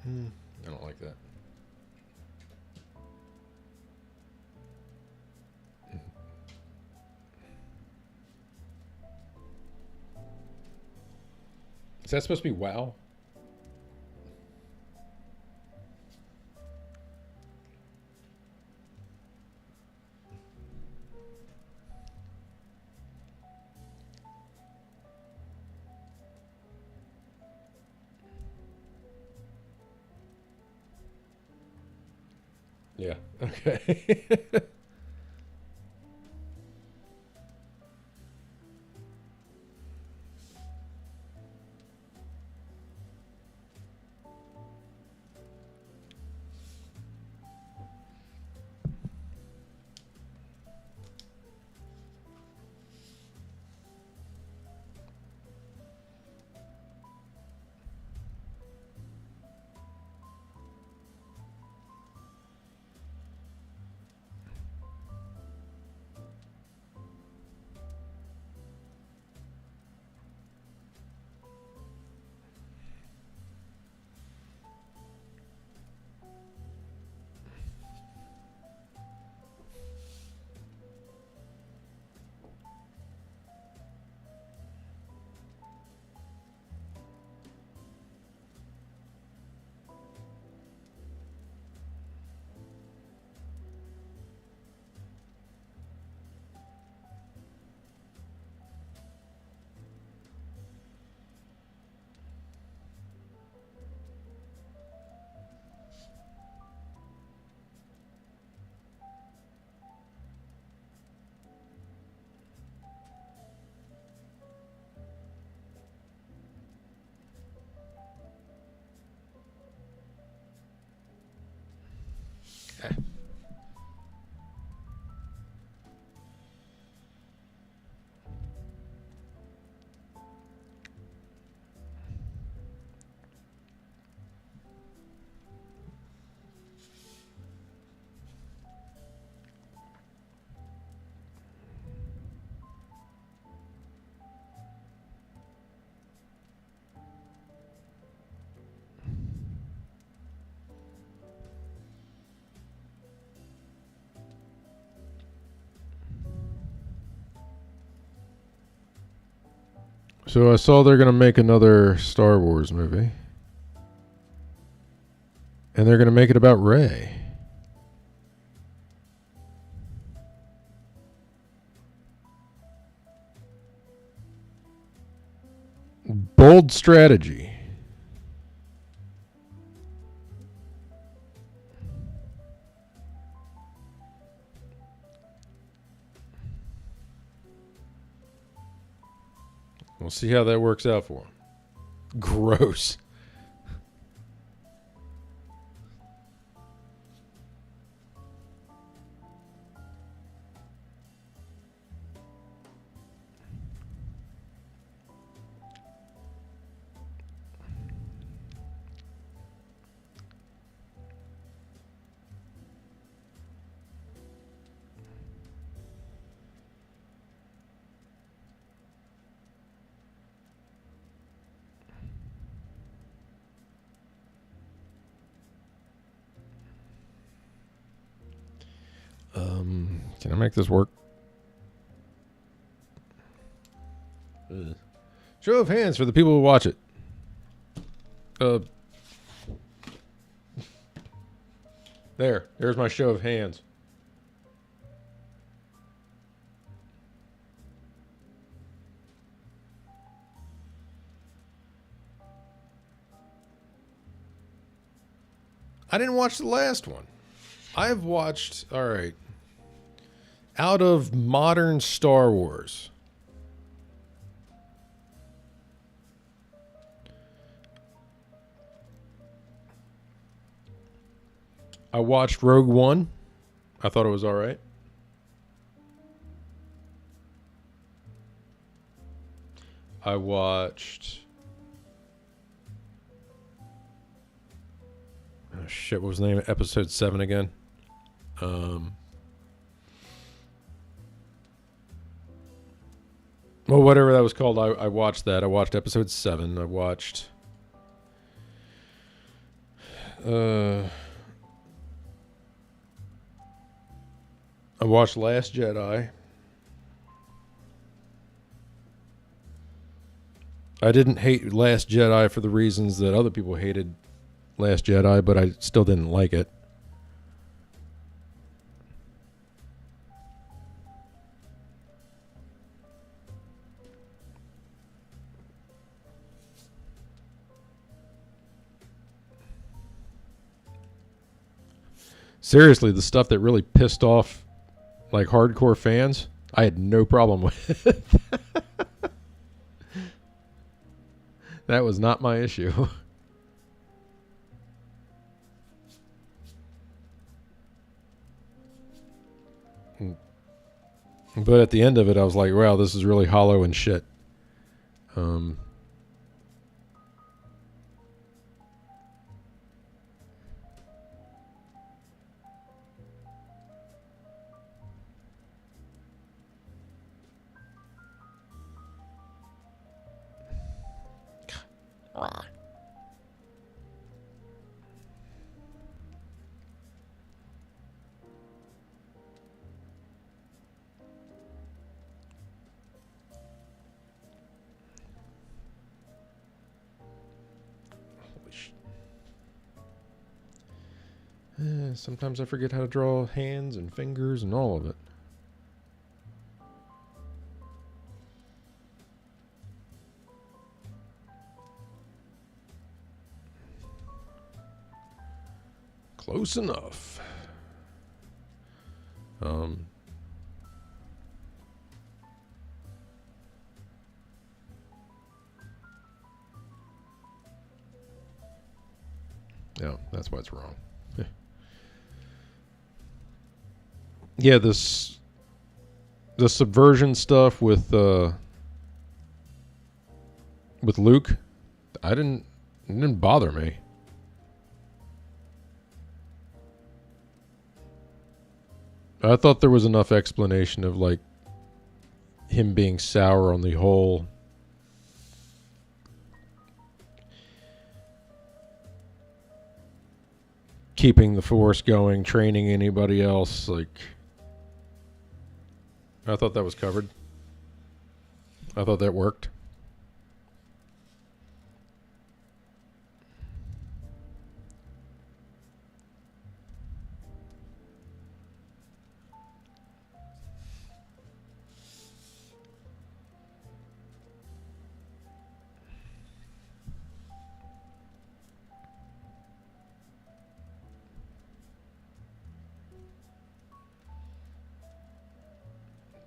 I don't like that. Is that supposed to be wow? Yeah. Okay. So I saw they're going to make another Star Wars movie. And they're going to make it about Rey. Bold strategy. We'll see how that works out for him. Gross. Can I make this work? Show of hands for the people who watch it. There's my show of hands. I didn't watch the last one. I've watched, all right, out of modern Star Wars, I watched Rogue One. I thought it was all right. I watched... Oh, shit, what was the name of episode 7 again? Well, whatever that was called, I watched that. I watched episode 7. I watched I watched Last Jedi. I didn't hate Last Jedi for the reasons that other people hated Last Jedi, but I still didn't like it. Seriously, the stuff that really pissed off like hardcore fans, I had no problem with. That was not my issue. But at the end of it, I was like, wow, this is really hollow and shit. Sometimes I forget how to draw hands and fingers and all of it. Close enough. Yeah, that's why it's wrong. Yeah, the subversion stuff with Luke, it didn't bother me. I thought there was enough explanation of like him being sour on the whole keeping the Force going, training anybody else. Like, I thought that was covered. I thought that worked.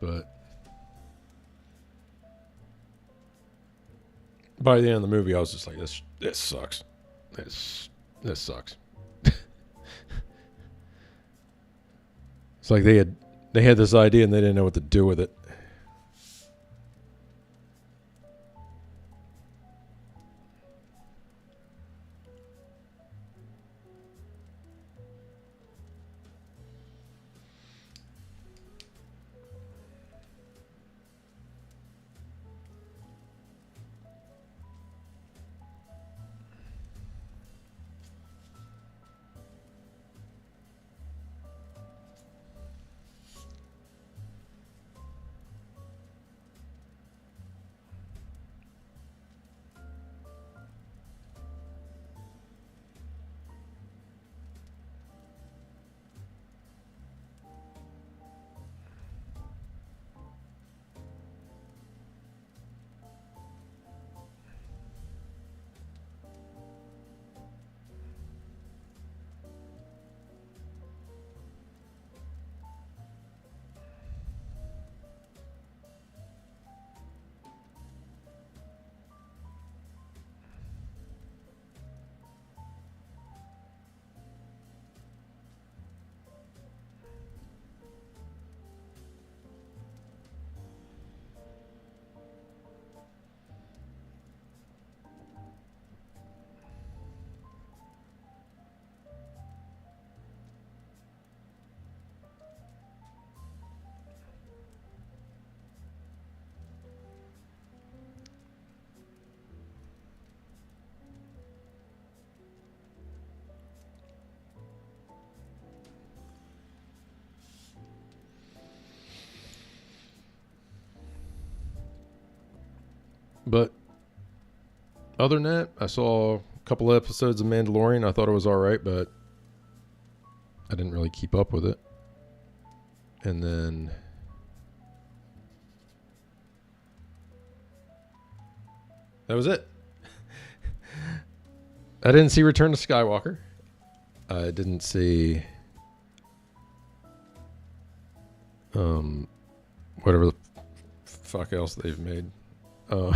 But by the end of the movie, I was just like, this sucks. This sucks. It's like they had this idea and they didn't know what to do with it. But other than that, I saw a couple of episodes of Mandalorian. I thought it was all right, but I didn't really keep up with it. And then that was it. I didn't see Return to Skywalker. I didn't see whatever the fuck else they've made. All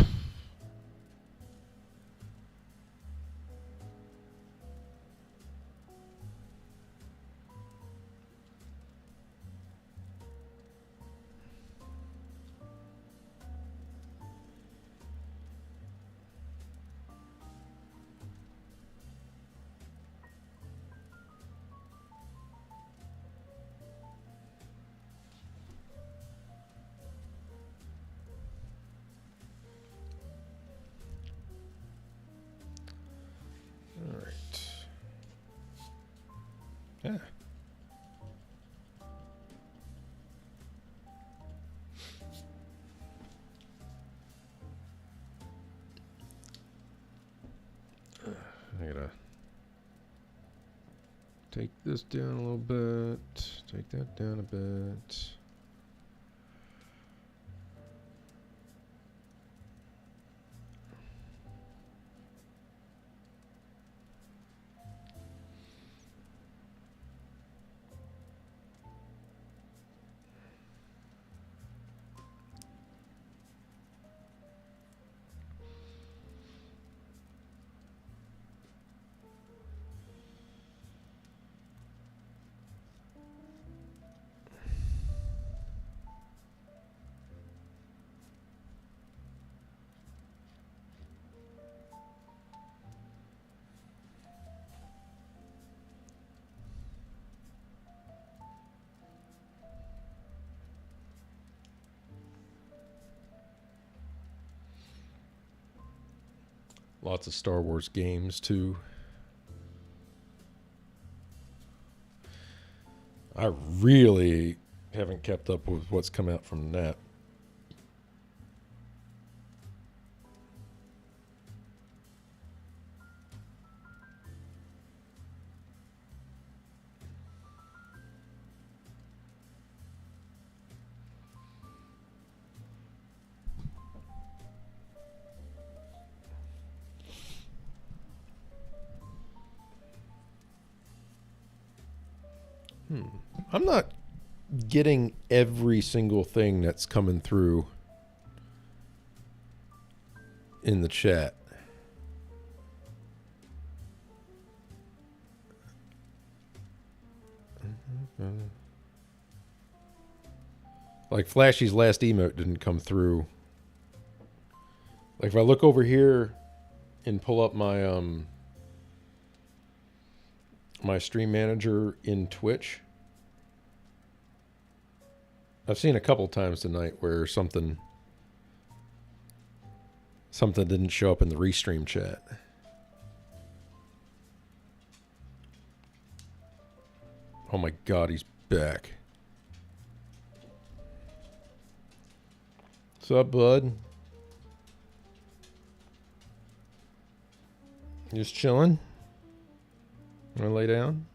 right. Yeah. I gotta take this down a little bit. Take that down a bit. Lots of Star Wars games, too. I really haven't kept up with what's come out from that. I'm not getting every single thing that's coming through in the chat. Like Flashy's last emote didn't come through. Like if I look over here and pull up my my stream manager in Twitch, I've seen a couple times tonight where something didn't show up in the restream chat. Oh my God, he's back. What's up, bud? Just chilling? Wanna lay down?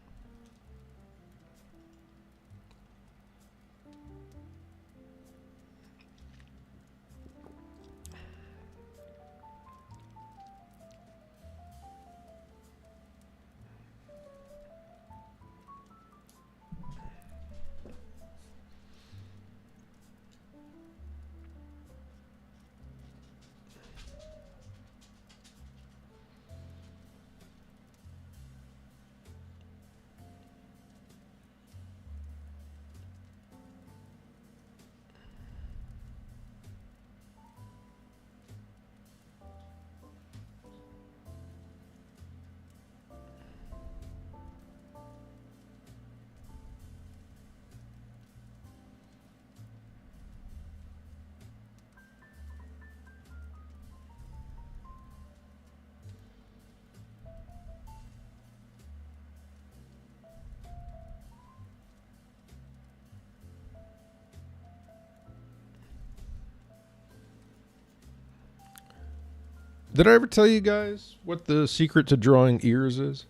Did I ever tell you guys what the secret to drawing ears is?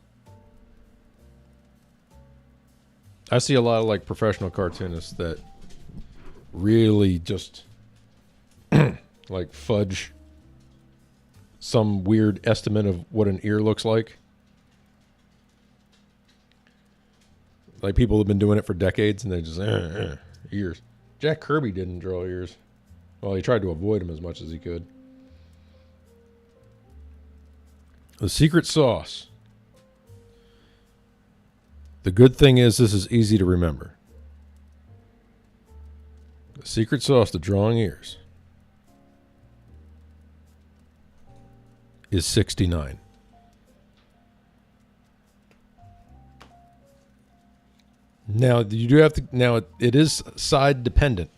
I see a lot of like professional cartoonists that really just like fudge some weird estimate of what an ear looks like. Like people have been doing it for decades and they just ears. Jack Kirby didn't draw ears. Well, he tried to avoid them as much as he could. The secret sauce. The good thing is this is easy to remember. The secret sauce to drawing ears is 69. Now you do have to. Now it is side dependent.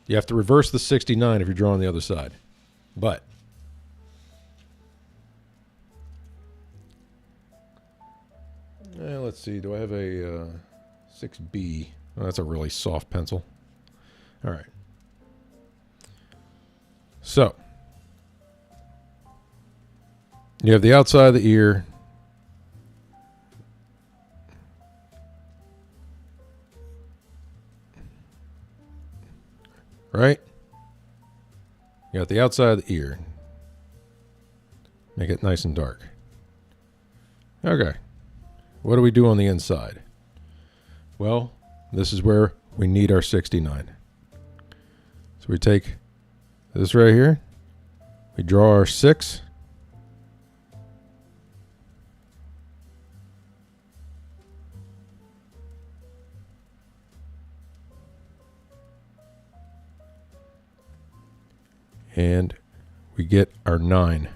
You have to reverse the 69 if you're drawing the other side. But let's see. Do I have a 6B? Oh, that's a really soft pencil. All right. So you have the outside of the ear. Right? You got the outside of the ear. Make it nice and dark. Okay. What do we do on the inside? Well, this is where we need our 69. So we take this right here. We draw our 6. And we get our 9.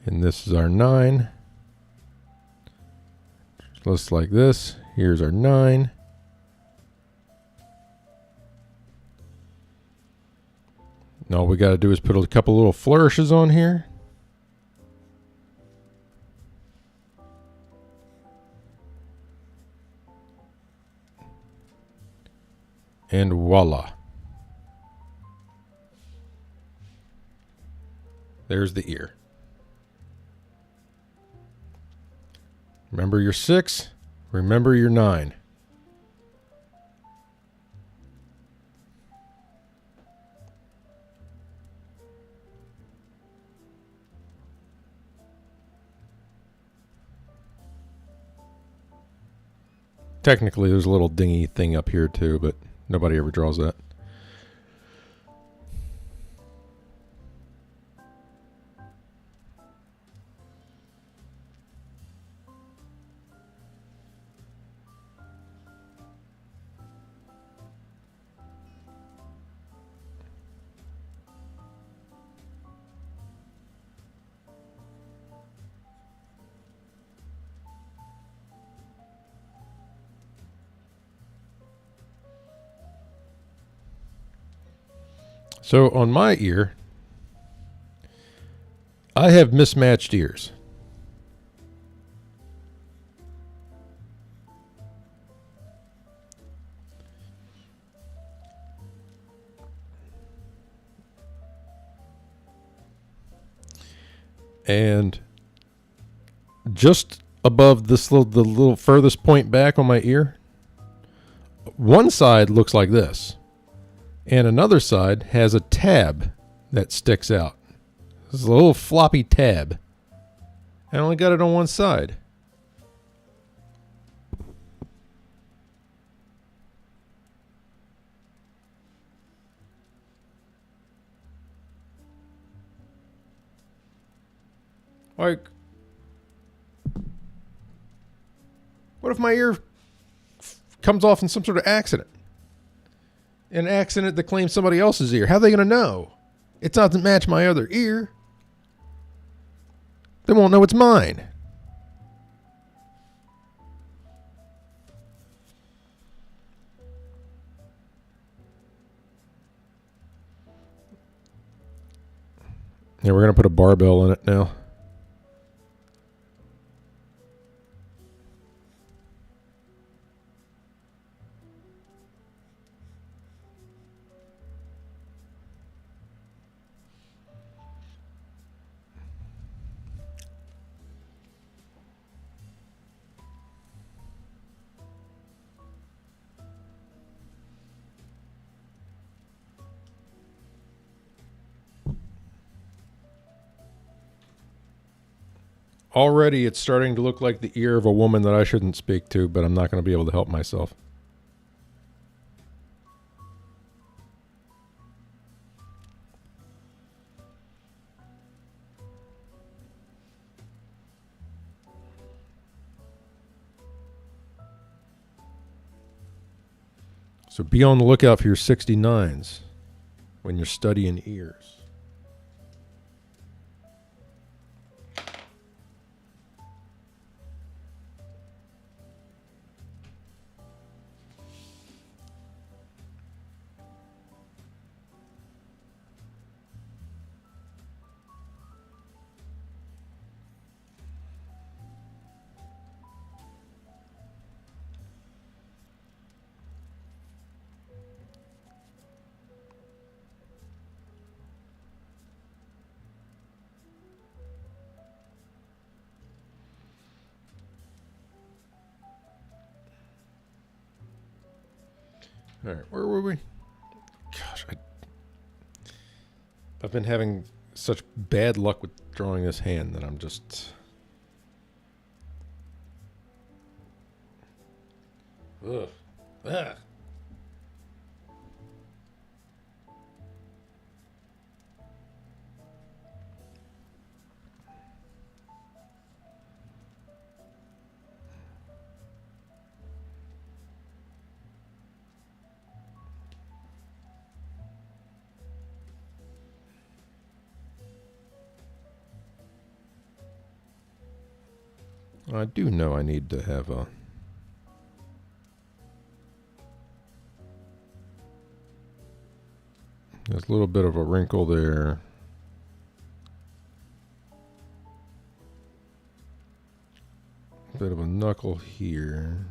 And this is our 9. Just like this. Here's our 9. And all we got to do is put a couple little flourishes on here. And voila. There's the ear. Remember your 6. Remember your 9. Technically, there's a little dingy thing up here too, but nobody ever draws that. So on my ear, I have mismatched ears. And just above this the little furthest point back on my ear, one side looks like this. And another side has a tab that sticks out. This is a little floppy tab. I only got it on one side. Like, what if my ear comes off in some sort of accident? An accident that claims somebody else's ear. How are they going to know? It doesn't match my other ear. They won't know it's mine. Yeah, we're going to put a barbell in it now. Already it's starting to look like the ear of a woman that I shouldn't speak to, but I'm not going to be able to help myself. So be on the lookout for your 69s when you're studying ears. All right, where were we? Gosh, I've been having such bad luck with drawing this hand that I'm just... Ugh. Ugh. I do know I need to have a... There's a little bit of a wrinkle there. Bit of a knuckle here.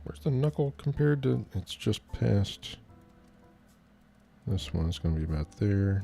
Where's the knuckle compared to? It's just past. This one's going to be about there.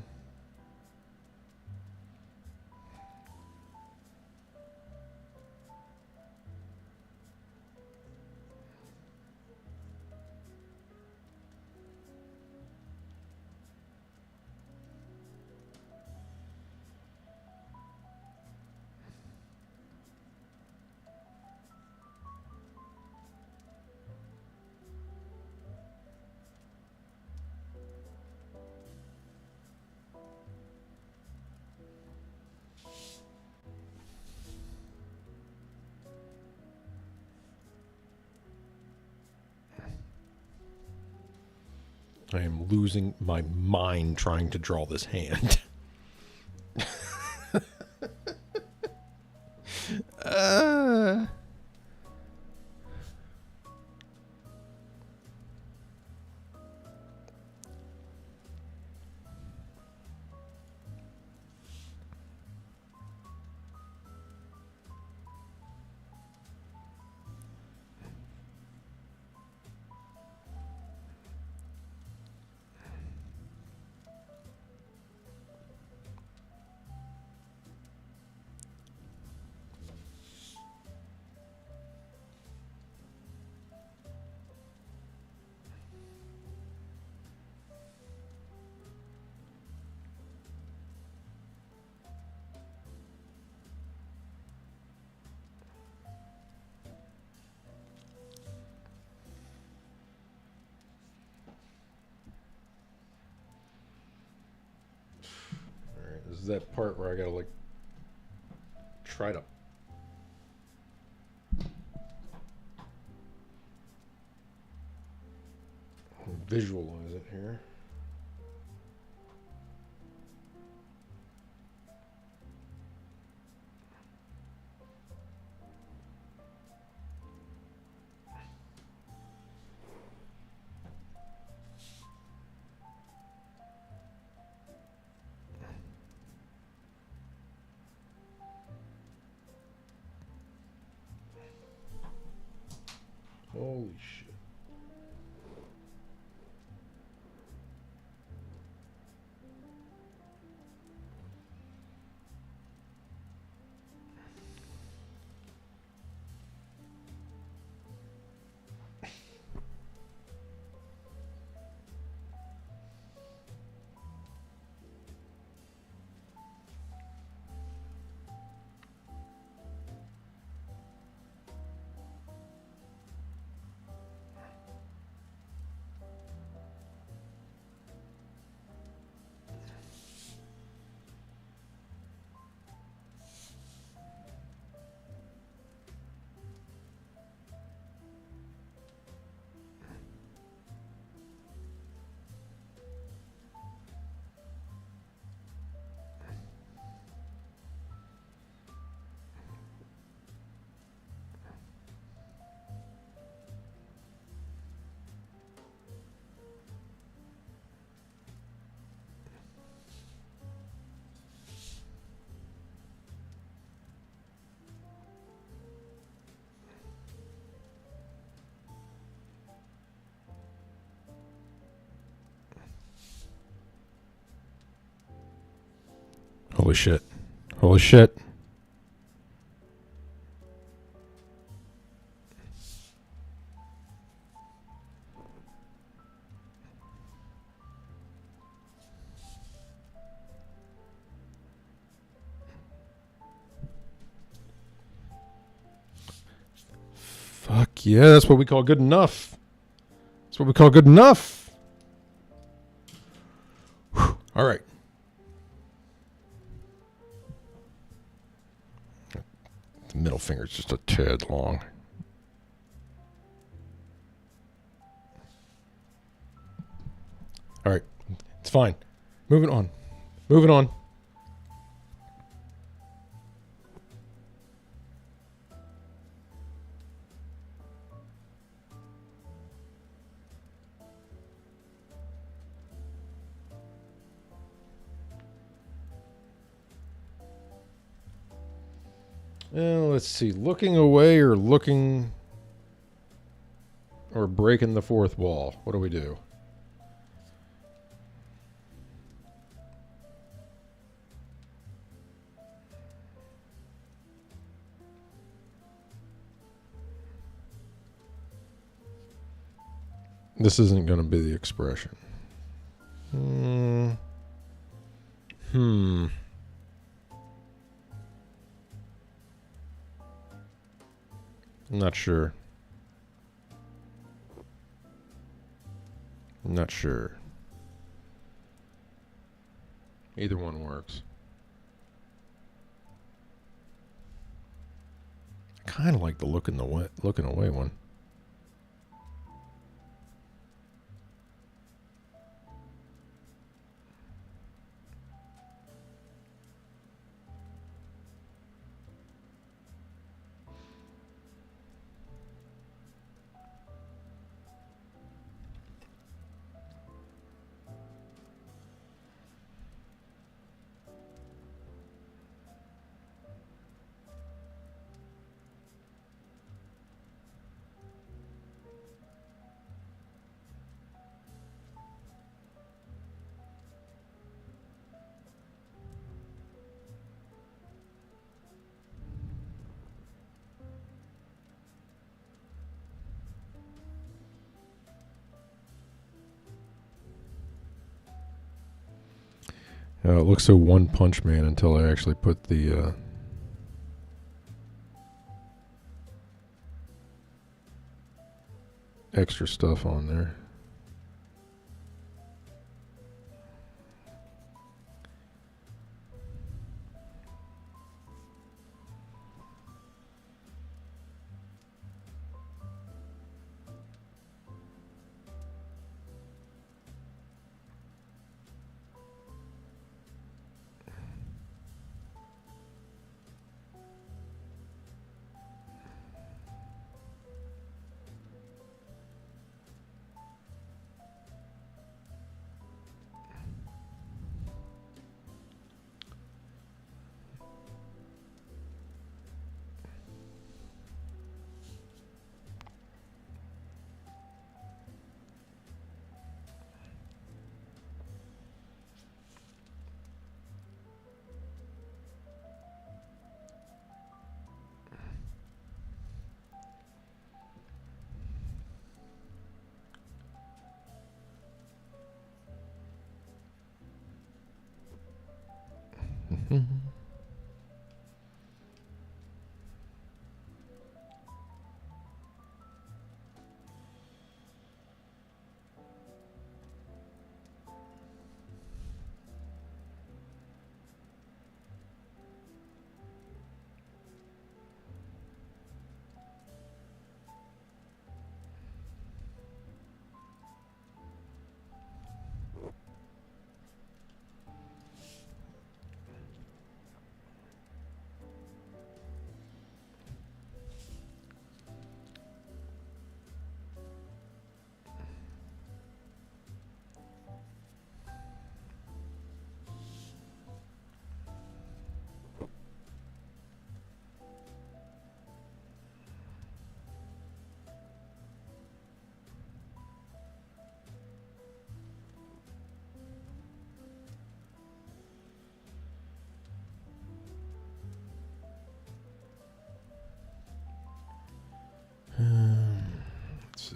I am losing my mind trying to draw this hand. uh... This is that part where I gotta like try to visualize it here. Holy shit. Holy shit. Holy shit. Fuck yeah, that's what we call good enough. That's what we call good enough. Whew. All right. The middle finger's just a tad long. All right. It's fine. Moving on. Moving on. Let's see. Looking away or looking or breaking the fourth wall. What do we do? This isn't going to be the expression. I'm not sure. I'm not sure. Either one works. I kind of like the looking away one. It looks so One Punch Man until I actually put the extra stuff on there. Let's see.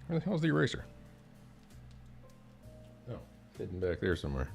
Where the hell's the eraser? Oh, hidden back there somewhere.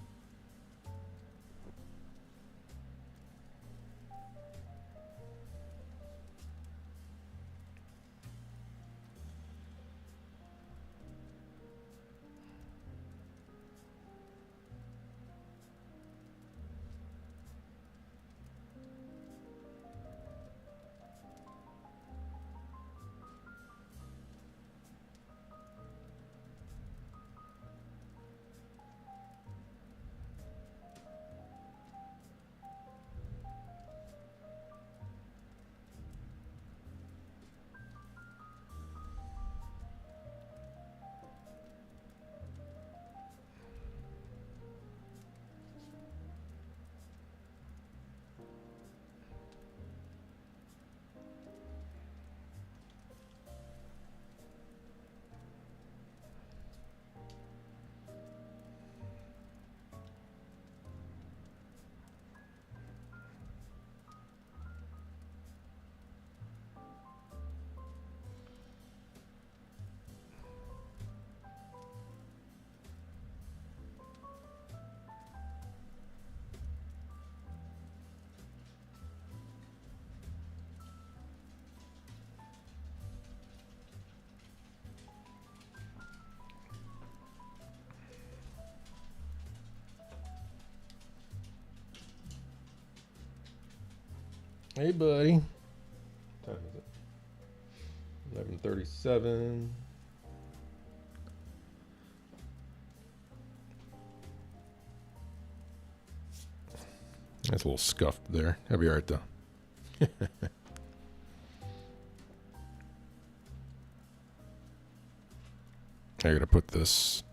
Hey, buddy. What time is it? 11:37. That's a little scuffed there. That'll be all right, though. I gotta put this.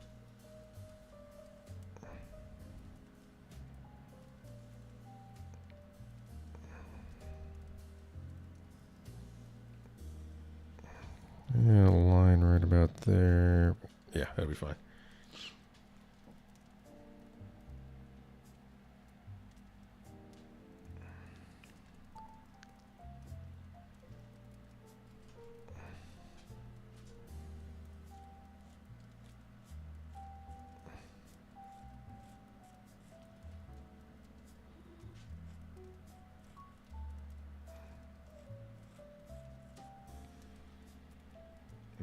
Yeah, line right about there. Yeah, that'll be fine.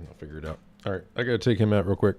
I'll figure it out. All right, I gotta take him out real quick.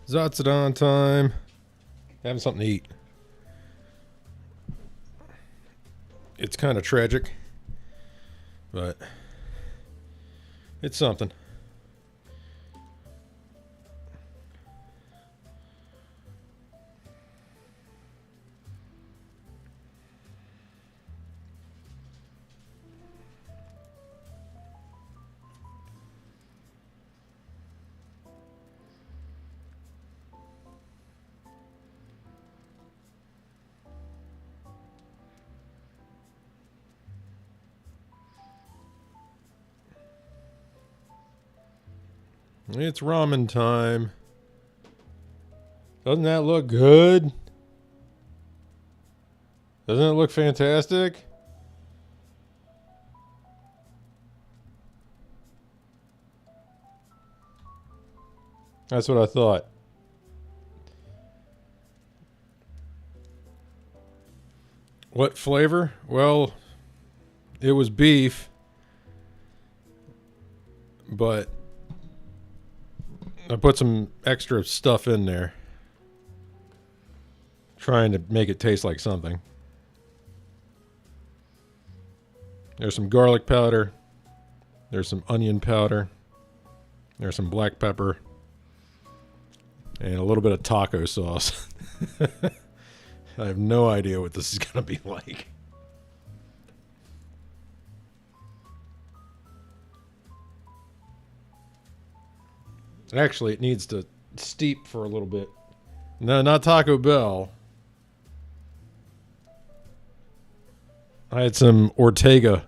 Zatzadon time. Having something to eat. It's kind of tragic, but it's something. It's ramen time. Doesn't that look good? Doesn't it look fantastic? That's what I thought. What flavor? Well, it was beef, but I put some extra stuff in there, trying to make it taste like something. There's some garlic powder. There's some onion powder. There's some black pepper. And a little bit of taco sauce. I have no idea what this is going to be like. Actually, it needs to steep for a little bit. No, not Taco Bell. I had some Ortega.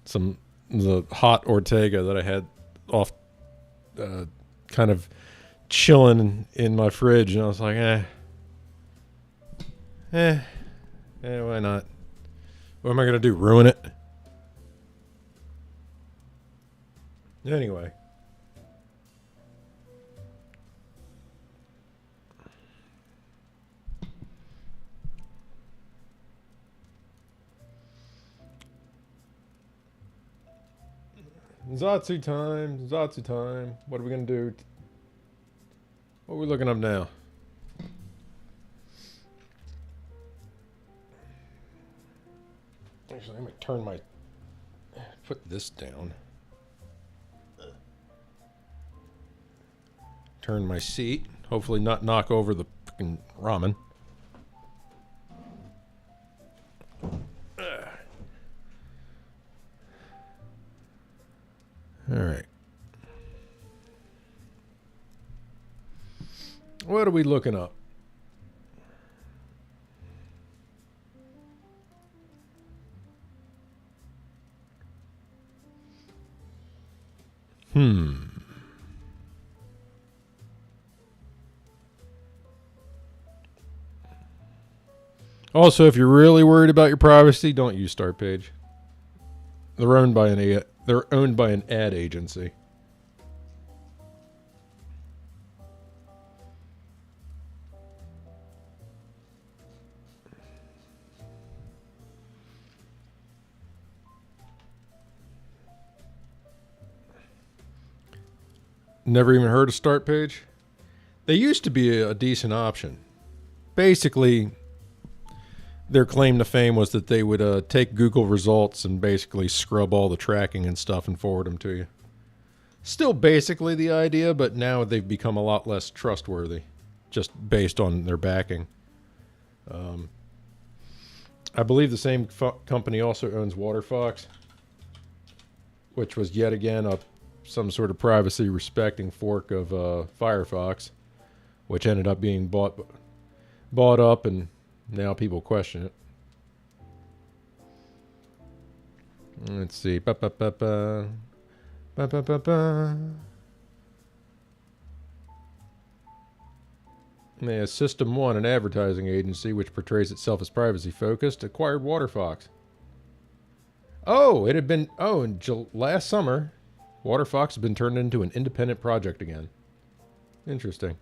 The hot Ortega that I had off, kind of chilling in my fridge. And I was like, why not? What am I going to do? Ruin it? Anyway. Zatsu time. Zatsu time. What are we going to do? What are we looking up now? Actually, I'm going to turn my... Put this down. Turn my seat. Hopefully not knock over the freaking ramen. All right. What are we looking up? Also, if you're really worried about your privacy, don't use Start Page. They're owned by an ad agency. Never even heard of Start Page? They used to be a decent option. Basically, their claim to fame was that they would take Google results and basically scrub all the tracking and stuff and forward them to you. Still basically the idea, but now they've become a lot less trustworthy, just based on their backing. I believe the same company also owns WaterFox, which was yet again some sort of privacy-respecting fork of Firefox, which ended up being bought up, and now people question it. Let's see. System 1, an advertising agency which portrays itself as privacy-focused, acquired WaterFox. Oh, it had been... Oh, last summer, WaterFox has been turned into an independent project again. Interesting.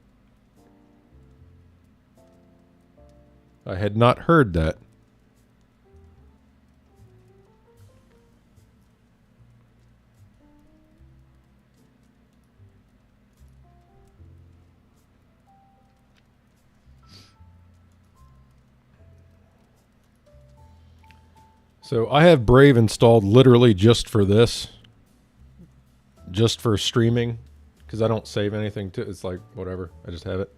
I had not heard that. So I have Brave installed literally just for this, just for streaming, because I don't save anything to. It's like whatever. I just have it.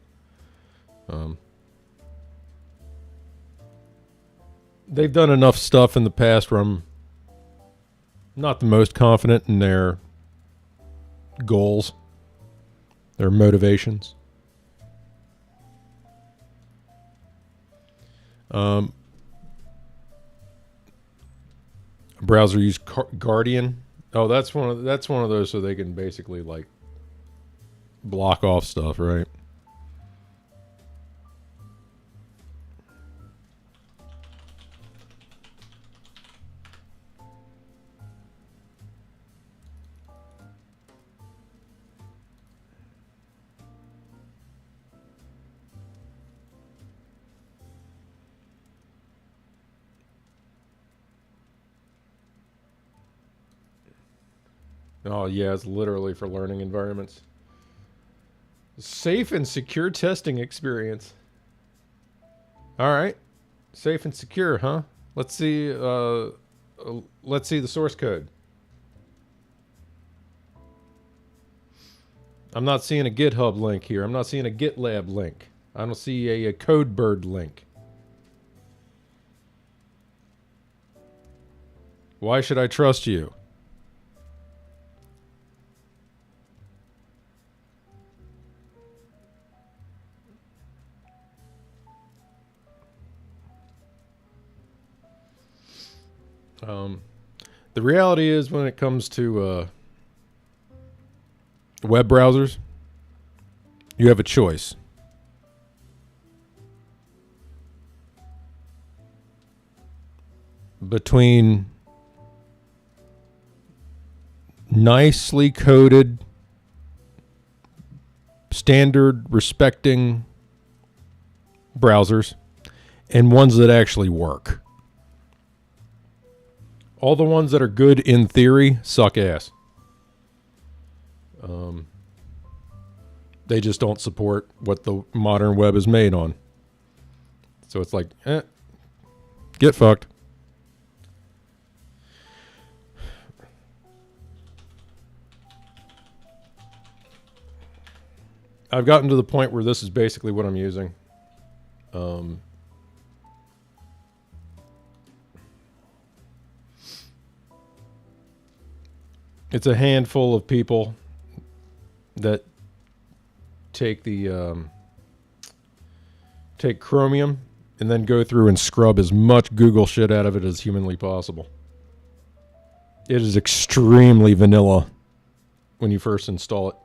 They've done enough stuff in the past where I'm not the most confident in their goals, their motivations. Browser use Guardian. Oh, that's one of those so they can basically like block off stuff, right? Oh, yeah, it's literally for learning environments. Safe and secure testing experience. All right. Safe and secure, huh? Let's see the source code. I'm not seeing a GitHub link here. I'm not seeing a GitLab link. I don't see a CodeBird link. Why should I trust you? The reality is when it comes to web browsers, you have a choice. Between nicely coded, standard respecting browsers and ones that actually work. All the ones that are good in theory suck ass. They just don't support what the modern web is made on. So it's like, get fucked. I've gotten to the point where this is basically what I'm using. It's a handful of people that take take Chromium and then go through and scrub as much Google shit out of it as humanly possible. It is extremely vanilla when you first install it.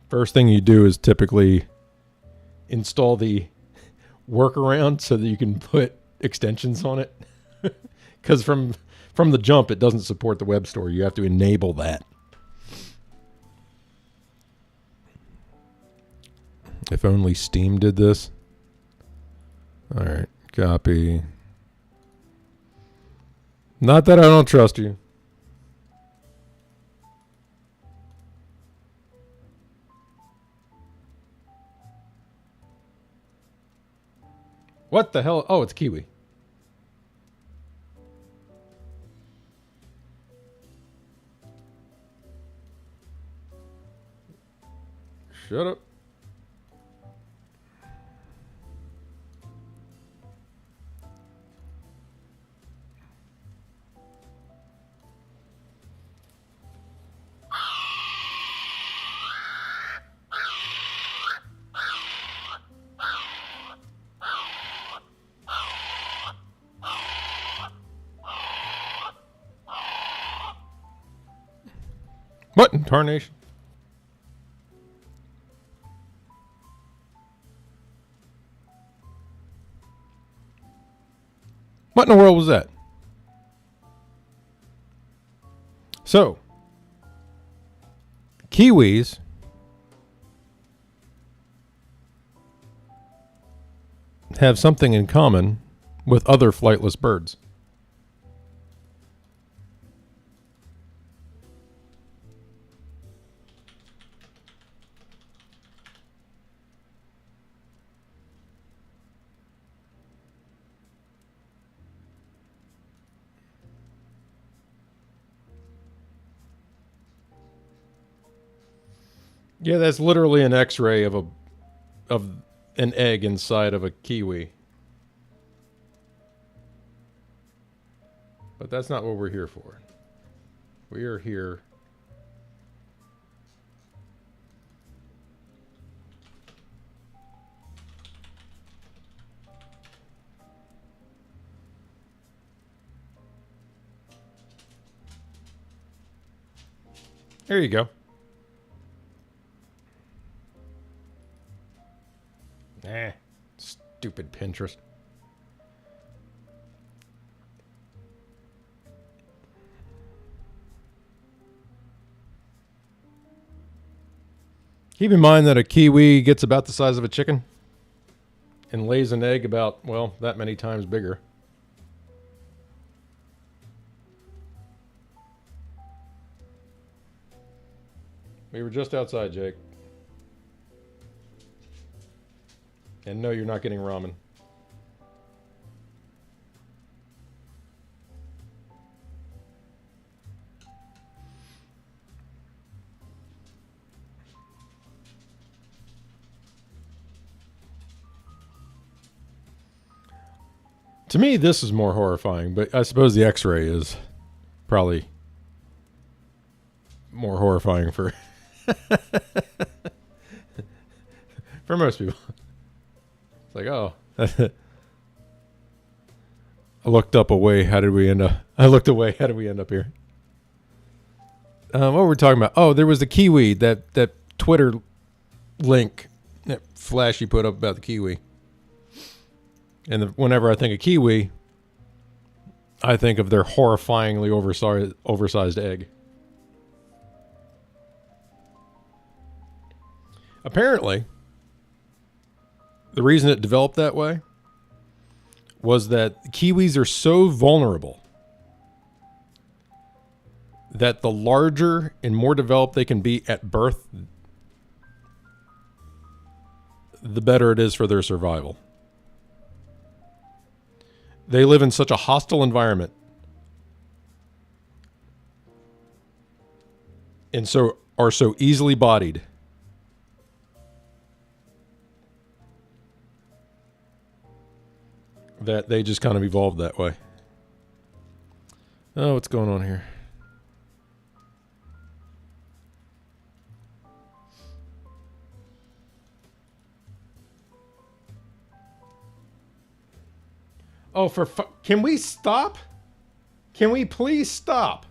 First thing you do is typically install the workaround so that you can put extensions on it. Because from the jump, it doesn't support the web store. You have to enable that. If only Steam did this. All right, copy. Not that I don't trust you. What the hell? Oh, it's Kiwi. Shut up. What in tarnation? What in the world was that? So, kiwis have something in common with other flightless birds. Yeah, that's literally an X-ray of an egg inside of a kiwi. But that's not what we're here for. We are here. There you go. Stupid Pinterest. Keep in mind that a kiwi gets about the size of a chicken and lays an egg about, well, that many times bigger. We were just outside, Jake. And no, you're not getting ramen. To me, this is more horrifying, but I suppose the X-ray is probably more horrifying for for most people. It's like, oh, I looked up away. How did we end up? I looked away. How did we end up here? What were we talking about? Oh, there was the kiwi, that Twitter link, that flash you put up about the kiwi. And whenever I think of kiwi, I think of their horrifyingly oversized egg. Apparently, the reason it developed that way was that kiwis are so vulnerable that the larger and more developed they can be at birth, the better it is for their survival. They live in such a hostile environment and so are so easily bodied that they just kind of evolved that way. Oh, what's going on here? Oh, can we stop? Can we please stop?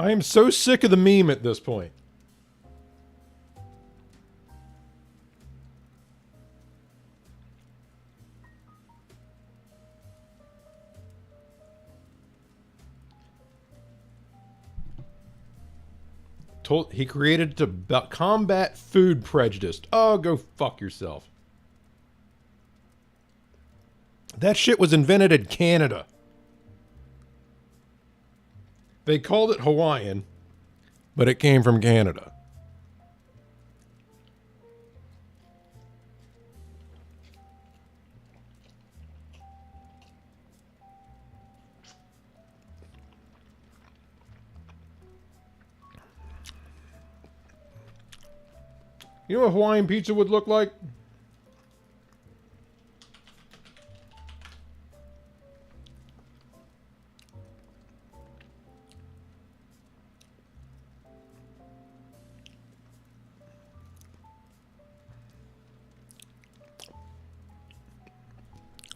I am so sick of the meme at this point. He created to combat food prejudice. Oh, go fuck yourself. That shit was invented in Canada. They called it Hawaiian, but it came from Canada. You know what Hawaiian pizza would look like?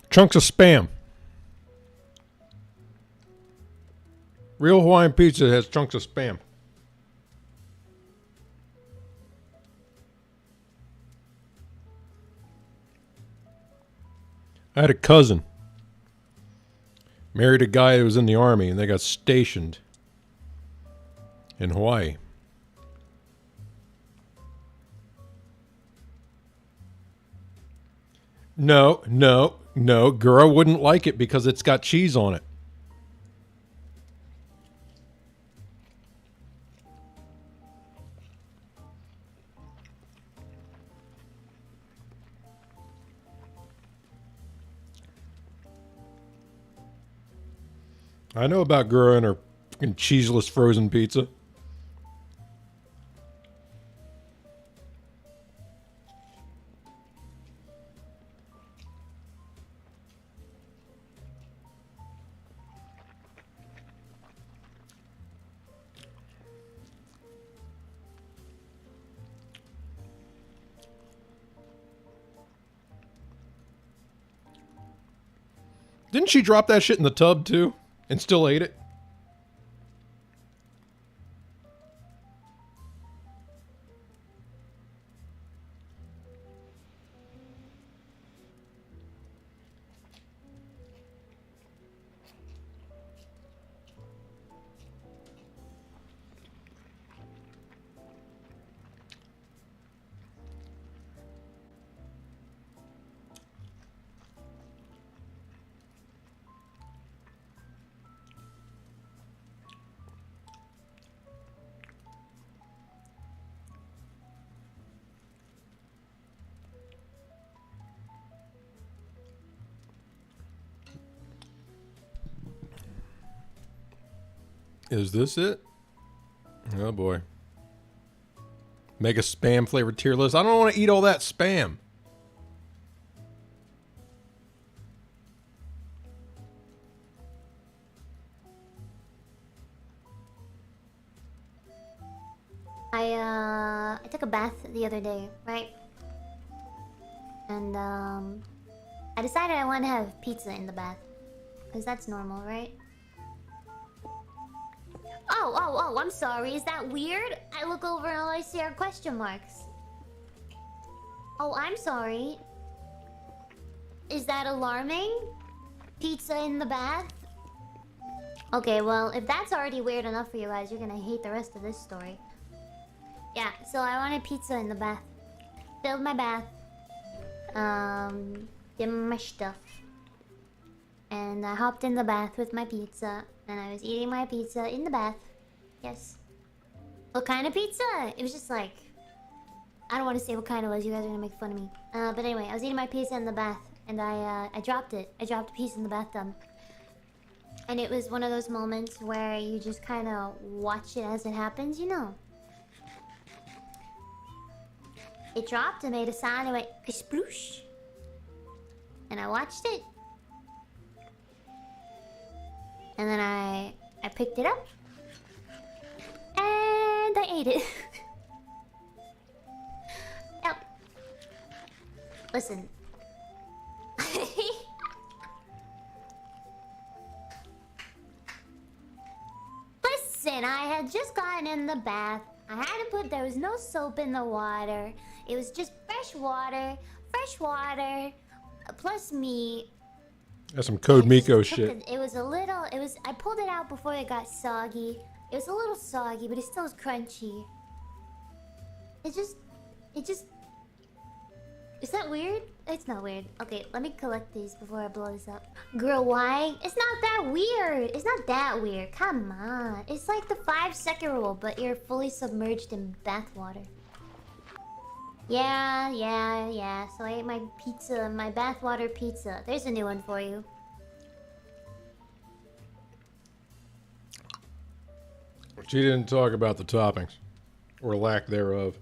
Chunks of Spam. Real Hawaiian pizza has chunks of Spam. I had a cousin. Married a guy who was in the army, and they got stationed in Hawaii. No, no, no. Girl wouldn't like it because it's got cheese on it. I know about Gura and her fucking cheeseless frozen pizza. Didn't she drop that shit in the tub too and still ate it? Is this it? Oh boy. Make a spam flavored tier list. I don't want to eat all that spam. I took a bath the other day, right? And I decided I want to have pizza in the bath. Because that's normal, right? Oh, I'm sorry. Is that weird? I look over and all I see are question marks. Oh, I'm sorry. Is that alarming? Pizza in the bath? Okay, well, if that's already weird enough for you guys, you're gonna hate the rest of this story. Yeah, so I wanted pizza in the bath. Filled my bath. Did my stuff. And I hopped in the bath with my pizza. And I was eating my pizza in the bath. Yes. What kind of pizza? It was just like... I don't want to say what kind it was. You guys are gonna make fun of me. But anyway, I was eating my pizza in the bath. And I dropped it. I dropped a piece in the bathtub. And it was one of those moments where you just kind of watch it as it happens, you know. It dropped and made a sound. It went sploosh. And I watched it. And then I picked it up. And I ate it. Yep. Listen. Listen, I had just gotten in the bath. There was no soap in the water. It was just fresh water, plus me. That's some Code Miko shit. I pulled it out before it got soggy. It was a little soggy, but it still was crunchy. It just... Is that weird? It's not weird. Okay, let me collect these before I blow this up. Girl, why? It's not that weird. It's not that weird. Come on. It's like the 5-second rule, but you're fully submerged in bath water. Yeah. So I ate my pizza, my bathwater pizza. There's a new one for you. She didn't talk about the toppings. Or lack thereof.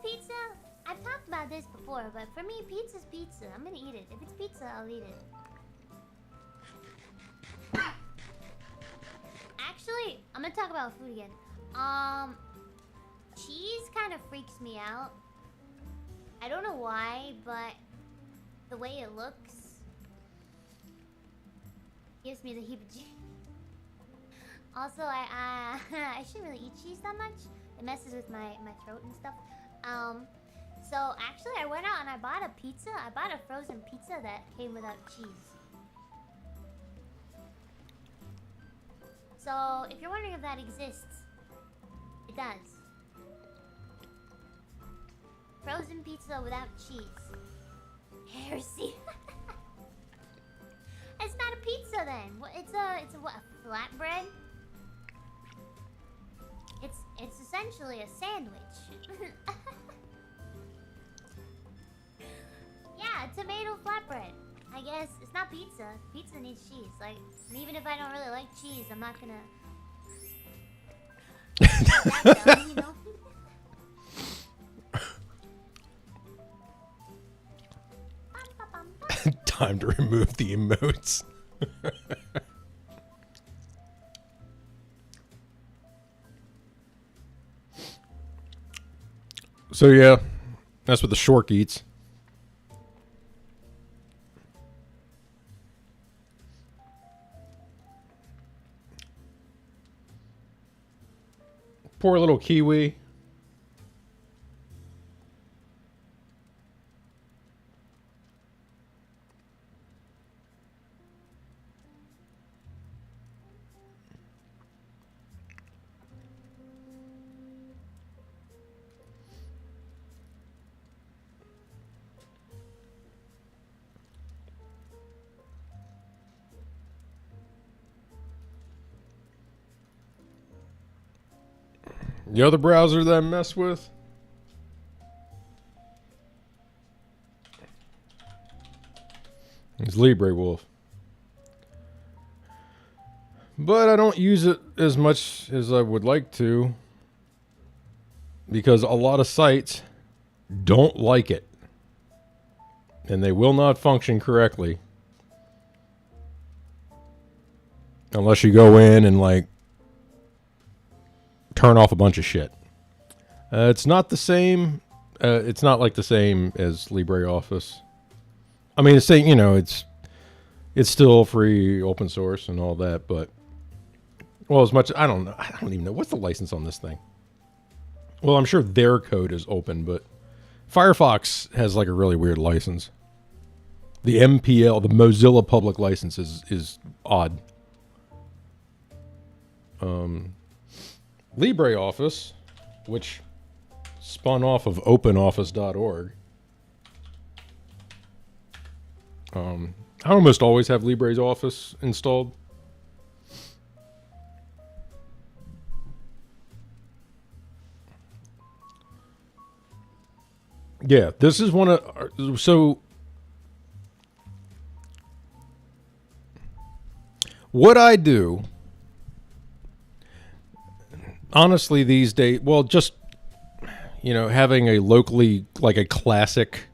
Pizza? I've talked about this before, but for me, pizza's pizza. I'm gonna eat it. If it's pizza, I'll eat it. Actually, I'm gonna talk about food again. cheese kind of freaks me out. I don't know why, but the way it looks gives me the heebie-jeebies. Also, I shouldn't really eat cheese that much. It messes with my throat and stuff. So actually, I went out and I bought a pizza. I bought a frozen pizza that came without cheese. So if you're wondering if that exists, it does. Frozen pizza without cheese. Heresy. It's not a pizza then. It's a what? A flatbread? It's essentially a sandwich. Yeah, tomato flatbread. I guess it's not pizza. Pizza needs cheese. Like, even if I don't really like cheese, I'm not gonna. That dumb, you know? Time to remove the emotes. So yeah, that's what the Shork eats. Poor little Kiwi. The other browser that I mess with is LibreWolf. But I don't use it as much as I would like to because a lot of sites don't like it. And they will not function correctly unless you go in and like turn off a bunch of shit. It's not the same. It's not like the same as LibreOffice. I mean, it's saying, you know, it's still free, open source, and all that. But well, as much I don't know. I don't even know what's the license on this thing. Well, I'm sure their code is open, but Firefox has like a really weird license. The MPL, the Mozilla Public License, is odd. LibreOffice, which spun off of OpenOffice.org. I almost always have LibreOffice installed. Yeah, this is one of... So... What I do... Honestly, these days, well, just, you know, having a locally, like a classic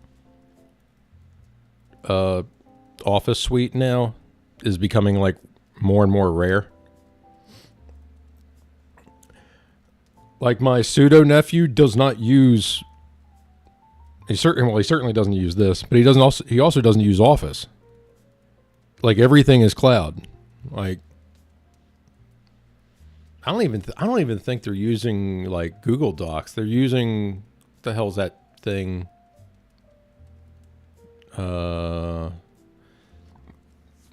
office suite now is becoming like more and more rare. Like my pseudo nephew does not use, he certainly doesn't use this, but he also doesn't use Office. Like everything is cloud. Like, I don't even think they're using like Google Docs. They're using, what the hell's that thing?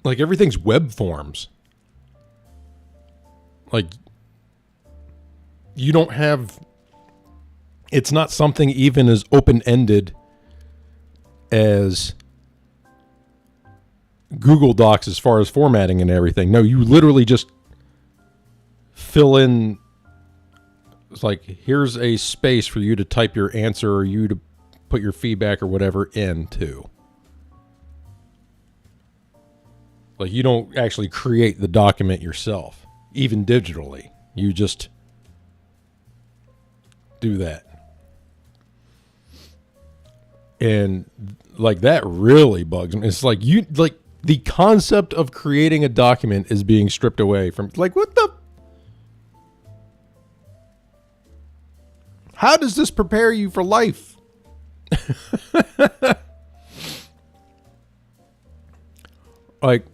Like everything's web forms. Like you don't have, it's not something even as open-ended as Google Docs as far as formatting and everything. No, you literally just fill in, it's like, here's a space for you to type your answer or you to put your feedback or whatever into. Like, you don't actually create the document yourself, even digitally. You just do that. And like that really bugs me. It's like the concept of creating a document is being stripped away from, like, what the? How does this prepare you for life? Like,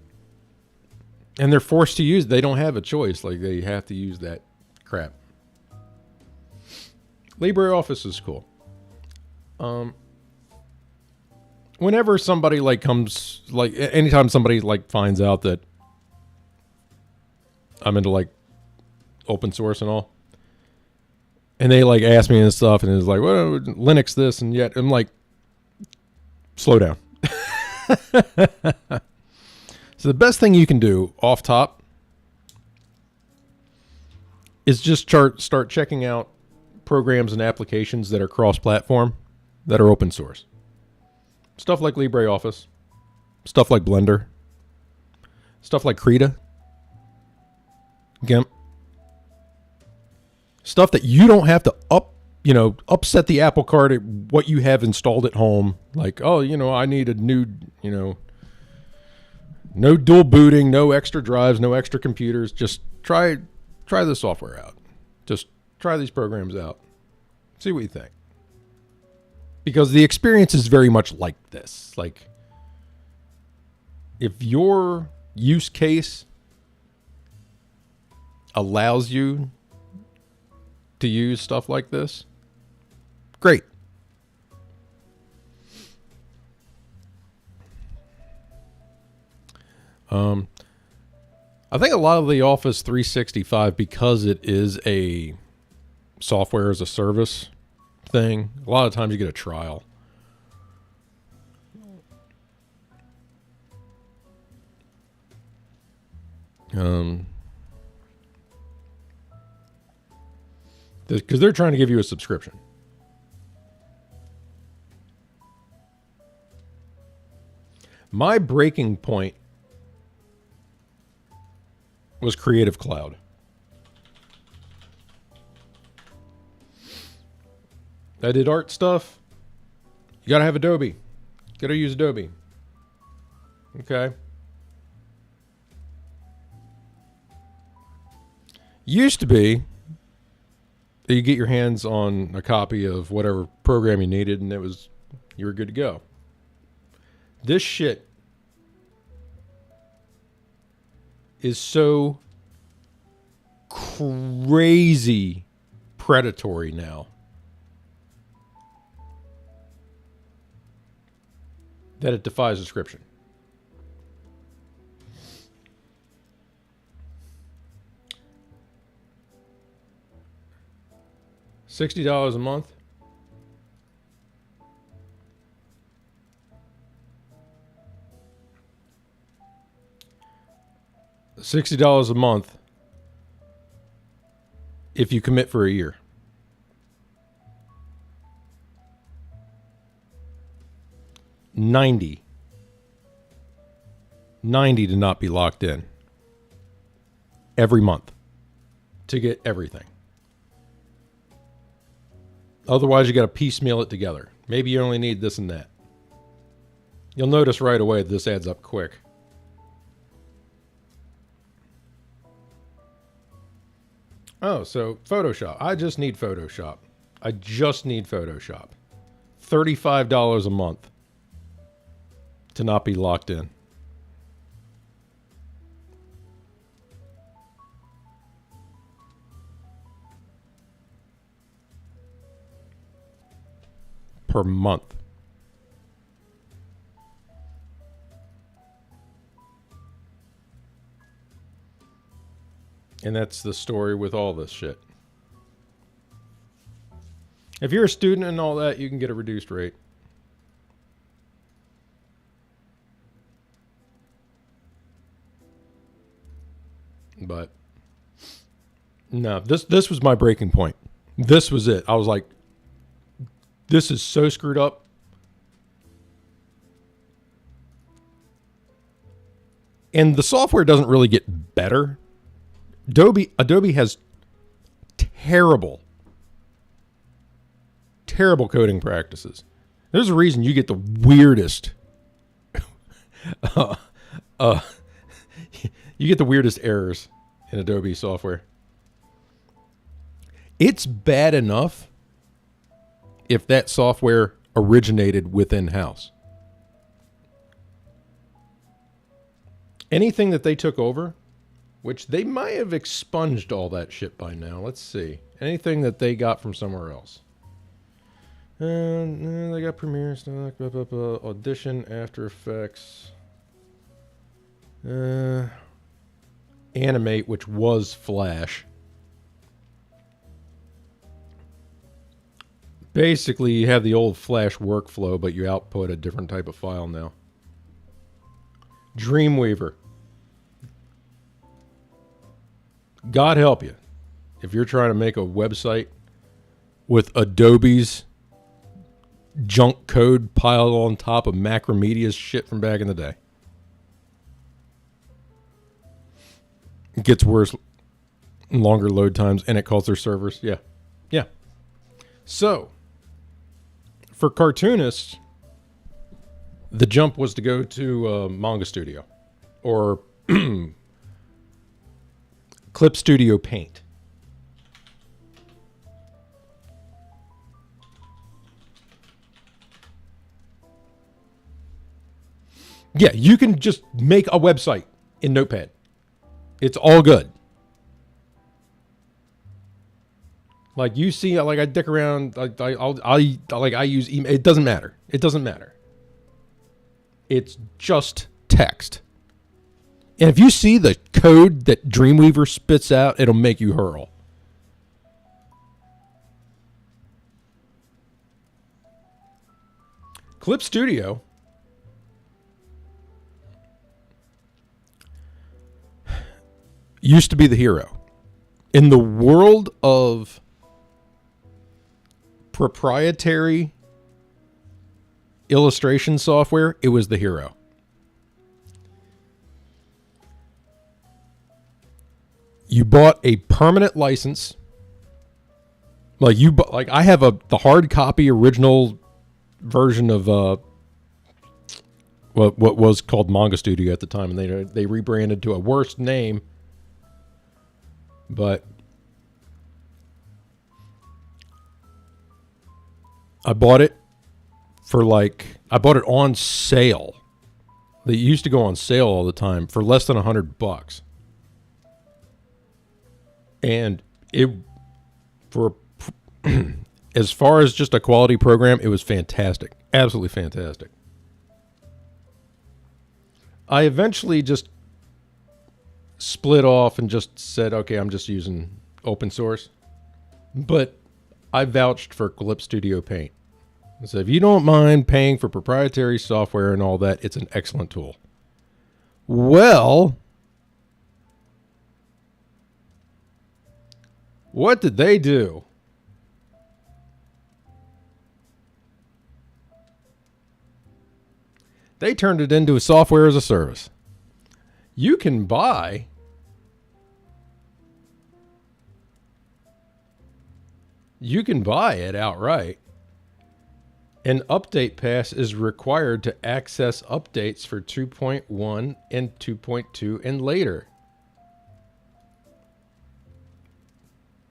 and they're forced to use, they don't have a choice. Like, they have to use that crap. LibreOffice is cool. Whenever somebody like comes, like anytime somebody like finds out that I'm into like open source and all, and they like ask me and stuff, and it's like, well, Linux this and yet, I'm like, slow down. So the best thing you can do off top is just start checking out programs and applications that are cross-platform, that are open source. Stuff like LibreOffice, stuff like Blender, stuff like Krita, GIMP, stuff that you don't have to upset the apple cart at what you have installed at home. Like, oh, I need a new, no dual booting, no extra drives, no extra computers. Just try the software out. Just try these programs out. See what you think. Because the experience is very much like this. Like, if your use case allows you to use stuff like this, great. I think a lot of the Office 365, because it is a software as a service thing, a lot of times you get a trial. Because they're trying to give you a subscription. My breaking point was Creative Cloud. I did art stuff. You gotta have Adobe. Gotta use Adobe. Okay. Used to be that you get your hands on a copy of whatever program you needed and you were good to go. This shit is so crazy predatory now that it defies description. $60 a month. $60 a month if you commit for a year. $90 to not be locked in every month to get everything. Otherwise, you got to piecemeal it together. Maybe you only need this and that. You'll notice right away this adds up quick. Oh, so Photoshop. I just need Photoshop. $35 a month to not be locked in. Per month. And that's the story with all this shit. If you're a student and all that, you can get a reduced rate. But no, this was my breaking point. This was it. I was like, this is so screwed up. And the software doesn't really get better. Adobe has terrible coding practices. There's a reason you get the weirdest you get the weirdest errors in Adobe software. It's bad enough if that software originated within house. Anything that they took over, which they might have expunged all that shit by now. Let's see. Anything that they got from somewhere else. They got Premiere stock, blah, blah, blah, Audition, After Effects, Animate, which was Flash. Basically, you have the old Flash workflow, but you output a different type of file now. Dreamweaver. God help you if you're trying to make a website with Adobe's junk code piled on top of Macromedia's shit from back in the day. It gets worse, longer load times, and it calls their servers. Yeah. Yeah. So, for cartoonists, the jump was to go to Manga Studio or Clip Studio Paint. Yeah, you can just make a website in Notepad. It's all good. Like you see, like I dick around, I use email. It doesn't matter. It doesn't matter. It's just text. And if you see the code that Dreamweaver spits out, it'll make you hurl. Clip Studio used to be the hero. In the world of proprietary illustration software, it was the hero. You bought a permanent license. Like I have the hard copy original version of what was called Manga Studio at the time, and they rebranded to a worse name. But I bought it I bought it on sale. They used to go on sale all the time for less than $100. And as far as just a quality program, it was fantastic. Absolutely fantastic. I eventually just split off and just said, okay, I'm just using open source. But I vouched for Clip Studio Paint. So if you don't mind paying for proprietary software and all that, it's an excellent tool. Well, what did they do? They turned it into a software as a service. You can buy it outright. An update pass is required to access updates for 2.1 and 2.2 and later.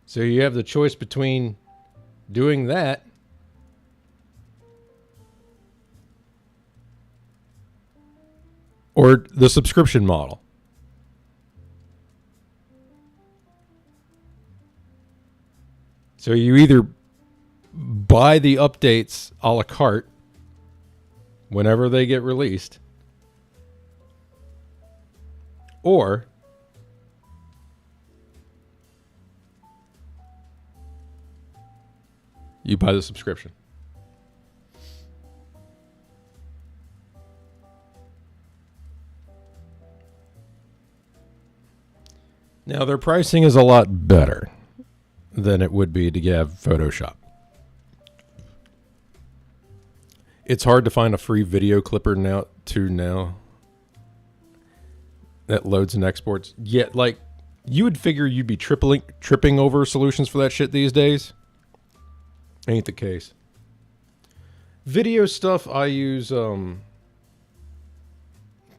So you have the choice between doing that or the subscription model. So you either buy the updates a la carte whenever they get released, or you buy the subscription. Now, their pricing is a lot better than it would be to have Photoshop. It's hard to find a free video clipper now that loads and exports. Yet, like, you would figure you'd be tripping over solutions for that shit these days. Ain't the case. Video stuff I use, for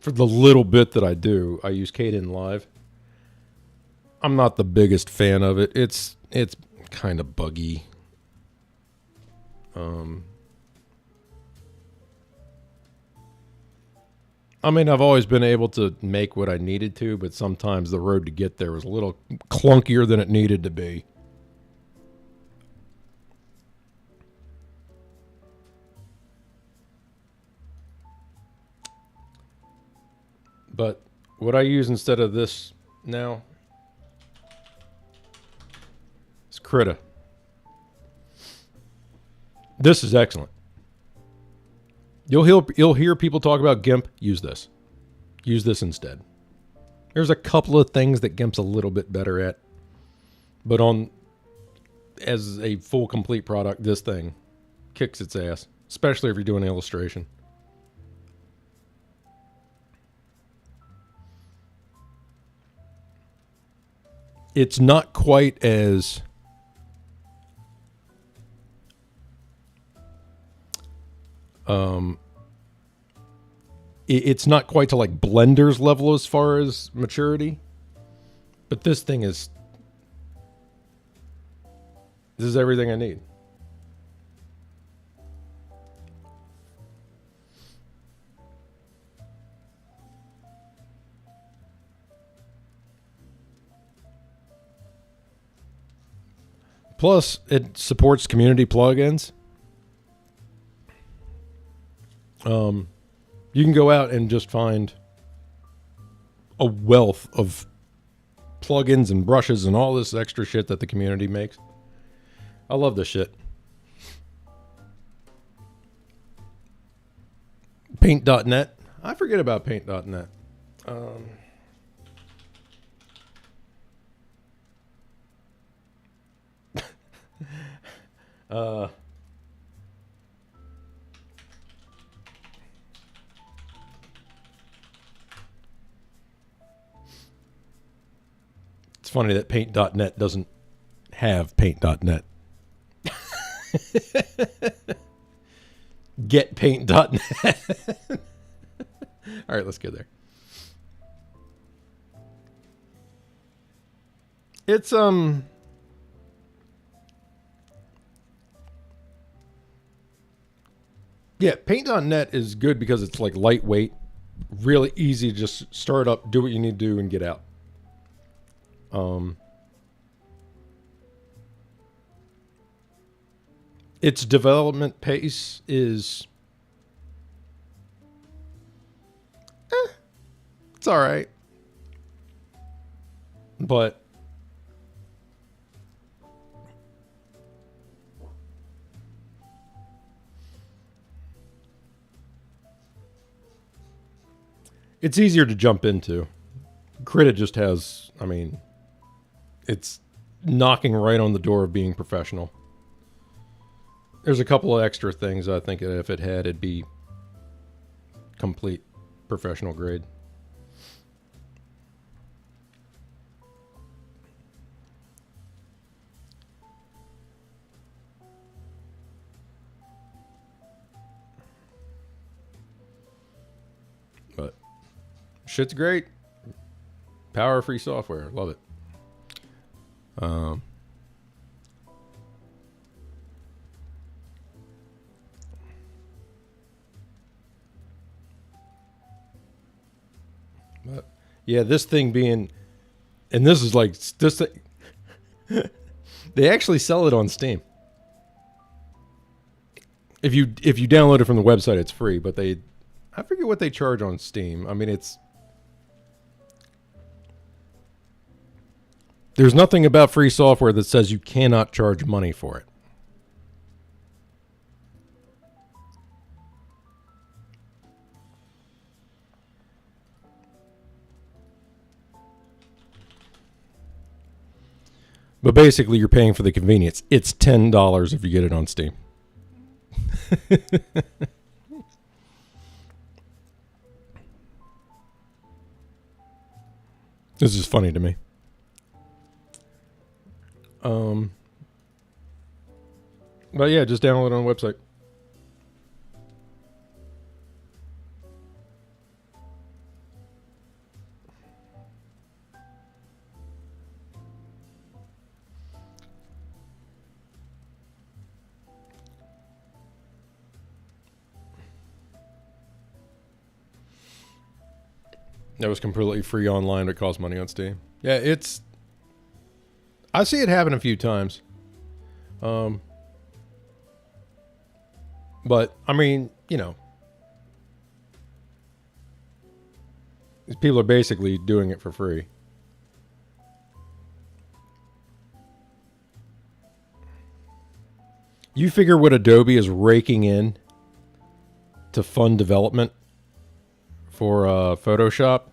the little bit that I do, I use Kden Live. I'm not the biggest fan of it. It's kind of buggy. I mean, I've always been able to make what I needed to, but sometimes the road to get there was a little clunkier than it needed to be. But what I use instead of this now is Krita. This is excellent. You'll hear people talk about GIMP. Use this. Use this instead. There's a couple of things that GIMP's a little bit better at, but as a full complete product, this thing kicks its ass, especially if you're doing illustration. It's not quite as it's not quite to like Blender's level as far as maturity, but this is everything I need. Plus, it supports community plugins. You can go out and just find a wealth of plugins and brushes and all this extra shit that the community makes. I love this shit. Paint.net. I forget about Paint.net. It's funny that Paint.net doesn't have Paint.net. Get Paint.net. All right, let's go there. It's yeah, Paint.net is good because it's like lightweight, really easy to just start up, do what you need to do, and get out. Its development pace is it's all right, but it's easier to jump into. Krita just has, I mean, it's knocking right on the door of being professional. There's a couple of extra things I think if it had, it'd be complete professional grade. But shit's great. Power free software. Love it. But yeah, this thing being, and this is like this thing, they actually sell it on Steam. If you download it from the website, it's free, but I forget what they charge on Steam. I mean, there's nothing about free software that says you cannot charge money for it. But basically, you're paying for the convenience. It's $10 if you get it on Steam. This is funny to me. But yeah, just download it on the website. That was completely free online, but costs money on Steam. Yeah, it's... I see it happen a few times. But, I mean, you know. These people are basically doing it for free. You figure what Adobe is raking in to fund development for Photoshop.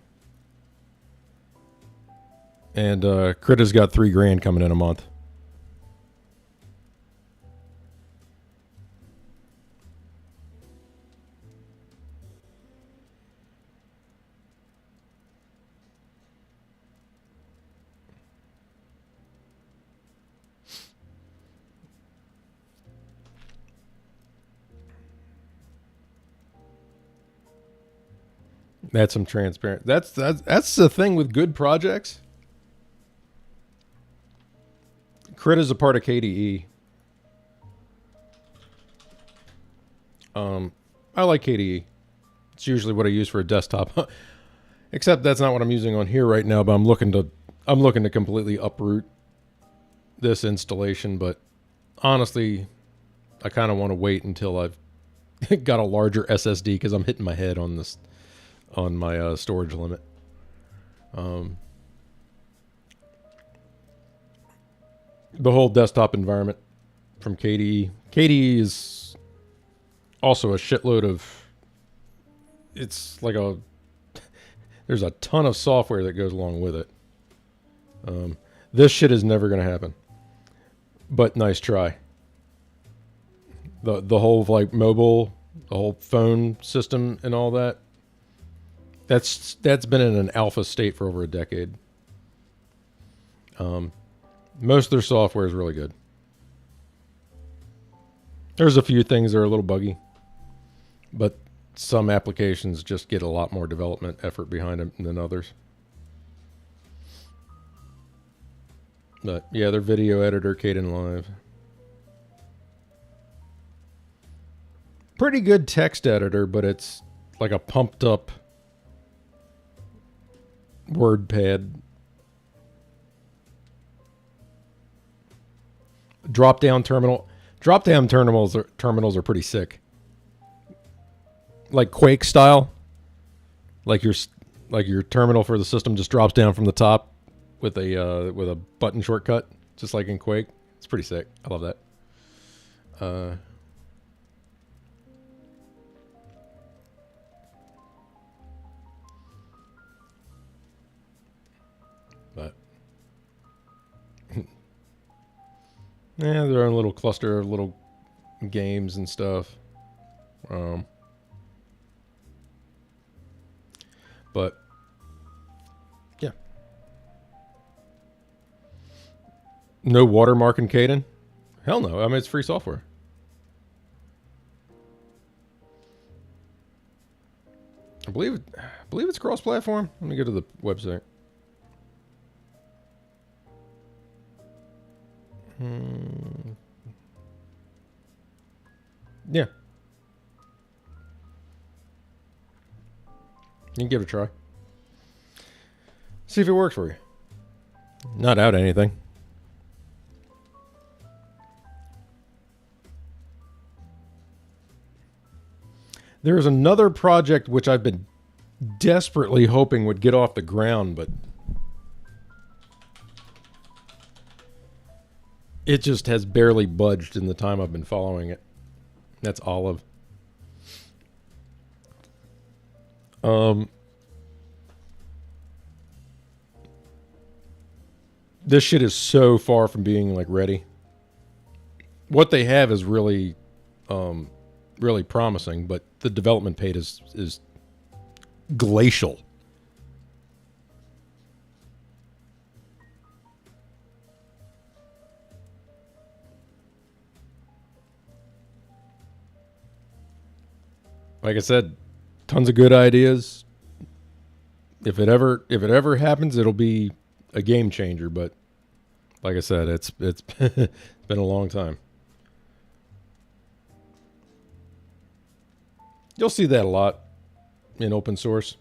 And Krita's got $3,000 coming in a month. That's some transparent. That's the thing with good projects. Krita's a part of KDE. I like KDE. It's usually what I use for a desktop. Except that's not what I'm using on here right now, but I'm looking to completely uproot this installation, but honestly, I kind of want to wait until I've got a larger SSD because I'm hitting my head on this on my storage limit. The whole desktop environment from KDE. KDE is also a shitload of... It's like a... There's a ton of software that goes along with it. This shit is never going to happen. But nice try. The whole like mobile, the whole phone system and all that. That's been in an alpha state for over a decade. Most of their software is really good. There's a few things that are a little buggy, but some applications just get a lot more development effort behind them than others. But yeah, their video editor, Kdenlive. Pretty good text editor, but it's like a pumped up WordPad. Drop-down terminal. Drop-down terminals are pretty sick. Like Quake style. Like your terminal for the system just drops down from the top with a button shortcut, just like in Quake. It's pretty sick. I love that. But yeah, their own little cluster of little games and stuff. But yeah, no watermark in Kden. Hell no. I mean, it's free software. I believe it's cross-platform. Let me go to the website. Yeah. You can give it a try. See if it works for you. Not out anything. There's another project which I've been desperately hoping would get off the ground, but it just has barely budged in the time I've been following it. That's Olive. This shit is so far from being like ready. What they have is really, really promising, but the development pace is glacial. Like I said, tons of good ideas. If it ever happens, it'll be a game changer. But like I said, it's been a long time. You'll see that a lot in open source.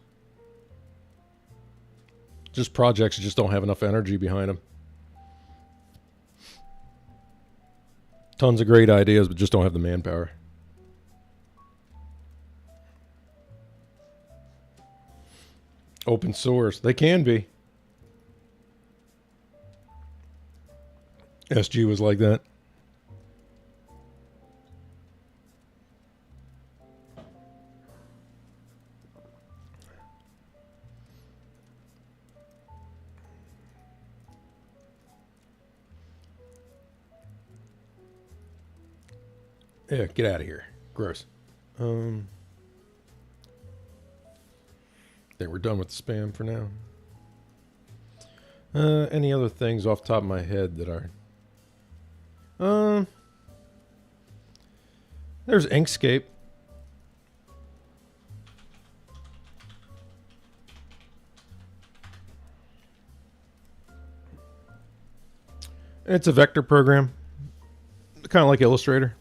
Just projects just don't have enough energy behind them. Tons of great ideas, but just don't have the manpower. Open source. They can be. SG was like that. Yeah, get out of here. Gross. Think we're done with the spam for now. Any other things off the top of my head that are... there's Inkscape. It's a vector program, kind of like Illustrator.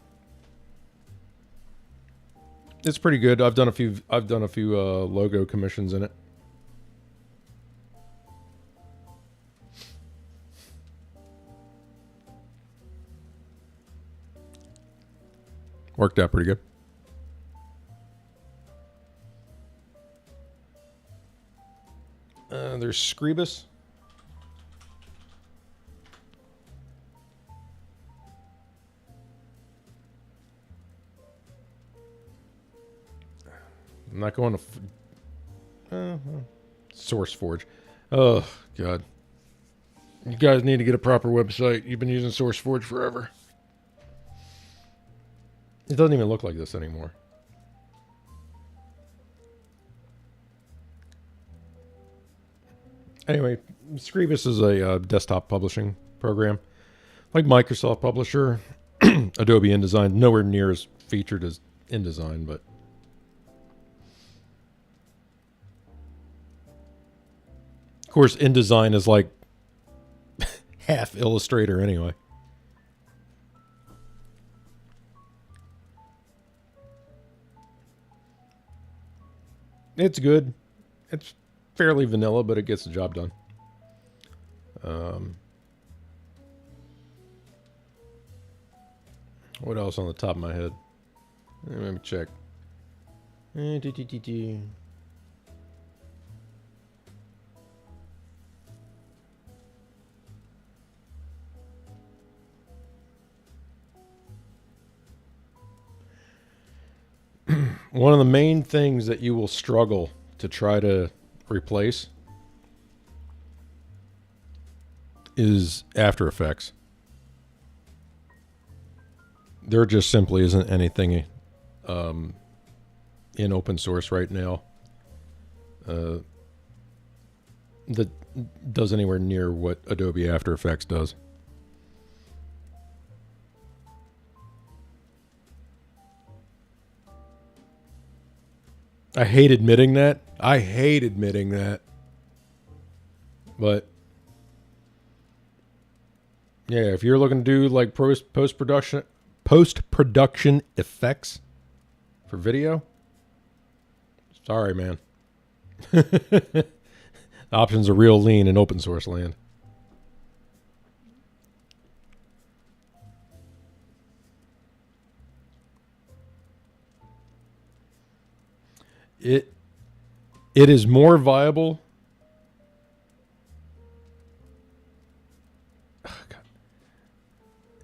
It's pretty good. I've done a few logo commissions in it. Worked out pretty good. There's Scribus. I'm not going to SourceForge. Oh, God. You guys need to get a proper website. You've been using SourceForge forever. It doesn't even look like this anymore. Anyway, Scribus is a desktop publishing program. Like Microsoft Publisher, Adobe InDesign. Nowhere near as featured as InDesign, but... Of course, InDesign is like half Illustrator anyway. It's good. It's fairly vanilla, but it gets the job done. What else on the top of my head? Let me check. One of the main things that you will struggle to try to replace is After Effects. There just simply isn't anything in open source right now that does anywhere near what Adobe After Effects does. I hate admitting that. But yeah, if you're looking to do like post-production effects for video, sorry, man. Options are real lean in open source land. It is more viable. Oh, God.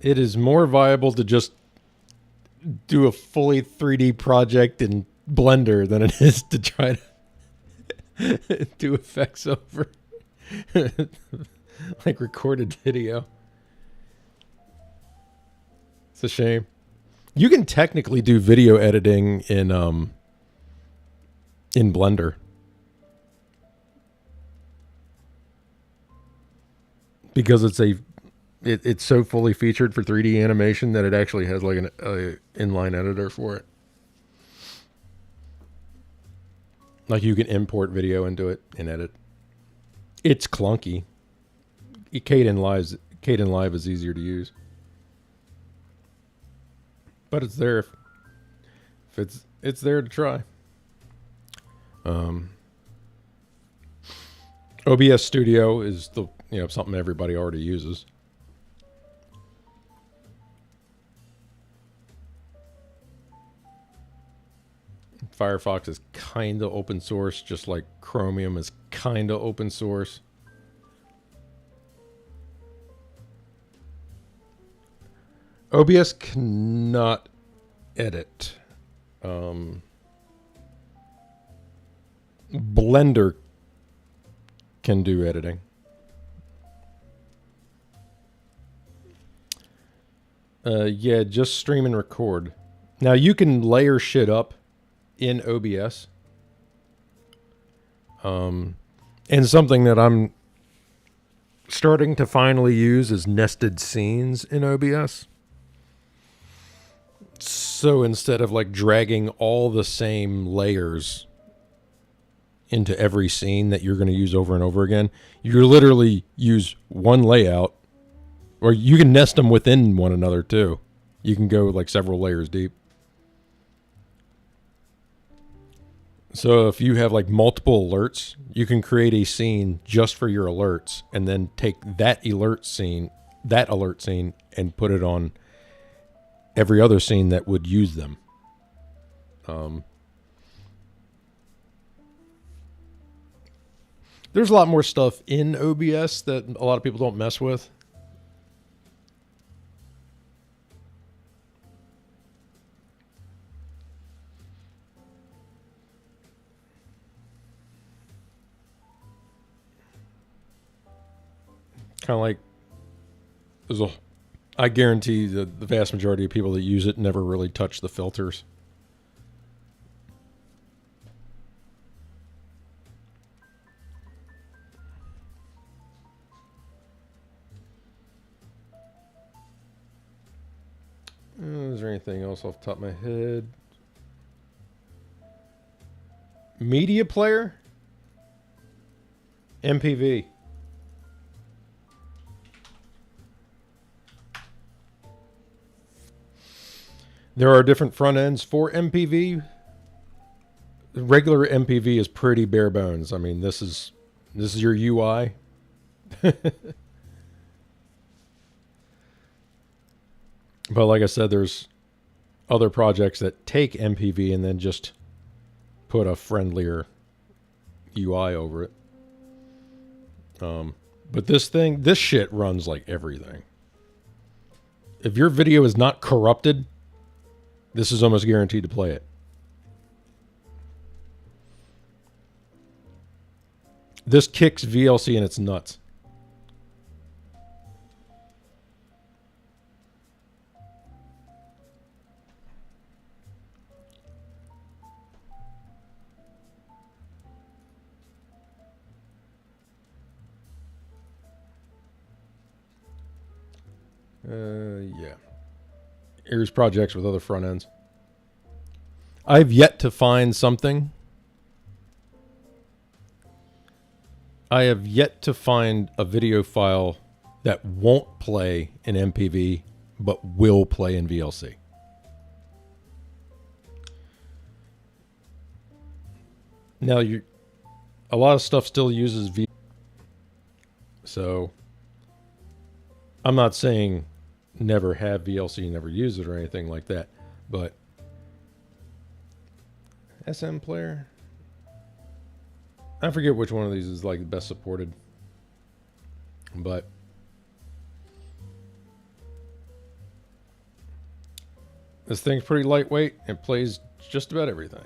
It is more viable to just do a fully 3D project in Blender than it is to try to do effects over like recorded video. It's a shame. You can technically do video editing in Blender. Because it's so fully featured for 3D animation that it actually has like an inline editor for it. Like you can import video into it and edit. It's clunky. Kdenlive Live is easier to use. But it's there if it's there to try. OBS Studio is the something everybody already uses. Firefox is kind of open source, just like Chromium is kind of open source. OBS cannot edit. Blender can do editing. Yeah, just stream and record. Now you can layer shit up in OBS. And something that I'm starting to finally use is nested scenes in OBS. So instead of like dragging all the same layers into every scene that you're going to use over and over again, you literally use one layout, or you can nest them within one another too. You can go like several layers deep. So if you have like multiple alerts, you can create a scene just for your alerts and then take that alert scene, and put it on every other scene that would use them. There's a lot more stuff in OBS that a lot of people don't mess with. Kind of like, I guarantee the vast majority of people that use it never really touch the filters. Is there anything else off the top of my head? Media player? MPV. There are different front ends for MPV. The regular MPV is pretty bare bones. I mean, this is your UI. But like I said, there's other projects that take MPV and then just put a friendlier UI over it. But this shit runs like everything. If your video is not corrupted, this is almost guaranteed to play it. This kicks VLC in its nuts. Yeah. Here's projects with other front ends. I've yet to find something. I have yet to find a video file that won't play in MPV, but will play in VLC. Now, a lot of stuff still uses V. So, I'm not saying never have VLC, never use it or anything like that, but SM player, I forget which one of these is like the best supported, but this thing's pretty lightweight and plays just about everything.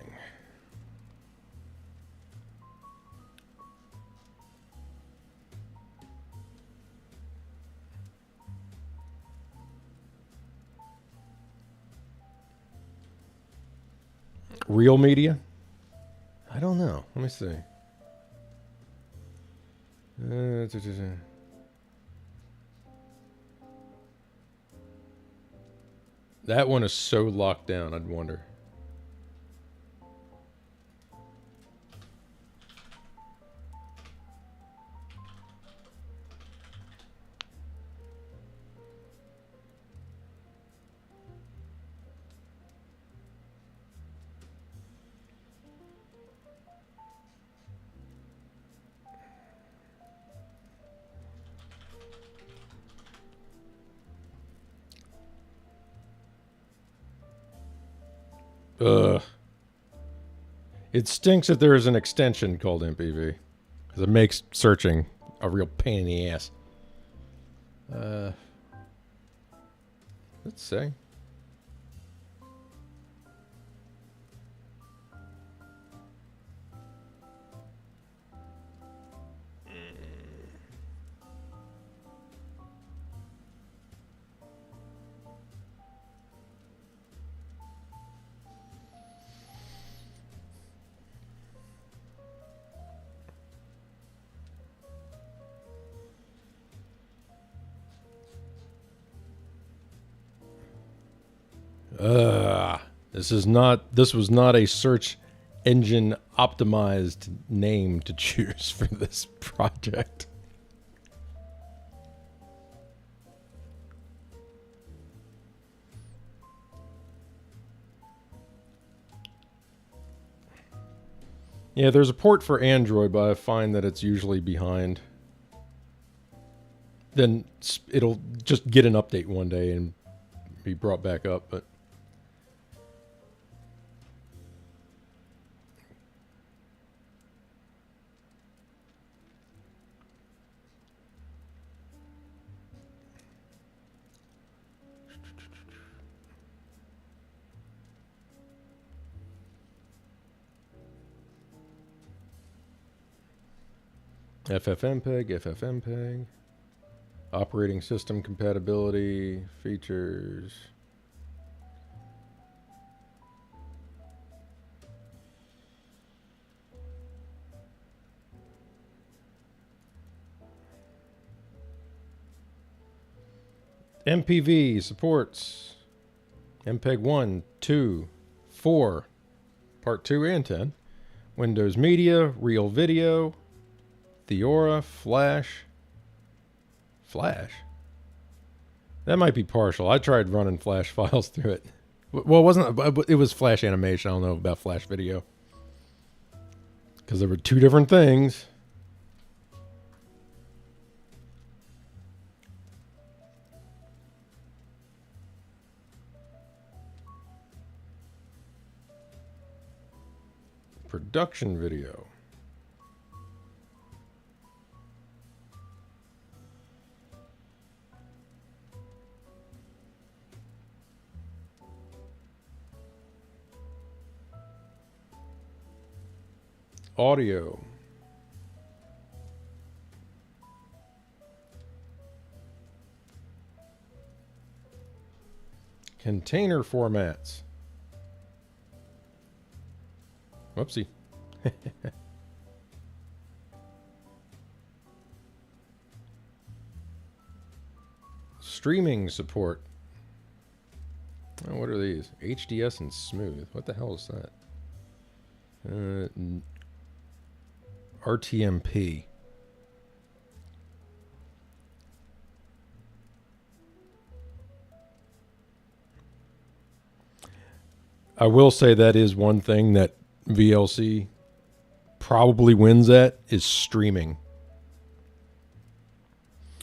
Real media? I don't know. Let me see. That one is so locked down, I'd wonder. Ugh. It stinks that there is an extension called MPV. Because it makes searching a real pain in the ass. Let's see. This was not a search engine optimized name to choose for this project. Yeah, there's a port for Android, but I find that it's usually behind. Then it'll just get an update one day and be brought back up, but FFmpeg, operating system compatibility, features. MPV supports MPEG 1, 2, 4, Part 2 and 10, Windows Media, Real Video, Theora, Flash. That might be partial. I tried running Flash files through it. Well, it was Flash animation. I don't know about Flash video. Because there were two different things. Production video. Audio. Container formats. Whoopsie. Streaming support. Oh, what are these? HDS and smooth. What the hell is that? RTMP. I will say that is one thing that VLC probably wins at is streaming.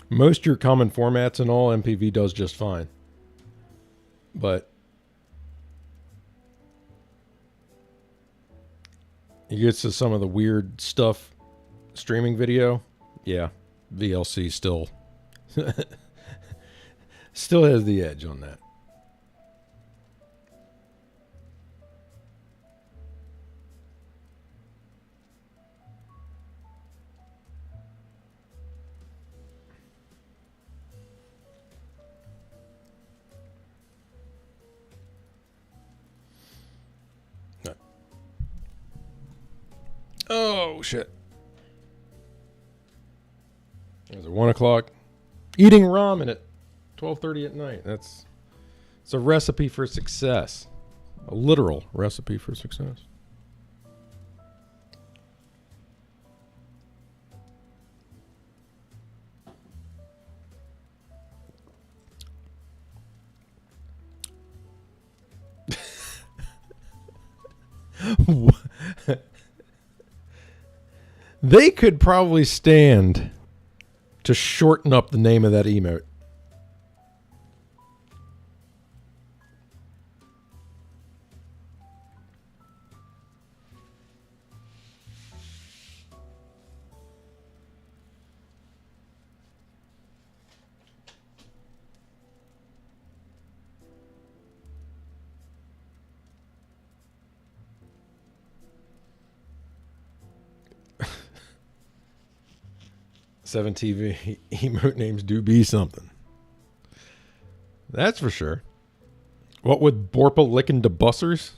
Most of your common formats and all, MPV does just fine. But it gets to some of the weird stuff, streaming video. Yeah, VLC still has the edge on that. Oh, shit. Is it 1 o'clock? Eating ramen at 12:30 at night. It's a recipe for success. A literal recipe for success. They could probably stand to shorten up the name of that emote. 7 TV emote names do be something. That's for sure. What with Borpa licking the bussers?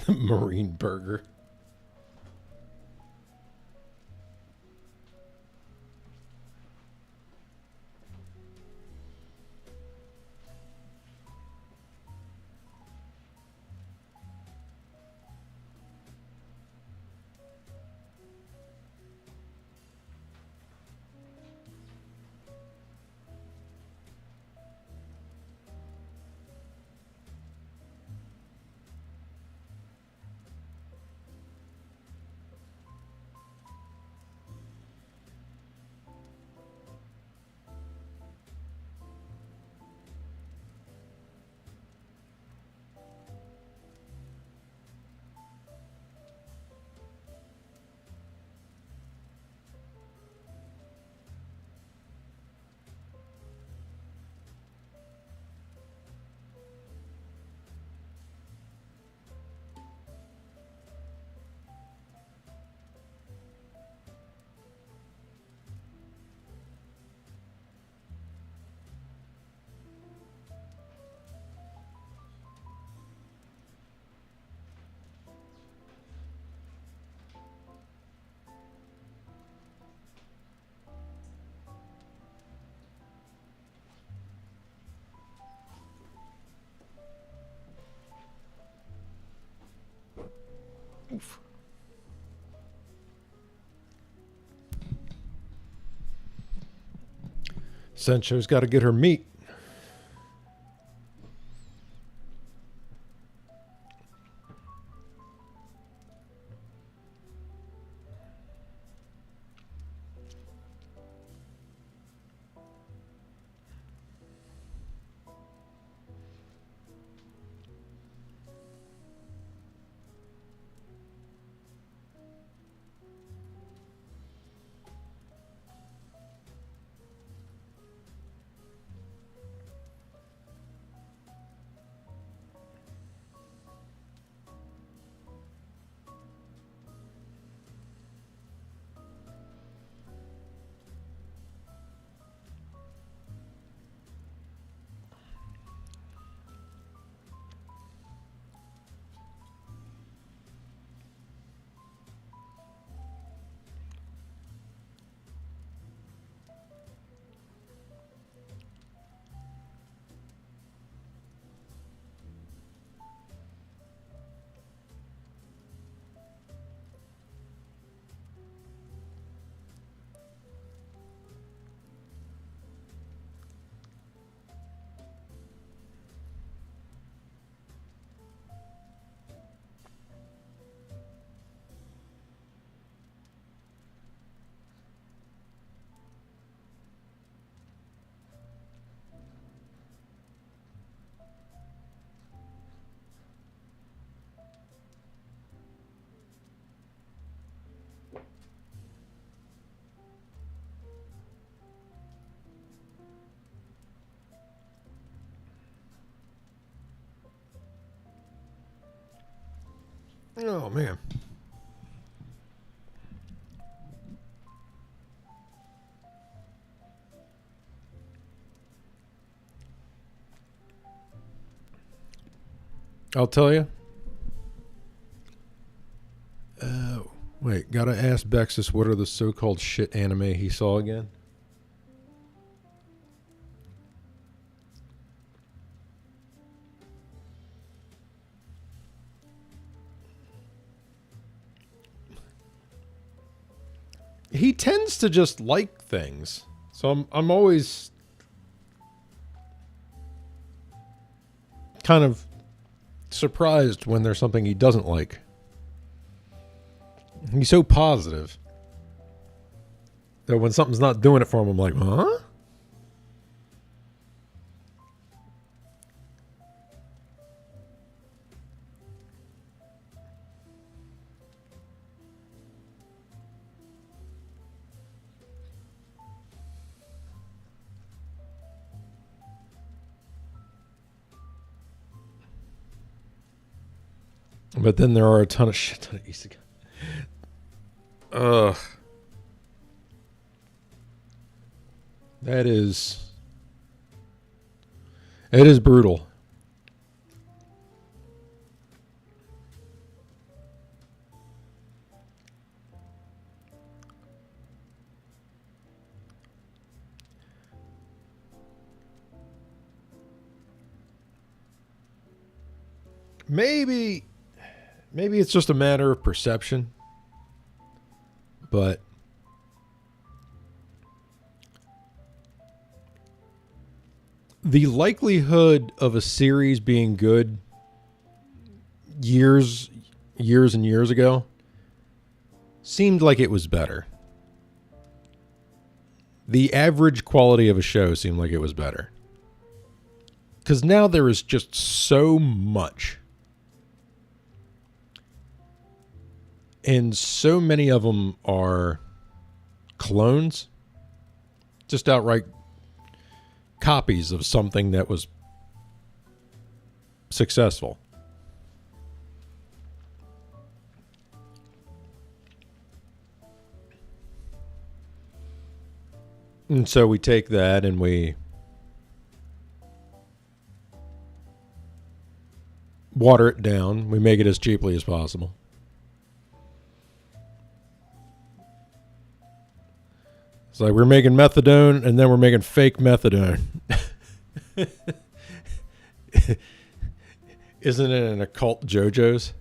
Marine burger. Oof. Sencho's got to get her meat. Oh, man. I'll tell you. Wait, gotta ask Bexus what are the so-called shit anime he saw again? He tends to just like things. So I'm always kind of surprised when there's something he doesn't like. He's so positive that when something's not doing it for him, I'm like, huh? But then there are a ton of isekai. Ugh. It is brutal. Maybe it's just a matter of perception, but the likelihood of a series being good years and years ago seemed like it was better. The average quality of a show seemed like it was better. Because now there is just so much. And so many of them are clones. Just outright copies of something that was successful. And so we take that and we water it down. We make it as cheaply as possible. It's like we're making methadone and then we're making fake methadone. Isn't it an occult JoJo's?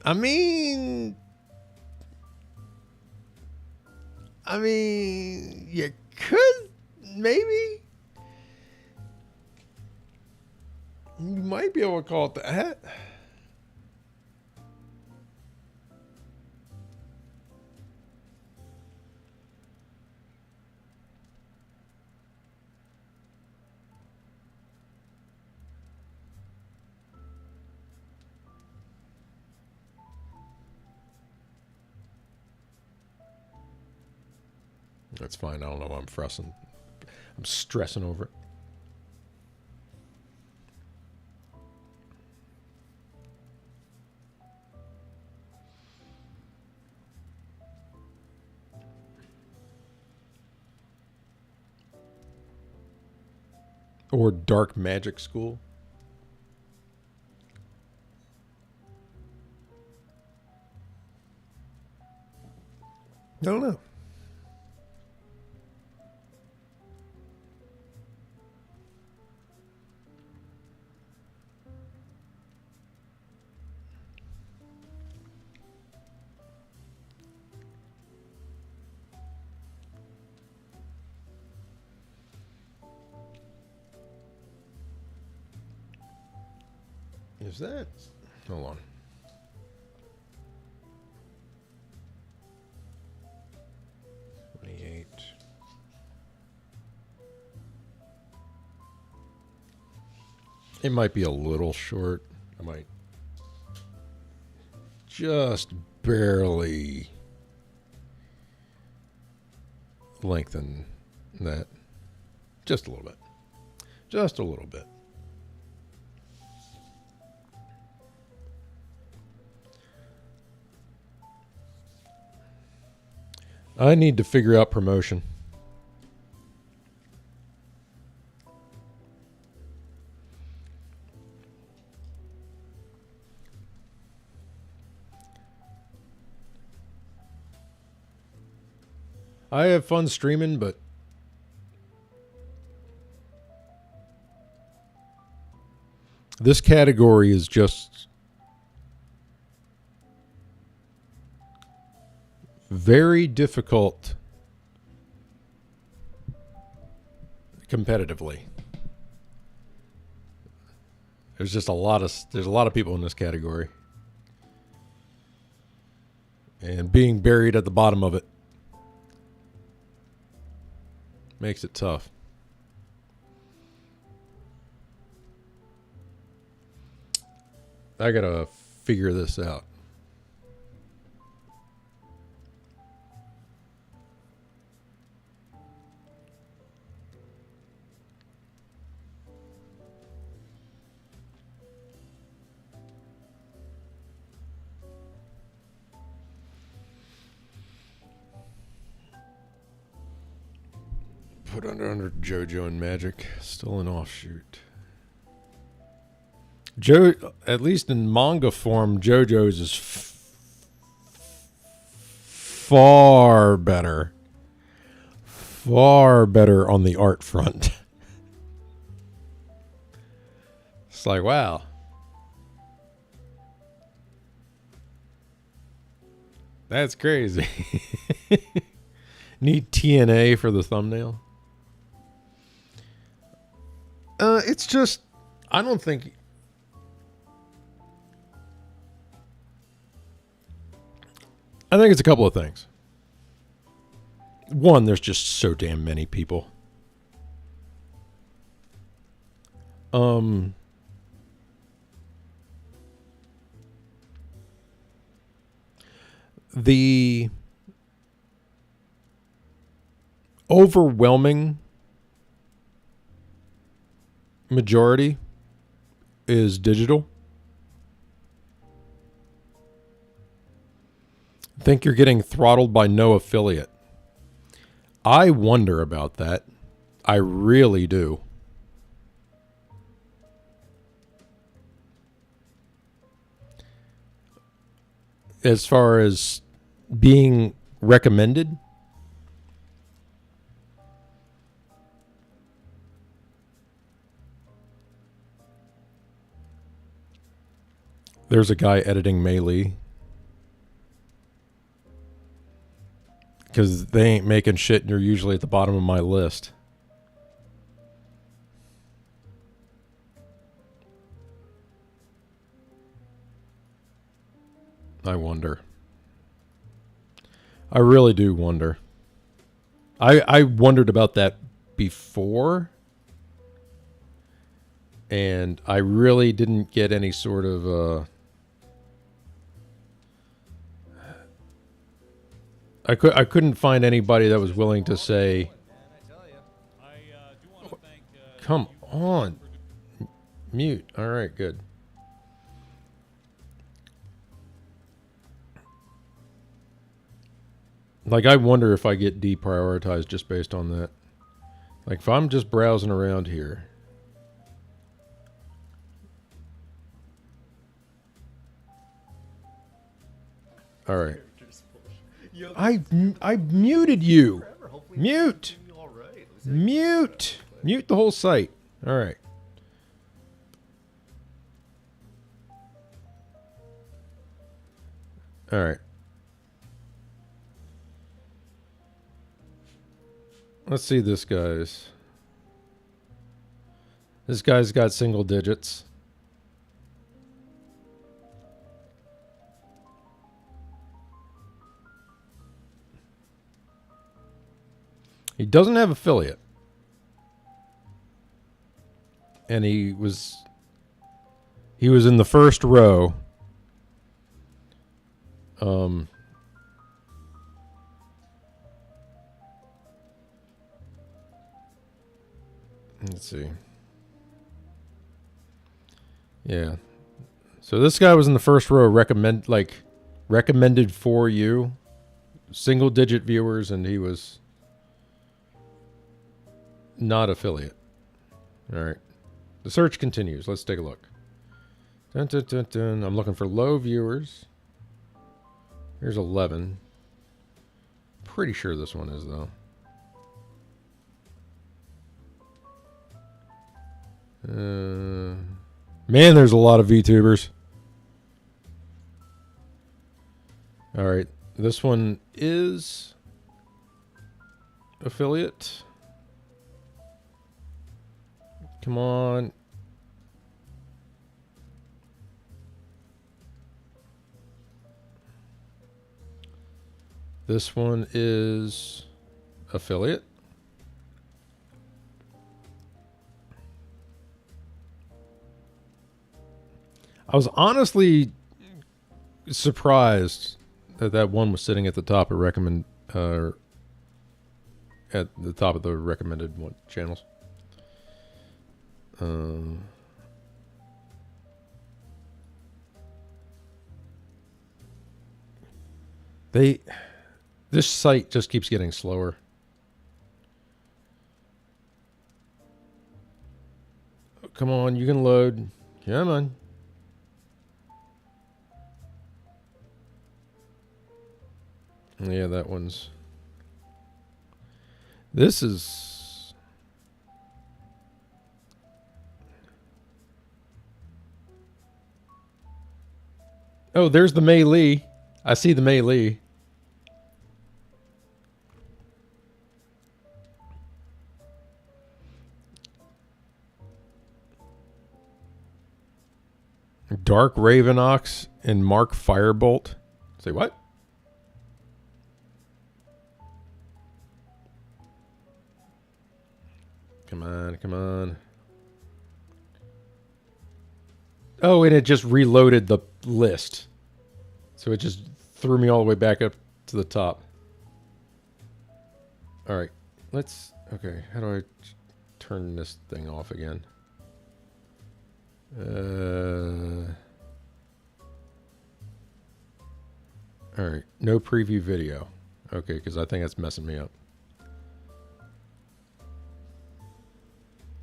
I mean, you could, maybe. You might be able to call it that. That's fine. I don't know why I'm fussing. I'm stressing over it. Or Dark Magic School. I don't know. Is that? Hold on. It might be a little short. I might just barely lengthen that. Just a little bit. Just a little bit. I need to figure out promotion. I have fun streaming, but this category is just very difficult competitively. There's just a lot of people in this category. And being buried at the bottom of it makes it tough. I gotta figure this out. put under JoJo and Magic. Still an offshoot. At least in manga form, JoJo's is far better. Far better on the art front. It's like, wow. That's crazy. Need TNA for the thumbnail? It's just, I don't think... I think it's a couple of things. One, there's just so damn many people. The overwhelming majority is digital. I think you're getting throttled by no affiliate. I wonder about that. I really do. As far as being recommended, there's a guy editing Melee. Because they ain't making shit and you're usually at the bottom of my list. I wonder. I really do wonder. I wondered about that before. And I really didn't get any sort of... I couldn't find anybody that was willing to say, come on, mute. All right, good. Like, I wonder if I get deprioritized just based on that. Like, if I'm just browsing around here. All right. I muted you. Mute. Mute. Mute the whole site. All right. All right. Let's see this guy's. This guy's got single digits. He doesn't have affiliate. And he was in the first row. Let's see. Yeah. So this guy was in the first row, recommended for you. Single digit viewers, and he was not affiliate. All right. The search continues. Let's take a look. Dun, dun, dun, dun. I'm looking for low viewers. Here's 11. Pretty sure this one is, though. Man, there's a lot of VTubers. All right. This one is affiliate. Come on. This one is affiliate. I was honestly surprised that that one was sitting at the top of at the top of the recommended channels. This site just keeps getting slower. Come on, you can load. Come on. Yeah, that one's... This is... Oh, there's the Mei Lee. I see the Mei Lee. Dark Ravenox and Mark Firebolt. Say what? Come on, come on. Oh, and it just reloaded the list. So it just threw me all the way back up to the top. All right. Let's... Okay, how do I turn this thing off again? All right. No preview video. Okay, because I think that's messing me up.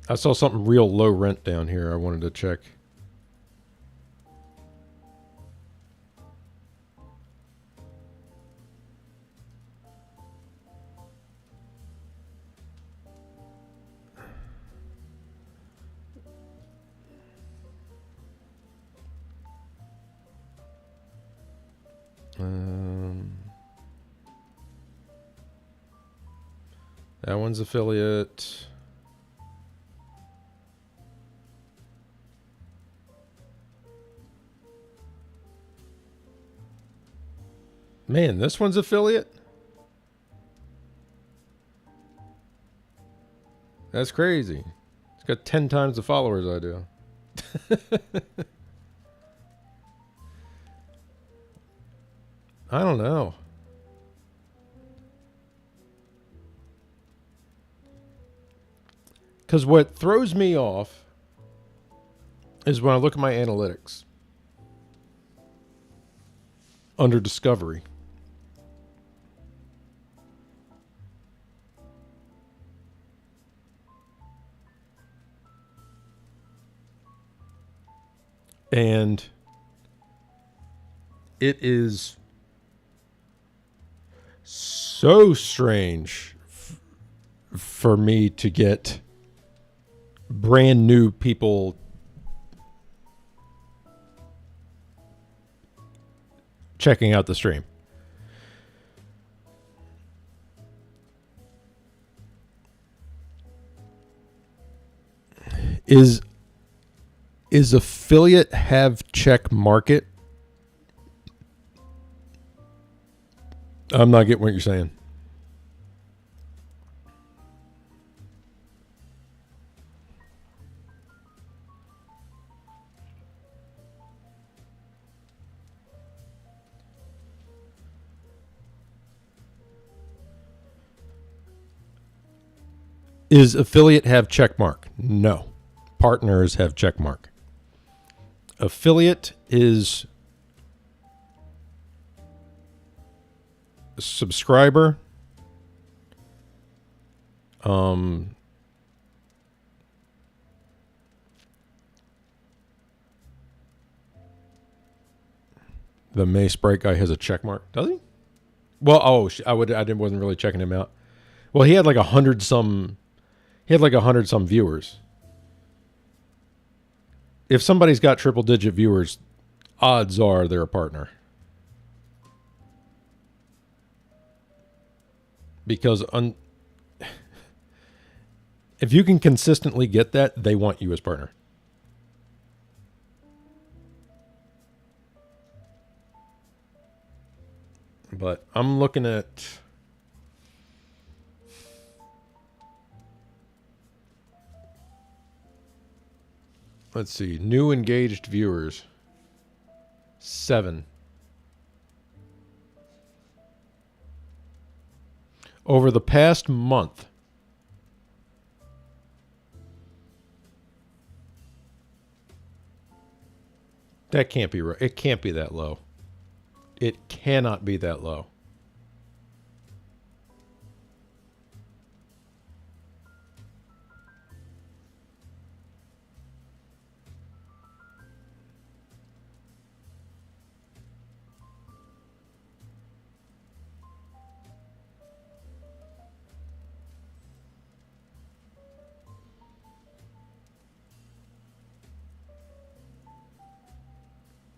I saw something real low rent down here I wanted to check. That one's affiliate. Man, this one's affiliate? That's crazy. It's got 10 times the followers I do. I don't know. Because what throws me off is when I look at my analytics under Discovery. And it is so strange for me to get brand new people checking out the stream. Is affiliate have check market? I'm not getting what you're saying. Is affiliate have check mark? No. Partners have check mark. Affiliate is a subscriber. The May Sprite guy has a check mark. Does he? Well, I wasn't really checking him out. Well, he had like 100 some. He had like 100 some viewers. If somebody's got triple digit viewers, odds are they're a partner. Because if you can consistently get that, they want you as partner. But I'm looking at... Let's see. New engaged viewers. 7. Over the past month. That can't be right. It can't be that low. It cannot be that low.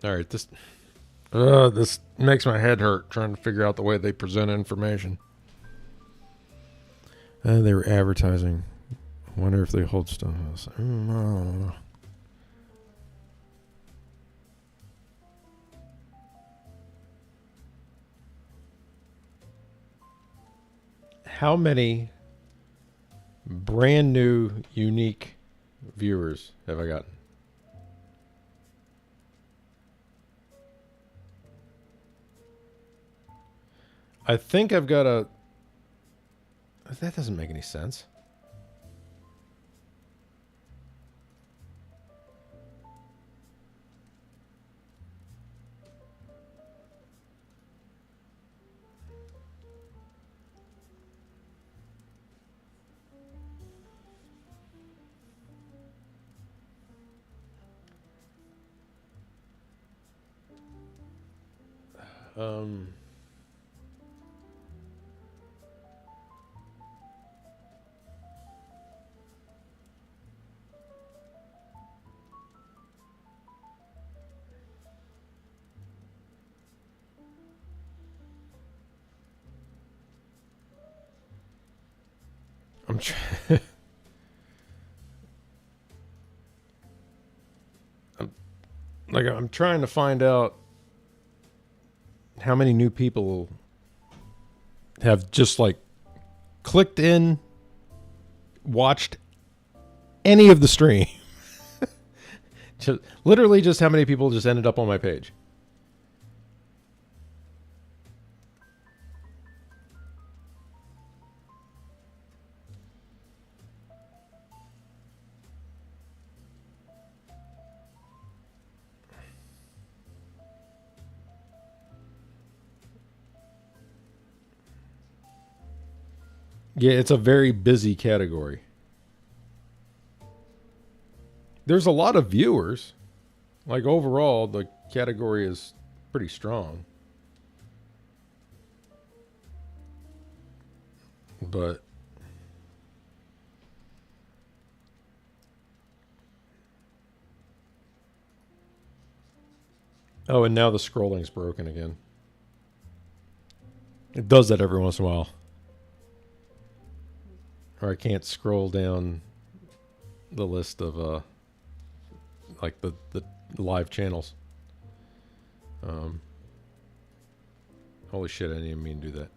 All right, this makes my head hurt trying to figure out the way they present information. They were advertising. I wonder if they hold stuff else. I don't know. How many brand new, unique viewers have I gotten? I think I've got a... That doesn't make any sense. I'm trying to find out how many new people have just like clicked in, watched any of the stream. Literally just how many people just ended up on my page. Yeah, it's a very busy category. There's a lot of viewers. Like overall, the category is pretty strong. But oh, and now the scrolling's broken again. It does that every once in a while. Or I can't scroll down the list of like the live channels. Holy shit, I didn't even mean to do that.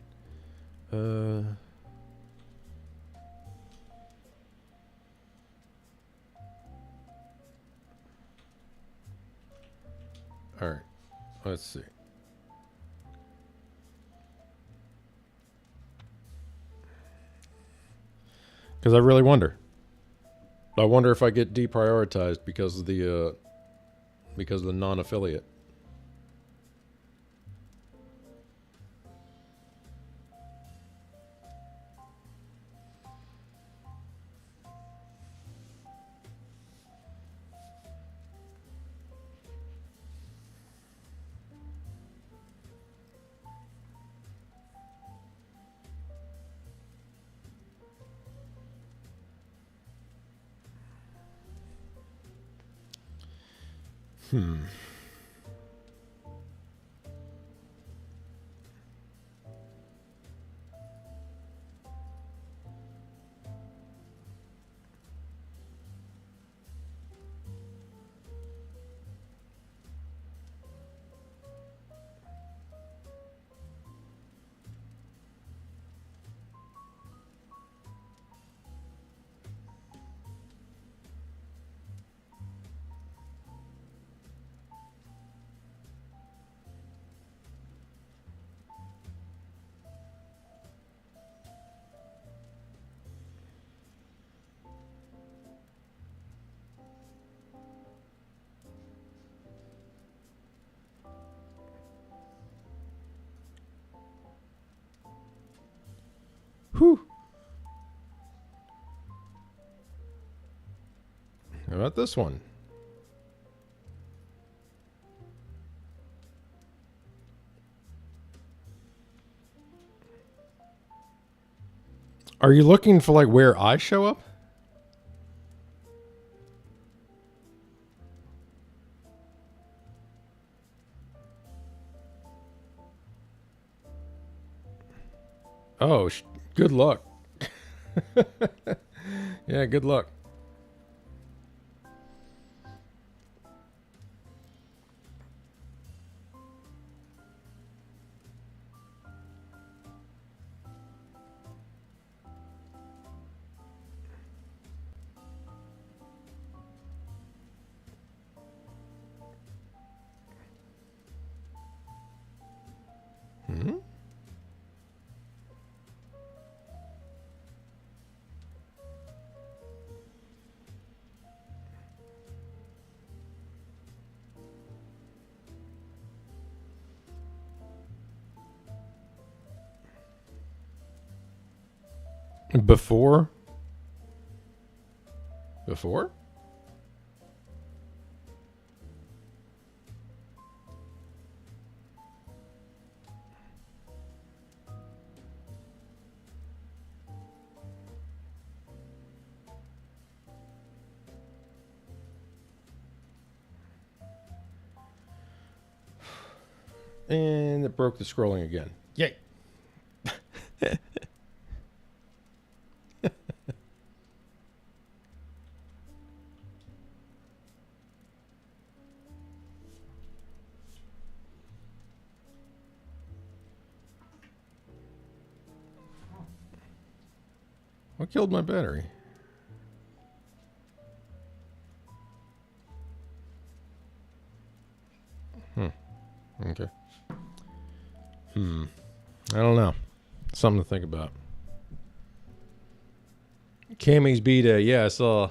All right, let's see. Because I really wonder. I wonder if I get deprioritized because of the non-affiliate. Whew. How about this one? Are you looking for like where I show up? Oh, good luck. Yeah, good luck. Hmm? Before? Before? And it broke the scrolling again. Yay. What killed my battery? Okay. I don't know. Something to think about. Cammy's B-Day. Yeah, I saw.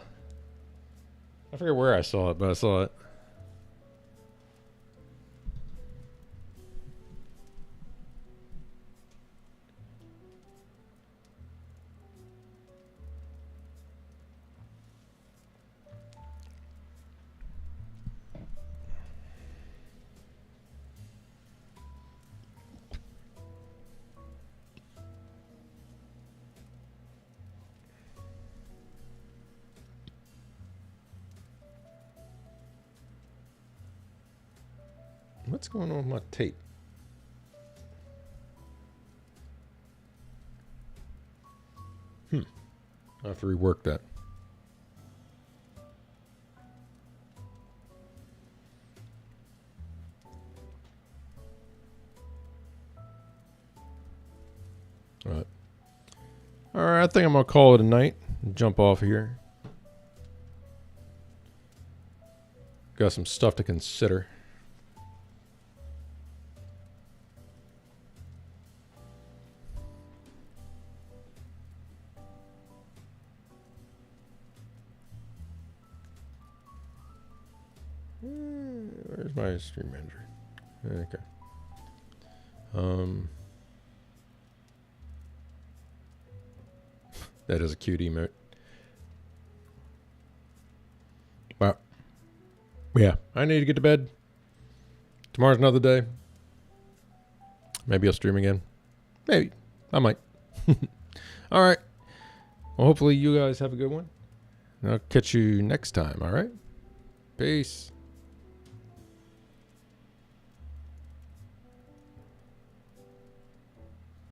I forget where I saw it, but I saw it. What's going on with my tape? I have to rework that. All right, I think I'm gonna call it a night and jump off here. Got some stuff to consider. Where's my stream manager? Okay. That is a cute emote. Wow. Yeah, I need to get to bed. Tomorrow's another day. Maybe I'll stream again. Maybe. I might. All right. Well, hopefully you guys have a good one. I'll catch you next time, all right? Peace.